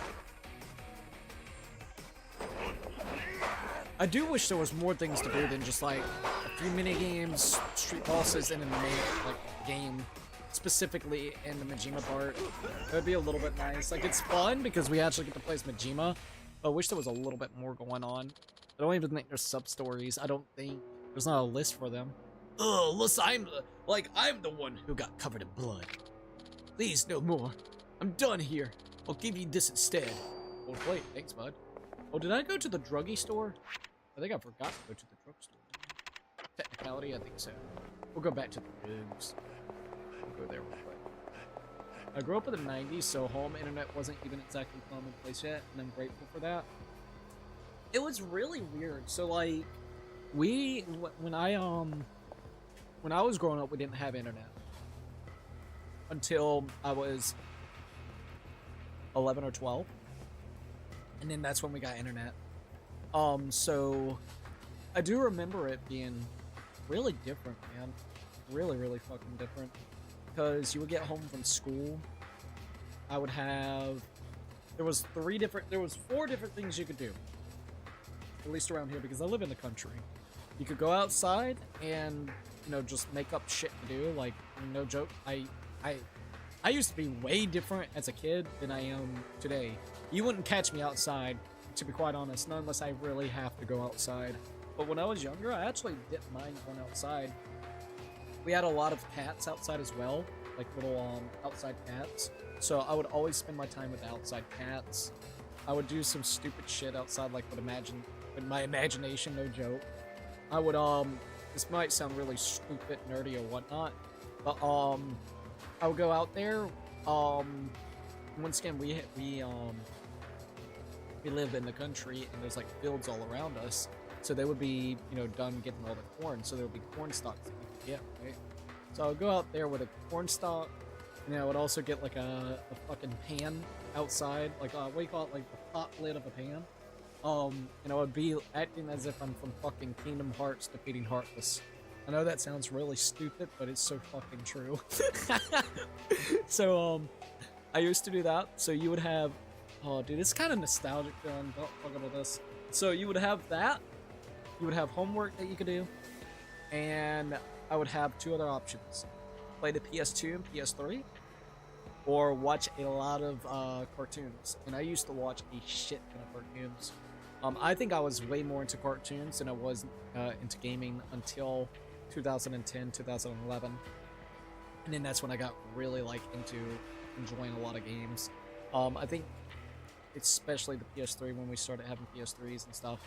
A: I do wish there was more things to do than just like a few mini games, street bosses, and a main game, specifically in the Majima part. It would be a little bit nice. Like, it's fun because we actually get to play as Majima, but I wish there was a little bit more going on. I don't even think there's sub-stories. I don't think there's not a list for them. Oh, listen, I'm the one who got covered in blood. Please, no more. I'm done here. I'll give you this instead. Oh, wait, thanks, bud. Oh, did I go to the druggie store? I think I forgot to go to the drugstore. Technicality, I think so. We'll go back to the drugs. We'll go there real quick. I grew up in the 90s, so home internet wasn't even exactly commonplace yet, and I'm grateful for that. It was really weird. So, like, when I was growing up, we didn't have internet until I was 11 or 12. And then that's when we got internet. So I do remember it being really different, man. Really, really fucking different. Because you would get home from school. I would have... There was 4 different things you could do. At least around here, because I live in the country. You could go outside and, you know, just make up shit to do. Like, no joke, I used to be way different as a kid than I am today. You wouldn't catch me outside, to be quite honest, not unless I really have to go outside. But when I was younger, I actually didn't mind going outside. We had a lot of cats outside as well, like little outside cats. So I would always spend my time with outside cats. I would do some stupid shit outside, like with my imagination, no joke. I would this might sound really stupid, nerdy, or whatnot, but I would go out there. Once again, we live in the country, and there's like fields all around us, so they would be, you know, done getting all the corn, so there would be corn stalks that you could get, right? So I would go out there with a corn stalk, and I would also get like a fucking pan outside, like what do you call it, like the pot lid of a pan. And I would be acting as if I'm from fucking Kingdom Hearts defeating Heartless. I know that sounds really stupid, but it's so fucking true. So, I used to do that. So you would have... Oh, dude, it's kind of nostalgic feeling. Don't fuck with this. So you would have that. You would have homework that you could do. And I would have 2 other options. Play the PS2 and PS3. Or watch a lot of cartoons. And I used to watch a shit ton of cartoons. I think I was way more into cartoons than I was into gaming until 2010, 2011. And then that's when I got really like into enjoying a lot of games. I think especially the PS3 when we started having PS3s and stuff,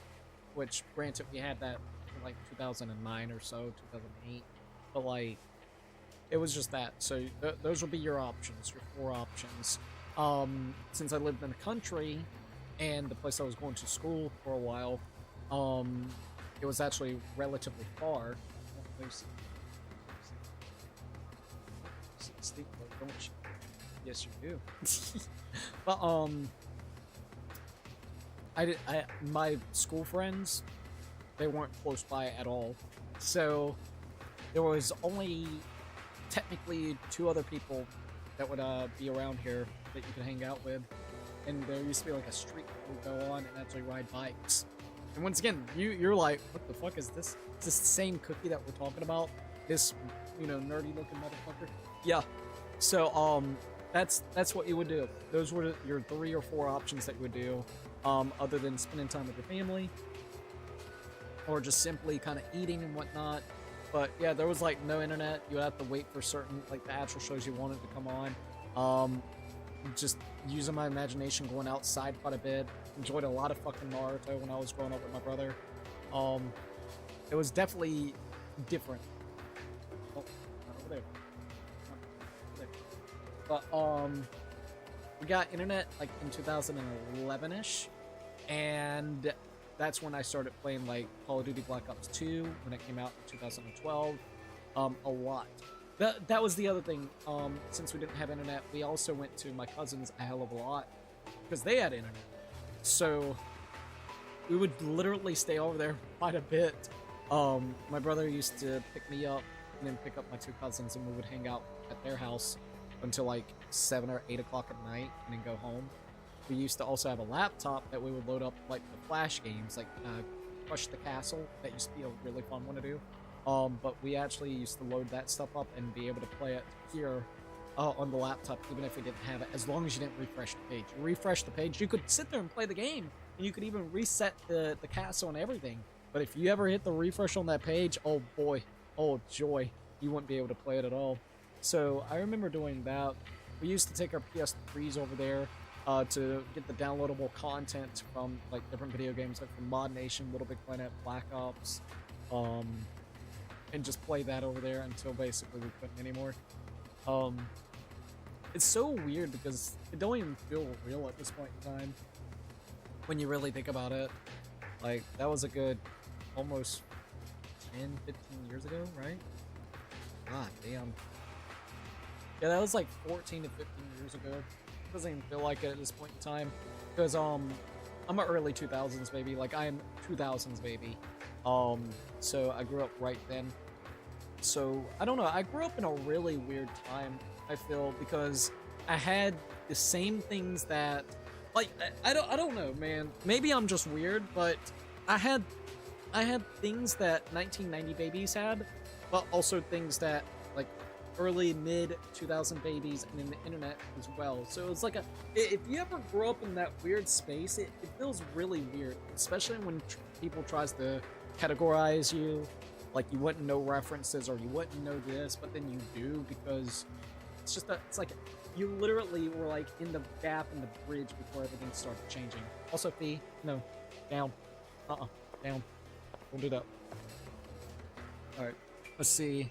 A: which granted we had that in like 2009 or so, 2008, but like it was just that. So those would be your options, your 4 options. Since I lived in the country and the place I was going to school for a while, it was actually relatively far. Sleep, don't you? Yes, you do. But my school friends, they weren't close by at all, so there was only technically 2 other people that would be around here that you could hang out with, and there used to be like a street that would go on and actually ride bikes. And once again, you're like, what the fuck is this? Is this the same cookie that we're talking about? This, you know, nerdy looking motherfucker? Yeah. So that's what you would do. Those were your 3 or 4 options that you would do, other than spending time with your family or just simply kind of eating and whatnot. But yeah, there was like no internet. You would have to wait for certain, like, the actual shows you wanted to come on. Just using my imagination, going outside quite a bit. Enjoyed a lot of fucking Naruto when I was growing up with my brother. It was definitely different. Oh, not over there. But we got internet like in 2011ish, and that's when I started playing like Call of Duty Black Ops 2 when it came out in 2012. A lot. That was the other thing. Since we didn't have internet, we also went to my cousin's a hell of a lot because they had internet. So we would literally stay over there quite a bit. My brother used to pick me up and then pick up my 2 cousins, and we would hang out at their house until like 7 or 8 o'clock at night and then go home. We used to also have a laptop that we would load up like the Flash games, like Crush the Castle. That used to be a really fun one to do. But we actually used to load that stuff up and be able to play it here on the laptop, even if we didn't have it, as long as you didn't refresh the page. You refresh the page, you could sit there and play the game, and you could even reset the castle and everything. But if you ever hit the refresh on that page, oh boy, oh joy, you wouldn't be able to play it at all. So I remember doing that. We used to take our PS3s over there to get the downloadable content from like different video games, like from Mod Nation, Little Big Planet, Black Ops, and just play that over there until basically we couldn't anymore. It's so weird because it don't even feel real at this point in time when you really think about it. Like, that was a good almost 10, 15 years ago, right? God damn. Yeah, that was like 14 to 15 years ago. It doesn't even feel like it at this point in time. Because, I'm an early 2000s baby. Like, I am 2000s baby. So I grew up right then. So, I don't know. I grew up in a really weird time, I feel, because I had the same things that, like, I don't know, man. Maybe I'm just weird, but I had things that 1990 babies had, but also things that, like, early, mid 2000 babies and in the internet as well. So it's like if you ever grow up in that weird space, it feels really weird, especially when people tries to categorize you, like you wouldn't know references or you wouldn't know this, but then you do, because it's just it's like you literally were like in the gap in the bridge before everything started changing. Also, Fee, no, down, down, don't do that. All right, let's see.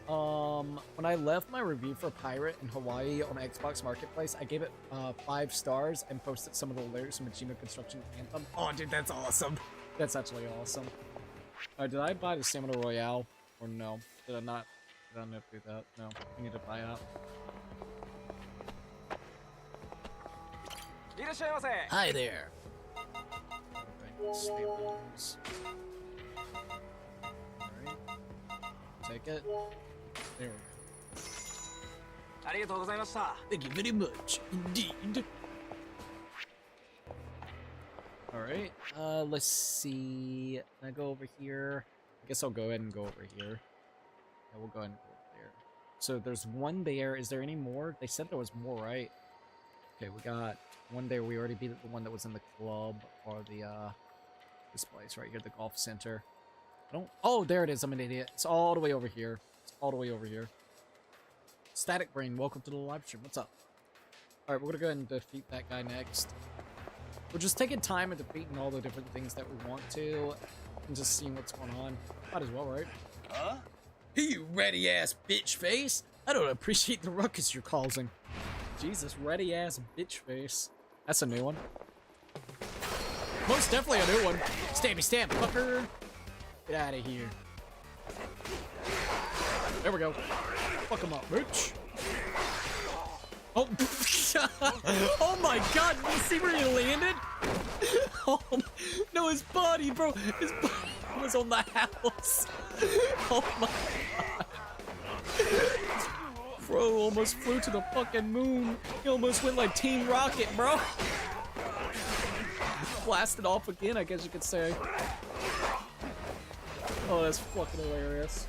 A: When I left my review for Pirate in Hawaii on Xbox Marketplace, I gave it 5 stars and posted some of the lyrics from Majima Construction Anthem. Oh, dude, that's awesome. That's actually awesome. Did I buy the Stamina Royale or no? Did I not? Did I not do that? No, I need to buy it. Hi there. Staples. Alright. Take it. There we go. Thank you very much, indeed. Alright, let's see. Can I go over here? I guess I'll go ahead and go over here. Yeah, we'll go ahead and go over there. So there's one there. Is there any more? They said there was more, right? Okay, we got one there. We already beat the one that was in the club, or the, this place right here, the golf center. I don't... Oh, there it is. I'm an idiot. It's all the way over here. It's all the way over here. Static Brain, welcome to the live stream. What's up? Alright, we're gonna go ahead and defeat that guy next. We're just taking time and defeating all the different things that we want to, and just seeing what's going on. Might as well, right?
H: Huh?
A: Hey, you ready-ass bitch face! I don't appreciate the ruckus you're causing. Jesus, ready-ass bitch face. That's a new one. Most definitely a new one. Stabby stab, fucker! Get out of here. There we go. Fuck him up, bitch. Oh, oh my god, did you see where he landed? Oh, no, his body, bro. His body was on the house. Oh my god. Bro almost flew to the fucking moon. He almost went like Team Rocket, bro. Blasted off again, I guess you could say. Oh, that's fucking hilarious.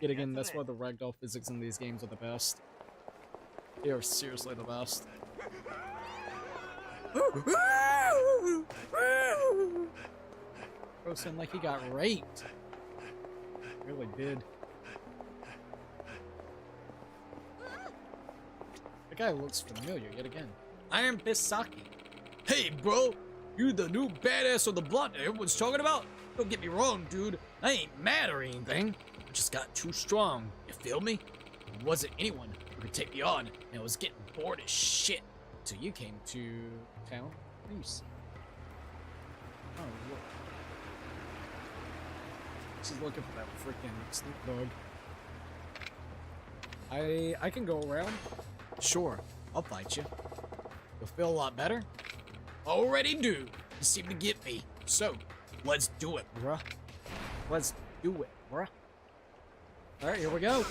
A: Yet again, that's why the ragdoll physics in these games are the best. They are seriously the best. Bro sounded like he got raped. Really did. The guy looks familiar yet again. Iron Bisaki. Hey, bro! You the new badass on the block that everyone's talking about? Don't get me wrong, dude. I ain't mad or anything. I just got too strong. You feel me? There wasn't anyone who could take me on, and I was getting bored as shit. Till you came to town. What do you see? Oh, look. She's looking for that freaking sneak dog. I can go around. Sure, I'll fight you. You'll feel a lot better. Already do. You seem to get me. So, let's do it, bruh. Let's do it, bruh. Alright, here we go.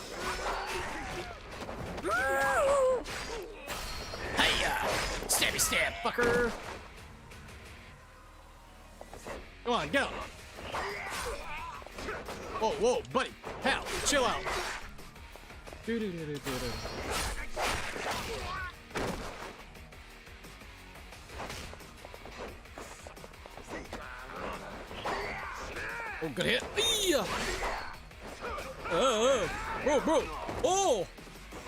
A: Hiya! Stabby stab, fucker! Come on, go! Whoa, whoa, buddy! Pal, chill out! Oh, good hit! Bro! Oh!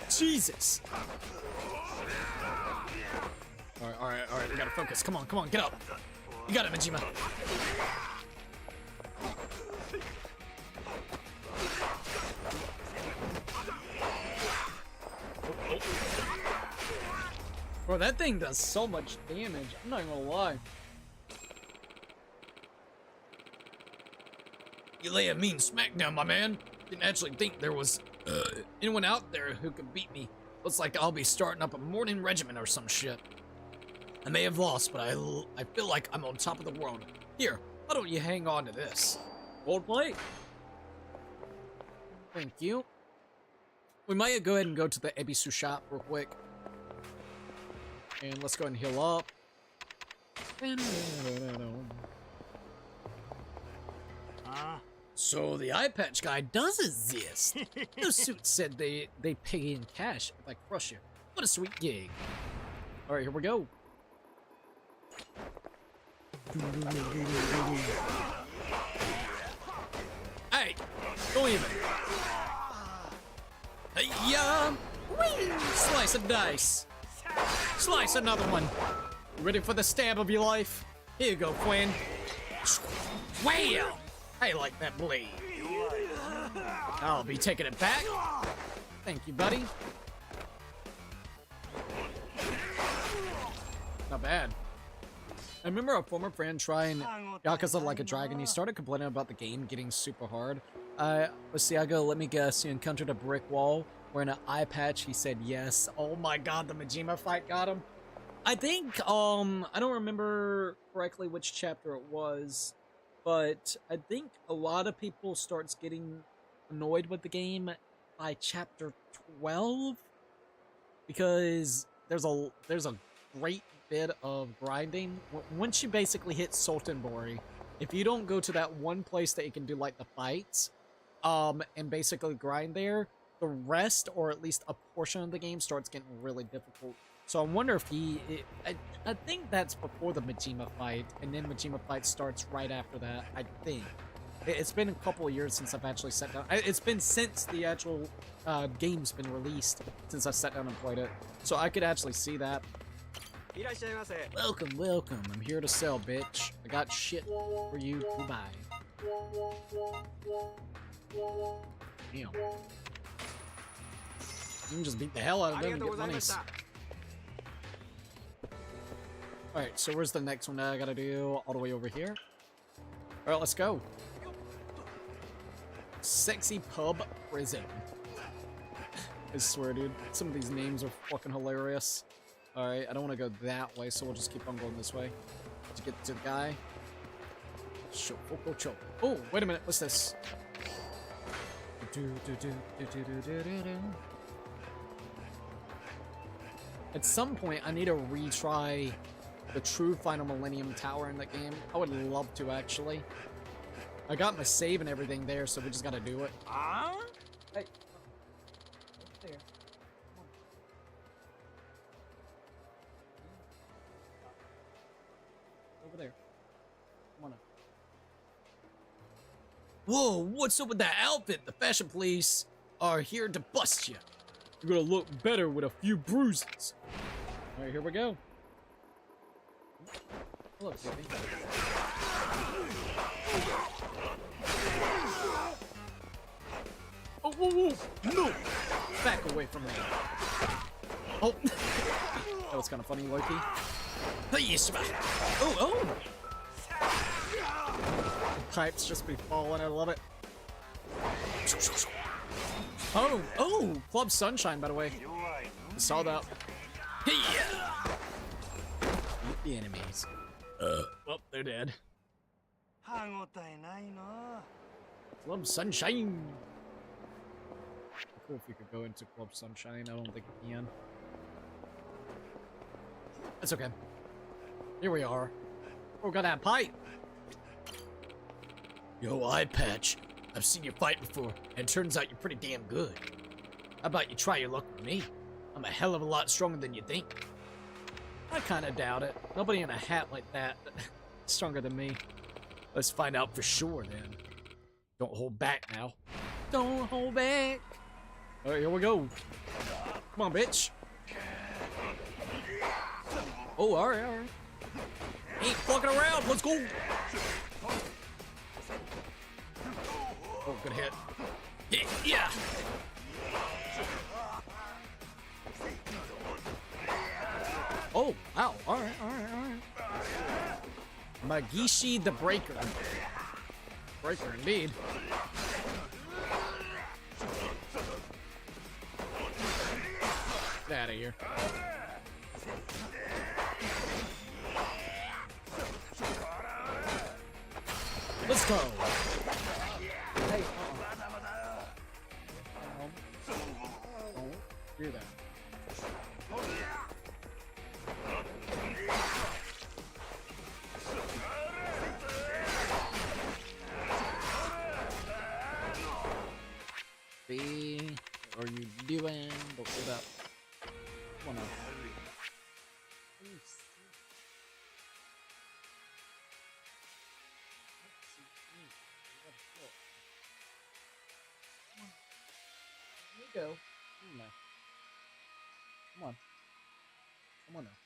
A: Jesus! Alright, we gotta focus. Come on, get up! You got it, Majima! Bro, that thing does so much damage. I'm not gonna lie. You lay a mean smackdown, my man. Didn't actually think there was anyone out there who could beat me. Looks like I'll be starting up a morning regiment or some shit. I may have lost, but I feel like I'm on top of the world. Here, why don't you hang on to this? Gold plate. Thank you. We might go ahead and go to the Ebisu shop real quick. And let's go ahead and heal up. So the eye patch guy does exist. The suit said they pay in cash if I crush you. What a sweet gig. Alright, here we go. Hey, don't even. Hey-ya! Slice of dice. Slice another one. Ready for the stab of your life? Here you go, Quinn. Wham! I like that blade. I'll be taking it back. Thank you, buddy. Not bad. I remember a former friend trying Yakuza Like a Dragon. He started complaining about the game getting super hard. Osiago, let me guess, you encountered a brick wall wearing an eye patch. He said yes. Oh my god, the Majima fight got him. I think, I don't remember correctly which chapter it was, but I think a lot of people starts getting annoyed with the game by chapter 12, because there's a great bit of grinding. Once you basically hit Sultanbori, if you don't go to that one place that you can do like the fights, and basically grind there, the rest, or at least a portion of the game, starts getting really difficult. So I wonder if I think that's before the Majima fight, and then Majima fight starts right after that, I think. It's been a couple of years since I've actually sat down. It's been since the actual game's been released, since I sat down and played it. So I could actually see that. Welcome, welcome. I'm here to sell, bitch. I got shit for you to buy. Damn. You can just beat the hell out of them and get monies. Alright, so where's the next one that I gotta do? All the way over here? Alright, let's go. Sexy Pub Prison. I swear, dude. Some of these names are fucking hilarious. Alright, I don't want to go that way, so we'll just keep on going this way. To get to the guy. Oh, wait a minute. What's this? At some point, I need to retry the true Final Millennium Tower in the game. I would love to, actually. I got my save and everything there, so we just gotta do it. Hey. Over there. Over there. Come on up. Whoa, what's up with that outfit? The fashion police are here to bust you. You're gonna look better with a few bruises. Alright, here we go. Hello, baby. Oh, whoa, whoa! No! Back away from me. Oh! That was kind of funny, Loki. Oh, oh! Pipes just be falling, I love it. Oh, oh! Club Sunshine, by the way. I saw that. Eat the enemies. Well, they're dead. Club Sunshine! Cool if you could go into Club Sunshine. I don't think you can. It's okay. Here we are. Oh, got that pipe! Yo, Eye Patch. I've seen you fight before, and it turns out you're pretty damn good. How about you try your luck with me? I'm a hell of a lot stronger than you think. I kinda doubt it. Nobody in a hat like that stronger than me. Let's find out for sure, then. Don't hold back now. Don't hold back! Alright, here we go. Come on, bitch. Oh, alright, alright. Ain't fucking around, let's go! Oh, good hit. Yeah! Oh, wow, alright, alright, alright. Magishi the Breaker. Breaker, indeed. Get out of here. Let's go. Hey, don't do that. See, what are you doing? Don't do that. Come on now. Go. Come on. Come on. Come on now.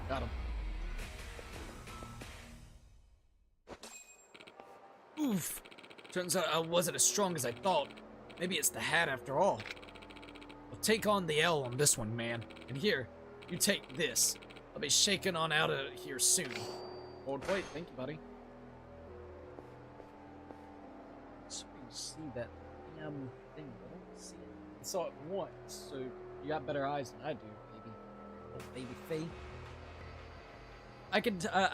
A: Got him. Oof. Turns out I wasn't as strong as I thought. Maybe it's the hat after all. I'll take on the L on this one, man. And here, you take this. I'll be shaking on out of here soon. Hold plate. Thank you, buddy. See that damn thing, I don't see it. I saw it once, so you got better eyes than I do, baby. Oh, baby Faye. I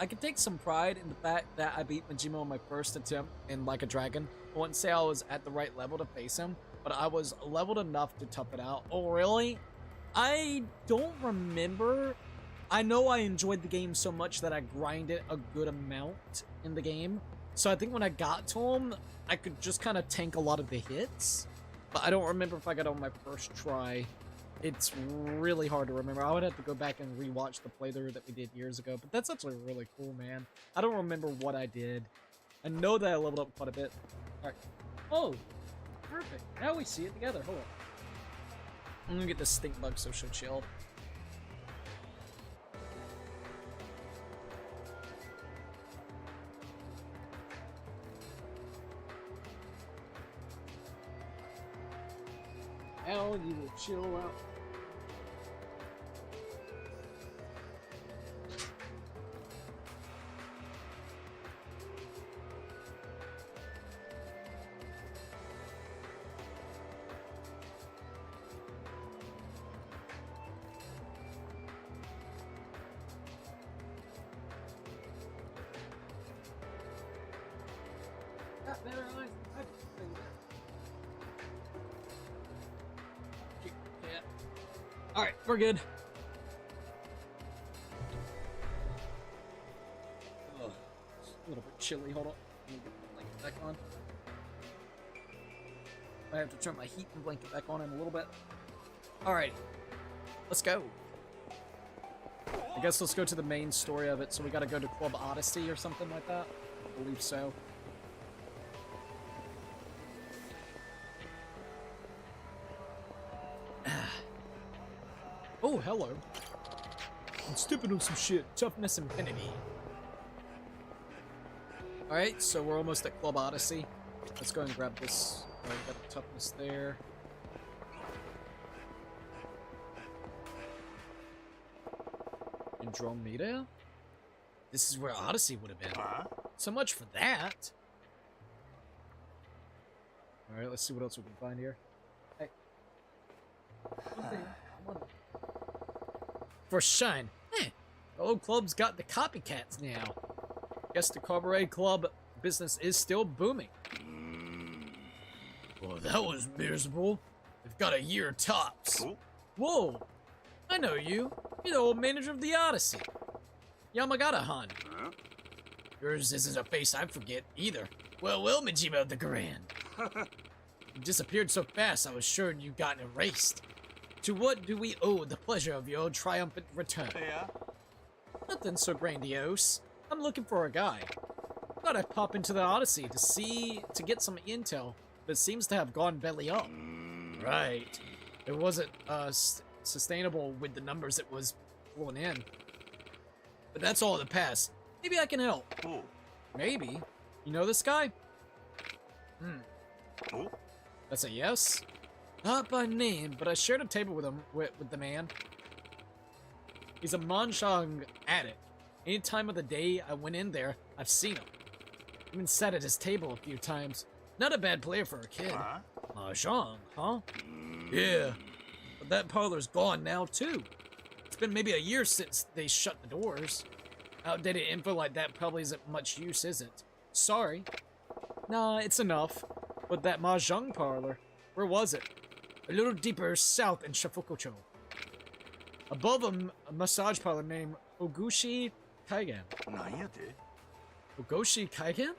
A: could take some pride in the fact that I beat Majima on my first attempt in Like a Dragon. I wouldn't say I was at the right level to face him, but I was leveled enough to tough it out. Oh, really? I don't remember. I know I enjoyed the game so much that I grinded a good amount in the game. So I think when I got to him, I could just kind of tank a lot of the hits. but I don't remember if I got on my first try. It's really hard to remember. I would have to go back and rewatch the playthrough that we did years ago, but that's actually really cool, man. I don't remember what I did. I know that I leveled up quite a bit. Alright. Oh! Perfect. Now we see it together. Hold on. I'm gonna get this stink bug so she'll chill. Now you will chill out. Got better eyes. Yeah. Alright, we're good. Ugh, it's a little bit chilly. Hold on. Let me get the blanket back on. I have to turn my heat and blanket back on in a little bit. Alright. Let's go. I guess let's go to the main story of it. So we gotta go to Club Odyssey or something like that. I believe so. Oh, hello. I'm stepping on some shit. Toughness Infinity. Alright, so we're almost at Club Odyssey. Let's go and grab this. Alright, got the toughness there. Andromeda? This is where Odyssey would have been. So much for that. Alright, let's see what else we can find here. Hey. For shine. The old club's got the copycats now. Guess the cabaret club business is still booming. Well, that was miserable. They've got a year tops. Whoa! I know you. You're the old manager of the Odyssey. Yamagata-han. Yours isn't a face I forget either. Well, Majima the Grand. You disappeared so fast, I was sure you'd gotten erased. To what do we owe the pleasure of your triumphant return?
C: Yeah?
A: Nothing so grandiose. I'm looking for a guy. Thought I'd pop into the Odyssey to get some intel, but it seems to have gone belly up. Right. It wasn't sustainable with the numbers it was pulling in. But that's all in the past. Maybe I can help.
C: Oh.
A: Maybe. You know this guy?
C: Oh.
A: That's a yes? Not by name, but I shared a table with him, with the man. He's a Mahjong addict. Any time of the day I went in there, I've seen him. Even sat at his table a few times. Not a bad player for a kid. Mahjong, huh? Yeah. But that parlor's gone now, too. It's been maybe a year since they shut the doors. Outdated info like that probably isn't much use, is it? Sorry. Nah, it's enough. But that Mahjong parlor, where was it? A little deeper south in Shafukucho. Above a massage parlor named Ogushi Kaigan. Ogushi Kaigan?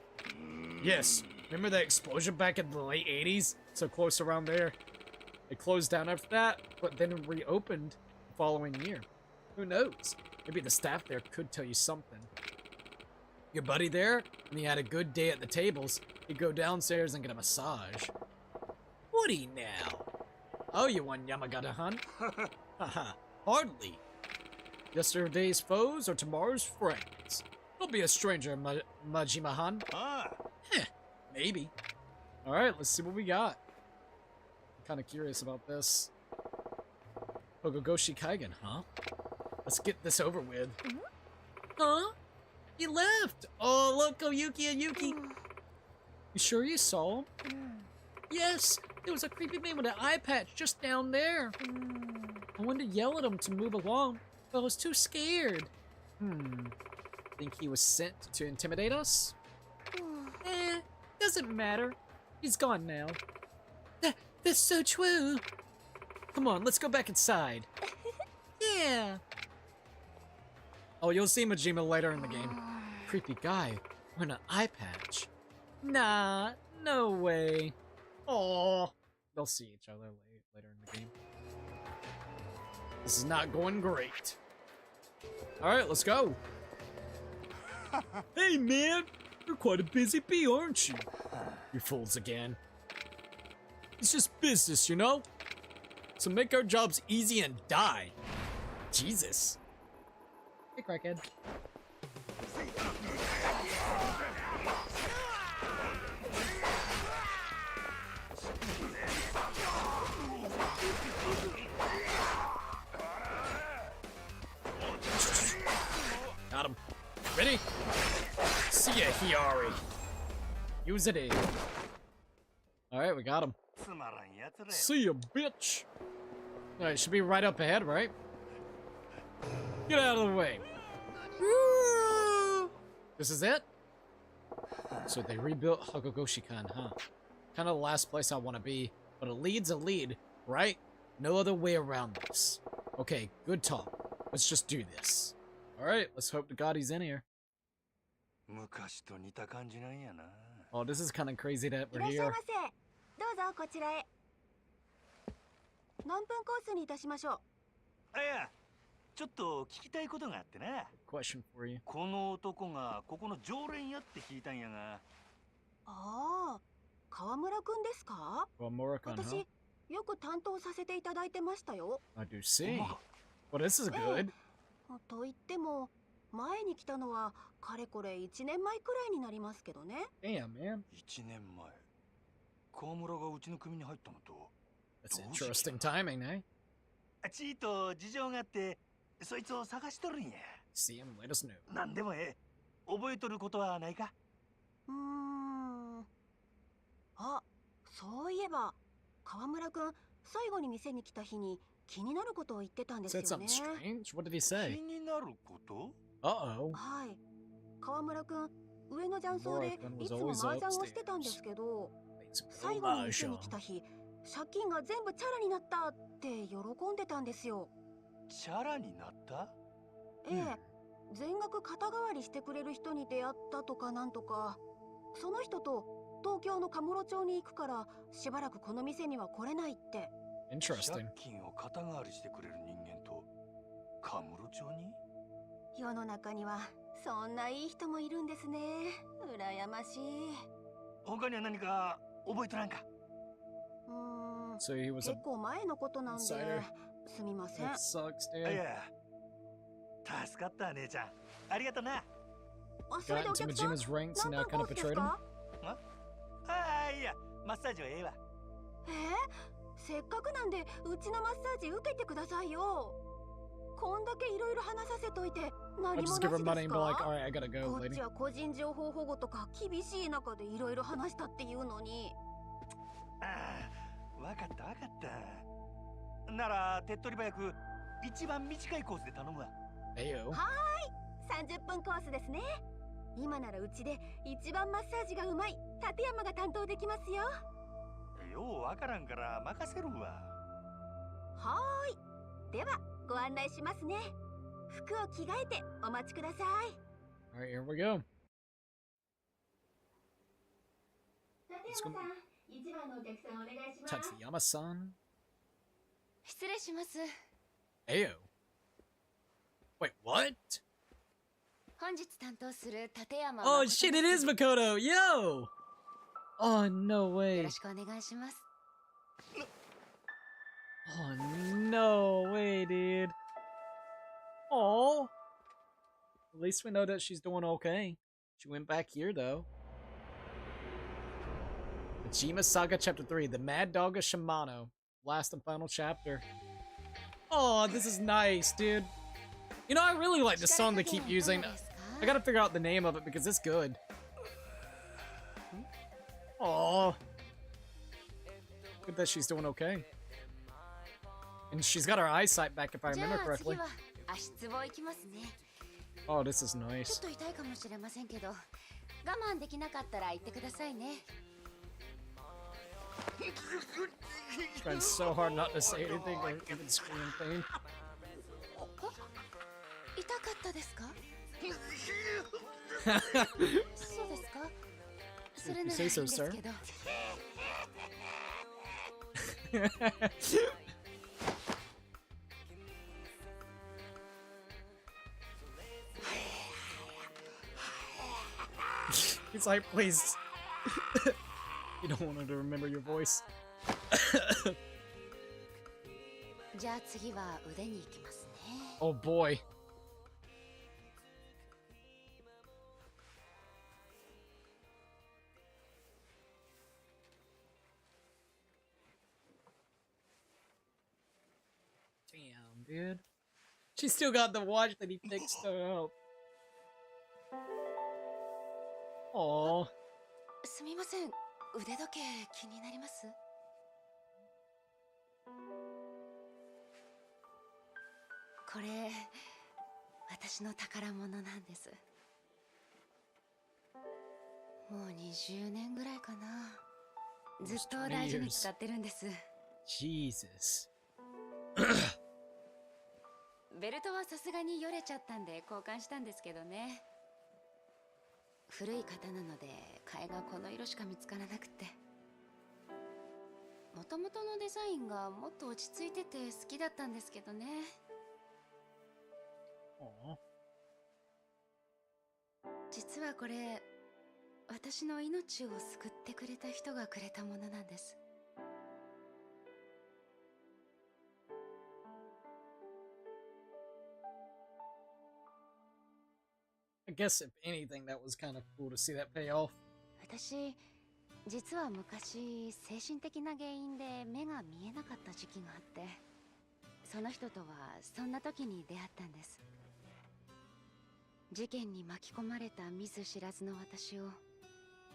A: Yes. Remember that explosion back in the late 80s? So close around there. It closed down after that, but then reopened the following year. Who knows? Maybe the staff there could tell you something. Your buddy there, when he had a good day at the tables, he'd go downstairs and get a massage. Woody now. Oh, you one, Yamagata-han? Haha, hardly. Yesterday's foes or tomorrow's friends. Don't be a stranger, Majima-han. Heh, maybe. Alright, let's see what we got. I'm kind of curious about this. Ogogoshi Kaigan, huh? Let's get this over with. Huh? He left! Oh, look, Yuki and Yuki. You sure you saw him? Yes, there was a creepy man with an eye patch just down there. I wanted to yell at him to move along, but I was too scared. Think he was sent to intimidate us? Doesn't matter. He's gone now. That's so true. Come on, let's go back inside. Yeah. Oh, you'll see Majima later in the game. Creepy guy wearing an eye patch. Nah, no way. Aww. they'll see each other later in the game. This is not going great. All right, let's go. Hey, man, you're quite a busy bee, aren't you? You fools again. It's just business, you know? So make our jobs easy and die. Jesus. Hey, crackhead. Got him. Ready? See ya, Hiyari. Use it in. Alright, we got him. See ya, bitch. Alright, should be right up ahead, right? Get out of the way. Woo! This is it? So they rebuilt Hagogoshi-kan, huh? Kind of the last place I want to be, but a lead's a lead, right? No other way around this. Okay, good talk. Let's just do this. Alright, let's hope to God he's in here. Oh, this is kind of crazy that we're here.
H: どうぞこちらへ。何分コースにいたしましょう。
C: いや、ちょっと聞きたいことがあってな。
A: Question for you.
C: この男がここの常連やって聞いたんやが。
H: ああ、川村くんですか？
A: Kamura-kan, huh?
H: 私、よく担当させていただいてましたよ。
A: I do see. Well, this is good.
H: と言っても、前に来たのはかれこれ1年前くらいになりますけどね。
A: Damn, man.
C: 1年前。川村がうちの組に入ったのと。
A: That's interesting timing, eh?
C: ちーと事情があって、そいつを探しとるんや。
A: See him, let us know.
C: なんでも覚えとることはないか？
H: あ、そういえば、川村くん、最後に店に来た日に気になることを言ってたんですよ
A: Said
H: ね。
A: something strange? What did he say?
C: 気になること？
A: Uh-oh.
H: はい。川村くん、上の雀荘でいつも麻雀をしてたんですけど、最後に店に来た日、借金が全部チャラになったって喜んでたんですよ。
C: チャラになった？
H: ええ、全額肩代わりしてくれる人に出会ったとかなんとか、その人と東京のカムロ町に行くからしばらくこの店には来れないって。
A: Interesting.
C: 借金を肩代わりしてくれる人間とカムロ町に？
H: 世の中にはそんないい人もいるんですね。羨ましい。
C: 他には何か覚えとらんか
A: ？So he was
H: 結構前のことなんで、すみません。
A: That sucks,
C: い
A: dude.
C: や、助かった姉ちゃん。ありがとな。
H: あ、それで
A: Got
H: お
A: into
H: 客さん、
A: Majima's ranks and
H: 何
A: now
H: 分
A: kind
H: コ
A: of
H: ースです
A: betrayed him.
H: か？
C: いや、マッサージはええわ。
H: せっかくなんでうちのマッサージ受けてくださいよ。こんだけいろいろ話させといて
A: I'll
H: 何も
A: just
H: な
A: give her
H: し
A: money
H: です
A: and be like,
H: か？
A: alright, I gotta go,
H: こっ
A: lady.
H: ちは個人情報保護とか厳しい中でいろいろ話したっていうのに。
C: わかったわかった。なら手っ取り早く一番短いコースで頼むわ。
A: Ayo.
H: はーい、30分コースですね。今ならうちで一番マッサージがうまい立山が担当できますよ。
C: ようわからんから任せるわ。
H: はーい、ではご案内しますね。服を着替えてお待ちください。
A: Alright, here we go.
H: 立山さん、一番のお客さんお願いします。
A: Tatsuyama-san.
I: 失礼します。
A: Ayo. Wait, what?
I: 本日担当する立山
A: Oh shit, it is Makoto! Yo! Oh, no
I: よ
A: way.
I: ろしくお願いします。
A: Oh, no way, dude. Oh. At least we know that she's doing okay. She went back here, though. Majima Saga Chapter 3, The Mad Dog of Shimano. Last and final chapter. Oh, this is nice, dude. You know, I really like the song they keep using. I gotta figure out the name of it because it's good. Oh. Good that she's doing okay. And she's got her eyesight back if I
I: じゃ
A: remember
I: あ次
A: correctly.
I: は足つぼ行きますね。
A: Oh, this is
I: ちょっ
A: nice.
I: と痛いかもしれませんけど、我慢できなかったら言ってくださいね。
A: Trying so hard not to say anything or even scream in pain.
I: 痛かったですか？そうですか？それならいいんですけど。
A: He's like, please. You don't want her to remember your voice.
I: じゃあ次は腕に行きますね。
A: Oh boy. Damn, dude. She still got the watch that he fixed up. Aww.
I: すみません、腕時計気になります？これ私の宝物なんです。もう20年ぐらいかな。ずっと大事に使ってるんです。
A: Jesus.
I: ベルトはさすがによれちゃったんで交換したんですけどね。古い型なので替えがこの色しか見つからなくて、もともとのデザインがもっと落ち着いてて好きだったんですけどね。実はこれ私の命を救ってくれた人がくれたものなんです。
A: I guess if anything, that was kind of cool to see that pay off.
I: 私実は昔精神的な原因で目が見えなかった時期があって、その人とはそんな時に出会ったんです。事件に巻き込まれた見ず知らずの私を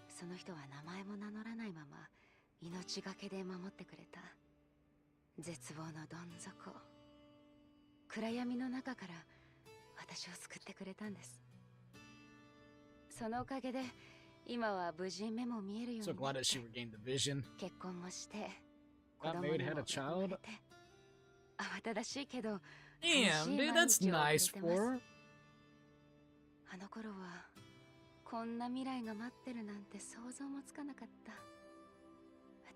I: その人は名前も名乗らないまま命がけで守ってくれた。絶望のどん底、暗闇の中から私を救ってくれたんです。そのおかげで今は無事目も見えるよう
A: So
I: に
A: glad
I: なっ
A: that she
I: て、
A: regained the vision.
I: 結婚もして子
A: Got
I: 供
A: married,
I: にも
A: had a
I: 恵ま
A: child.
I: れて、慌ただしいけど
A: Damn, dude, that's nice for her.
I: あの頃はこんな未来が待ってるなんて想像もつかなかった。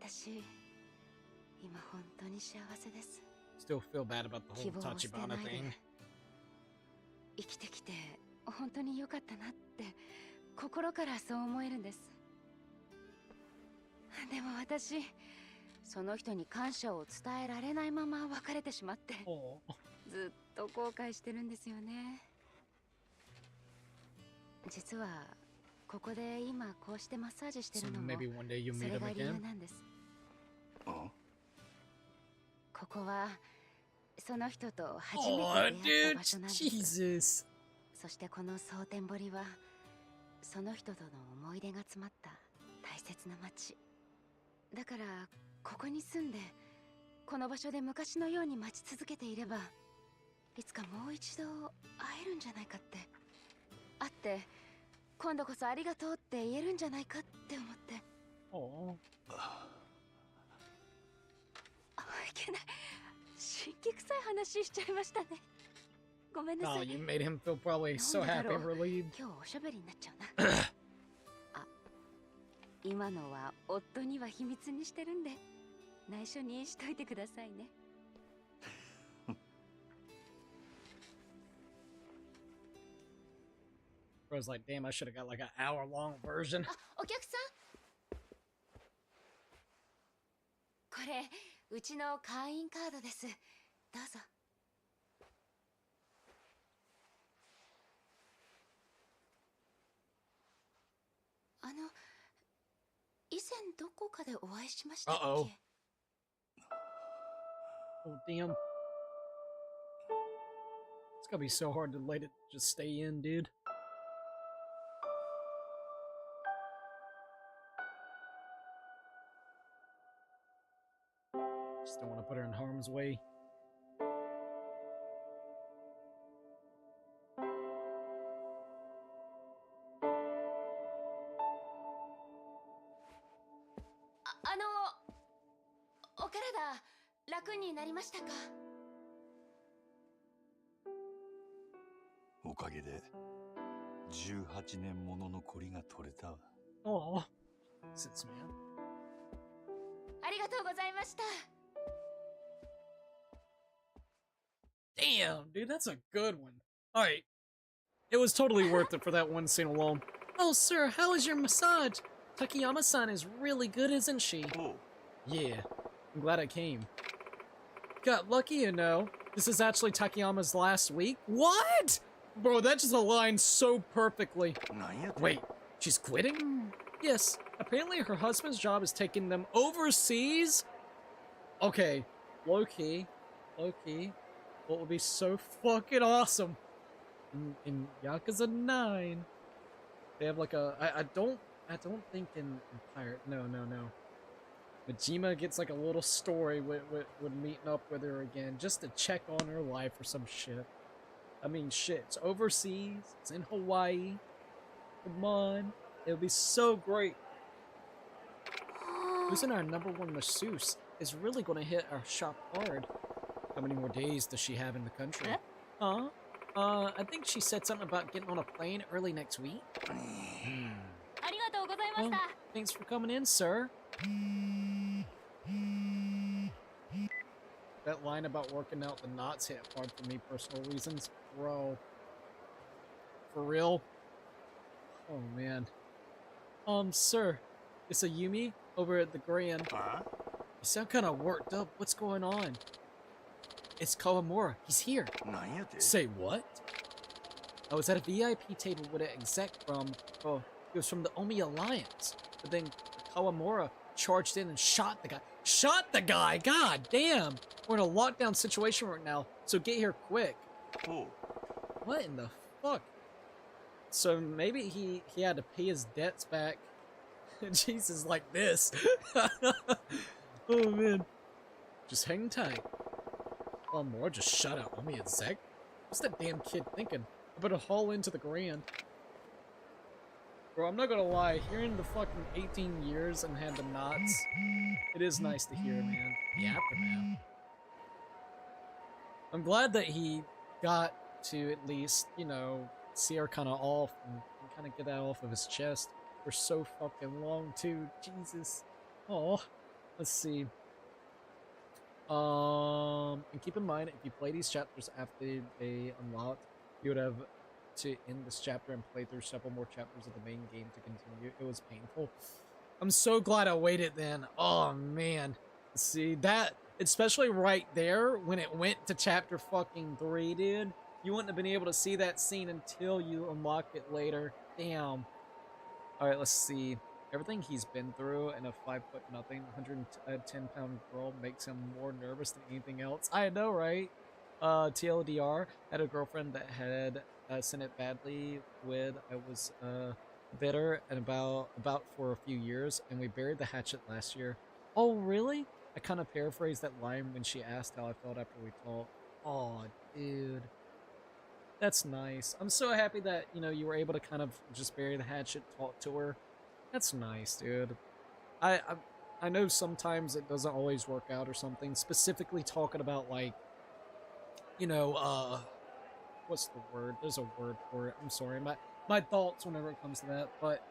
I: 私今本当に幸せです。
A: Still feel bad about the
I: 希
A: whole
I: 望を捨てな
A: Tachibana
I: いで
A: thing.
I: 生きてきて本当に良かったなって心からそう思えるんです。でも私その人に感謝を伝えられないまま別れてしまって、
A: Oh.
I: ずっと後悔してるんですよね。実はここで今こうしてマッサージして
A: So
I: るのも
A: maybe one day you
I: そ
A: meet
I: れ
A: him
I: が理由
A: again.
I: なんです。
F: あ
I: ここはその人と初め
A: Oh,
I: て出会った
A: dude,
I: 場所なんです。
A: Jesus.
I: そしてこの蒼天堀はその人との思い出が詰まった大切な街だから、ここに住んでこの場所で昔のように待ち続けていればいつかもう一度会えるんじゃないかって、会って今度こそありがとうって言えるんじゃないかって思って。
A: Oh.
I: いけない、神経臭い話しちゃいましたね。ごめんなさ
A: Oh,
I: い。
A: you made him feel probably so happy and relieved.
I: 今日おしゃべりになっちゃうな。あ、今のは夫には秘密にしてるんで内緒にしといてくださいね。
A: I was like, damn, I should have got like an hour-long version.
I: あ、お客さん、これうちの会員カードです。どうぞ。以前どこかでお会いしましたっけ？
A: Uh-oh. Oh, damn. It's gonna be so hard to let it just stay in, dude. Just don't want to put her in harm's way.
I: お体楽になりましたか？
C: おかげで18年もののコリが取れたわ。
A: Oh, sits man.
I: ありがとうございました。
A: Damn, dude, that's a good one. Alright. It was totally worth it for that one scene alone. Oh, sir, how is your massage? Takayama-san is really good, isn't she?
C: Oh.
A: Yeah, I'm glad I came. Got lucky, you know. This is actually Takayama's last week. What? Bro, that just aligned so perfectly. Wait, she's quitting? Yes, apparently her husband's job is taking them overseas. Okay, low-key. What would be so fucking awesome in Yakuza 9, they have like a I don't think in Pirate, no. Majima gets like a little story with meeting up with her again just to check on her life or some shit. I mean, shit, it's overseas, it's in Hawaii. Come on, it would be so great. Losing our #1 masseuse is really going to hit our shop hard. How many more days does she have in the country? Huh? I think she said something about getting on a plane early next week. Well, thanks for coming in, sir. That line about working out the knots hit hard for me, personal reasons. Bro. For real? Oh, man. Sir. It's a Yumi over at the Grand. You sound kind of worked up. What's going on? It's Kawamura. He's here. Say what? I was at a VIP table with an exec from, he was from the Omi Alliance. But then Kawamura charged in and shot the guy. Shot the guy! God damn! We're in a lockdown situation right now, so get here quick.
C: Oh.
A: What in the fuck? So maybe he had to pay his debts back. Jesus, like this. Oh man. Just hang tight. Oh, more just shut up. Omi and Zek? What's that damn kid thinking? I better haul into the Grand. Bro, I'm not gonna lie. Hearing the fucking 18 years and had the knots, it is nice to hear, man. The aftermath. I'm glad that he got to at least, you know, see her kind of off and kind of get that off of his chest for so fucking long, too. Jesus. Oh, let's see. And keep in mind, if you play these chapters after they unlocked, you would have to end this chapter and play through several more chapters of the main game to continue. It was painful. I'm so glad I waited then. Oh, man. See, that, especially right there, when it went to chapter fucking 3, dude, you wouldn't have been able to see that scene until you unlock it later. Damn. Alright, let's see. Everything he's been through and a 5'0" 110-pound girl makes him more nervous than anything else. I know, right? TLDR, had a girlfriend that had sent it badly with. I was bitter and about for a few years, and we buried the hatchet last year. Oh, really? I kind of paraphrased that line when she asked how I felt after we talked. Oh, dude. That's nice. I'm so happy that, you know, you were able to kind of just bury the hatchet, talk to her. That's nice, dude. I know sometimes it doesn't always work out or something. Specifically talking about, like, you know, what's the word? There's a word for it. I'm sorry. My thoughts whenever it comes to that. But,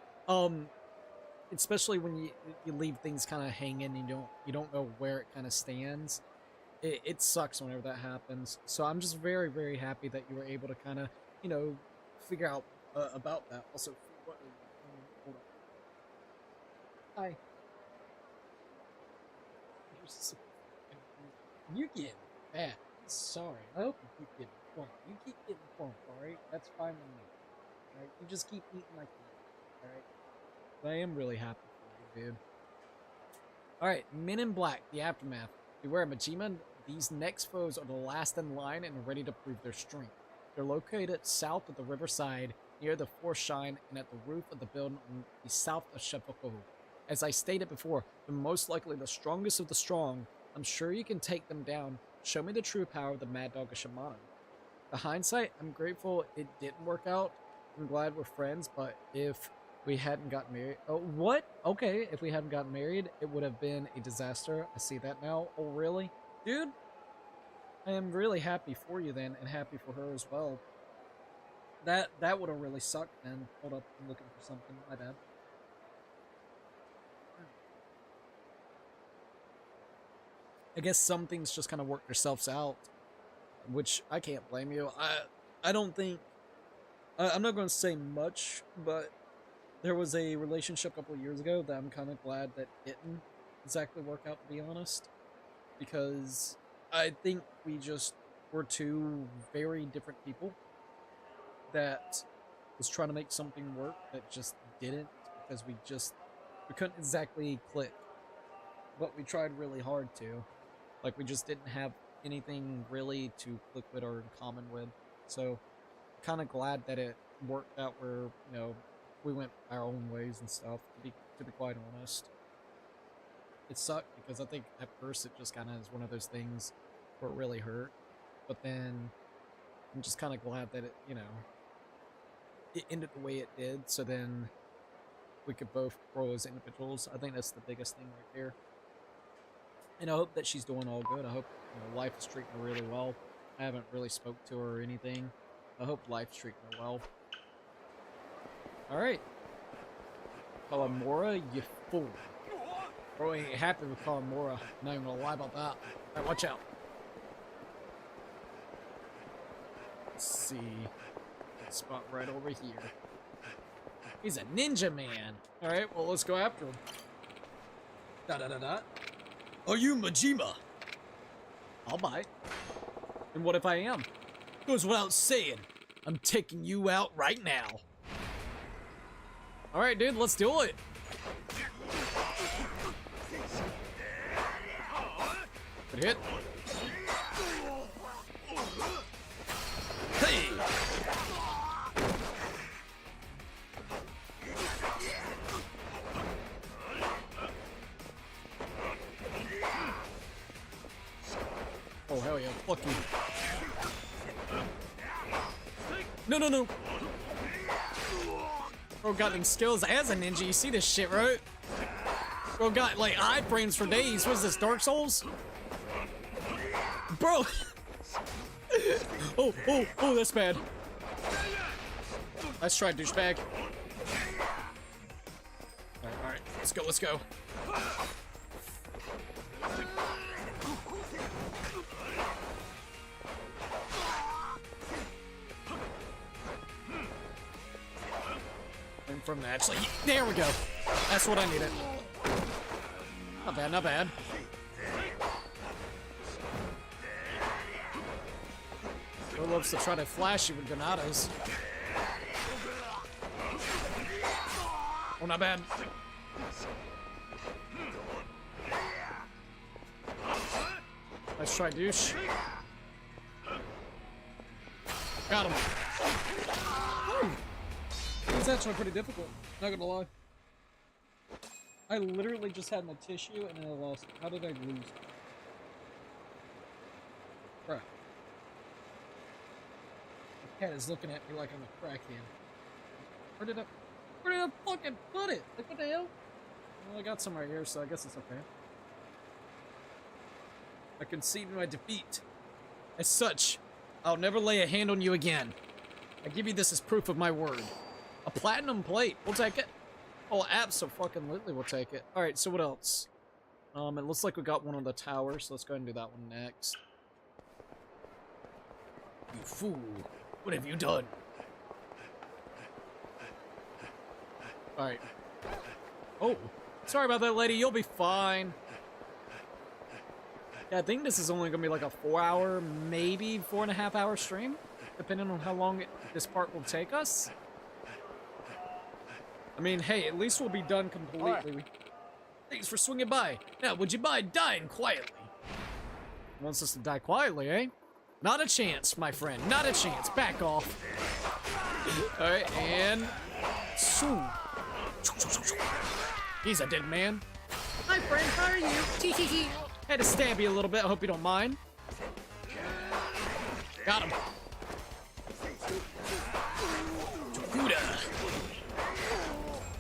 A: especially when you leave things kind of hanging, you don't know where it kind of stands. It sucks whenever that happens. So I'm just very, very happy that you were able to kind of, you know, figure out about that. Also, hold on. Hi. You're getting fat. Sorry. I hope you keep getting plump. You keep getting plump, alright? That's fine with me. Alright? You just keep eating like that. Alright? But I am really happy for you, dude. Alright, Men in Black, The Aftermath. Beware, Majima. These next foes are the last in line and ready to prove their strength. They're located south of the riverside, near the Foreshine, and at the roof of the building on the south of Shepoko. As I stated before, they're most likely the strongest of the strong. I'm sure you can take them down. Show me the true power of the Mad Dog of Shimano. The hindsight, I'm grateful it didn't work out. I'm glad we're friends, but if we hadn't gotten married... Oh, what? Okay, if we hadn't gotten married, it would have been a disaster. I see that now. Oh, really? Dude, I am really happy for you then, and happy for her as well. That would have really sucked then. Hold up, I'm looking for something. My bad. I guess some things just kind of work themselves out. which I can't blame you. I don't think I'm not going to say much, but there was a relationship a couple of years ago that I'm kind of glad that didn't exactly work out, to be honest, because I think we just were two very different people that was trying to make something work that just didn't, because we couldn't exactly click, but we tried really hard to. Like, we just didn't have anything really to click with or in common with. So, kind of glad that it worked out where, you know, we went our own ways and stuff, to be quite honest. It sucked because I think at first it just kind of is one of those things where it really hurt. But then I'm just kind of glad that it, you know, it ended the way it did, so then we could both grow as individuals. I think that's the biggest thing right there. And I hope that she's doing all good. I hope, you know, life is treating her really well. I haven't really spoke to her or anything. I hope life's treating her well. Alright. Kawamura, you fool. Bro ain't happy with Kawamura. Not even gonna lie about that. Alright, watch out. Let's see. Spot right over here. He's a ninja man. Alright, well, let's go after him. Da-da-da-da. Are you Majima? I'll bite. And what if I am? Goes without saying. I'm taking you out right now. Alright, dude, let's do it. Good hit. Hey! Oh, hell yeah. Fuck you. No, no, no. Bro got them skills as a ninja. You see this shit, right? Bro got, like, iframes for days. What is this, Dark Souls? Bro! Oh, that's bad. Let's try, douchebag. Alright. Let's go. And from that, actually, there we go. That's what I needed. Not bad, not bad. Who loves to try to flash you with granadas? Oh, not bad. Let's try douche. Got him. It's actually pretty difficult, not gonna lie. I literally just had my tissue and then I lost it. How did I lose it? Crap. The cat is looking at me like I'm a crackhead. Where did I fucking put it? Like, what the hell? Well, I got some right here, so I guess it's okay. I concede my defeat. As such, I'll never lay a hand on you again. I give you this as proof of my word. A platinum plate. We'll take it. Oh, abso-fucking-lutely we'll take it. Alright, so what else? It looks like we got one on the tower, so let's go ahead and do that one next. You fool. What have you done? Alright. Oh, sorry about that, lady. You'll be fine. Yeah, I think this is only gonna be like a 4-hour, maybe 4.5-hour stream, depending on how long this part will take us. I mean, hey, at least we'll be done completely. Right. Thanks for swinging by. Now, would you mind dying quietly? Wants us to die quietly, eh? Not a chance, my friend. Not a chance. Back off. Alright, and... He's a dead man. Hi, friend. How are you? Tee-hee-hee. Had to stab you a little bit. I hope you don't mind. Got him.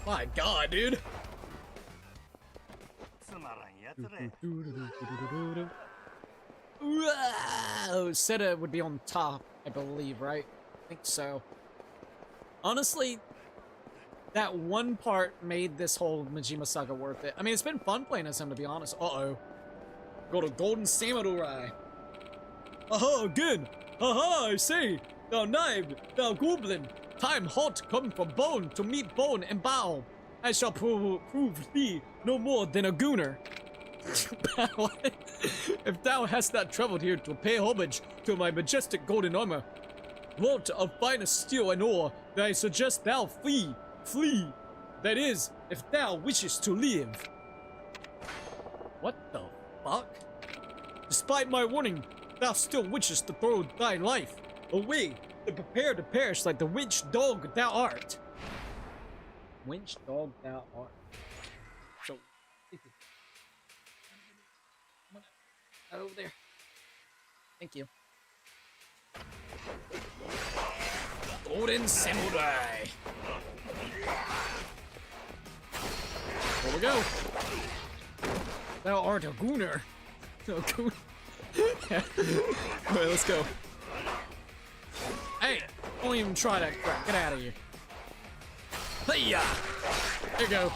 A: My god, dude. Said it would be on top, I believe, right? I think so. Honestly, that one part made this whole Majima Saga worth it. I mean, it's been fun playing as him, to be honest. Uh-oh. Got a golden samurai. Aha, again! Aha, I say! Thou knife, thou goblin! Time hot come from bone to meet bone and bow! I shall prove thee no more than a gooner! If thou hast not traveled here to pay homage to my majestic golden armor, wrought of finest steel and ore, then I suggest thou flee! Flee! That is, if thou wishest to live! What the fuck? Despite my warning, thou still wishest to throw thy life away and prepare to perish like the winch dog thou art. Winch dog thou art. So, over there. Thank you. Golden Samurai. There we go. Thou art a gooner. A gooner. Alright, let's go. Hey, don't even try that crap. Get out of here. Hey-ya! There you go.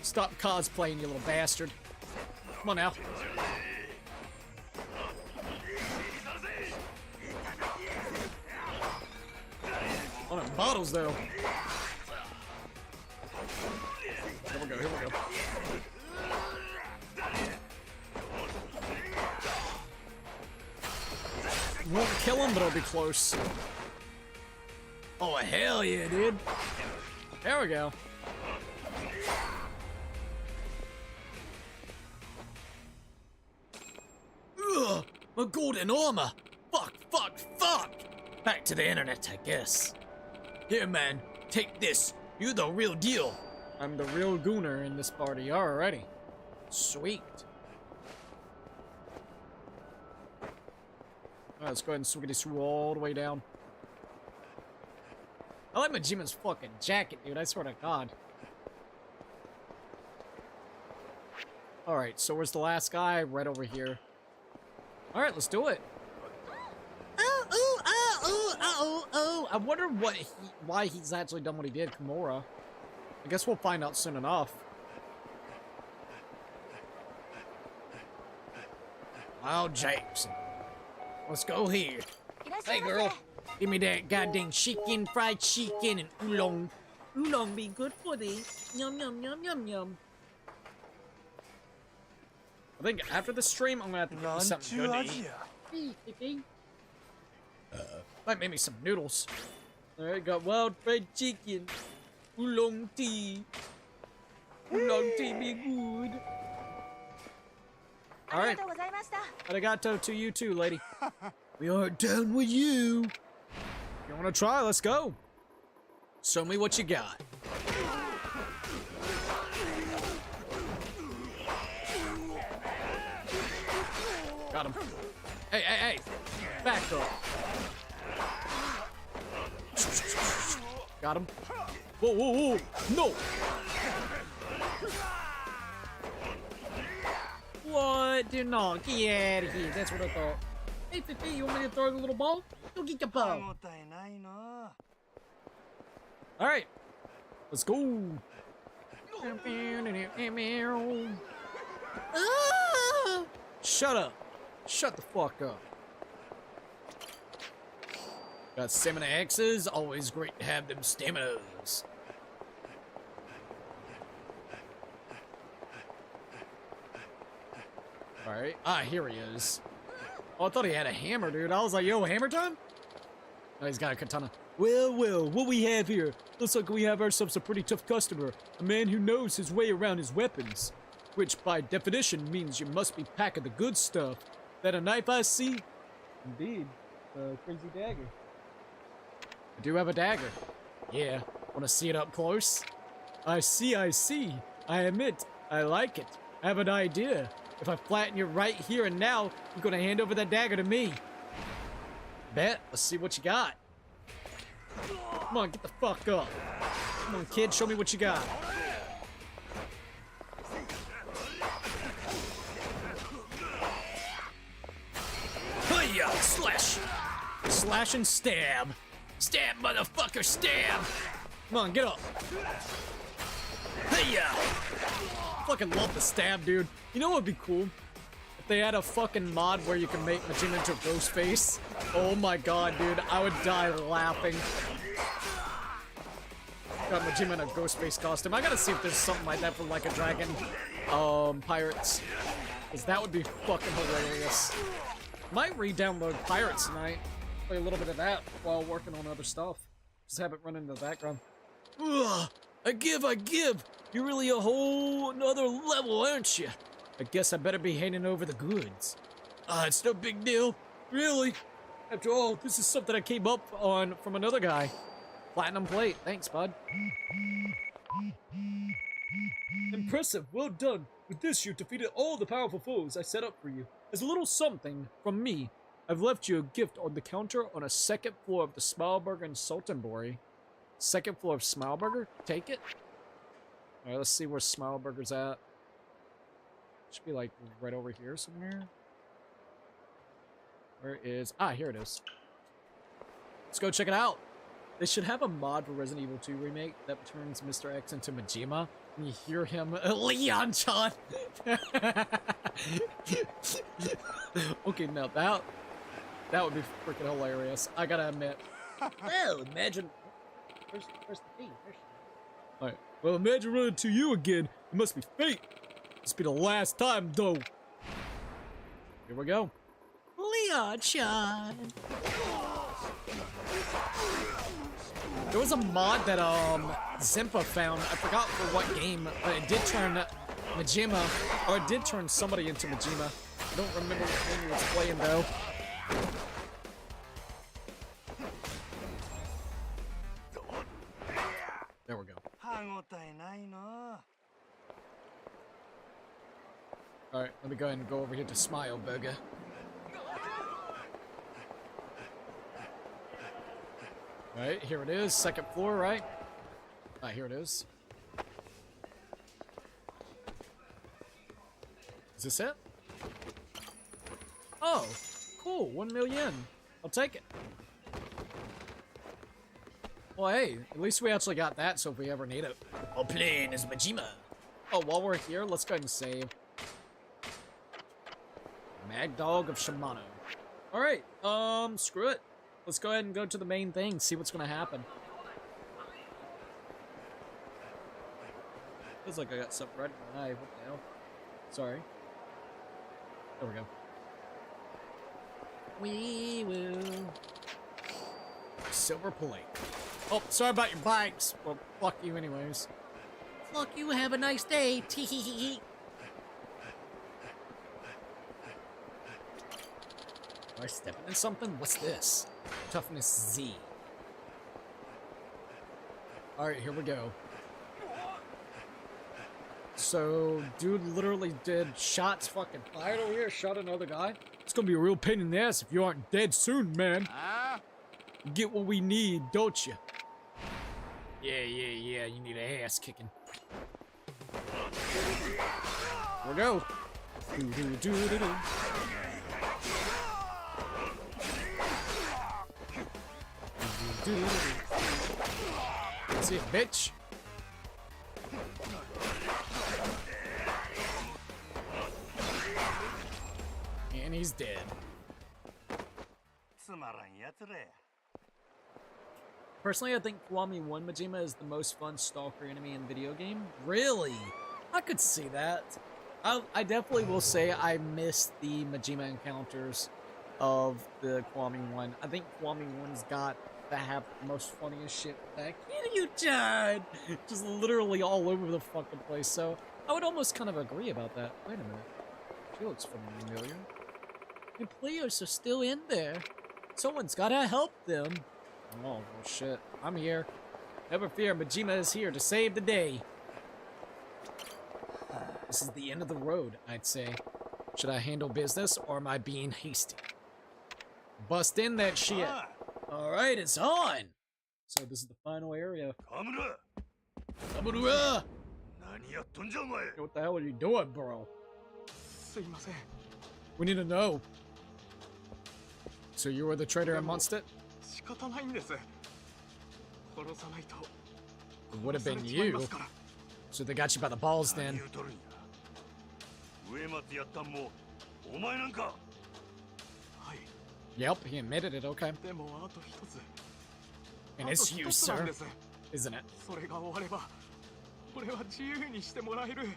A: Stop cosplaying, you little bastard. Come on now. Oh, no, bottles though. Here we go, here we go. Won't kill him, but it'll be close. Oh, hell yeah, dude. There we go. Ugh, my golden armor. Fuck, fuck, fuck. Back to the internet, I guess. Here, man, take this. You the real deal. I'm the real gooner in this party. Alrighty. Sweet. Alright, let's go ahead and swing this all the way down. I like Majima's fucking jacket, dude. I swear to God. Alright, so where's the last guy? Right over here. Alright, let's do it. I wonder why he's actually done what he did, Kimura. I guess we'll find out soon enough. Oh, James. Let's go here. Hey, girl. Give me that goddamn chicken, fried chicken, and oolong. Oolong be good for this. Yum, yum, yum, yum, yum. I think after the stream, I'm gonna have to give me something good to eat. Might make me some noodles. Alright, got wild fried chicken. Oolong tea. Oolong tea be good. Alright. Arigato to you too, lady. We are done with you. You wanna try? Let's go. Show me what you got. Got him. Hey, hey, hey. Back up. Got him. Whoa, whoa, whoa. No. What? Do not get out of here. That's what I thought. Hey, Fifi, you want me to throw the little ball? Go get your ball. Alright. Let's go. Ah! Shut up. Shut the fuck up. Got stamina X's. Always great to have them staminas. Alright. Ah, here he is. Oh, I thought he had a hammer, dude. I was like, yo, hammer time? Oh, he's got a katana. Well, well, what we have here? Looks like we have ourselves a pretty tough customer. A man who knows his way around his weapons. Which, by definition, means you must be packing the good stuff. That a knife I see? Indeed. A crazy dagger. I do have a dagger. Yeah. Want to see it up close? I see, I see. I admit, I like it. I have an idea. If I flatten you right here and now, you're gonna hand over that dagger to me. Bet. Let's see what you got. Come on, get the fuck up. Come on, kid, show me what you got. Hiya! Slash! Slash and stab. Stab, motherfucker, stab! Come on, get up. Hiya! Fucking love the stab, dude. You know what would be cool? If they had a fucking mod where you can make Majima into Ghostface, oh my god, dude, I would die laughing. Got Majima in a Ghostface costume. I gotta see if there's something like that for Like a Dragon, Pirates. Because that would be fucking hilarious. Might re-download Pirates tonight. Play a little bit of that while working on other stuff. Just have it run in the background. Ugh, I give. You're really a whole nother level, aren't you? I guess I better be handing over the goods. It's no big deal. Really? After all, this is something I came up on from another guy. Platinum plate. Thanks, bud. Impressive. Well done. With this, you defeated all the powerful foes I set up for you. As a little something from me, I've left you a gift on the counter on a second floor of the Smileburger and Sultanbury. Second floor of Smileburger? Take it. Alright, let's see where Smileburger's at. Should be like right over here somewhere. Where is... Ah, here it is. Let's go check it out. They should have a mod for Resident Evil 2 Remake that turns Mr. X into Majima. And you hear him, Leon-chan! Okay, now that would be freaking hilarious. I gotta admit. Well, imagine... Where's the thing? Alright, well, imagine running to you again. It must be fate. This be the last time, though. Here we go. Leon-chan! There was a mod that Zimpa found. I forgot for what game, but it did turn Majima, or it did turn somebody into Majima. I don't remember what game he was playing though. There we go. Alright, let me go ahead and go over here to Smileburger. Alright, here it is, second floor, right? Ah, here it is. Is this it? Oh, cool, 1 million. I'll take it. Well, hey, at least we actually got that, so if we ever need it. I'll play as Majima. Oh, while we're here, let's go ahead and save. Mad Dog of Shimano. Alright, screw it. Let's go ahead and go to the main thing, see what's gonna happen. Feels like I got something right in my eye. What the hell? Sorry. There we go. We will. Silver plate. Oh, sorry about your bikes. Well, fuck you anyways. Fuck you, have a nice day. Tee-hee-hee-hee. Am I stepping in something? What's this? Toughness Z. Alright, here we go. So, dude literally did shots fucking fired over here, shot another guy. It's gonna be a real pain in the ass if you aren't dead soon, man. You get what we need, don't you? Yeah, you need an ass kicking. Here we go. Do-do-do-do-do. See it, bitch. And he's dead. Personally, I think Kiwami 1 Majima is the most fun stalker enemy in the video game. Really? I could see that. I definitely will say I missed the Majima encounters of the Kiwami 1. I think Kiwami 1's got to have the most funniest shit back. You died! Just literally all over the fucking place. So I would almost kind of agree about that. Wait a minute. She looks familiar. The players are still in there. Someone's gotta help them. Oh, well, shit. I'm here. Never fear, Majima is here to save the day. This is the end of the road, I'd say. Should I handle business, or am I being hasty? Bust in that shit. Alright, it's on! So this is the final area. Kamura! What the hell are you doing, bro? We need to know. So you were the traitor amongst it? It would have been you. So they got you by the balls then.
C: お前なんか。
G: はい。
A: Yep, he admitted it, okay.
G: でもあと一つ。
A: And it's you,
G: あと一つなん
A: sir.
G: です。
A: Isn't it?
G: それが終われば俺は自由にしてもらえる。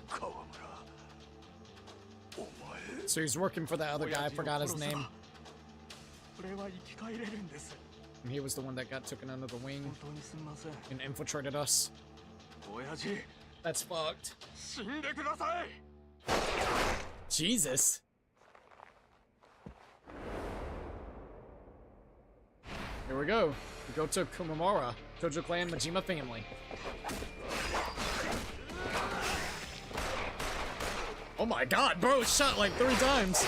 F: 川村、お前。
A: So he's working for that other guy, I forgot his name.
G: 俺は生き返れるんです。
A: And he was the one that got taken under the wing
G: 本当にすみません。
A: and infiltrated us.
G: 親父、
A: That's fucked.
G: 死んでください。
A: Jesus. Here we go. We go to Kumamura, Tojo Clan Majima family. Oh my god, bro, it's shot like 3 times.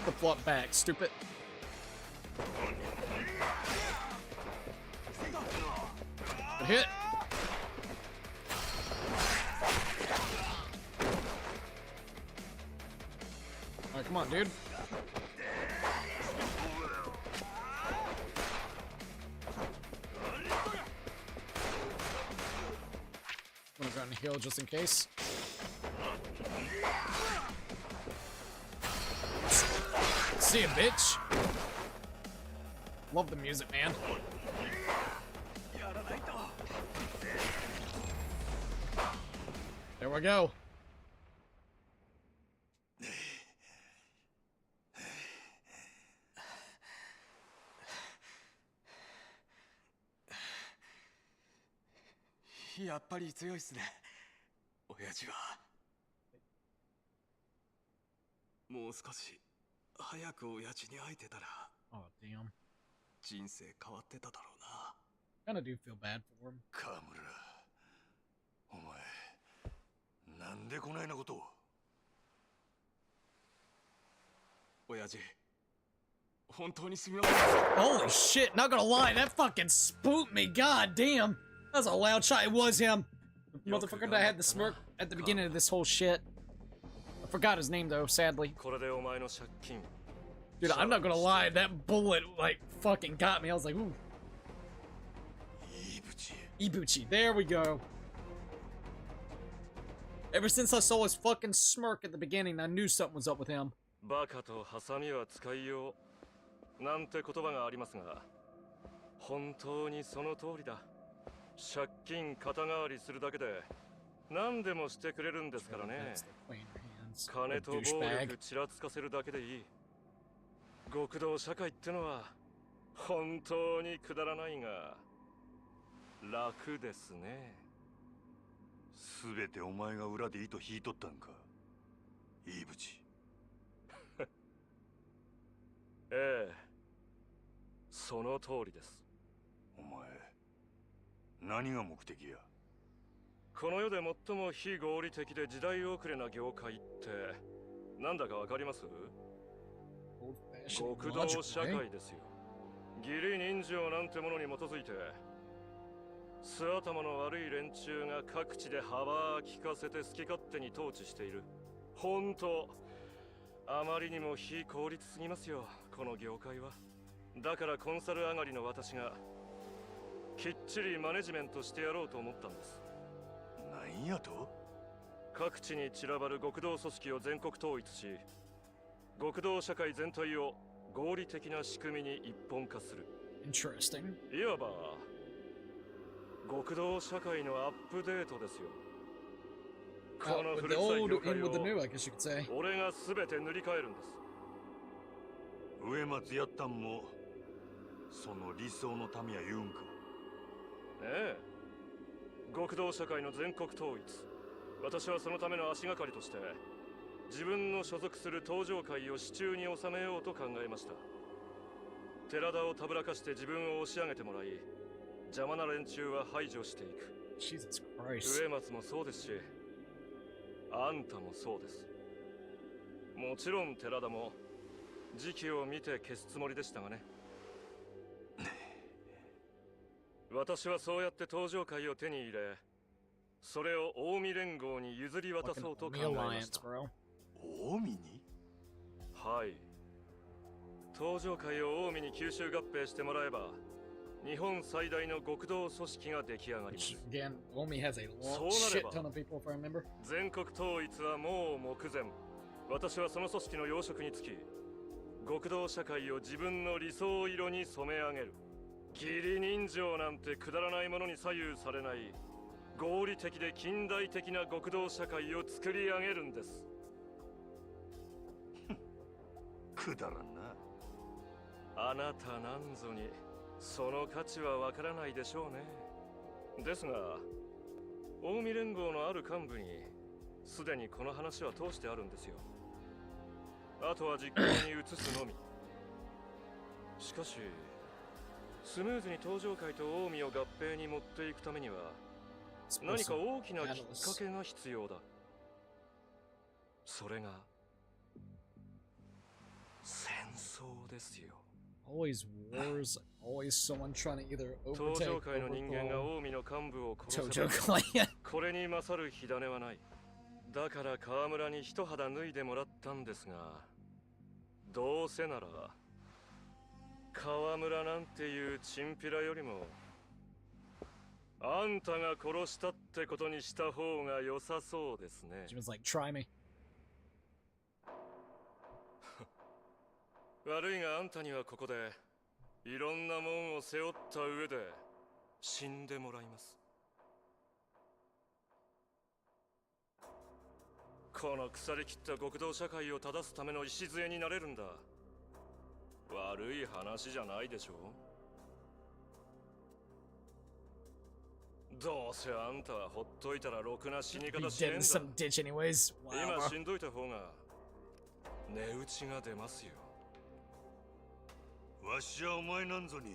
A: The flop back, stupid. Good hit. Alright, come on, dude. I'm gonna go and heal just in case. See ya, bitch. Love the music, man. There we go.
G: やっぱり強いっすね。親父は。もう少し早く親父に会えてたら
A: Oh, damn.
G: 人生変わってただろうな。
A: Kinda do feel bad for him.
B: 川村、お前なんでこないなことを。
G: 親父、本当にすみません。
A: Holy shit, not gonna lie, that fucking spooked me, god damn. That was a loud shot, it was him. The motherfucker that had the smirk at the beginning of this whole shit. I forgot his name though, sadly.
D: これでお前の借金。
A: Dude, I'm not gonna lie, that bullet, like, fucking got me. I was like, ooh. Ibuchi, there we go. Ever since I saw his fucking smirk at the beginning, I knew something was up with him.
D: バカとハサミは使いようなんて言葉がありますが、本当にその通りだ。借金肩代わりするだけで何でもしてくれるんですからね。金と暴力ちらつかせるだけでいい。極道社会ってのは本当にくだらないが楽ですね。
B: すべてお前が裏で糸引いとったんか、イブチ。
D: ええ、その通りです。
B: お前何が目的や。
D: この世で最も非合理的で時代遅れな業界ってなんだかわかります？極道社会ですよ。義理人情なんてものに基づいて素頭の悪い連中が各地で幅利かせて好き勝手に統治している。本当あまりにも非効率すぎますよ、この業界は。だからコンサル上がりの私がきっちりマネジメントしてやろうと思ったんです。
B: なんやと？
D: 各地に散らばる極道組織を全国統一し、極道社会全体を合理的な仕組みに一本化する。
A: Interesting.
D: いわば極道社会のアップデートですよ。この
A: With
D: 古
A: the
D: 臭い
A: old
D: 業界
A: in with the
D: を
A: new, I guess you could say.
D: 俺が全て塗り替えるんです。
B: 植松やったんもその理想のためや言うんか。
D: ええ、極道社会の全国統一。私はそのための足がかりとして自分の所属する登場会を手中に収めようと考えました。寺田をたぶらかして自分を押し上げてもらい、邪魔な連中は排除していく。
A: Jesus Christ.
D: 植松もそうですし、あんたもそうです。もちろん寺田も時期を見て消すつもりでしたがね。私はそうやって登場会を手に入れ、それを近江連合に譲り渡そうと考えました。
B: 近江に？
D: はい。登場会を近江に吸収合併してもらえば、日本最大の極道組織が出来上がります。
A: Again, Omi has a
D: So
A: shit
D: nareba.
A: ton of people if I remember.
D: 全国統一はもう目前。私はその組織の要職につき、極道社会を自分の理想色に染め上げる。義理人情なんてくだらないものに左右されない合理的で近代的な極道社会を作り上げるんです。
C: くだらんな。
D: あなたなんぞにその価値はわからないでしょうね。ですが、近江連合のある幹部にすでにこの話は通してあるんですよ。あとは実行に移すのみ。しかし、スムーズに登場界と近江を合併に持っていくためには何か大きなきっかけが必要だ。それが戦争ですよ。
A: Always wars, always someone trying to either
D: 登
A: overtake
D: 場
A: or
D: 界の人間が
A: overthrow
D: 近江の幹部を殺せ
A: Tojo
D: ば
A: clan.
D: これに勝る火種はない。だから河村に一肌脱いでもらったんですが、どうせなら河村なんていうチンピラよりもあんたが殺したってことにした方が良さそうですね。
A: She was like, try me.
D: 悪いがあんたにはここでいろんなもんを背負った上で死んでもらいます。この腐りきった極道社会を正すための礎になれるんだ。悪い話じゃないでしょう。どうせあんたはほっといたらろくな死に
A: Be
D: 方しね
A: dead
D: えん
A: in
D: だ。
A: some ditch anyways. Wow.
D: 今死んどいた方が値打ちが出ますよ。
C: わしはお前なんぞに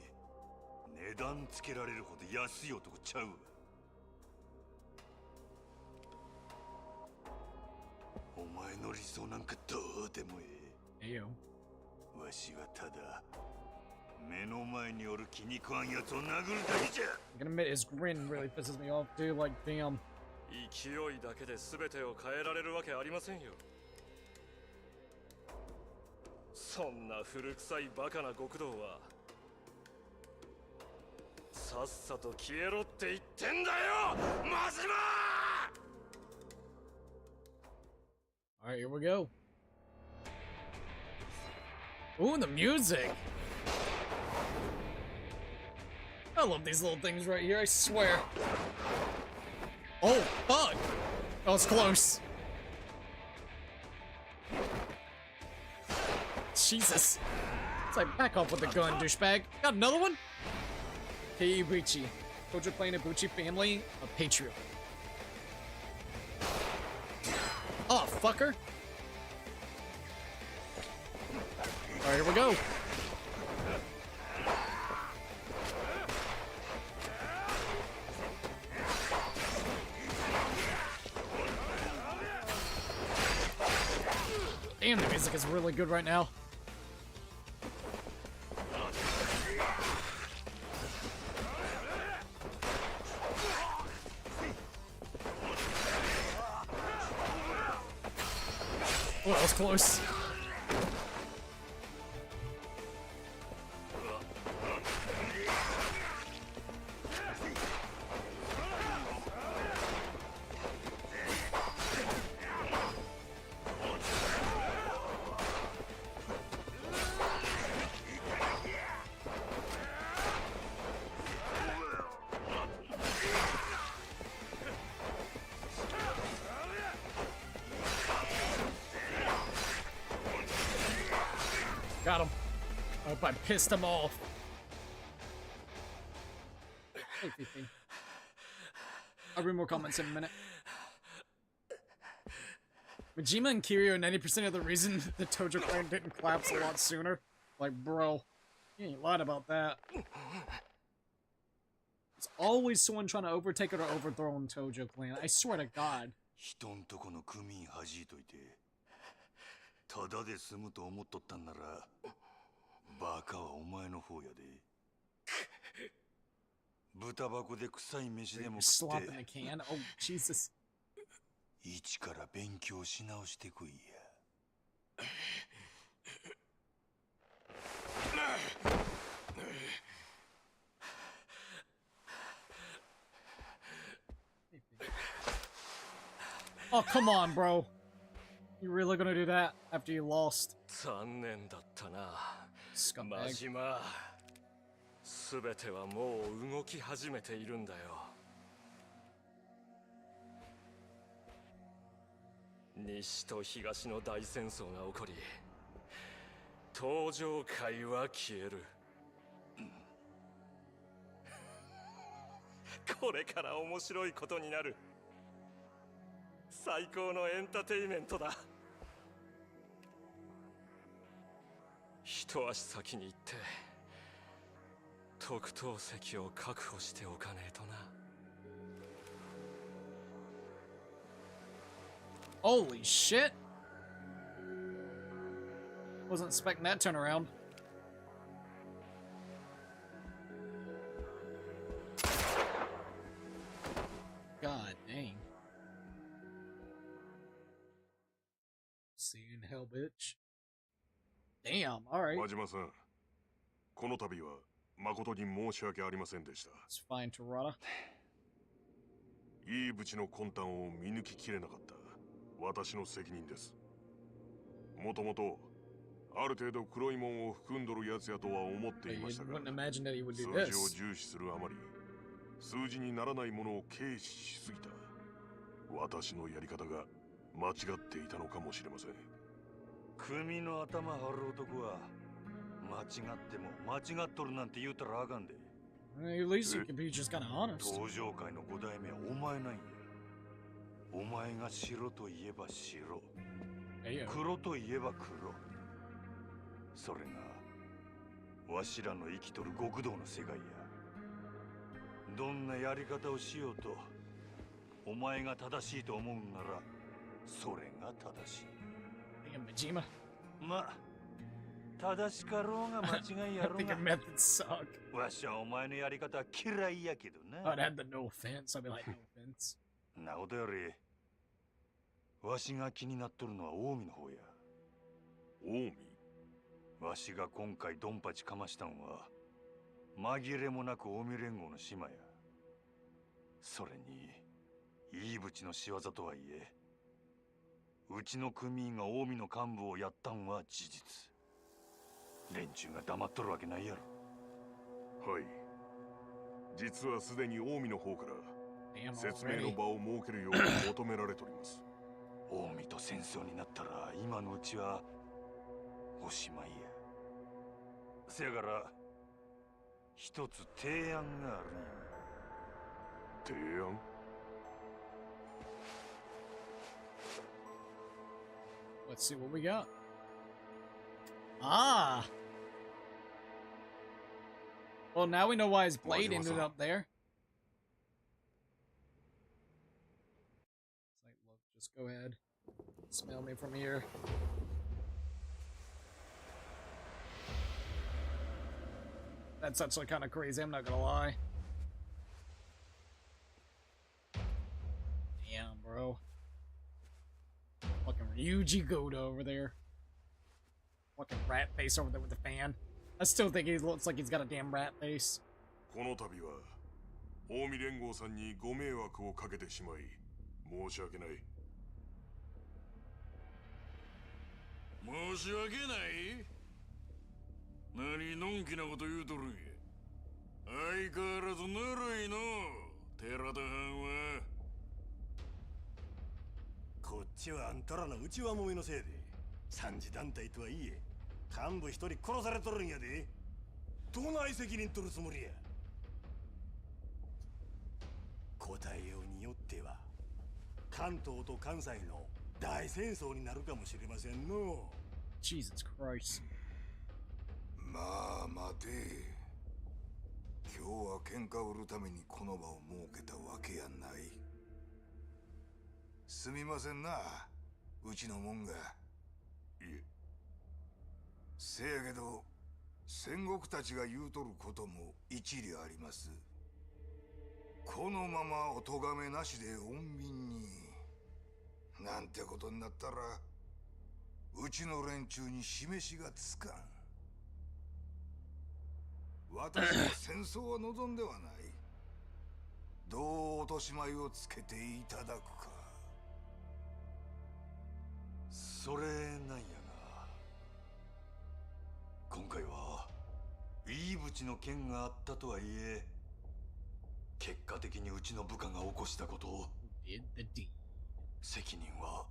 C: 値段つけられるほど安い男ちゃうわ。お前の理想なんかどうでもええ。
A: Ayo.
C: わしはただ目の前におる気に食わんやつを殴るだけじゃ。
A: I'm gonna admit his grin really pisses me off, dude. Like, damn.
D: 勢いだけで全てを変えられるわけありませんよ。そんな古臭いバカな極道はさっさと消えろって言ってんだよ、マジマー。
A: Alright, here we go. Ooh, the music! I love these little things right here, I swear. Oh, fuck! That was close. Jesus. It's like, back off with the gun, douchebag. Got another one? Keiibuchi. Tojo clan Ibuchi family, a patriot. Oh, fucker. Alright, here we go. Damn, the music is really good right now. Oh, that was close. Got him. I hope I pissed him off. Hey, Fifi. I'll read more comments in a minute. Majima and Kiryu are 90% of the reason the Tojo clan didn't collapse a lot sooner. Like, bro, you ain't lied about that. There's always someone trying to overtake or overthrow in Tojo clan. I swear to God.
C: 人んとこの組員弾いといてただで済むと思っとったんならバカはお前の方やで。豚箱で臭い飯でも食って
A: Slop in the can. Oh, Jesus.
C: 一から勉強し直してこいや。
A: Oh, come on, bro. You really gonna do that after you lost?
D: 残念だったな。
A: Scumbag.
D: 真島、すべてはもう動き始めているんだよ。西と東の大戦争が起こり、登場界は消える。これから面白いことになる。最高のエンターテイメントだ。一足先に行って特等席を確保しておかねえとな。
A: Holy shit! Wasn't expecting that turnaround. God dang. See you in hell, bitch. Damn, alright.
B: 真島さん、この度は誠に申し訳ありませんでした。
A: It's fine, Torada.
B: いいブチの魂胆を見抜ききれなかった私の責任です。もともとある程度黒いもんを含んどるやつやとは思っていましたが、
A: wouldn't imagine that he would
B: 数
A: do
B: 字を
A: this.
B: 重視するあまり数字にならないものを軽視しすぎた私のやり方が間違っていたのかもしれません。
C: 組の頭張る男は間違っても間違っとるなんて言うたらあかんで。
A: At least you can be just kind of honest.
C: 登場界の5代目はお前なんや。お前が白といえば白、
A: Hey, yo.
C: 黒といえば黒。それがわしらの生きとる極道の世界や。どんなやり方をしようとお前が正しいと思うんならそれが正しい。
A: Damn, Majima.
C: まあ正しかろうが間違いや
A: I
C: ろう
A: think
C: が
A: your methods suck.
C: わしはお前のやり方は嫌いやけどな。
A: I'd have the no offense. I'd be like, no offense.
C: なことよりわしが気になっとるのは近江の方や。
B: 近江、
C: わしが今回ドンパチかましたんは紛れもなく近江連合の島や。それにいいブチの仕業とはいえうちの組員が近江の幹部をやったんは事実。連中が黙っとるわけないやろ。
B: はい。実はすでに近江の方から
A: Damn,
B: 説明の
A: already.
B: 場を設けるよう求められております。
C: 近江と戦争になったら今のうちはおしまいや。せやから一つ提案があるんや。
B: 提案？
A: Let's see what we got. Ah! Well, now we know why his blade ended up there. It's like, look, just go ahead. Smell me from here. That's actually kind of crazy, I'm not gonna lie. Damn, bro. Fucking Ryuji Goda over there. Fucking rat face over there with the fan. I still think he looks like he's got a damn rat face.
B: この度は近江連合さんにご迷惑をかけてしまい申し訳ない。
E: 申し訳ない。何のんきなこと言うとるんや。相変わらずぬるいの寺田藩は。
J: こっちはあんたらの内輪もめのせいで三次団体とはいえ幹部一人殺されとるんやで。どない責任取るつもりや。答えようによっては関東と関西の大戦争になるかもしれませんの。
A: Jesus Christ.
F: まあ待て。今日は喧嘩を売るためにこの場を設けたわけやない。すみませんな、うちのもんが。いえ。せやけど戦国たちが言うとることも一理あります。このままお咎めなしで穏便になんてことになったらうちの連中に示しがつかん。私は戦争は望んではない。どう落とし前をつけていただくか。
C: それなんやが、今回はいいぶちの件があったとはいえ、結果的にうちの部下が起こしたことを、責任は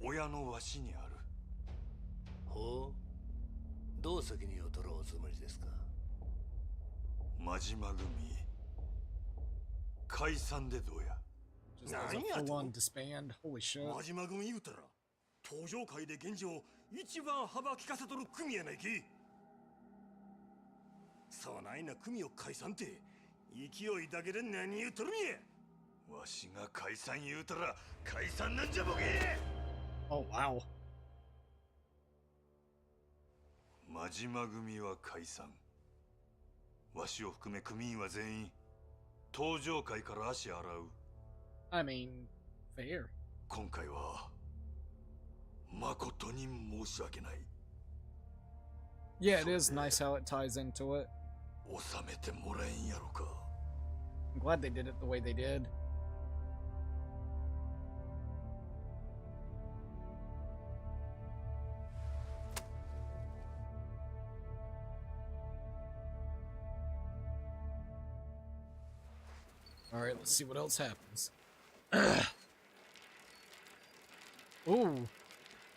C: 親のわしにある。
J: ほう、どう責任を取ろうおつもりですか？
C: 真島組解散でどうや？
A: Just as a full-on disband. Holy shit.
J: 真島組言うたら登場界で現状一番幅利かせとる組やないき。そうないな組を解散って勢いだけで何言うとるんや。
C: わしが解散言うたら解散なんじゃボケ。
A: Oh wow.
C: 真島組は解散。わしを含め組員は全員登場界から足洗う。
A: I mean, fair.
C: 今回は誠に申し訳ない。
A: Yeah, it is nice how it ties into it.
C: 収めてもらえんやろか。
A: I'm glad they did it the way they did. Alright, let's see what else happens. Ooh.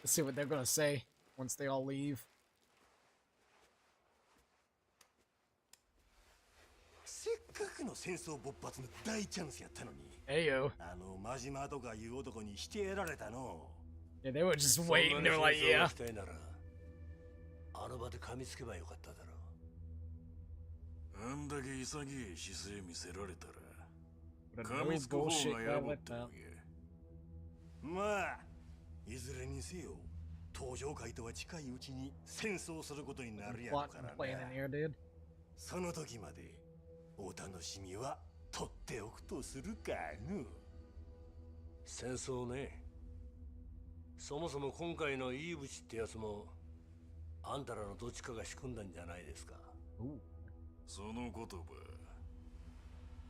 A: Let's see what they're gonna say once they all leave.
J: せっかくの戦争勃発の大チャンスやったのに。
A: Hey yo.
J: 真島とかいう男にしてやられたの。
A: Yeah, they were just waiting. They were like, yeah.
J: あの場で噛みつけばよかっただろ。
E: あんだけ潔い姿勢見せられたら
A: But
E: 噛
A: no
E: みつく方
A: bullshit
E: が
A: guy
E: やぼっ
A: like
E: た
A: that.
E: わけ。
J: まあいずれにせよ登場界とは近いうちに戦争することになるやろ
A: Plot
J: からな。
A: and playing in here, dude.
J: その時までお楽しみは取っておくとするかの。戦争ね。そもそも今回のイーブチってやつもあんたらのどっちかが仕組んだんじゃないですか。
E: その言葉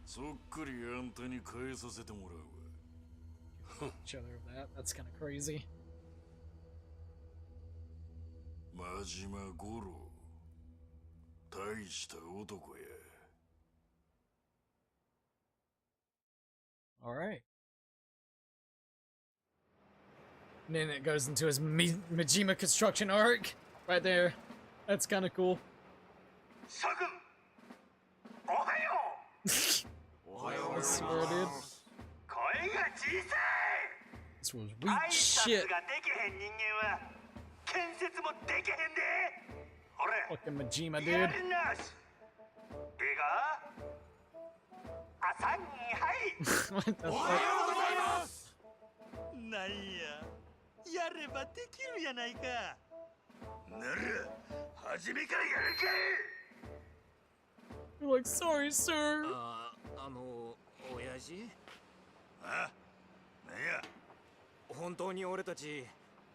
E: そっくりあんたに変えさせてもらうわ。
A: Each other of that. That's kind of crazy.
E: 真島五郎大した男や。
A: Alright. And then it goes into his Majima construction arc. Right there. That's kind of cool.
J: 諸君おはよう。
A: I swear, dude.
J: 声が小さい。
A: This was weak shit.
J: ができへん人間は建設もできへんで。ほれ。
A: Fucking Majima,
J: や
A: dude.
J: りなし。えが朝にはい。
A: What the
J: お
A: fuck?
J: はようございます。
C: なんや、やればできるやないか。なら、初めからやるかい。
A: You're like, sorry, sir.
G: 親父、
C: あ、なんや。
G: 本当に俺たち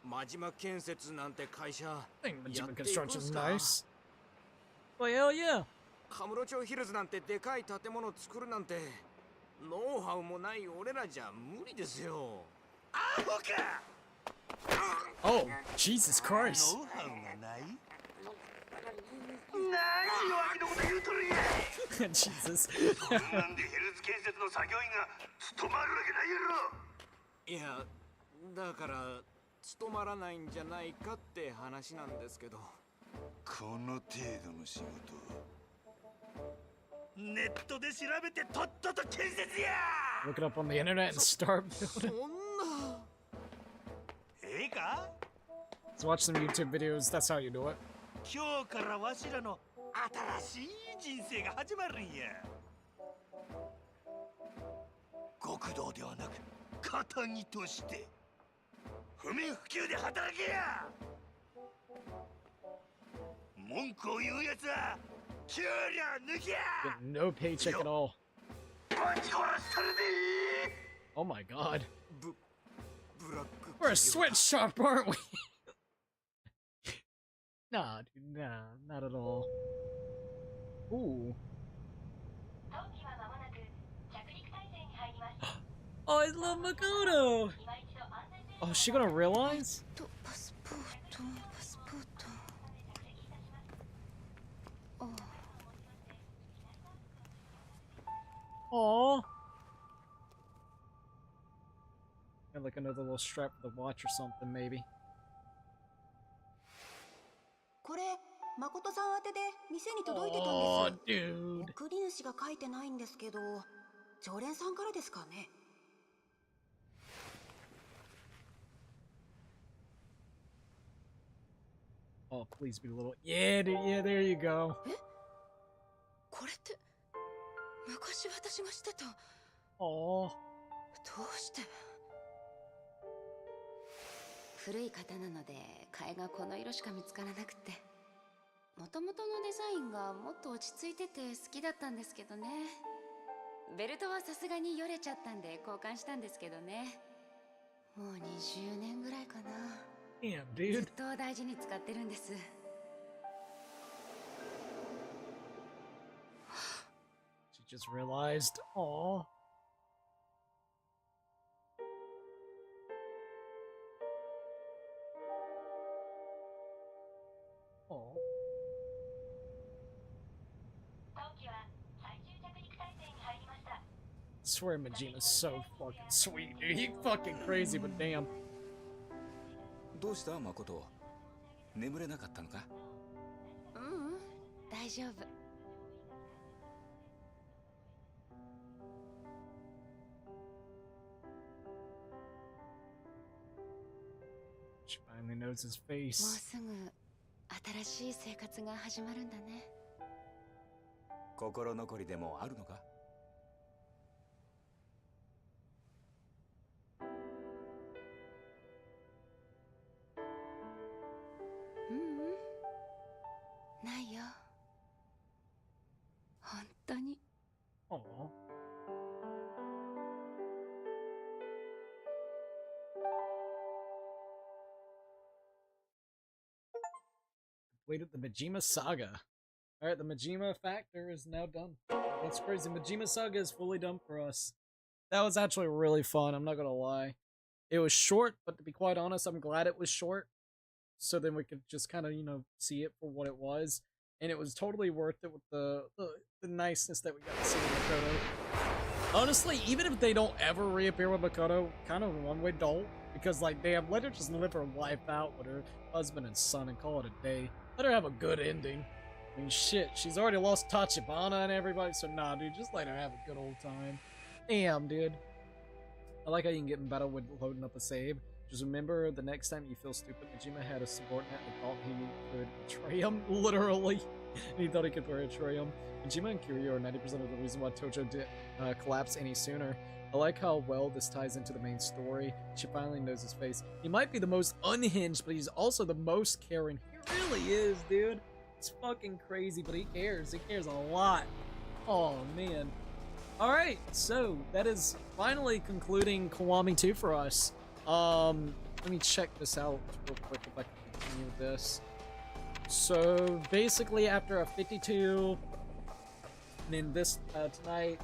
G: 真島建設なんて会社
A: I think
G: や
A: Majima
G: っていくん
A: construction's
G: すか？
A: nice. Well, hell yeah.
G: カムロ町ヒルズなんてでかい建物作るなんてノウハウもない俺らじゃ無理ですよ。
C: アホか。
A: Oh, Jesus Christ.
C: ノウハウがない。
J: 何弱気のこと言うとるんや。
A: Jesus.
J: なんでヒルズ建設の作業員が務まるわけないやろ。
G: いや、だから務まらないんじゃないかって話なんですけど。
C: この程度の仕事。ネットで調べてとっとと建設や。
A: Look it up on the internet and start
G: そ
A: building.
G: んな。
C: ええか。
A: So watch some YouTube videos. That's how you do it.
C: 今日からわしらの新しい人生が始まるんや。極道ではなく肩着として不眠不休で働けや。文句を言うやつは給料抜きや。
A: Get no paycheck at all.
J: ぶち殺したるで。
A: Oh my god.
G: ブラック。
A: We're a sweatshop, aren't we? Nah, dude, nah, not at all. Ooh. Oh, I love Makoto! Oh, is she gonna realize? Aww. Got like another little strap for the watch or something, maybe.
H: これ誠さん宛てで店に届いてたんです。
A: dude.
H: 送り主が書いてないんですけど、常連さんからですかね。
A: Oh, please be a little. Yeah, dude, yeah, there you go.
I: え、これって昔私がしてた。
A: Oh.
I: どうして？古い型なので替えがこの色しか見つからなくて、元々のデザインがもっと落ち着いてて好きだったんですけどね。ベルトはさすがによれちゃったんで交換したんですけどね。もう20年ぐらいかな。
A: Damn,
I: ず
A: dude.
I: っと大事に使ってるんです。
A: She just realized. Aww. Aww. I swear Majima's so fucking sweet, dude. He fucking crazy, but damn.
K: どうした誠？眠れなかったのか？
I: ううん、大丈夫。
A: She finally knows his
I: もう
A: face.
I: すぐ新しい生活が始まるんだね。
K: 心残りでもあるのか？
I: ううん、ないよ。本当に。
A: Aww. Completed the Majima Saga. Alright, the Majima factor is now done. That's crazy. Majima Saga is fully done for us. That was actually really fun, I'm not gonna lie. It was short, but to be quite honest, I'm glad it was short. So then we could just kind of, you know, see it for what it was. And it was totally worth it with the niceness that we got to see with Makoto. Honestly, even if they don't ever reappear with Makoto, kind of one way don't. Because, like, damn, let her just live her life out with her husband and son and call it a day. Let her have a good ending. I mean, shit, she's already lost Tachibana and everybody, so nah, dude, just let her have a good old time. Damn, dude. I like how you can get in battle with loading up a save. Just remember, the next time you feel stupid, Majima had a subordinate that thought he could betray him, literally. He thought he could betray him. Majima and Kiryu are 90% of the reason why Tojo didn't collapse any sooner. I like how well this ties into the main story. She finally knows his face. He might be the most unhinged, but he's also the most caring. He really is, dude. It's fucking crazy, but he cares. He cares a lot. Oh, man. Alright, so that is finally concluding Kiwami 2 for us. Let me check this out real quick if I can continue with this. So basically, after a 52, and then this tonight,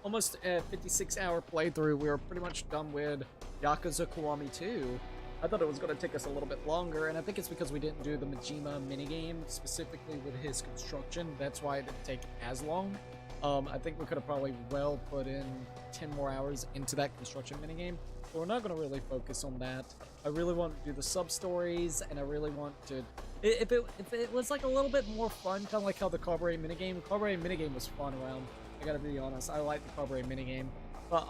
A: almost a 56-hour playthrough, we were pretty much done with Yakuza Kiwami 2. I thought it was going to take us a little bit longer, and I think it's because we didn't do the Majima minigame, specifically with his construction. That's why it didn't take as long. I think we could have probably well put in 10 more hours into that construction minigame, but we're not going to really focus on that. I really want to do the sub-stories, and I really want to... If it was like a little bit more fun, kind of like how the Cabaret minigame was fun around. I gotta be honest, I like the Cabaret minigame. But,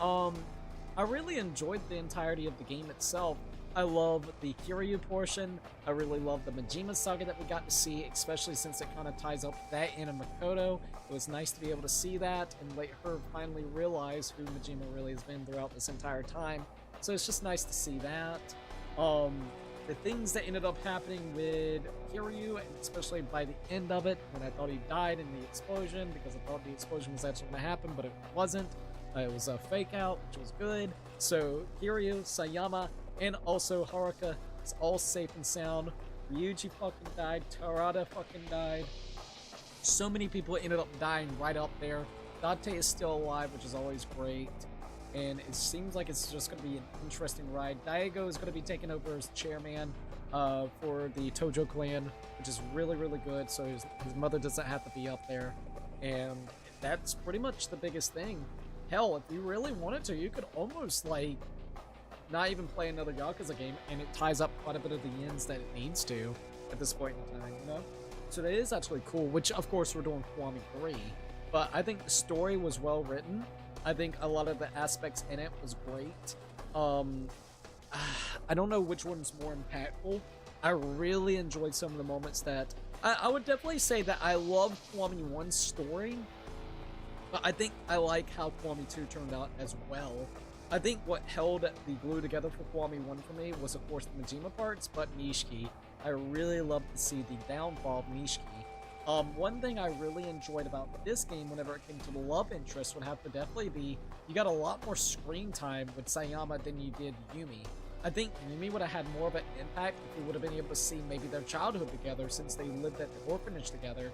A: I really enjoyed the entirety of the game itself. I love the Kiryu portion. I really love the Majima Saga that we got to see, especially since it kind of ties up that in a Makoto. It was nice to be able to see that and let her finally realize who Majima really has been throughout this entire time. So it's just nice to see that. The things that ended up happening with Kiryu, and especially by the end of it, when I thought he died in the explosion, because I thought the explosion was actually going to happen, but it wasn't. It was a fake out, which was good. So Kiryu, Sayama, and also Haruka is all safe and sound. Ryuji fucking died. Tarada fucking died. So many people ended up dying right up there. Date is still alive, which is always great. and it seems like it's just going to be an interesting ride. Daigo is going to be taking over as chairman for the Tojo clan, which is really, really good, so his mother doesn't have to be up there, and that's pretty much the biggest thing. Hell, if you really wanted to, you could almost, like, not even play another Yakuza game, and it ties up quite a bit of the ends that it needs to at this point in time, you know? So that is actually cool, which, of course, we're doing Kiwami 3, but I think the story was well written. I think a lot of the aspects in it was great. I don't know which one's more impactful. I really enjoyed some of the moments that... I would definitely say that I love Kiwami 1's story, but I think I like how Kiwami 2 turned out as well. I think what held the glue together for Kiwami 1 for me was, of course, the Majima parts, but Nishiki. I really love to see the downfall of Nishiki. One thing I really enjoyed about this game whenever it came to the love interest would have to definitely be, you got a lot more screen time with Sayama than you did Yumi. I think Yumi would have had more of an impact if we would have been able to see maybe their childhood together since they lived at the orphanage together.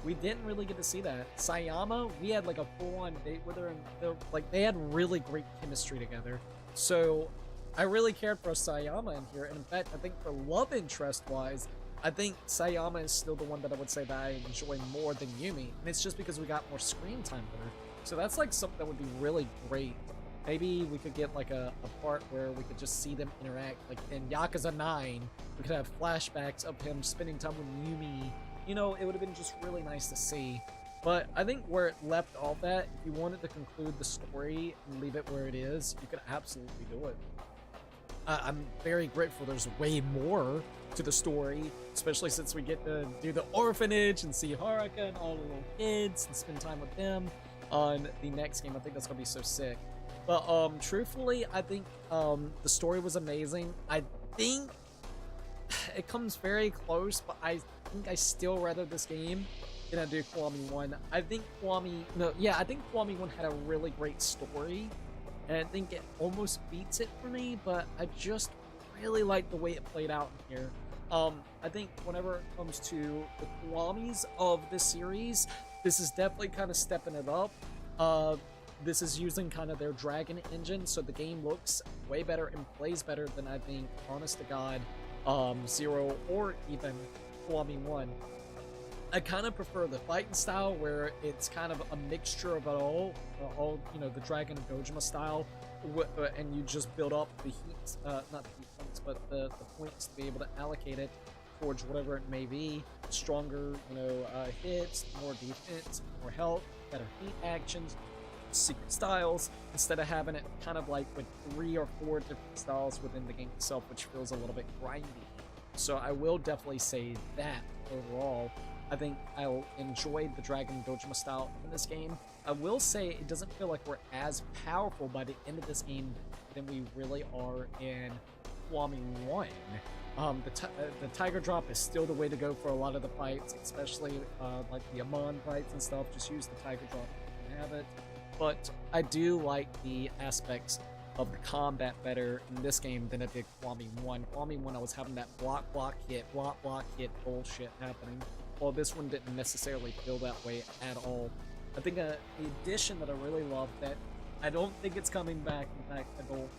A: We didn't really get to see that. Sayama, we had like a full-on date with her, and they had really great chemistry together. So I really cared for Sayama in here, and in fact, I think for love interest-wise, I think Sayama is still the one that I would say that I enjoy more than Yumi, and it's just because we got more screen time with her. So that's like something that would be really great. Maybe we could get like a part where we could just see them interact, like in Yakuza 9, we could have flashbacks of him spending time with Yumi. You know, it would have been just really nice to see. But I think where it left off at, if you wanted to conclude the story and leave it where it is, you could absolutely do it. I'm very grateful there's way more to the story, especially since we get to do the orphanage and see Haruka and all the little kids and spend time with them on the next game. I think that's going to be so sick. But truthfully, I think the story was amazing. I think it comes very close, but I think I still rather this game than I do Kiwami 1. I think Kiwami 1 had a really great story, and I think it almost beats it for me, but I just really like the way it played out in here. I think whenever it comes to the Kiwamis of this series, this is definitely kind of stepping it up. This is using kind of their Dragon engine, so the game looks way better and plays better than I think, honest to God, Zero or even Kiwami 1. I kind of prefer the fighting style where it's kind of a mixture of it all, you know, the Dragon and Dojima style, and you just build up the heat, not the heat points, but the points to be able to allocate it towards whatever it may be. Stronger, you know, hits, more defense, more health, better heat actions, secret styles, instead of having it kind of like with 3 or 4 different styles within the game itself, which feels a little bit grindy. So I will definitely say that overall, I think I enjoyed the Dragon Dojima style in this game. I will say it doesn't feel like we're as powerful by the end of this game than we really are in Kiwami 1. The Tiger Drop is still the way to go for a lot of the fights, especially like the Amon fights and stuff. Just use the Tiger Drop if you have it. But I do like the aspects of the combat better in this game than I did Kiwami 1. Kiwami 1, I was having that block, hit bullshit happening. Well, this one didn't necessarily feel that way at all. I think the addition that I really love that I don't think it's coming back. In fact, I don't,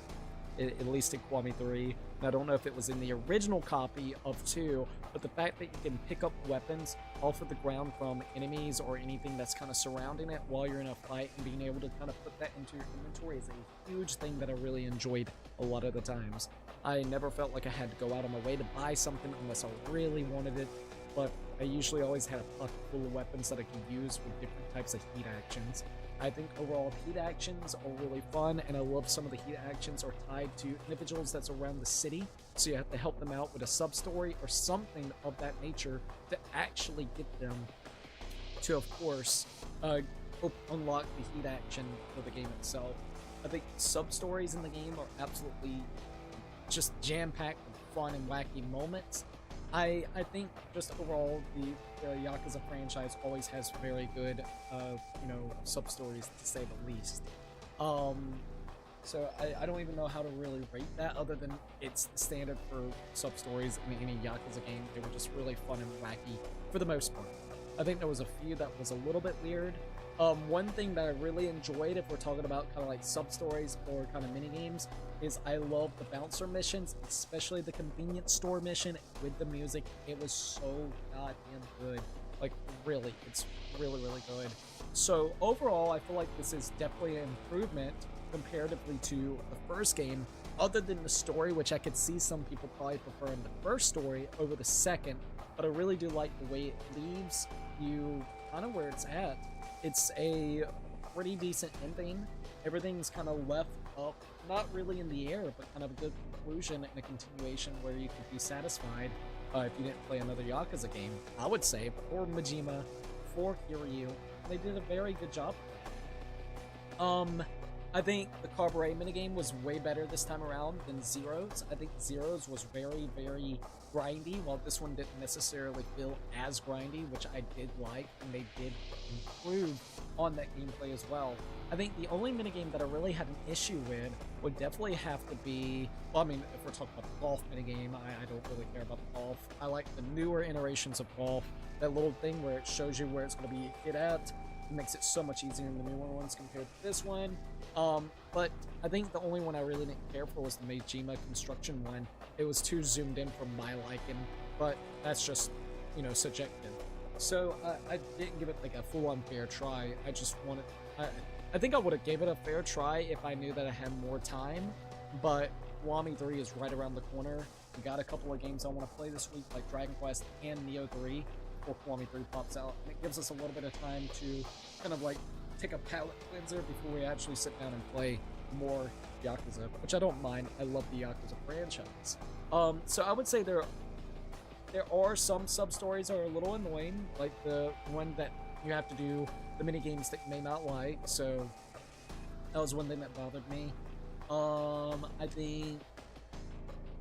A: at least in Kiwami 3. And I don't know if it was in the original copy of 2, but the fact that you can pick up weapons off of the ground from enemies or anything that's kind of surrounding it while you're in a fight and being able to kind of put that into your inventory is a huge thing that I really enjoyed a lot of the times. I never felt like I had to go out on my way to buy something unless I really wanted it, but I usually always had a pocket full of weapons that I could use with different types of heat actions. I think overall heat actions are really fun, and I love some of the heat actions are tied to individuals that's around the city, so you have to help them out with a sub-story or something of that nature to actually get them to, of course, unlock the heat action for the game itself. I think sub-stories in the game are absolutely just jam-packed with fun and wacky moments. I think just overall the Yakuza franchise always has very good, you know, sub-stories to say the least. So I don't even know how to really rate that other than it's standard for sub-stories in any Yakuza game. They were just really fun and wacky for the most part. I think there was a few that was a little bit weird, One thing that I really enjoyed, if we're talking about kind of like sub-stories or kind of mini-games, is I love the bouncer missions, especially the convenience store mission with the music. It was so goddamn good. Like, really, it's really, really good. So overall, I feel like this is definitely an improvement comparatively to the first game, other than the story, which I could see some people probably preferring the first story over the second, but I really do like the way it leaves you kind of where it's at. It's a pretty decent ending. Everything's kind of left up, not really in the air, but kind of a good conclusion and a continuation where you could be satisfied if you didn't play another Yakuza game, I would say, for Majima, for Kiryu. They did a very good job. I think the Cabaret minigame was way better this time around than Zero's. I think Zero's was very, very grindy, while this one didn't necessarily feel as grindy, which I did like, and they did improve on that gameplay as well. I think the only minigame that I really had an issue with would definitely have to be, well, I mean, if we're talking about the golf minigame, I don't really care about the golf. I like the newer iterations of golf, that little thing where it shows you where it's going to be hit at. It makes it so much easier in the newer ones compared to this one. But I think the only one I really didn't care for was the Majima construction one. It was too zoomed in for my liking, but that's just, you know, subjective. So I didn't give it like a full-on fair try. I just wanted, I think I would have gave it a fair try if I knew that I had more time, but Kiwami 3 is right around the corner. We got a couple of games I want to play this week, like Dragon Quest and Neo 3, before Kiwami 3 pops out, and it gives us a little bit of time to kind of like take a palate cleanser before we actually sit down and play more Yakuza, which I don't mind. I love the Yakuza franchise. So I would say there are some sub-stories that are a little annoying, like the one that you have to do the mini games that you may not like, so that was one thing that bothered me. I think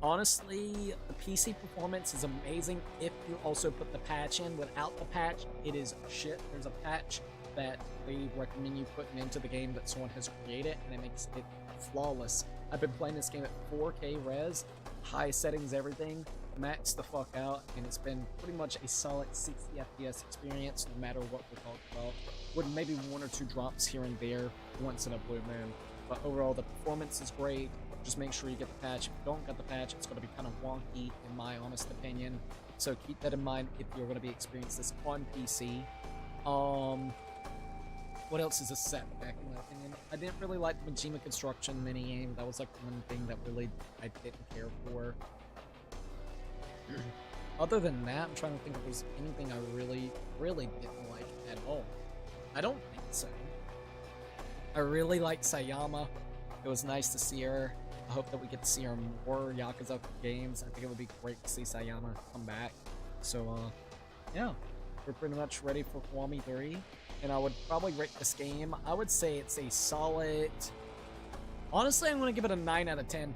A: honestly the PC performance is amazing if you also put the patch in. Without the patch, it is shit. There's a patch that they recommend you putting into the game that someone has created, and it makes it flawless. I've been playing this game at 4K res, high settings, everything, maxed the fuck out, and it's been pretty much a solid 60 FPS experience no matter what we're talking about, with maybe one or two drops here and there once in a blue moon. But overall, the performance is great. Just make sure you get the patch. If you don't get the patch, it's going to be kind of wonky in my honest opinion, so keep that in mind if you're going to be experiencing this on PC. What else is a setback in my opinion? I didn't really like the Majima construction minigame. That was like one thing that really I didn't care for. Other than that, I'm trying to think if there's anything I really, really didn't like at all. I don't think so. I really like Sayama. It was nice to see her. I hope that we get to see her in more Yakuza games. I think it would be great to see Sayama come back. So, yeah. We're pretty much ready for Kiwami 3. And I would probably rate this game, I would say it's a solid... Honestly, I'm going to give it a 9 out of 10.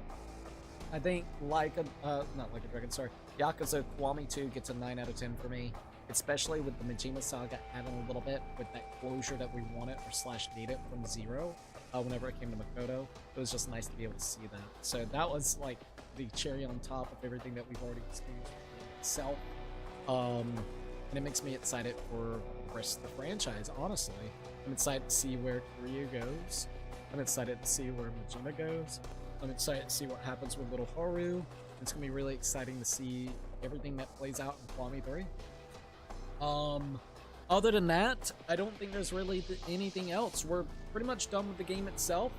A: I think not Like a Dragon, sorry. Yakuza Kiwami 2 gets a 9 out of 10 for me. Especially with the Majima Saga adding a little bit with that closure that we wanted or / needed from Zero. Whenever it came to Makoto, it was just nice to be able to see that. So that was like the cherry on top of everything that we've already experienced itself. And it makes me excited for the rest of the franchise, honestly. I'm excited to see where Kiryu goes. I'm excited to see where Majima goes. I'm excited to see what happens with Little Haru. It's going to be really exciting to see everything that plays out in Kiwami 3. Other than that, I don't think there's really anything else. We're pretty much done with the game itself.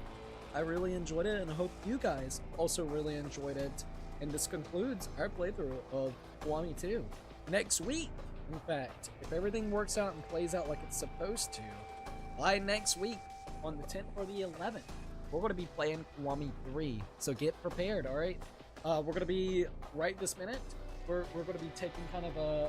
A: I really enjoyed it, and I hope you guys also really enjoyed it. And this concludes our playthrough of Kiwami 2. Next week, in fact, if everything works out and plays out like it's supposed to, by next week, on the 10th or the 11th, we're going to be playing Kiwami 3. So get prepared, alright? We're going to be, right this minute, we're going to be taking kind of a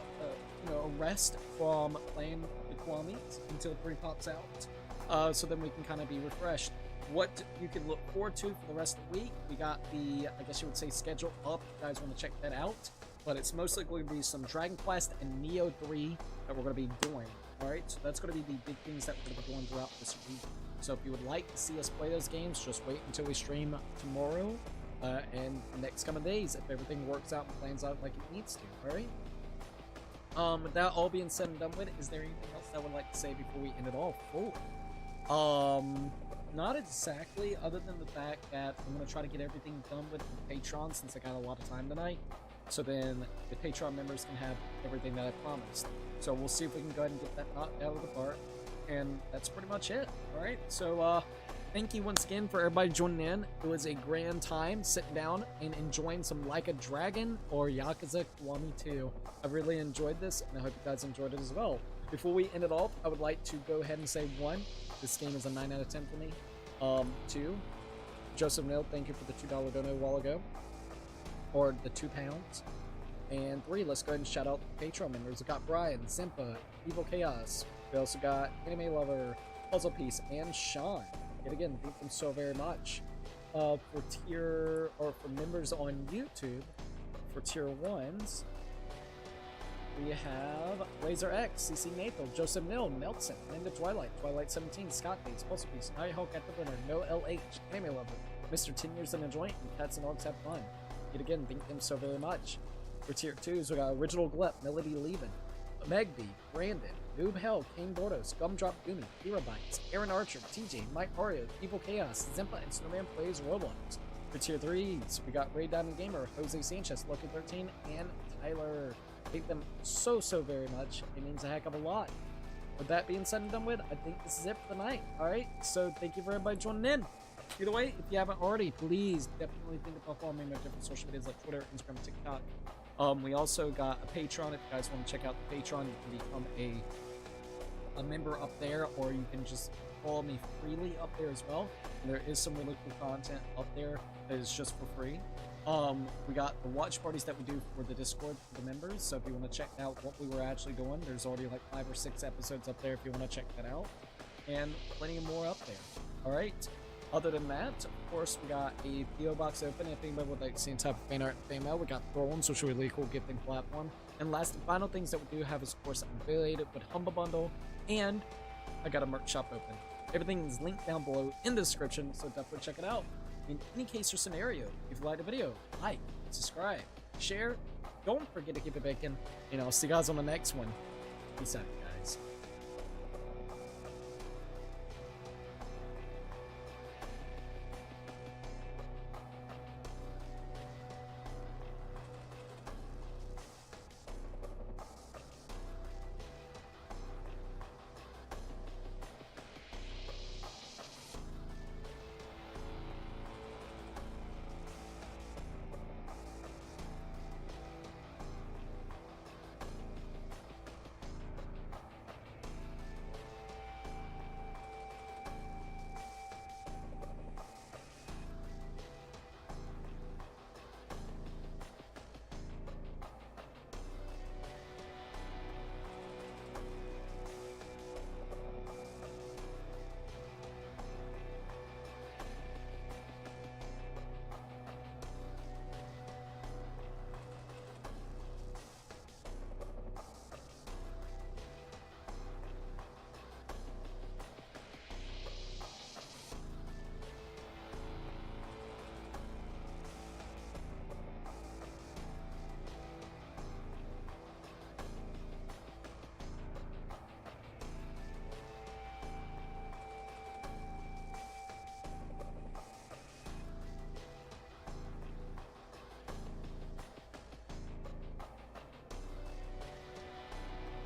A: rest from playing the Kiwamis until 3 pops out. So then we can kind of be refreshed. What you can look forward to for the rest of the week, we got the, I guess you would say, schedule up if you guys want to check that out. But it's mostly going to be some Dragon Quest and Neo 3 that we're going to be doing. Alright, so that's going to be the big things that we're going to be doing throughout this week. So if you would like to see us play those games, just wait until we stream tomorrow and the next coming days if everything works out and plans out like it needs to. Alright? With that all being said and done with, is there anything else that I would like to say before we end it off? Not exactly, other than the fact that I'm going to try to get everything done with the Patreon since I got a lot of time tonight. So then the Patreon members can have everything that I promised. So we'll see if we can go ahead and get that knocked out of the park. And that's pretty much it. Alright, so thank you once again for everybody joining in. It was a grand time sitting down and enjoying some Like a Dragon or Yakuza Kiwami 2. I really enjoyed this, and I hope you guys enjoyed it as well. Before we end it off, I would like to go ahead and say 1, this game is a 9 out of 10 for me. 2, Joseph Neal, thank you for the $2 dono a while ago. Or the £2. And 3, let's go ahead and shout out the Patreon members. We got Brian, Zimpa, Evil Chaos. We also got Anime Lover, Puzzle Piece, and Sean. Yet again, thank them so very much. For members on YouTube, for tier 1s, we have Laser X, CC Nathan, Joseph Mill, Nelson, Linda Twilight, Twilight 17, Scott Bates, Puzzle Piece, Nighthawk at the Winner, No LH, Anime Lover, Mr. 10 Years in a Joint, and Cats and Dogs Have Fun. Yet again, thank them so very much. For tier 2s, we got Original Glep, Melody Levin, Megby, Brandon, Noob Hell, Kane Bordos, Gumdrop Goomy, Terabytes, Aaron Archer, TJ, Mike Mario, Evil Chaos, Zimpa, and Snowman Plays Roblox. For tier 3s, we got Ray Diamond Gamer, Jose Sanchez, Lucky 13, and Tyler. Thank them so very much. It means a heck of a lot. With that being said and done with, I think this is it for the night. Alright, so thank you for everybody joining in. Either way, if you haven't already, please definitely think about following me on my different social medias like Twitter, Instagram, TikTok. We also got a Patreon. If you guys want to check out the Patreon, you can become a member up there, or you can just follow me freely up there as well. And there is some really cool content up there that is just for free. We got the watch parties that we do for the Discord for the members, so if you want to check out what we were actually doing, there's already like 5 or 6 episodes up there if you want to check that out, and plenty more up there. Alright, other than that, of course, we got a PO box open. If anybody would like to see any type of fan art and fan mail, we got Thrones, which is a really cool gifting platform. And last and final things that we do have is, of course, I'm affiliated with Humble Bundle, and I got a merch shop open. Everything is linked down below in the description, so definitely check it out. In any case or scenario, if you liked the video, like, subscribe, share, don't forget to keep it bacon, and I'll see you guys on the next one. Peace out.